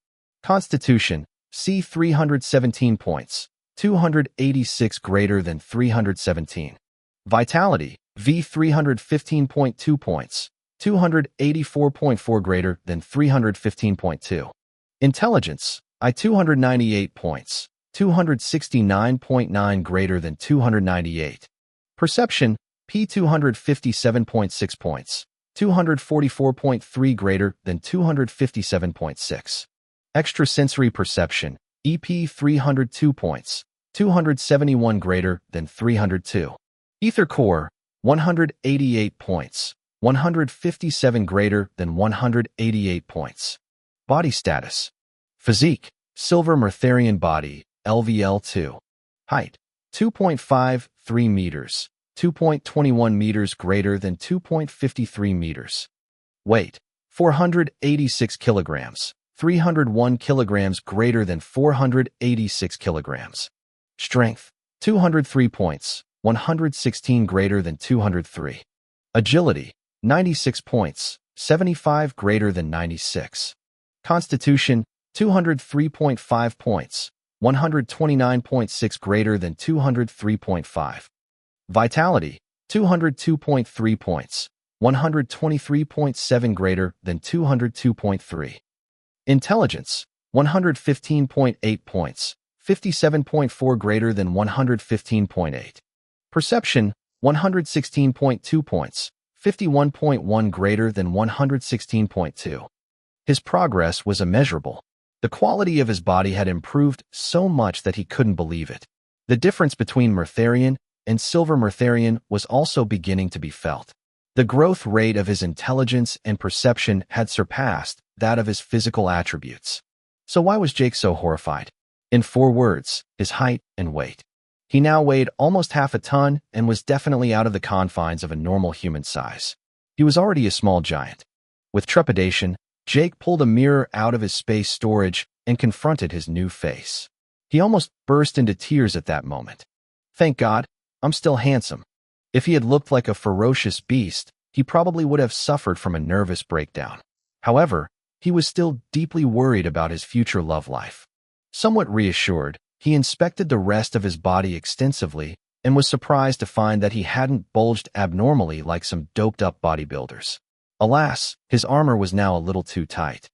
Constitution, C 317 points, 286 greater than 317. Vitality, V 315.2 points, 284.4 greater than 315.2. Intelligence, I 298 points, 269.9 greater than 298. Perception, P 257.6 points, 244.3 greater than 257.6. Extrasensory perception, EP 302 points, 271 greater than 302. Ether core, 188 points, 157 greater than 188 points. Body status. Physique, silver Mertherian body, LVL2. Height, 2.53 meters, 2.21 meters greater than 2.53 meters. Weight, 486 kilograms, 301 kilograms greater than 486 kilograms. Strength, 203 points, 116 greater than 203. Agility, 96 points, 75 greater than 96. Constitution, 203.5 points, 129.6 greater than 203.5. Vitality, 202.3 points, 123.7 greater than 202.3. Intelligence, 115.8 points, 57.4 greater than 115.8. Perception, 116.2 points, 51.1 greater than 116.2. His progress was immeasurable. The quality of his body had improved so much that he couldn't believe it. The difference between Mertherian and Silver Mertherian was also beginning to be felt. The growth rate of his intelligence and perception had surpassed that of his physical attributes. So why was Jake so horrified? In 4 words, his height and weight. He now weighed almost half a ton and was definitely out of the confines of a normal human size. He was already a small giant. With trepidation, Jake pulled a mirror out of his space storage and confronted his new face. He almost burst into tears at that moment. Thank God, I'm still handsome. If he had looked like a ferocious beast, he probably would have suffered from a nervous breakdown. However, he was still deeply worried about his future love life. Somewhat reassured, he inspected the rest of his body extensively and was surprised to find that he hadn't bulged abnormally like some doped-up bodybuilders. Alas, his armor was now a little too tight.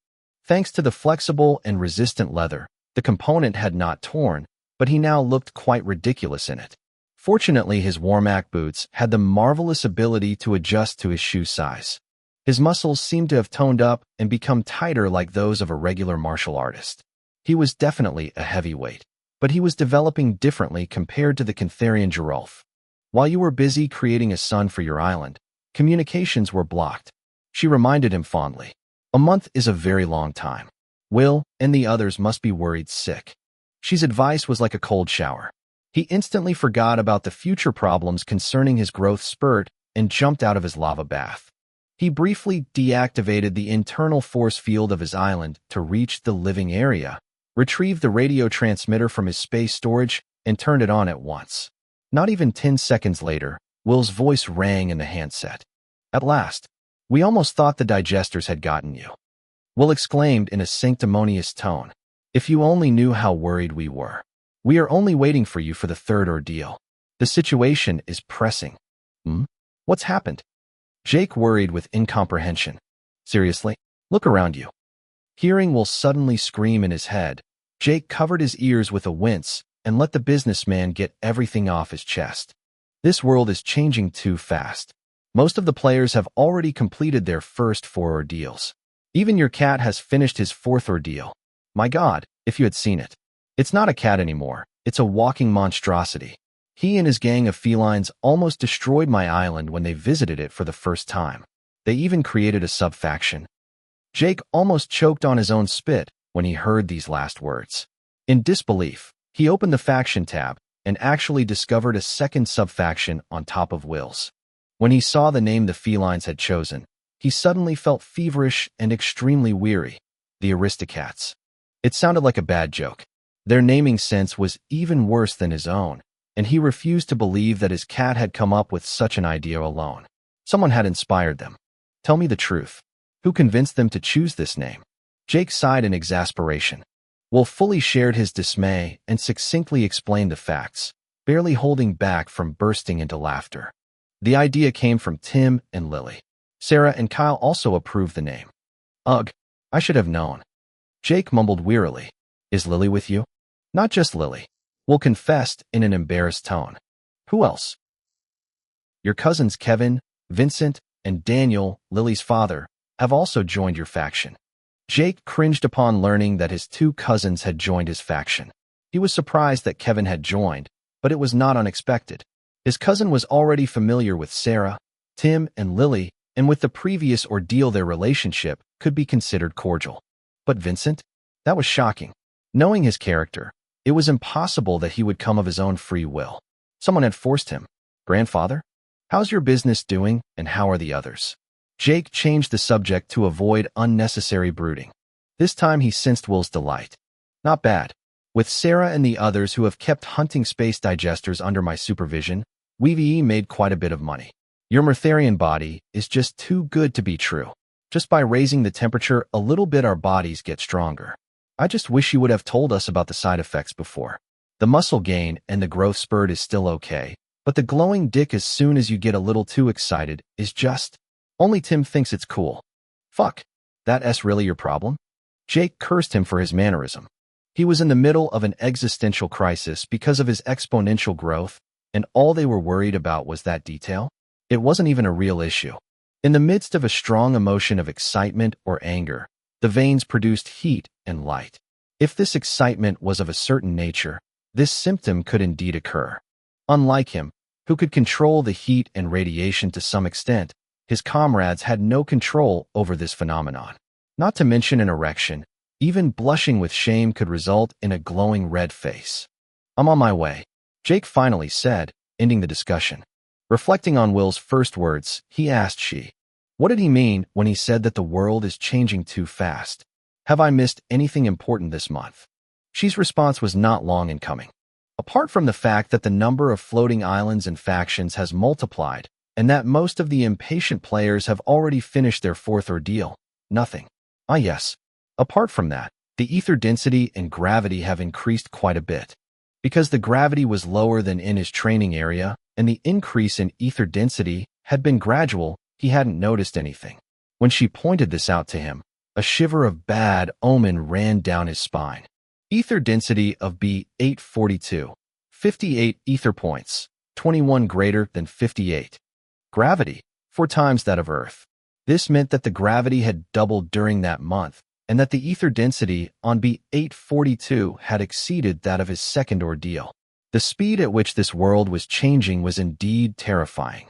Thanks to the flexible and resistant leather, the component had not torn, but he now looked quite ridiculous in it. Fortunately, his Warmack boots had the marvelous ability to adjust to his shoe size. His muscles seemed to have toned up and become tighter like those of a regular martial artist. He was definitely a heavyweight, but he was developing differently compared to the Cantharian Geralf. While you were busy creating a son for your island, communications were blocked. She reminded him fondly. A month is a very long time. Will and the others must be worried sick. She's advice was like a cold shower. He instantly forgot about the future problems concerning his growth spurt and jumped out of his lava bath. He briefly deactivated the internal force field of his island to reach the living area, retrieved the radio transmitter from his space storage, and turned it on at once. Not even 10 seconds later, Will's voice rang in the handset. At last, we almost thought the digesters had gotten you. Will exclaimed in a sanctimonious tone. If you only knew how worried we were. We are only waiting for you for the third ordeal. The situation is pressing. What's happened? Jake worried with incomprehension. Seriously? Look around you. Hearing Will suddenly scream in his head, Jake covered his ears with a wince and let the businessman get everything off his chest. This world is changing too fast. Most of the players have already completed their first 4 ordeals. Even your cat has finished his 4th ordeal. My God, if you had seen it. It's not a cat anymore, it's a walking monstrosity. He and his gang of felines almost destroyed my island when they visited it for the first time. They even created a sub-faction. Jake almost choked on his own spit when he heard these last words. In disbelief, he opened the faction tab and actually discovered a second sub-faction on top of Will's. When he saw the name the felines had chosen, he suddenly felt feverish and extremely weary. The Aristocats. It sounded like a bad joke. Their naming sense was even worse than his own, and he refused to believe that his cat had come up with such an idea alone. Someone had inspired them. Tell me the truth. Who convinced them to choose this name? Jake sighed in exasperation. Will fully shared his dismay and succinctly explained the facts, barely holding back from bursting into laughter. The idea came from Tim and Lily. Sarah and Kyle also approved the name. Ugh, I should have known. Jake mumbled wearily. Is Lily with you? Not just Lily. Will confessed in an embarrassed tone. Who else? Your cousins Kevin, Vincent, and Daniel, Lily's father, have also joined your faction. Jake cringed upon learning that his two cousins had joined his faction. He was surprised that Kevin had joined, but it was not unexpected. His cousin was already familiar with Sarah, Tim, and Lily, and with the previous ordeal their relationship could be considered cordial. But Vincent? That was shocking. Knowing his character, it was impossible that he would come of his own free will. Someone had forced him. Grandfather? How's your business doing, and how are the others? Jake changed the subject to avoid unnecessary brooding. This time he sensed Will's delight. Not bad. With Sarah and the others who have kept hunting space digesters under my supervision, we've made quite a bit of money. Your Mertharian body is just too good to be true. Just by raising the temperature a little bit, our bodies get stronger. I just wish you would have told us about the side effects before. The muscle gain and the growth spurt is still okay, but the glowing dick as soon as you get a little too excited is just... Only Tim thinks it's cool. Fuck. That's really your problem? Jake cursed him for his mannerism. He was in the middle of an existential crisis because of his exponential growth, and all they were worried about was that detail. It wasn't even a real issue. In the midst of a strong emotion of excitement or anger, the veins produced heat and light. If this excitement was of a certain nature, this symptom could indeed occur. Unlike him, who could control the heat and radiation to some extent, his comrades had no control over this phenomenon. Not to mention an erection, even blushing with shame could result in a glowing red face. I'm on my way, Jake finally said, ending the discussion. Reflecting on Will's first words, he asked she, what did he mean when he said that the world is changing too fast? Have I missed anything important this month? She's response was not long in coming. Apart from the fact that the number of floating islands and factions has multiplied, and that most of the impatient players have already finished their fourth ordeal, nothing. Ah yes. Apart from that, the ether density and gravity have increased quite a bit. Because the gravity was lower than in his training area, and the increase in ether density had been gradual, he hadn't noticed anything. When she pointed this out to him, a shiver of bad omen ran down his spine. Ether density of B842. 58 ether points, 21 greater than 58. Gravity, 4 times that of Earth. This meant that the gravity had doubled during that month, and that the ether density on B842 had exceeded that of his second ordeal. The speed at which this world was changing was indeed terrifying.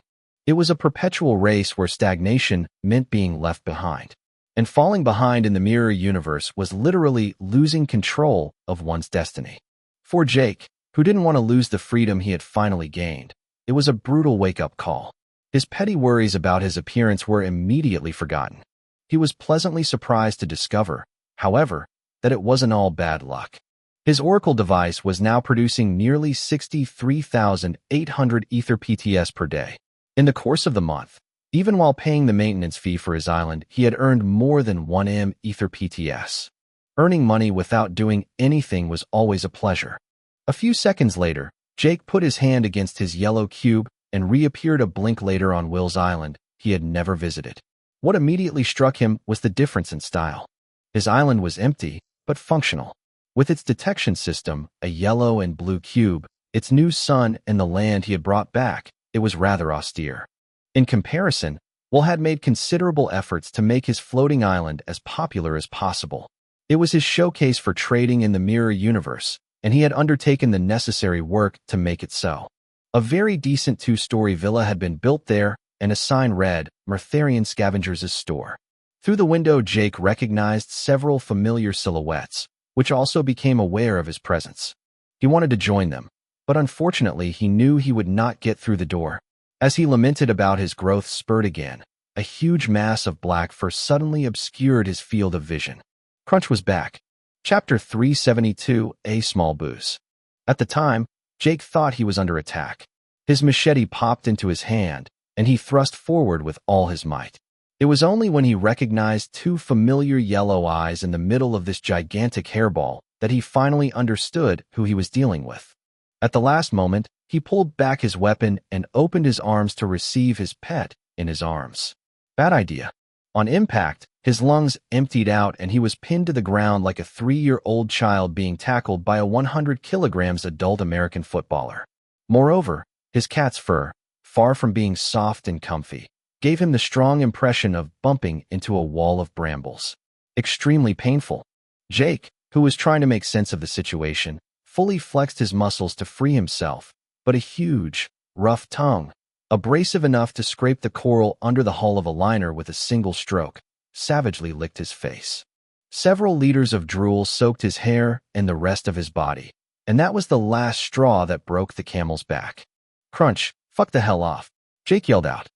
It was a perpetual race where stagnation meant being left behind. And falling behind in the mirror universe was literally losing control of one's destiny. For Jake, who didn't want to lose the freedom he had finally gained, it was a brutal wake-up call. His petty worries about his appearance were immediately forgotten. He was pleasantly surprised to discover, however, that it wasn't all bad luck. His Oracle device was now producing nearly 63,800 ether PTS per day. In the course of the month, even while paying the maintenance fee for his island, he had earned more than 1M ether PTS. Earning money without doing anything was always a pleasure. A few seconds later, Jake put his hand against his yellow cube and reappeared a blink later on Will's island he had never visited. What immediately struck him was the difference in style. His island was empty, but functional. With its detection system, a yellow and blue cube, its new sun, and the land he had brought back, it was rather austere. In comparison, Will had made considerable efforts to make his floating island as popular as possible. It was his showcase for trading in the mirror universe, and he had undertaken the necessary work to make it so. A very decent two-story villa had been built there, and a sign read, Murtharian Scavengers' Store. Through the window, Jake recognized several familiar silhouettes, which also became aware of his presence. He wanted to join them, but unfortunately he knew he would not get through the door. As he lamented about his growth spurt again, a huge mass of black fur suddenly obscured his field of vision. Crunch was back. Chapter 372, A Small Booze. At the time, Jake thought he was under attack. His machete popped into his hand, and he thrust forward with all his might. It was only when he recognized two familiar yellow eyes in the middle of this gigantic hairball that he finally understood who he was dealing with. At the last moment, he pulled back his weapon and opened his arms to receive his pet in his arms. Bad idea. On impact, his lungs emptied out and he was pinned to the ground like a 3-year-old child being tackled by a 100 kilograms adult American footballer. Moreover, his cat's fur, far from being soft and comfy, gave him the strong impression of bumping into a wall of brambles. Extremely painful. Jake, who was trying to make sense of the situation, fully flexed his muscles to free himself, but a huge, rough tongue, abrasive enough to scrape the coral under the hull of a liner with a single stroke, savagely licked his face. Several liters of drool soaked his hair and the rest of his body, and that was the last straw that broke the camel's back. Crunch, fuck the hell off, Jake yelled out.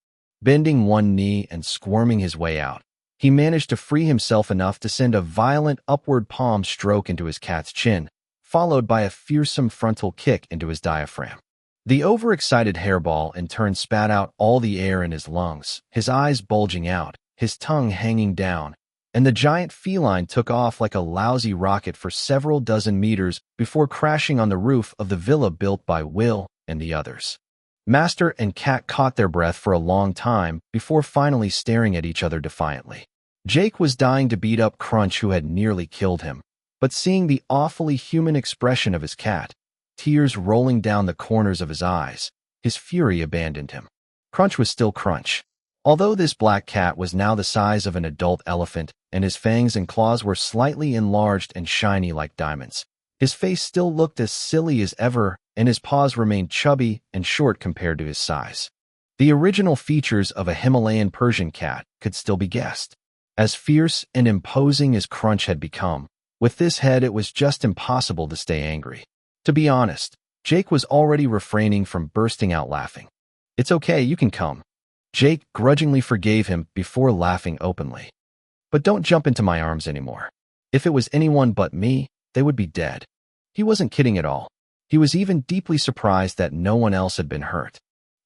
Bending one knee and squirming his way out, he managed to free himself enough to send a violent upward palm stroke into his cat's chin, followed by a fearsome frontal kick into his diaphragm. The overexcited hairball in turn spat out all the air in his lungs, his eyes bulging out, his tongue hanging down, and the giant feline took off like a lousy rocket for several dozen meters before crashing on the roof of the villa built by Will and the others. Master and cat caught their breath for a long time before finally staring at each other defiantly. Jake was dying to beat up Crunch, who had nearly killed him, but seeing the awfully human expression of his cat, tears rolling down the corners of his eyes, his fury abandoned him. Crunch was still Crunch. Although this black cat was now the size of an adult elephant and his fangs and claws were slightly enlarged and shiny like diamonds, his face still looked as silly as ever and his paws remained chubby and short compared to his size. The original features of a Himalayan Persian cat could still be guessed. As fierce and imposing as Crunch had become, with this head it was just impossible to stay angry. To be honest, Jake was already refraining from bursting out laughing. It's okay, you can come. Jake grudgingly forgave him before laughing openly. But don't jump into my arms anymore. If it was anyone but me, they would be dead. He wasn't kidding at all. He was even deeply surprised that no one else had been hurt.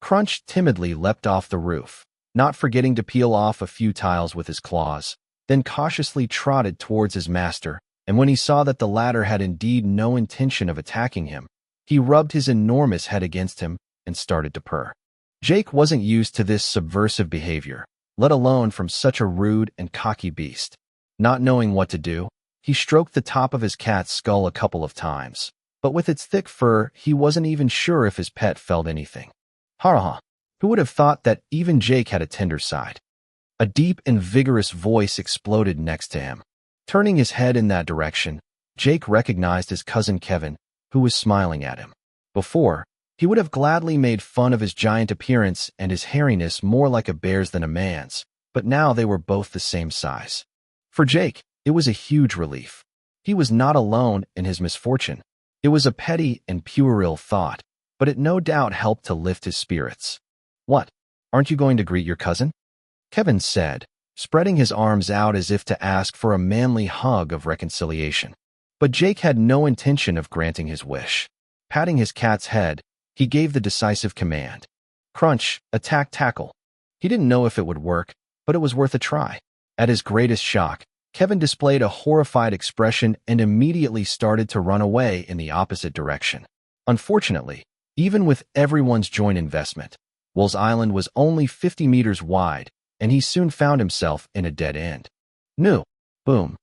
Crunch timidly leapt off the roof, not forgetting to peel off a few tiles with his claws, then cautiously trotted towards his master, and when he saw that the latter had indeed no intention of attacking him, he rubbed his enormous head against him and started to purr. Jake wasn't used to this subversive behavior, let alone from such a rude and cocky beast. Not knowing what to do, he stroked the top of his cat's skull a couple of times, but with its thick fur, he wasn't even sure if his pet felt anything. Ha! Who would have thought that even Jake had a tender side? A deep and vigorous voice exploded next to him. Turning his head in that direction, Jake recognized his cousin Kevin, who was smiling at him. Before, he would have gladly made fun of his giant appearance and his hairiness more like a bear's than a man's, but now they were both the same size. For Jake, it was a huge relief. He was not alone in his misfortune. It was a petty and puerile thought, but it no doubt helped to lift his spirits. What? Aren't you going to greet your cousin? Kevin said, spreading his arms out as if to ask for a manly hug of reconciliation. But Jake had no intention of granting his wish. Patting his cat's head, he gave the decisive command. Crunch, attack tackle. He didn't know if it would work, but it was worth a try. At his greatest shock, Kevin displayed a horrified expression and immediately started to run away in the opposite direction. Unfortunately, even with everyone's joint investment, Will's Island was only 50 meters wide, and he soon found himself in a dead end. No! Boom!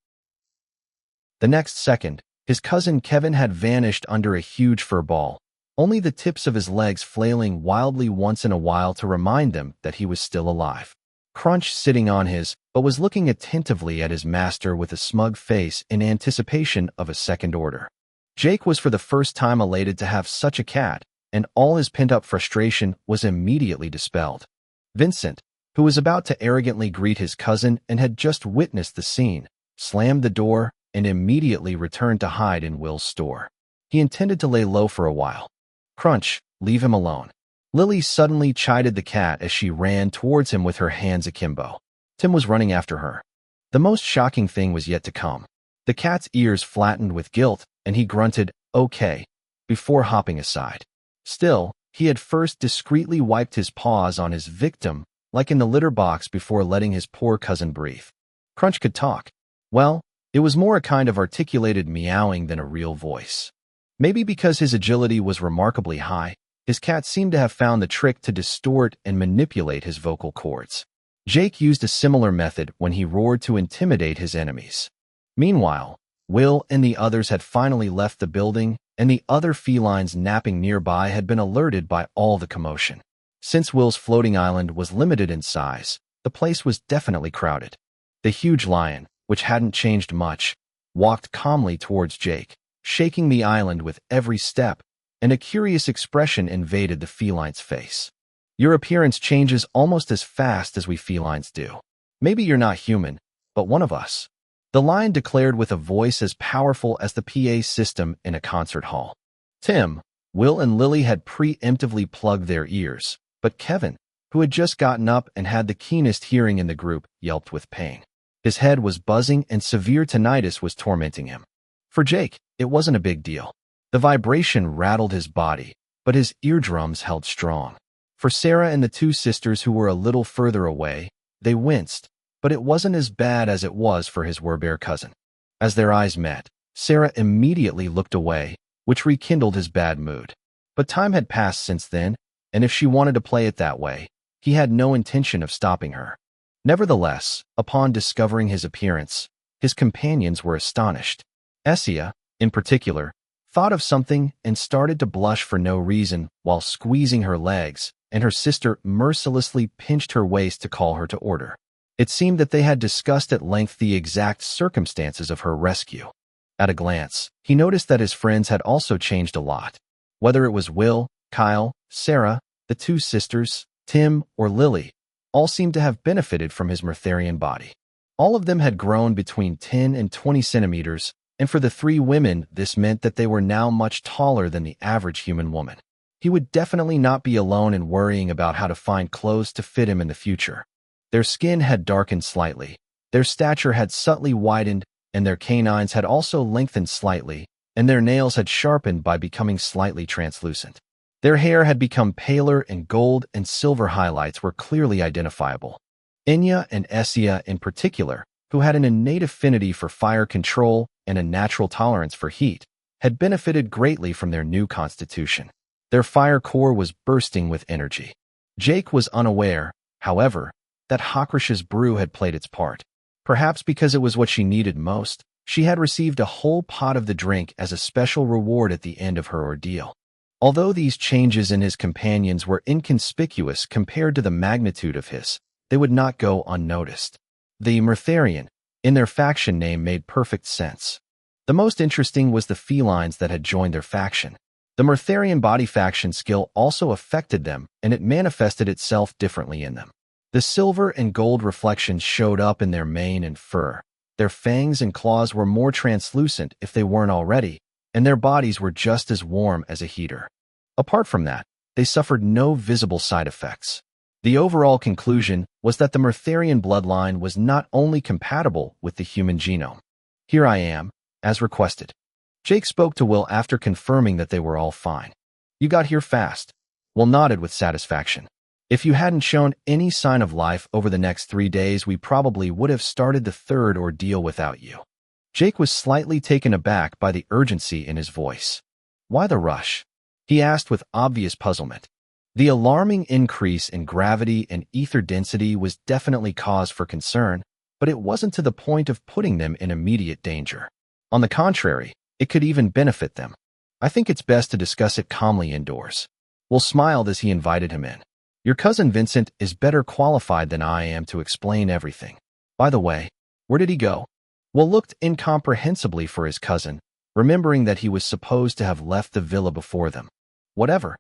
The next second, his cousin Kevin had vanished under a huge fur ball, only the tips of his legs flailing wildly once in a while to remind them that he was still alive. Crunch sitting on his, but was looking attentively at his master with a smug face in anticipation of a second order. Jake was for the first time elated to have such a cat, and all his pent-up frustration was immediately dispelled. Vincent, who was about to arrogantly greet his cousin and had just witnessed the scene, slammed the door and immediately returned to hide in Will's store. He intended to lay low for a while. Crunch, leave him alone. Lily suddenly chided the cat as she ran towards him with her hands akimbo. Tim was running after her. The most shocking thing was yet to come. The cat's ears flattened with guilt, and he grunted, "Okay," before hopping aside. Still, he had first discreetly wiped his paws on his victim, like in the litter box, before letting his poor cousin breathe. Crunch could talk. Well, it was more a kind of articulated meowing than a real voice. Maybe because his agility was remarkably high, his cat seemed to have found the trick to distort and manipulate his vocal cords. Jake used a similar method when he roared to intimidate his enemies. Meanwhile, Will and the others had finally left the building, and the other felines napping nearby had been alerted by all the commotion. Since Will's floating island was limited in size, the place was definitely crowded. The huge lion, which hadn't changed much, walked calmly towards Jake, shaking the island with every step, and a curious expression invaded the feline's face. "Your appearance changes almost as fast as we felines do. Maybe you're not human, but one of us," the lion declared with a voice as powerful as the PA system in a concert hall. Tim, Will, and Lily had preemptively plugged their ears, but Kevin, who had just gotten up and had the keenest hearing in the group, yelped with pain. His head was buzzing and severe tinnitus was tormenting him. For Jake, it wasn't a big deal. The vibration rattled his body, but his eardrums held strong. For Sarah and the two sisters who were a little further away, they winced, but it wasn't as bad as it was for his werbear cousin. As their eyes met, Sarah immediately looked away, which rekindled his bad mood. But time had passed since then, and if she wanted to play it that way, he had no intention of stopping her. Nevertheless, upon discovering his appearance, his companions were astonished. Essia, in particular, thought of something and started to blush for no reason while squeezing her legs, and her sister mercilessly pinched her waist to call her to order. It seemed that they had discussed at length the exact circumstances of her rescue. At a glance, he noticed that his friends had also changed a lot. Whether it was Will, Kyle, Sarah, the two sisters, Tim, or Lily, all seemed to have benefited from his Murtharian body. All of them had grown between 10 and 20 centimeters, and for the three women, this meant that they were now much taller than the average human woman. He would definitely not be alone in worrying about how to find clothes to fit him in the future. Their skin had darkened slightly, their stature had subtly widened, and their canines had also lengthened slightly, and their nails had sharpened by becoming slightly translucent. Their hair had become paler, and gold and silver highlights were clearly identifiable. Enya and Essia in particular, who had an innate affinity for fire control and a natural tolerance for heat, had benefited greatly from their new constitution. Their fire core was bursting with energy. Jake was unaware, however, that Hakrish's brew had played its part. Perhaps because it was what she needed most, she had received a whole pot of the drink as a special reward at the end of her ordeal. Although these changes in his companions were inconspicuous compared to the magnitude of his, they would not go unnoticed. The Murtharian, in their faction name, made perfect sense. The most interesting was the felines that had joined their faction. The Murtharian body faction skill also affected them, and it manifested itself differently in them. The silver and gold reflections showed up in their mane and fur. Their fangs and claws were more translucent if they weren't already, and their bodies were just as warm as a heater. Apart from that, they suffered no visible side effects. The overall conclusion was that the Murtharian bloodline was not only compatible with the human genome. "Here I am, as requested." Jake spoke to Will after confirming that they were all fine. "You got here fast." Will nodded with satisfaction. "If you hadn't shown any sign of life over the next 3 days, we probably would have started the third ordeal without you." Jake was slightly taken aback by the urgency in his voice. "Why the rush?" he asked with obvious puzzlement. The alarming increase in gravity and ether density was definitely cause for concern, but it wasn't to the point of putting them in immediate danger. On the contrary, it could even benefit them. "I think it's best to discuss it calmly indoors." Will smiled as he invited him in. "Your cousin Vincent is better qualified than I am to explain everything. By the way, where did he go?" Will looked incomprehensibly for his cousin, remembering that he was supposed to have left the villa before them. "Whatever.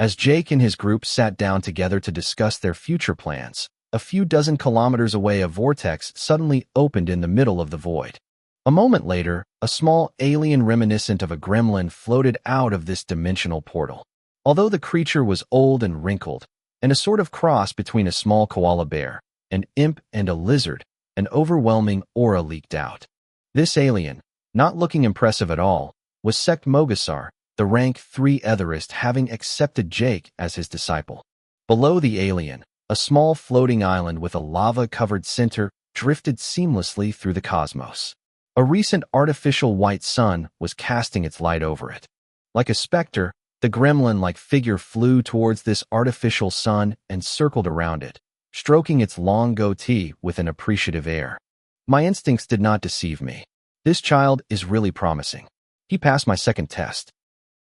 As Jake and his group sat down together to discuss their future plans, a few dozen kilometers away a vortex suddenly opened in the middle of the void. A moment later, a small alien reminiscent of a gremlin floated out of this dimensional portal. Although the creature was old and wrinkled, and a sort of cross between a small koala bear, an imp, and a lizard, an overwhelming aura leaked out. This alien, not looking impressive at all, was Sect Mogasar, the rank 3 Etherist, having accepted Jake as his disciple. Below the alien, a small floating island with a lava-covered center drifted seamlessly through the cosmos. A recent artificial white sun was casting its light over it. Like a specter, the gremlin-like figure flew towards this artificial sun and circled around it, stroking its long goatee with an appreciative air. My instincts did not deceive me. This child is really promising. He passed my second test.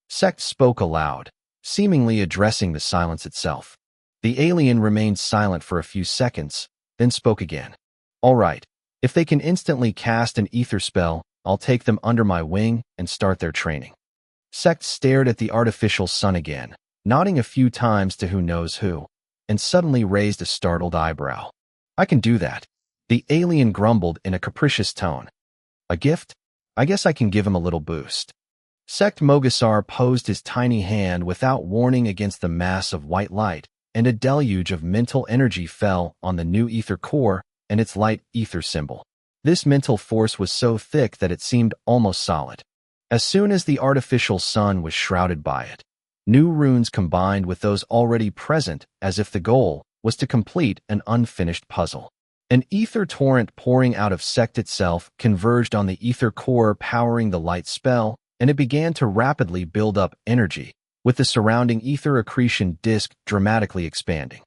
Sect spoke aloud, seemingly addressing the silence itself. The alien remained silent for a few seconds, then spoke again. All right, if they can instantly cast an ether spell, I'll take them under my wing and start their training. Sect stared at the artificial sun again, nodding a few times to who knows who, and suddenly raised a startled eyebrow. I can do that. The alien grumbled in a capricious tone. A gift? I guess I can give him a little boost. Sect Mogasar posed his tiny hand without warning against the mass of white light, and a deluge of mental energy fell on the new ether core and its light ether symbol. This mental force was so thick that it seemed almost solid. As soon as the artificial sun was shrouded by it, new runes combined with those already present as if the goal was to complete an unfinished puzzle. An ether torrent pouring out of Sect itself converged on the ether core powering the light spell, and it began to rapidly build up energy, with the surrounding ether accretion disk dramatically expanding.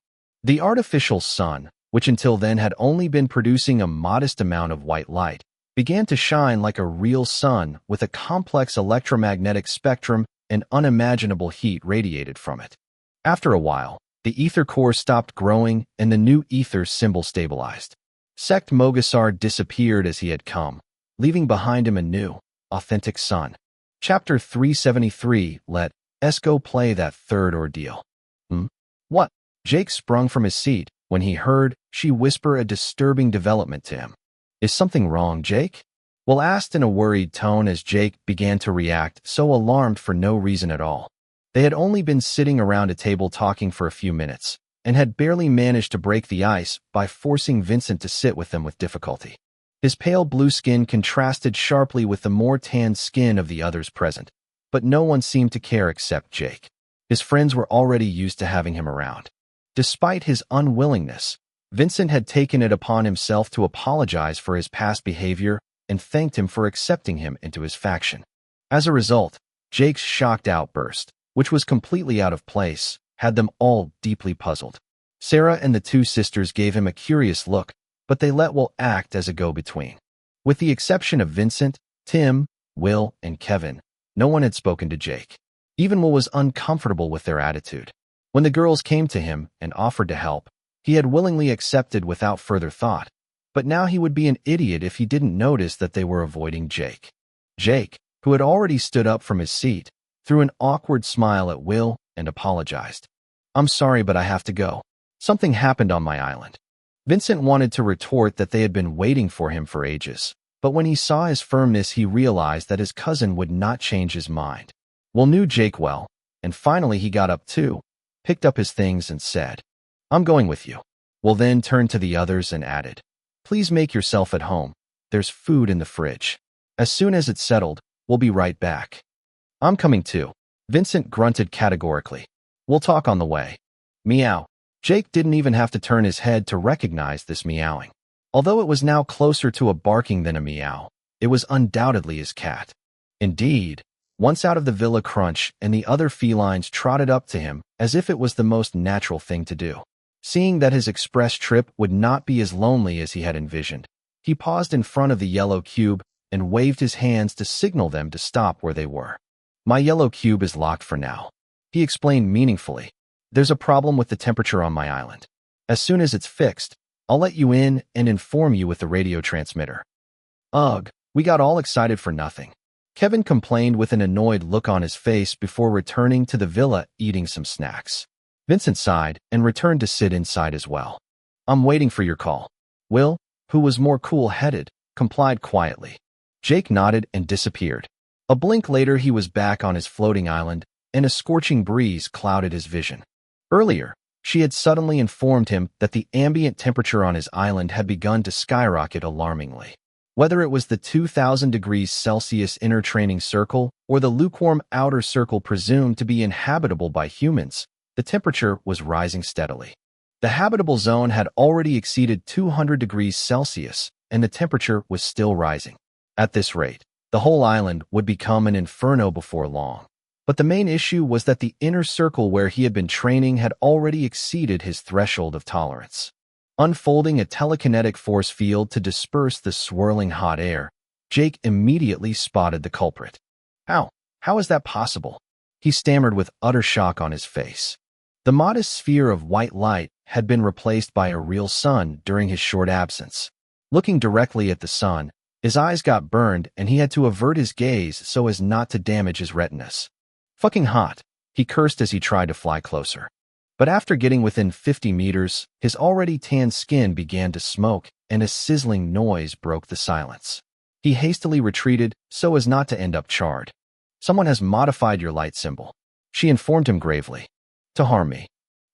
The artificial sun, which until then had only been producing a modest amount of white light, began to shine like a real sun with a complex electromagnetic spectrum and unimaginable heat radiated from it. After a while, the ether core stopped growing and the new ether symbol stabilized. Sect Mogasar disappeared as he had come, leaving behind him a new, authentic sun. Chapter 373, Let Esco play that third ordeal. What? Jake sprung from his seat when he heard she whisper a disturbing development to him. Is something wrong, Jake? Will asked in a worried tone as Jake began to react, so alarmed for no reason at all. They had only been sitting around a table talking for a few minutes, and had barely managed to break the ice by forcing Vincent to sit with them with difficulty. His pale blue skin contrasted sharply with the more tanned skin of the others present, but no one seemed to care except Jake. His friends were already used to having him around. Despite his unwillingness, Vincent had taken it upon himself to apologize for his past behavior and thanked him for accepting him into his faction. As a result, Jake's shocked outburst, which was completely out of place, had them all deeply puzzled. Sarah and the two sisters gave him a curious look, but they let Will act as a go-between. With the exception of Vincent, Tim, Will, and Kevin, no one had spoken to Jake. Even Will was uncomfortable with their attitude. When the girls came to him and offered to help, he had willingly accepted without further thought, but now he would be an idiot if he didn't notice that they were avoiding Jake. Jake, who had already stood up from his seat, threw an awkward smile at Will and apologized. I'm sorry, but I have to go. Something happened on my island. Vincent wanted to retort that they had been waiting for him for ages, but when he saw his firmness he realized that his cousin would not change his mind. Will knew Jake well, and finally he got up too, picked up his things and said, I'm going with you. Will then turned to the others and added, Please make yourself at home. There's food in the fridge. As soon as it's settled, we'll be right back. I'm coming too. Vincent grunted categorically. We'll talk on the way. Meow. Jake didn't even have to turn his head to recognize this meowing. Although it was now closer to a barking than a meow, it was undoubtedly his cat. Indeed, once out of the villa Crunch and the other felines trotted up to him as if it was the most natural thing to do. Seeing that his express trip would not be as lonely as he had envisioned, he paused in front of the yellow cube and waved his hands to signal them to stop where they were. My yellow cube is locked for now, he explained meaningfully. There's a problem with the temperature on my island. As soon as it's fixed, I'll let you in and inform you with the radio transmitter. Ugh, we got all excited for nothing. Kevin complained with an annoyed look on his face before returning to the villa eating some snacks. Vincent sighed and returned to sit inside as well. I'm waiting for your call. Will, who was more cool-headed, complied quietly. Jake nodded and disappeared. A blink later he was back on his floating island, and a scorching breeze clouded his vision. Earlier, she had suddenly informed him that the ambient temperature on his island had begun to skyrocket alarmingly. Whether it was the 2,000 degrees Celsius inner training circle or the lukewarm outer circle presumed to be inhabitable by humans, the temperature was rising steadily. The habitable zone had already exceeded 200 degrees Celsius, and the temperature was still rising. At this rate, the whole island would become an inferno before long. But the main issue was that the inner circle where he had been training had already exceeded his threshold of tolerance. Unfolding a telekinetic force field to disperse the swirling hot air, Jake immediately spotted the culprit. How? How is that possible? He stammered with utter shock on his face. The modest sphere of white light had been replaced by a real sun during his short absence. Looking directly at the sun, his eyes got burned and he had to avert his gaze so as not to damage his retinas. Fucking hot, he cursed as he tried to fly closer. But after getting within 50 meters, his already tanned skin began to smoke and a sizzling noise broke the silence. He hastily retreated so as not to end up charred. Someone has modified your light symbol, she informed him gravely. To harm me.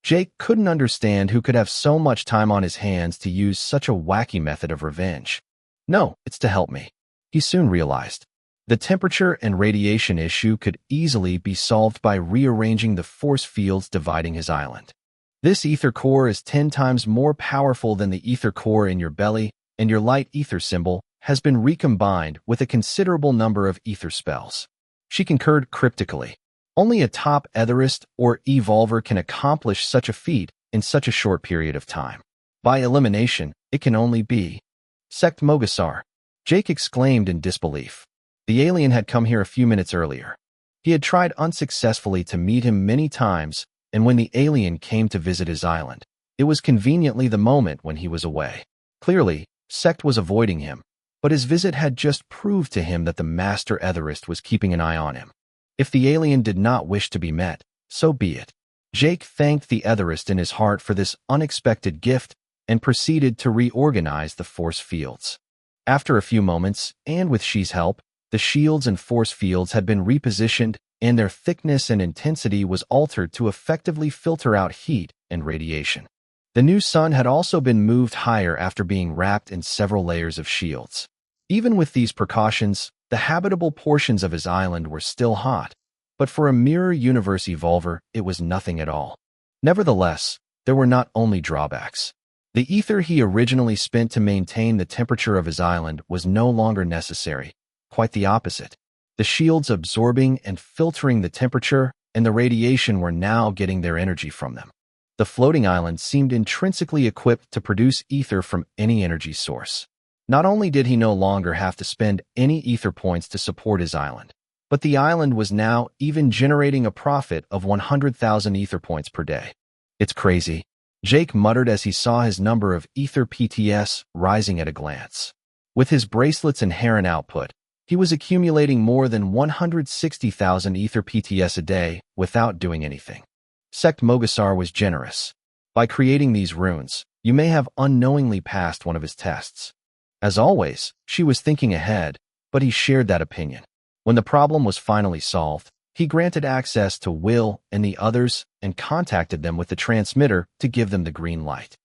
Jake couldn't understand who could have so much time on his hands to use such a wacky method of revenge. No, it's to help me. He soon realized. The temperature and radiation issue could easily be solved by rearranging the force fields dividing his island. This ether core is 10 times more powerful than the ether core in your belly, and your light ether symbol has been recombined with a considerable number of ether spells. She concurred cryptically. Only a top etherist or evolver can accomplish such a feat in such a short period of time. By elimination, it can only be Sect Mogasar, Jake exclaimed in disbelief. The alien had come here a few minutes earlier. He had tried unsuccessfully to meet him many times, and when the alien came to visit his island, it was conveniently the moment when he was away. Clearly, Sect was avoiding him, but his visit had just proved to him that the master etherist was keeping an eye on him. If the alien did not wish to be met, so be it. Jake thanked the etherist in his heart for this unexpected gift and proceeded to reorganize the force fields. After a few moments, and with She's help, the shields and force fields had been repositioned and their thickness and intensity was altered to effectively filter out heat and radiation. The new sun had also been moved higher after being wrapped in several layers of shields. Even with these precautions, the habitable portions of his island were still hot, but for a mirror universe evolver, it was nothing at all. Nevertheless, there were not only drawbacks. The ether he originally spent to maintain the temperature of his island was no longer necessary. Quite the opposite. The shields absorbing and filtering the temperature and the radiation were now getting their energy from them. The floating island seemed intrinsically equipped to produce ether from any energy source. Not only did he no longer have to spend any ether points to support his island, but the island was now even generating a profit of 100,000 ether points per day. It's crazy, Jake muttered as he saw his number of ether PTS rising at a glance. With his bracelets and heron output, he was accumulating more than 160,000 ether PTS a day without doing anything. Sect Mogasar was generous. By creating these runes, you may have unknowingly passed one of his tests. As always, she was thinking ahead, but he shared that opinion. When the problem was finally solved, he granted access to Will and the others and contacted them with the transmitter to give them the green light.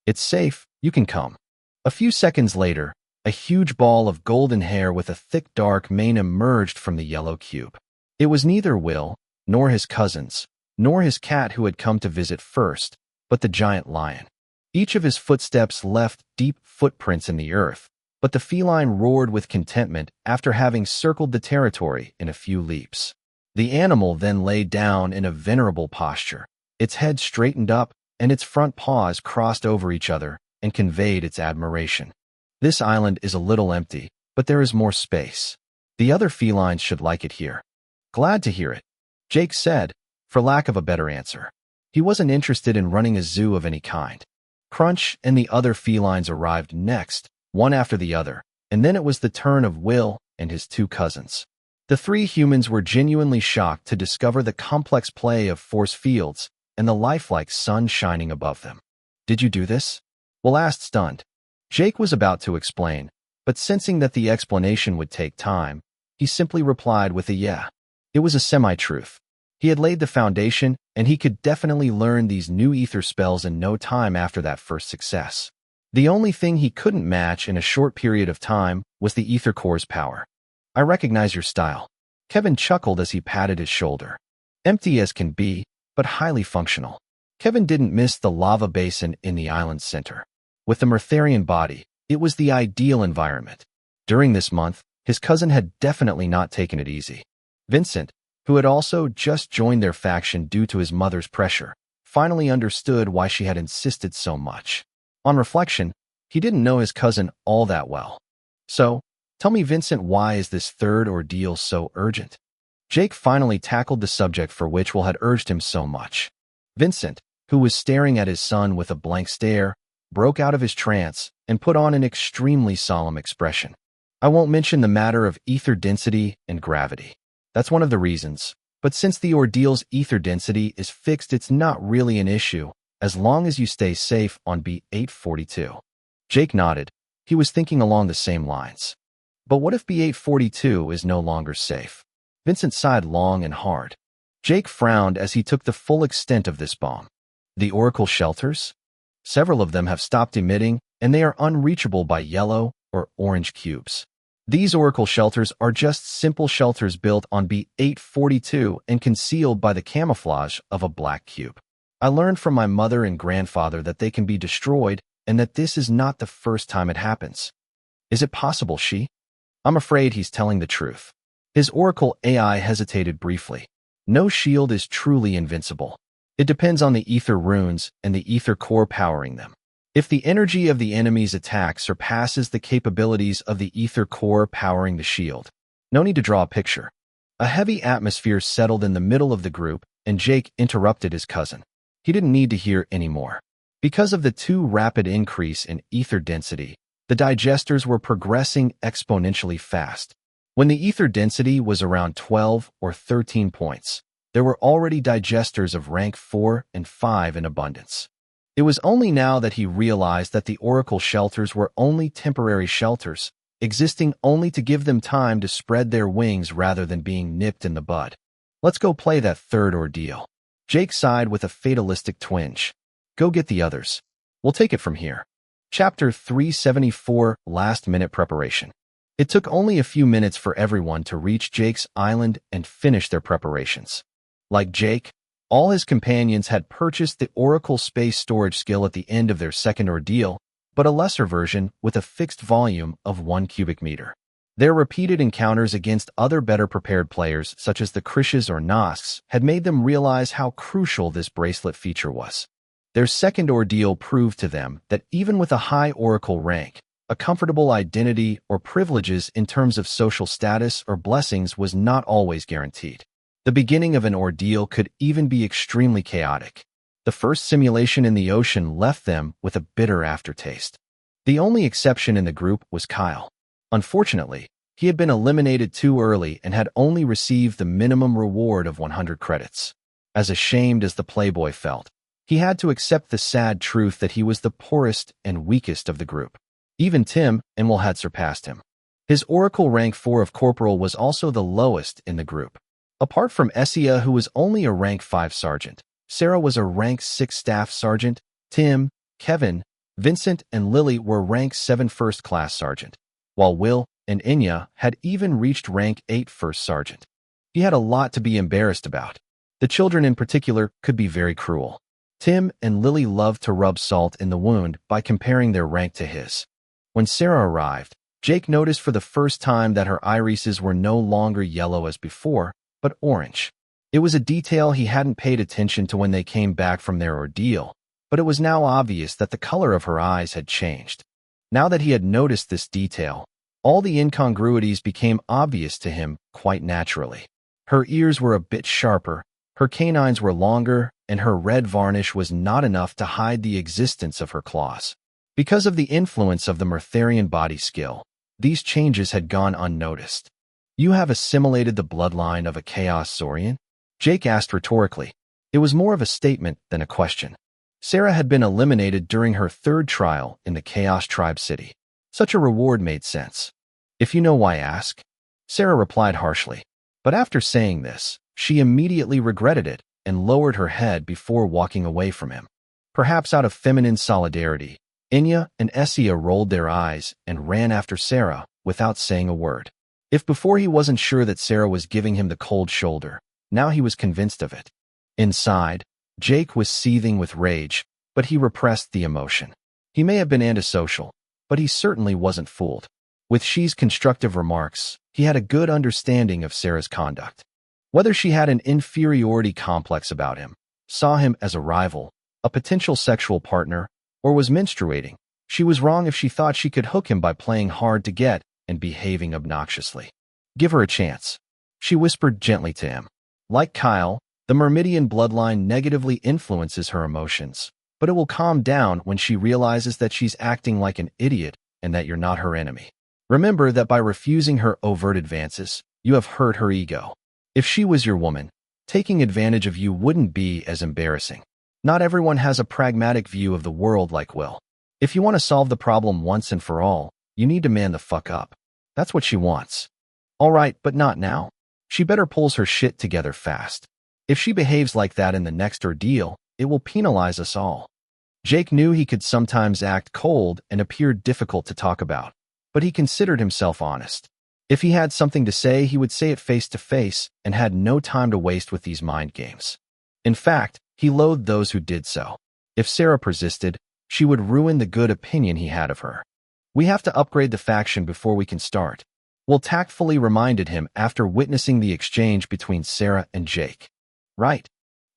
It's safe, you can come. A few seconds later, a huge ball of golden hair with a thick dark mane emerged from the yellow cube. It was neither Will, nor his cousins, nor his cat who had come to visit first, but the giant lion. Each of his footsteps left deep footprints in the earth, but the feline roared with contentment after having circled the territory in a few leaps. The animal then lay down in a venerable posture, its head straightened up and its front paws crossed over each other and conveyed its admiration. This island is a little empty, but there is more space. The other felines should like it here. Glad to hear it, Jake said, for lack of a better answer. He wasn't interested in running a zoo of any kind. Crunch and the other felines arrived next, one after the other, and then it was the turn of Will and his two cousins. The three humans were genuinely shocked to discover the complex play of force fields and the lifelike sun shining above them. "Did you do this?" Will asked, stunned. Jake was about to explain, but sensing that the explanation would take time, he simply replied with a yeah. It was a semi-truth. He had laid the foundation, and he could definitely learn these new ether spells in no time after that first success. The only thing he couldn't match in a short period of time was the ether core's power. "I recognize your style." Kevin chuckled as he patted his shoulder. Empty as can be, but highly functional. Kevin didn't miss the lava basin in the island's center. With the Murtharian body, it was the ideal environment. During this month, his cousin had definitely not taken it easy. Vincent, who had also just joined their faction due to his mother's pressure, finally understood why she had insisted so much. On reflection, he didn't know his cousin all that well. "So, tell me, Vincent, why is this third ordeal so urgent?" Jake finally tackled the subject for which Will had urged him so much. Vincent, who was staring at his son with a blank stare, broke out of his trance and put on an extremely solemn expression. "I won't mention the matter of ether density and gravity. That's one of the reasons, but since the ordeal's ether density is fixed, it's not really an issue, as long as you stay safe on B842. Jake nodded. He was thinking along the same lines. But what if B842 is no longer safe? Vincent sighed long and hard. Jake frowned as he took the full extent of this bomb. The Oracle shelters? Several of them have stopped emitting, and they are unreachable by yellow or orange cubes. These Oracle shelters are just simple shelters built on B842 and concealed by the camouflage of a black cube. I learned from my mother and grandfather that they can be destroyed and that this is not the first time it happens. Is it possible, she? I'm afraid he's telling the truth. His Oracle AI hesitated briefly. No shield is truly invincible. It depends on the ether runes and the ether core powering them. If the energy of the enemy's attack surpasses the capabilities of the ether core powering the shield, no need to draw a picture. A heavy atmosphere settled in the middle of the group, and Jake interrupted his cousin. He didn't need to hear any more. Because of the too rapid increase in ether density, the digesters were progressing exponentially fast. When the ether density was around 12 or 13 points, there were already digesters of rank 4 and 5 in abundance. It was only now that he realized that the Oracle shelters were only temporary shelters, existing only to give them time to spread their wings rather than being nipped in the bud. Let's go play that third ordeal. Jake sighed with a fatalistic twinge. Go get the others. We'll take it from here. Chapter 374, Last-Minute Preparation. It took only a few minutes for everyone to reach Jake's island and finish their preparations. Like Jake, all his companions had purchased the Oracle Space Storage skill at the end of their second ordeal, but a lesser version with a fixed volume of 1 cubic meter. Their repeated encounters against other better-prepared players, such as the Krishes or Nosks, had made them realize how crucial this bracelet feature was. Their second ordeal proved to them that even with a high Oracle rank, a comfortable identity or privileges in terms of social status or blessings was not always guaranteed. The beginning of an ordeal could even be extremely chaotic. The first simulation in the ocean left them with a bitter aftertaste. The only exception in the group was Kyle. Unfortunately, he had been eliminated too early and had only received the minimum reward of 100 credits. As ashamed as the playboy felt, he had to accept the sad truth that he was the poorest and weakest of the group. Even Tim and Will had surpassed him. His Oracle rank 4 of Corporal was also the lowest in the group. Apart from Essia, who was only a rank 5 sergeant, Sarah was a rank 6 staff sergeant, Tim, Kevin, Vincent, and Lily were rank 7 first-class sergeant, while Will and Inya had even reached rank 8 first sergeant. He had a lot to be embarrassed about. The children in particular could be very cruel. Tim and Lily loved to rub salt in the wound by comparing their rank to his. When Sarah arrived, Jake noticed for the first time that her irises were no longer yellow as before, but orange. It was a detail he hadn't paid attention to when they came back from their ordeal, but it was now obvious that the color of her eyes had changed. Now that he had noticed this detail, all the incongruities became obvious to him quite naturally. Her ears were a bit sharper, her canines were longer, and her red varnish was not enough to hide the existence of her claws. Because of the influence of the Murtharian body skill, these changes had gone unnoticed. You have assimilated the bloodline of a Chaos Saurian? Jake asked rhetorically. It was more of a statement than a question. Sarah had been eliminated during her third trial in the Chaos Tribe City. Such a reward made sense. If you know why, ask. Sarah replied harshly. But after saying this, she immediately regretted it and lowered her head before walking away from him. Perhaps out of feminine solidarity, Inya and Essia rolled their eyes and ran after Sarah without saying a word. If before he wasn't sure that Sarah was giving him the cold shoulder, now he was convinced of it. Inside, Jake was seething with rage, but he repressed the emotion. He may have been antisocial, but he certainly wasn't fooled. With She's constructive remarks, he had a good understanding of Sarah's conduct. Whether she had an inferiority complex about him, saw him as a rival, a potential sexual partner, or was menstruating, she was wrong if she thought she could hook him by playing hard to get and behaving obnoxiously. Give her a chance, she whispered gently to him. Like Kyle, the Myrmidian bloodline negatively influences her emotions, but it will calm down when she realizes that she's acting like an idiot and that you're not her enemy. Remember that by refusing her overt advances, you have hurt her ego. If she was your woman, taking advantage of you wouldn't be as embarrassing. Not everyone has a pragmatic view of the world like Will. If you want to solve the problem once and for all, you need to man the fuck up. That's what she wants. All right, but not now. She better pulls her shit together fast. If she behaves like that in the next ordeal, it will penalize us all. Jake knew he could sometimes act cold and appear difficult to talk about, but he considered himself honest. If he had something to say, he would say it face to face and had no time to waste with these mind games. In fact, he loathed those who did so. If Sarah persisted, she would ruin the good opinion he had of her. We have to upgrade the faction before we can start. Will tactfully reminded him after witnessing the exchange between Sarah and Jake. Right.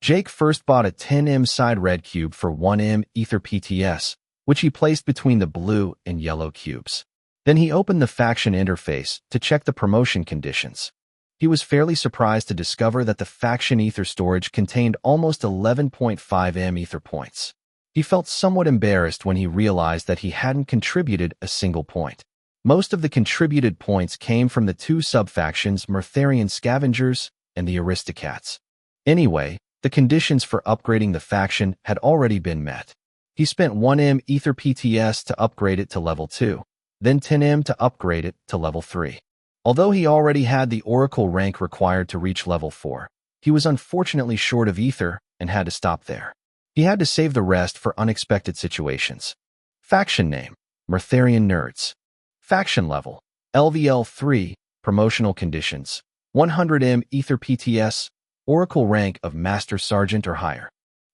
Jake first bought a 10M side red cube for 1M ether PTS, which he placed between the blue and yellow cubes. Then he opened the faction interface to check the promotion conditions. He was fairly surprised to discover that the faction ether storage contained almost 11.5M ether points. He felt somewhat embarrassed when he realized that he hadn't contributed a single point. Most of the contributed points came from the two sub-factions Myrtharian Scavengers and the Aristocats. Anyway, the conditions for upgrading the faction had already been met. He spent 1M ether PTS to upgrade it to level 2, then 10M to upgrade it to level 3. Although he already had the Oracle rank required to reach level 4, he was unfortunately short of ether and had to stop there. He had to save the rest for unexpected situations. Faction name, Myrtharian Nerds. Faction level, LVL 3, promotional conditions, 100M ether PTS, Oracle rank of Master Sergeant or higher.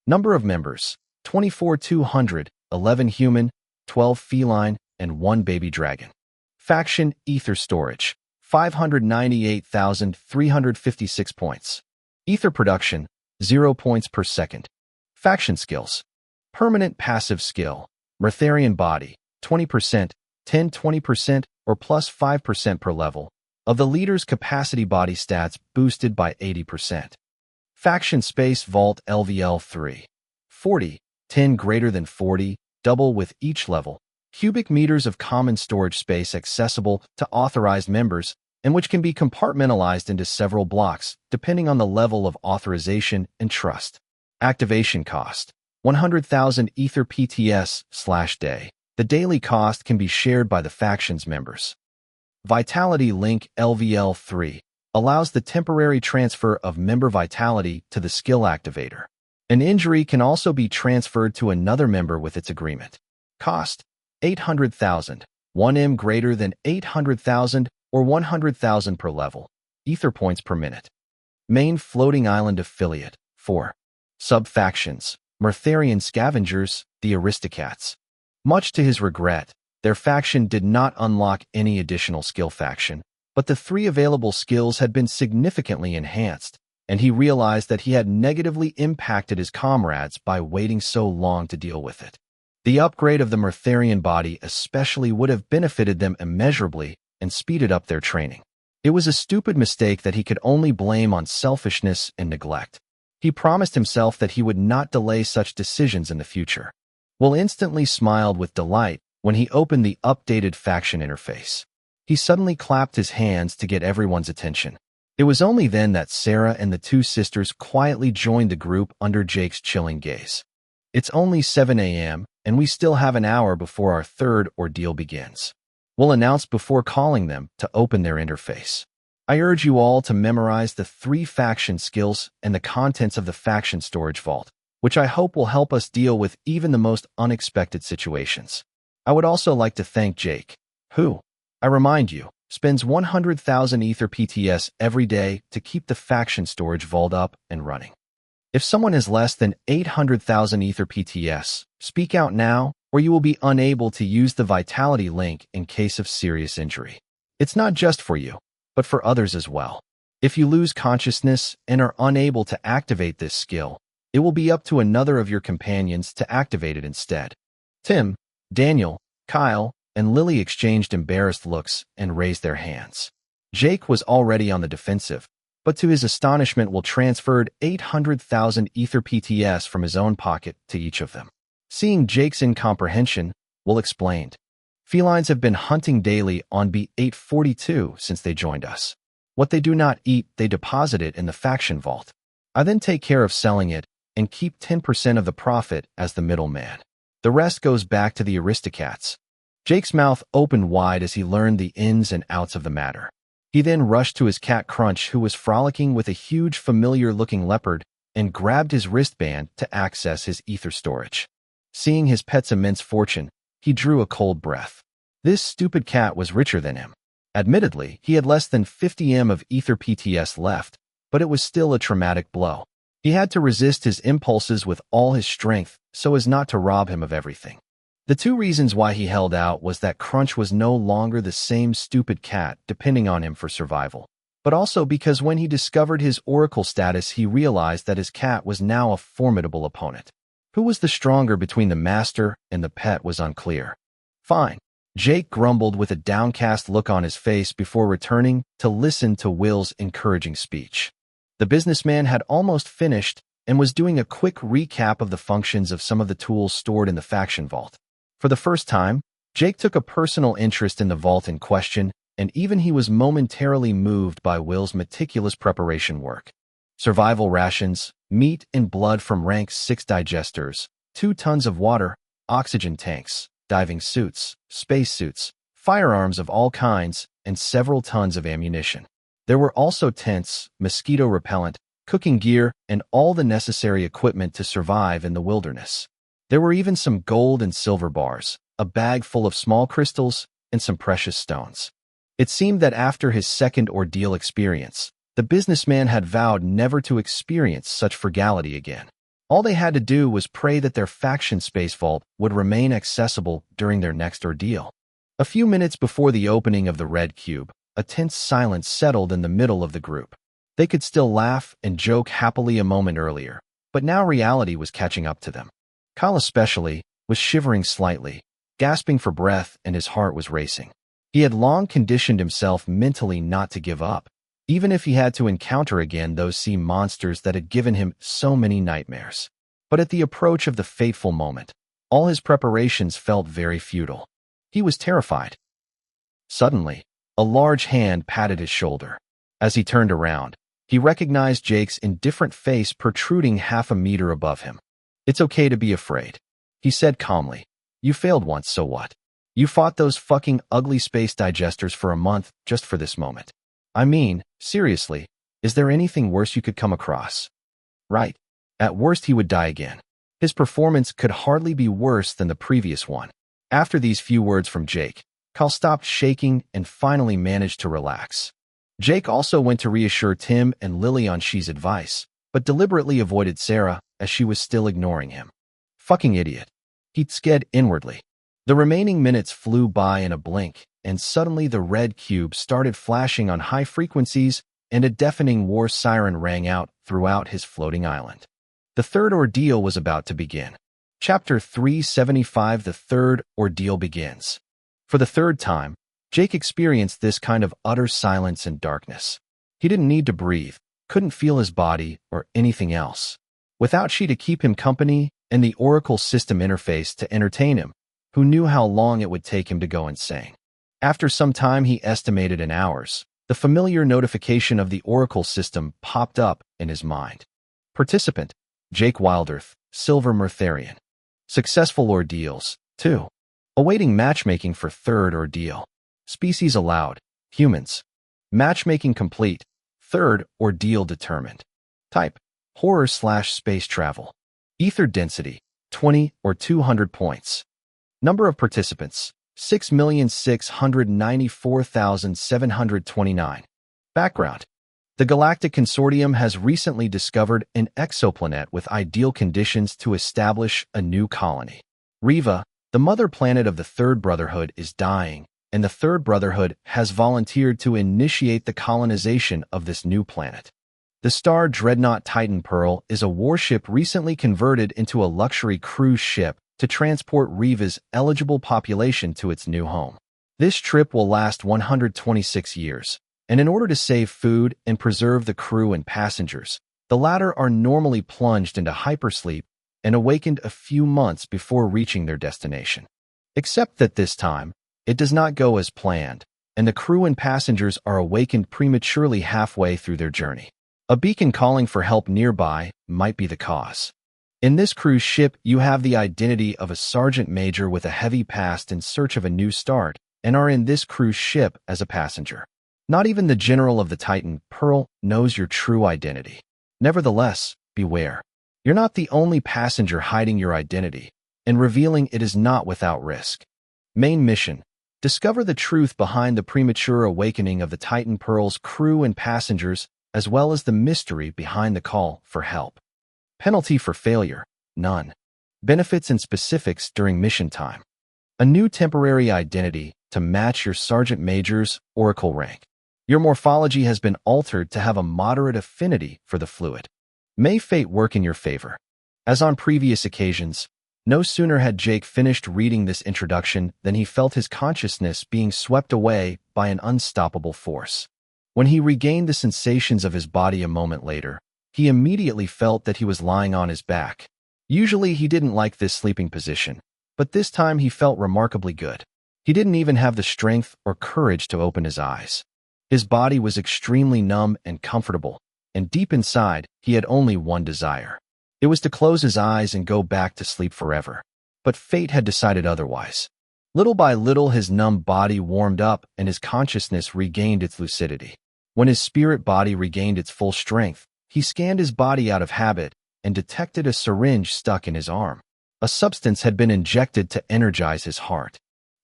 Number of members, 24,200, 11 human, 12 feline, and 1 baby dragon. Faction ether storage, 598,356 points. Ether production, 0 points per second. Faction skills. Permanent passive skill. Myrtharian body, 20%, 10-20%, or plus 5% per level. Of the leader's capacity body stats boosted by 80%. Faction space vault LVL 3. 40, 10 greater than 40, double with each level. Cubic meters of common storage space accessible to authorized members and which can be compartmentalized into several blocks depending on the level of authorization and trust. Activation cost, 100,000 ether PTS/day. The daily cost can be shared by the faction's members. Vitality link LVL 3 allows the temporary transfer of member vitality to the skill activator. An injury can also be transferred to another member with its agreement. Cost, 800,000, 1M greater than 800,000 or 100,000 per level, ether points per minute. Main floating island affiliate, 4. Sub-factions, Myrtharian Scavengers, the Aristocats. Much to his regret, their faction did not unlock any additional skill faction, but the 3 available skills had been significantly enhanced, and he realized that he had negatively impacted his comrades by waiting so long to deal with it. The upgrade of the Myrtharian body especially would have benefited them immeasurably and speeded up their training. It was a stupid mistake that he could only blame on selfishness and neglect. He promised himself that he would not delay such decisions in the future. Will instantly smiled with delight when he opened the updated faction interface. He suddenly clapped his hands to get everyone's attention. It was only then that Sarah and the two sisters quietly joined the group under Jake's chilling gaze. It's only 7 a.m., and we still have an hour before our third ordeal begins. We'll announce before calling them to open their interface. I urge you all to memorize the 3 faction skills and the contents of the faction storage vault, which I hope will help us deal with even the most unexpected situations. I would also like to thank Jake, who, I remind you, spends 100,000 Ether PTS every day to keep the faction storage vault up and running. If someone has less than 800,000 Ether PTS, speak out now, or you will be unable to use the Vitality link in case of serious injury. It's not just for you, but for others as well. If you lose consciousness and are unable to activate this skill, it will be up to another of your companions to activate it instead. Tim, Daniel, Kyle, and Lily exchanged embarrassed looks and raised their hands. Jake was already on the defensive, but to his astonishment Will transferred 800,000 Ether PTS from his own pocket to each of them. Seeing Jake's incomprehension, Will explained, "Felines have been hunting daily on B842 since they joined us. What they do not eat, they deposit it in the faction vault. I then take care of selling it and keep 10% of the profit as the middleman. The rest goes back to the Aristocats." Jake's mouth opened wide as he learned the ins and outs of the matter. He then rushed to his cat Crunch, who was frolicking with a huge familiar-looking leopard, and grabbed his wristband to access his ether storage. Seeing his pet's immense fortune, he drew a cold breath. This stupid cat was richer than him. Admittedly, he had less than 50 M of Ether PTS left, but it was still a traumatic blow. He had to resist his impulses with all his strength so as not to rob him of everything. The 2 reasons why he held out was that Crunch was no longer the same stupid cat depending on him for survival, but also because when he discovered his oracle status he realized that his cat was now a formidable opponent. Who was the stronger between the master and the pet was unclear. "Fine," Jake grumbled with a downcast look on his face before returning to listen to Will's encouraging speech. The businessman had almost finished and was doing a quick recap of the functions of some of the tools stored in the faction vault. For the first time, Jake took a personal interest in the vault in question, and even he was momentarily moved by Will's meticulous preparation work. Survival rations, meat and blood from rank 6 digesters, 2 tons of water, oxygen tanks, diving suits, spacesuits, firearms of all kinds, and several tons of ammunition. There were also tents, mosquito repellent, cooking gear, and all the necessary equipment to survive in the wilderness. There were even some gold and silver bars, a bag full of small crystals, and some precious stones. It seemed that after his second ordeal experience, the businessman had vowed never to experience such frugality again. All they had to do was pray that their faction space vault would remain accessible during their next ordeal. A few minutes before the opening of the red cube, a tense silence settled in the middle of the group. They could still laugh and joke happily a moment earlier, but now reality was catching up to them. Kyle especially was shivering slightly, gasping for breath, and his heart was racing. He had long conditioned himself mentally not to give up, even if he had to encounter again those sea monsters that had given him so many nightmares. But at the approach of the fateful moment, all his preparations felt very futile. He was terrified. Suddenly, a large hand patted his shoulder. As he turned around, he recognized Jake's indifferent face protruding half a meter above him. "It's okay to be afraid," he said calmly. "You failed once, so what? You fought those fucking ugly space digesters for a month just for this moment. I mean, seriously, is there anything worse you could come across? Right. At worst he would die again. His performance could hardly be worse than the previous one." After these few words from Jake, Kyle stopped shaking and finally managed to relax. Jake also went to reassure Tim and Lily on She's advice, but deliberately avoided Sarah as she was still ignoring him. Fucking idiot. He'd sked inwardly. The remaining minutes flew by in a blink, and suddenly the red cube started flashing on high frequencies and a deafening war siren rang out throughout his floating island. The third ordeal was about to begin. Chapter 375. The third ordeal begins. For the third time, Jake experienced this kind of utter silence and darkness. He didn't need to breathe, couldn't feel his body or anything else. Without she to keep him company and the Oracle system interface to entertain him, who knew how long it would take him to go insane. After some time he estimated in hours, the familiar notification of the Oracle system popped up in his mind. Participant: Jake Wilderth, Silver Mertharian. Successful ordeals: 2. Awaiting matchmaking for third ordeal. Species allowed: humans. Matchmaking complete. Third ordeal determined. Type: horror/space travel. Ether density: 20 or 200 points. Number of participants: 6,694,729. Background: the Galactic Consortium has recently discovered an exoplanet with ideal conditions to establish a new colony. Riva, the mother planet of the Third Brotherhood, is dying, and the Third Brotherhood has volunteered to initiate the colonization of this new planet. The Star Dreadnought Titan Pearl is a warship recently converted into a luxury cruise ship to transport Riva's eligible population to its new home. This trip will last 126 years, and in order to save food and preserve the crew and passengers, the latter are normally plunged into hypersleep and awakened a few months before reaching their destination. Except that this time, it does not go as planned, and the crew and passengers are awakened prematurely halfway through their journey. A beacon calling for help nearby might be the cause. In this cruise ship, you have the identity of a sergeant major with a heavy past in search of a new start, and are in this cruise ship as a passenger. Not even the general of the Titan Pearl knows your true identity. Nevertheless, beware. You're not the only passenger hiding your identity, and revealing it is not without risk. Main mission: discover the truth behind the premature awakening of the Titan Pearl's crew and passengers, as well as the mystery behind the call for help. Penalty for failure: none. Benefits and specifics during mission time: a new temporary identity to match your Sergeant Major's Oracle rank. Your morphology has been altered to have a moderate affinity for the fluid. May fate work in your favor. As on previous occasions, no sooner had Jake finished reading this introduction than he felt his consciousness being swept away by an unstoppable force. When he regained the sensations of his body a moment later, he immediately felt that he was lying on his back. Usually he didn't like this sleeping position, but this time he felt remarkably good. He didn't even have the strength or courage to open his eyes. His body was extremely numb and comfortable, and deep inside, he had only one desire. It was to close his eyes and go back to sleep forever. But fate had decided otherwise. Little by little, his numb body warmed up and his consciousness regained its lucidity. When his spirit body regained its full strength, he scanned his body out of habit and detected a syringe stuck in his arm. A substance had been injected to energize his heart.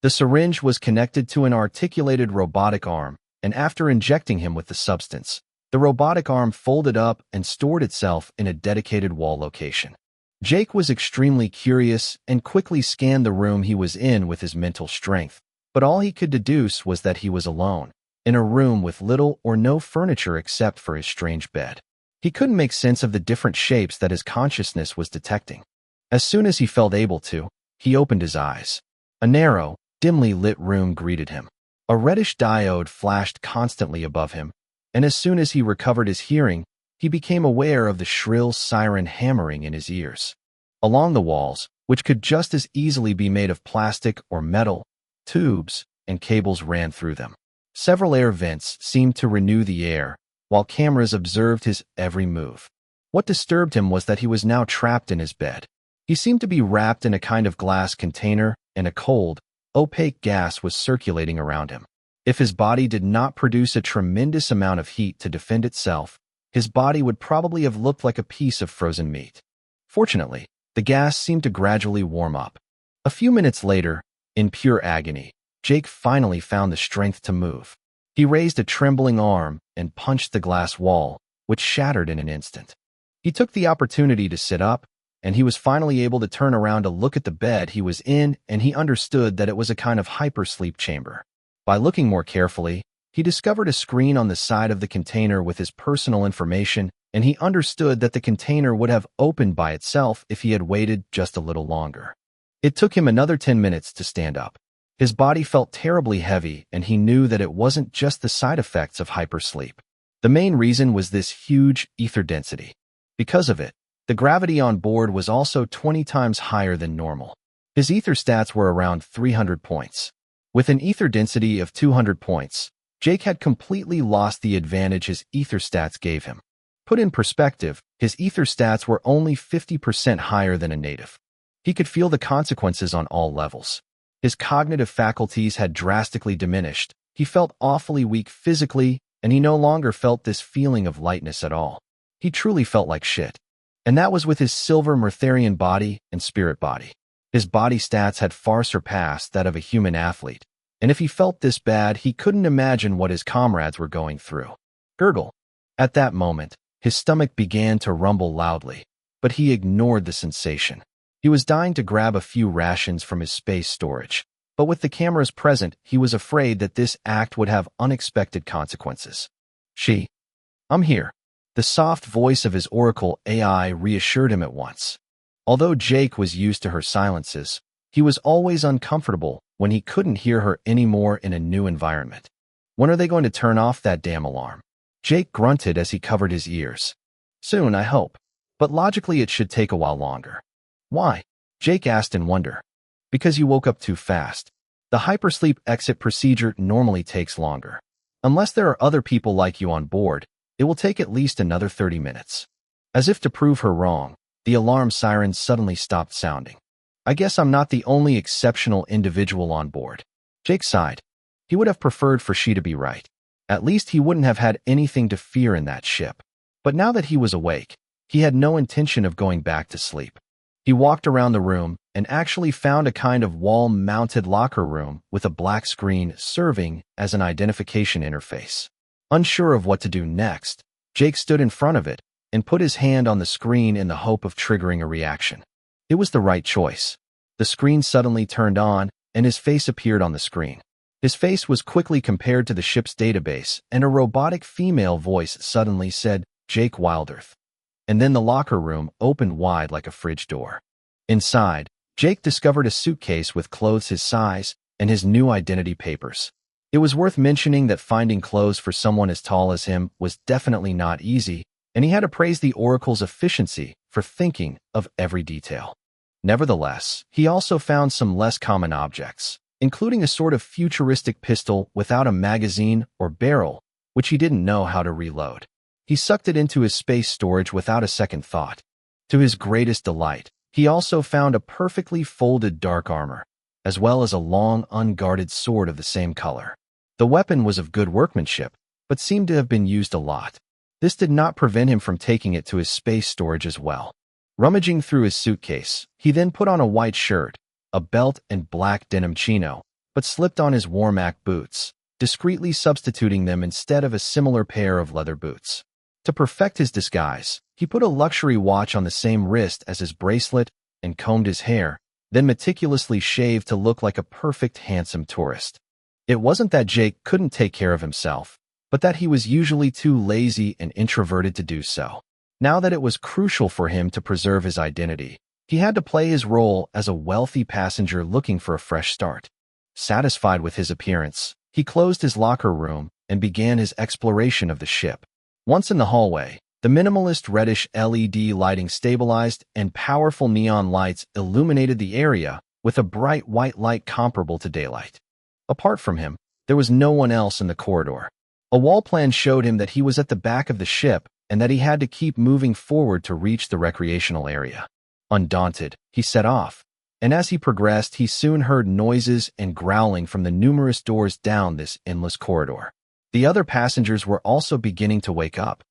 The syringe was connected to an articulated robotic arm, and after injecting him with the substance, the robotic arm folded up and stored itself in a dedicated wall location. Jake was extremely curious and quickly scanned the room he was in with his mental strength, but all he could deduce was that he was alone, in a room with little or no furniture except for his strange bed. He couldn't make sense of the different shapes that his consciousness was detecting. As soon as he felt able to, he opened his eyes. A narrow, dimly lit room greeted him. A reddish diode flashed constantly above him, and as soon as he recovered his hearing, he became aware of the shrill siren hammering in his ears. Along the walls, which could just as easily be made of plastic or metal, tubes and cables ran through them. Several air vents seemed to renew the air, while cameras observed his every move. What disturbed him was that he was now trapped in his bed. He seemed to be wrapped in a kind of glass container, and a cold, opaque gas was circulating around him. If his body did not produce a tremendous amount of heat to defend itself, his body would probably have looked like a piece of frozen meat. Fortunately, the gas seemed to gradually warm up. A few minutes later, in pure agony, Jake finally found the strength to move. He raised a trembling arm and punched the glass wall, which shattered in an instant. He took the opportunity to sit up, and he was finally able to turn around to look at the bed he was in, and he understood that it was a kind of hypersleep chamber. By looking more carefully, he discovered a screen on the side of the container with his personal information, and he understood that the container would have opened by itself if he had waited just a little longer. It took him another 10 minutes to stand up. His body felt terribly heavy, and he knew that it wasn't just the side effects of hypersleep. The main reason was this huge ether density. Because of it, the gravity on board was also 20 times higher than normal. His ether stats were around 300 points. With an ether density of 200 points, Jake had completely lost the advantage his ether stats gave him. Put in perspective, his ether stats were only 50% higher than a native. He could feel the consequences on all levels. His cognitive faculties had drastically diminished. He felt awfully weak physically, and he no longer felt this feeling of lightness at all. He truly felt like shit. And that was with his silver Mertherian body and spirit body. His body stats had far surpassed that of a human athlete, and if he felt this bad, he couldn't imagine what his comrades were going through. Gurgle. At that moment, his stomach began to rumble loudly, but he ignored the sensation. He was dying to grab a few rations from his space storage, but with the cameras present, he was afraid that this act would have unexpected consequences. I'm here. The soft voice of his Oracle AI reassured him at once. Although Jake was used to her silences, he was always uncomfortable when he couldn't hear her anymore in a new environment. When are they going to turn off that damn alarm? Jake grunted as he covered his ears. Soon, I hope. But logically it should take a while longer. Why? Jake asked in wonder. Because you woke up too fast. The hypersleep exit procedure normally takes longer. Unless there are other people like you on board, it will take at least another 30 minutes. As if to prove her wrong, the alarm siren suddenly stopped sounding. I guess I'm not the only exceptional individual on board. Jake sighed. He would have preferred for she to be right. At least he wouldn't have had anything to fear in that ship. But now that he was awake, he had no intention of going back to sleep. He walked around the room and actually found a kind of wall-mounted locker room with a black screen serving as an identification interface. Unsure of what to do next, Jake stood in front of it and put his hand on the screen in the hope of triggering a reaction. It was the right choice. The screen suddenly turned on, and his face appeared on the screen. His face was quickly compared to the ship's database, and a robotic female voice suddenly said, Jake Wilderth. And then the locker room opened wide like a fridge door. Inside, Jake discovered a suitcase with clothes his size and his new identity papers. It was worth mentioning that finding clothes for someone as tall as him was definitely not easy, and he had to praise the Oracle's efficiency for thinking of every detail. Nevertheless, he also found some less common objects, including a sort of futuristic pistol without a magazine or barrel, which he didn't know how to reload. He sucked it into his space storage without a second thought. To his greatest delight, he also found a perfectly folded dark armor, as well as a long, unguarded sword of the same color. The weapon was of good workmanship, but seemed to have been used a lot. This did not prevent him from taking it to his space storage as well. Rummaging through his suitcase, he then put on a white shirt, a belt and black denim chino, but slipped on his Warmac boots, discreetly substituting them instead of a similar pair of leather boots. To perfect his disguise, he put a luxury watch on the same wrist as his bracelet and combed his hair, then meticulously shaved to look like a perfect handsome tourist. It wasn't that Jake couldn't take care of himself, but that he was usually too lazy and introverted to do so. Now that it was crucial for him to preserve his identity, he had to play his role as a wealthy passenger looking for a fresh start. Satisfied with his appearance, he closed his locker room and began his exploration of the ship. Once in the hallway, the minimalist reddish LED lighting stabilized and powerful neon lights illuminated the area with a bright white light comparable to daylight. Apart from him, there was no one else in the corridor. A wall plan showed him that he was at the back of the ship and that he had to keep moving forward to reach the recreational area. Undaunted, he set off, and as he progressed, he soon heard noises and growling from the numerous doors down this endless corridor. The other passengers were also beginning to wake up,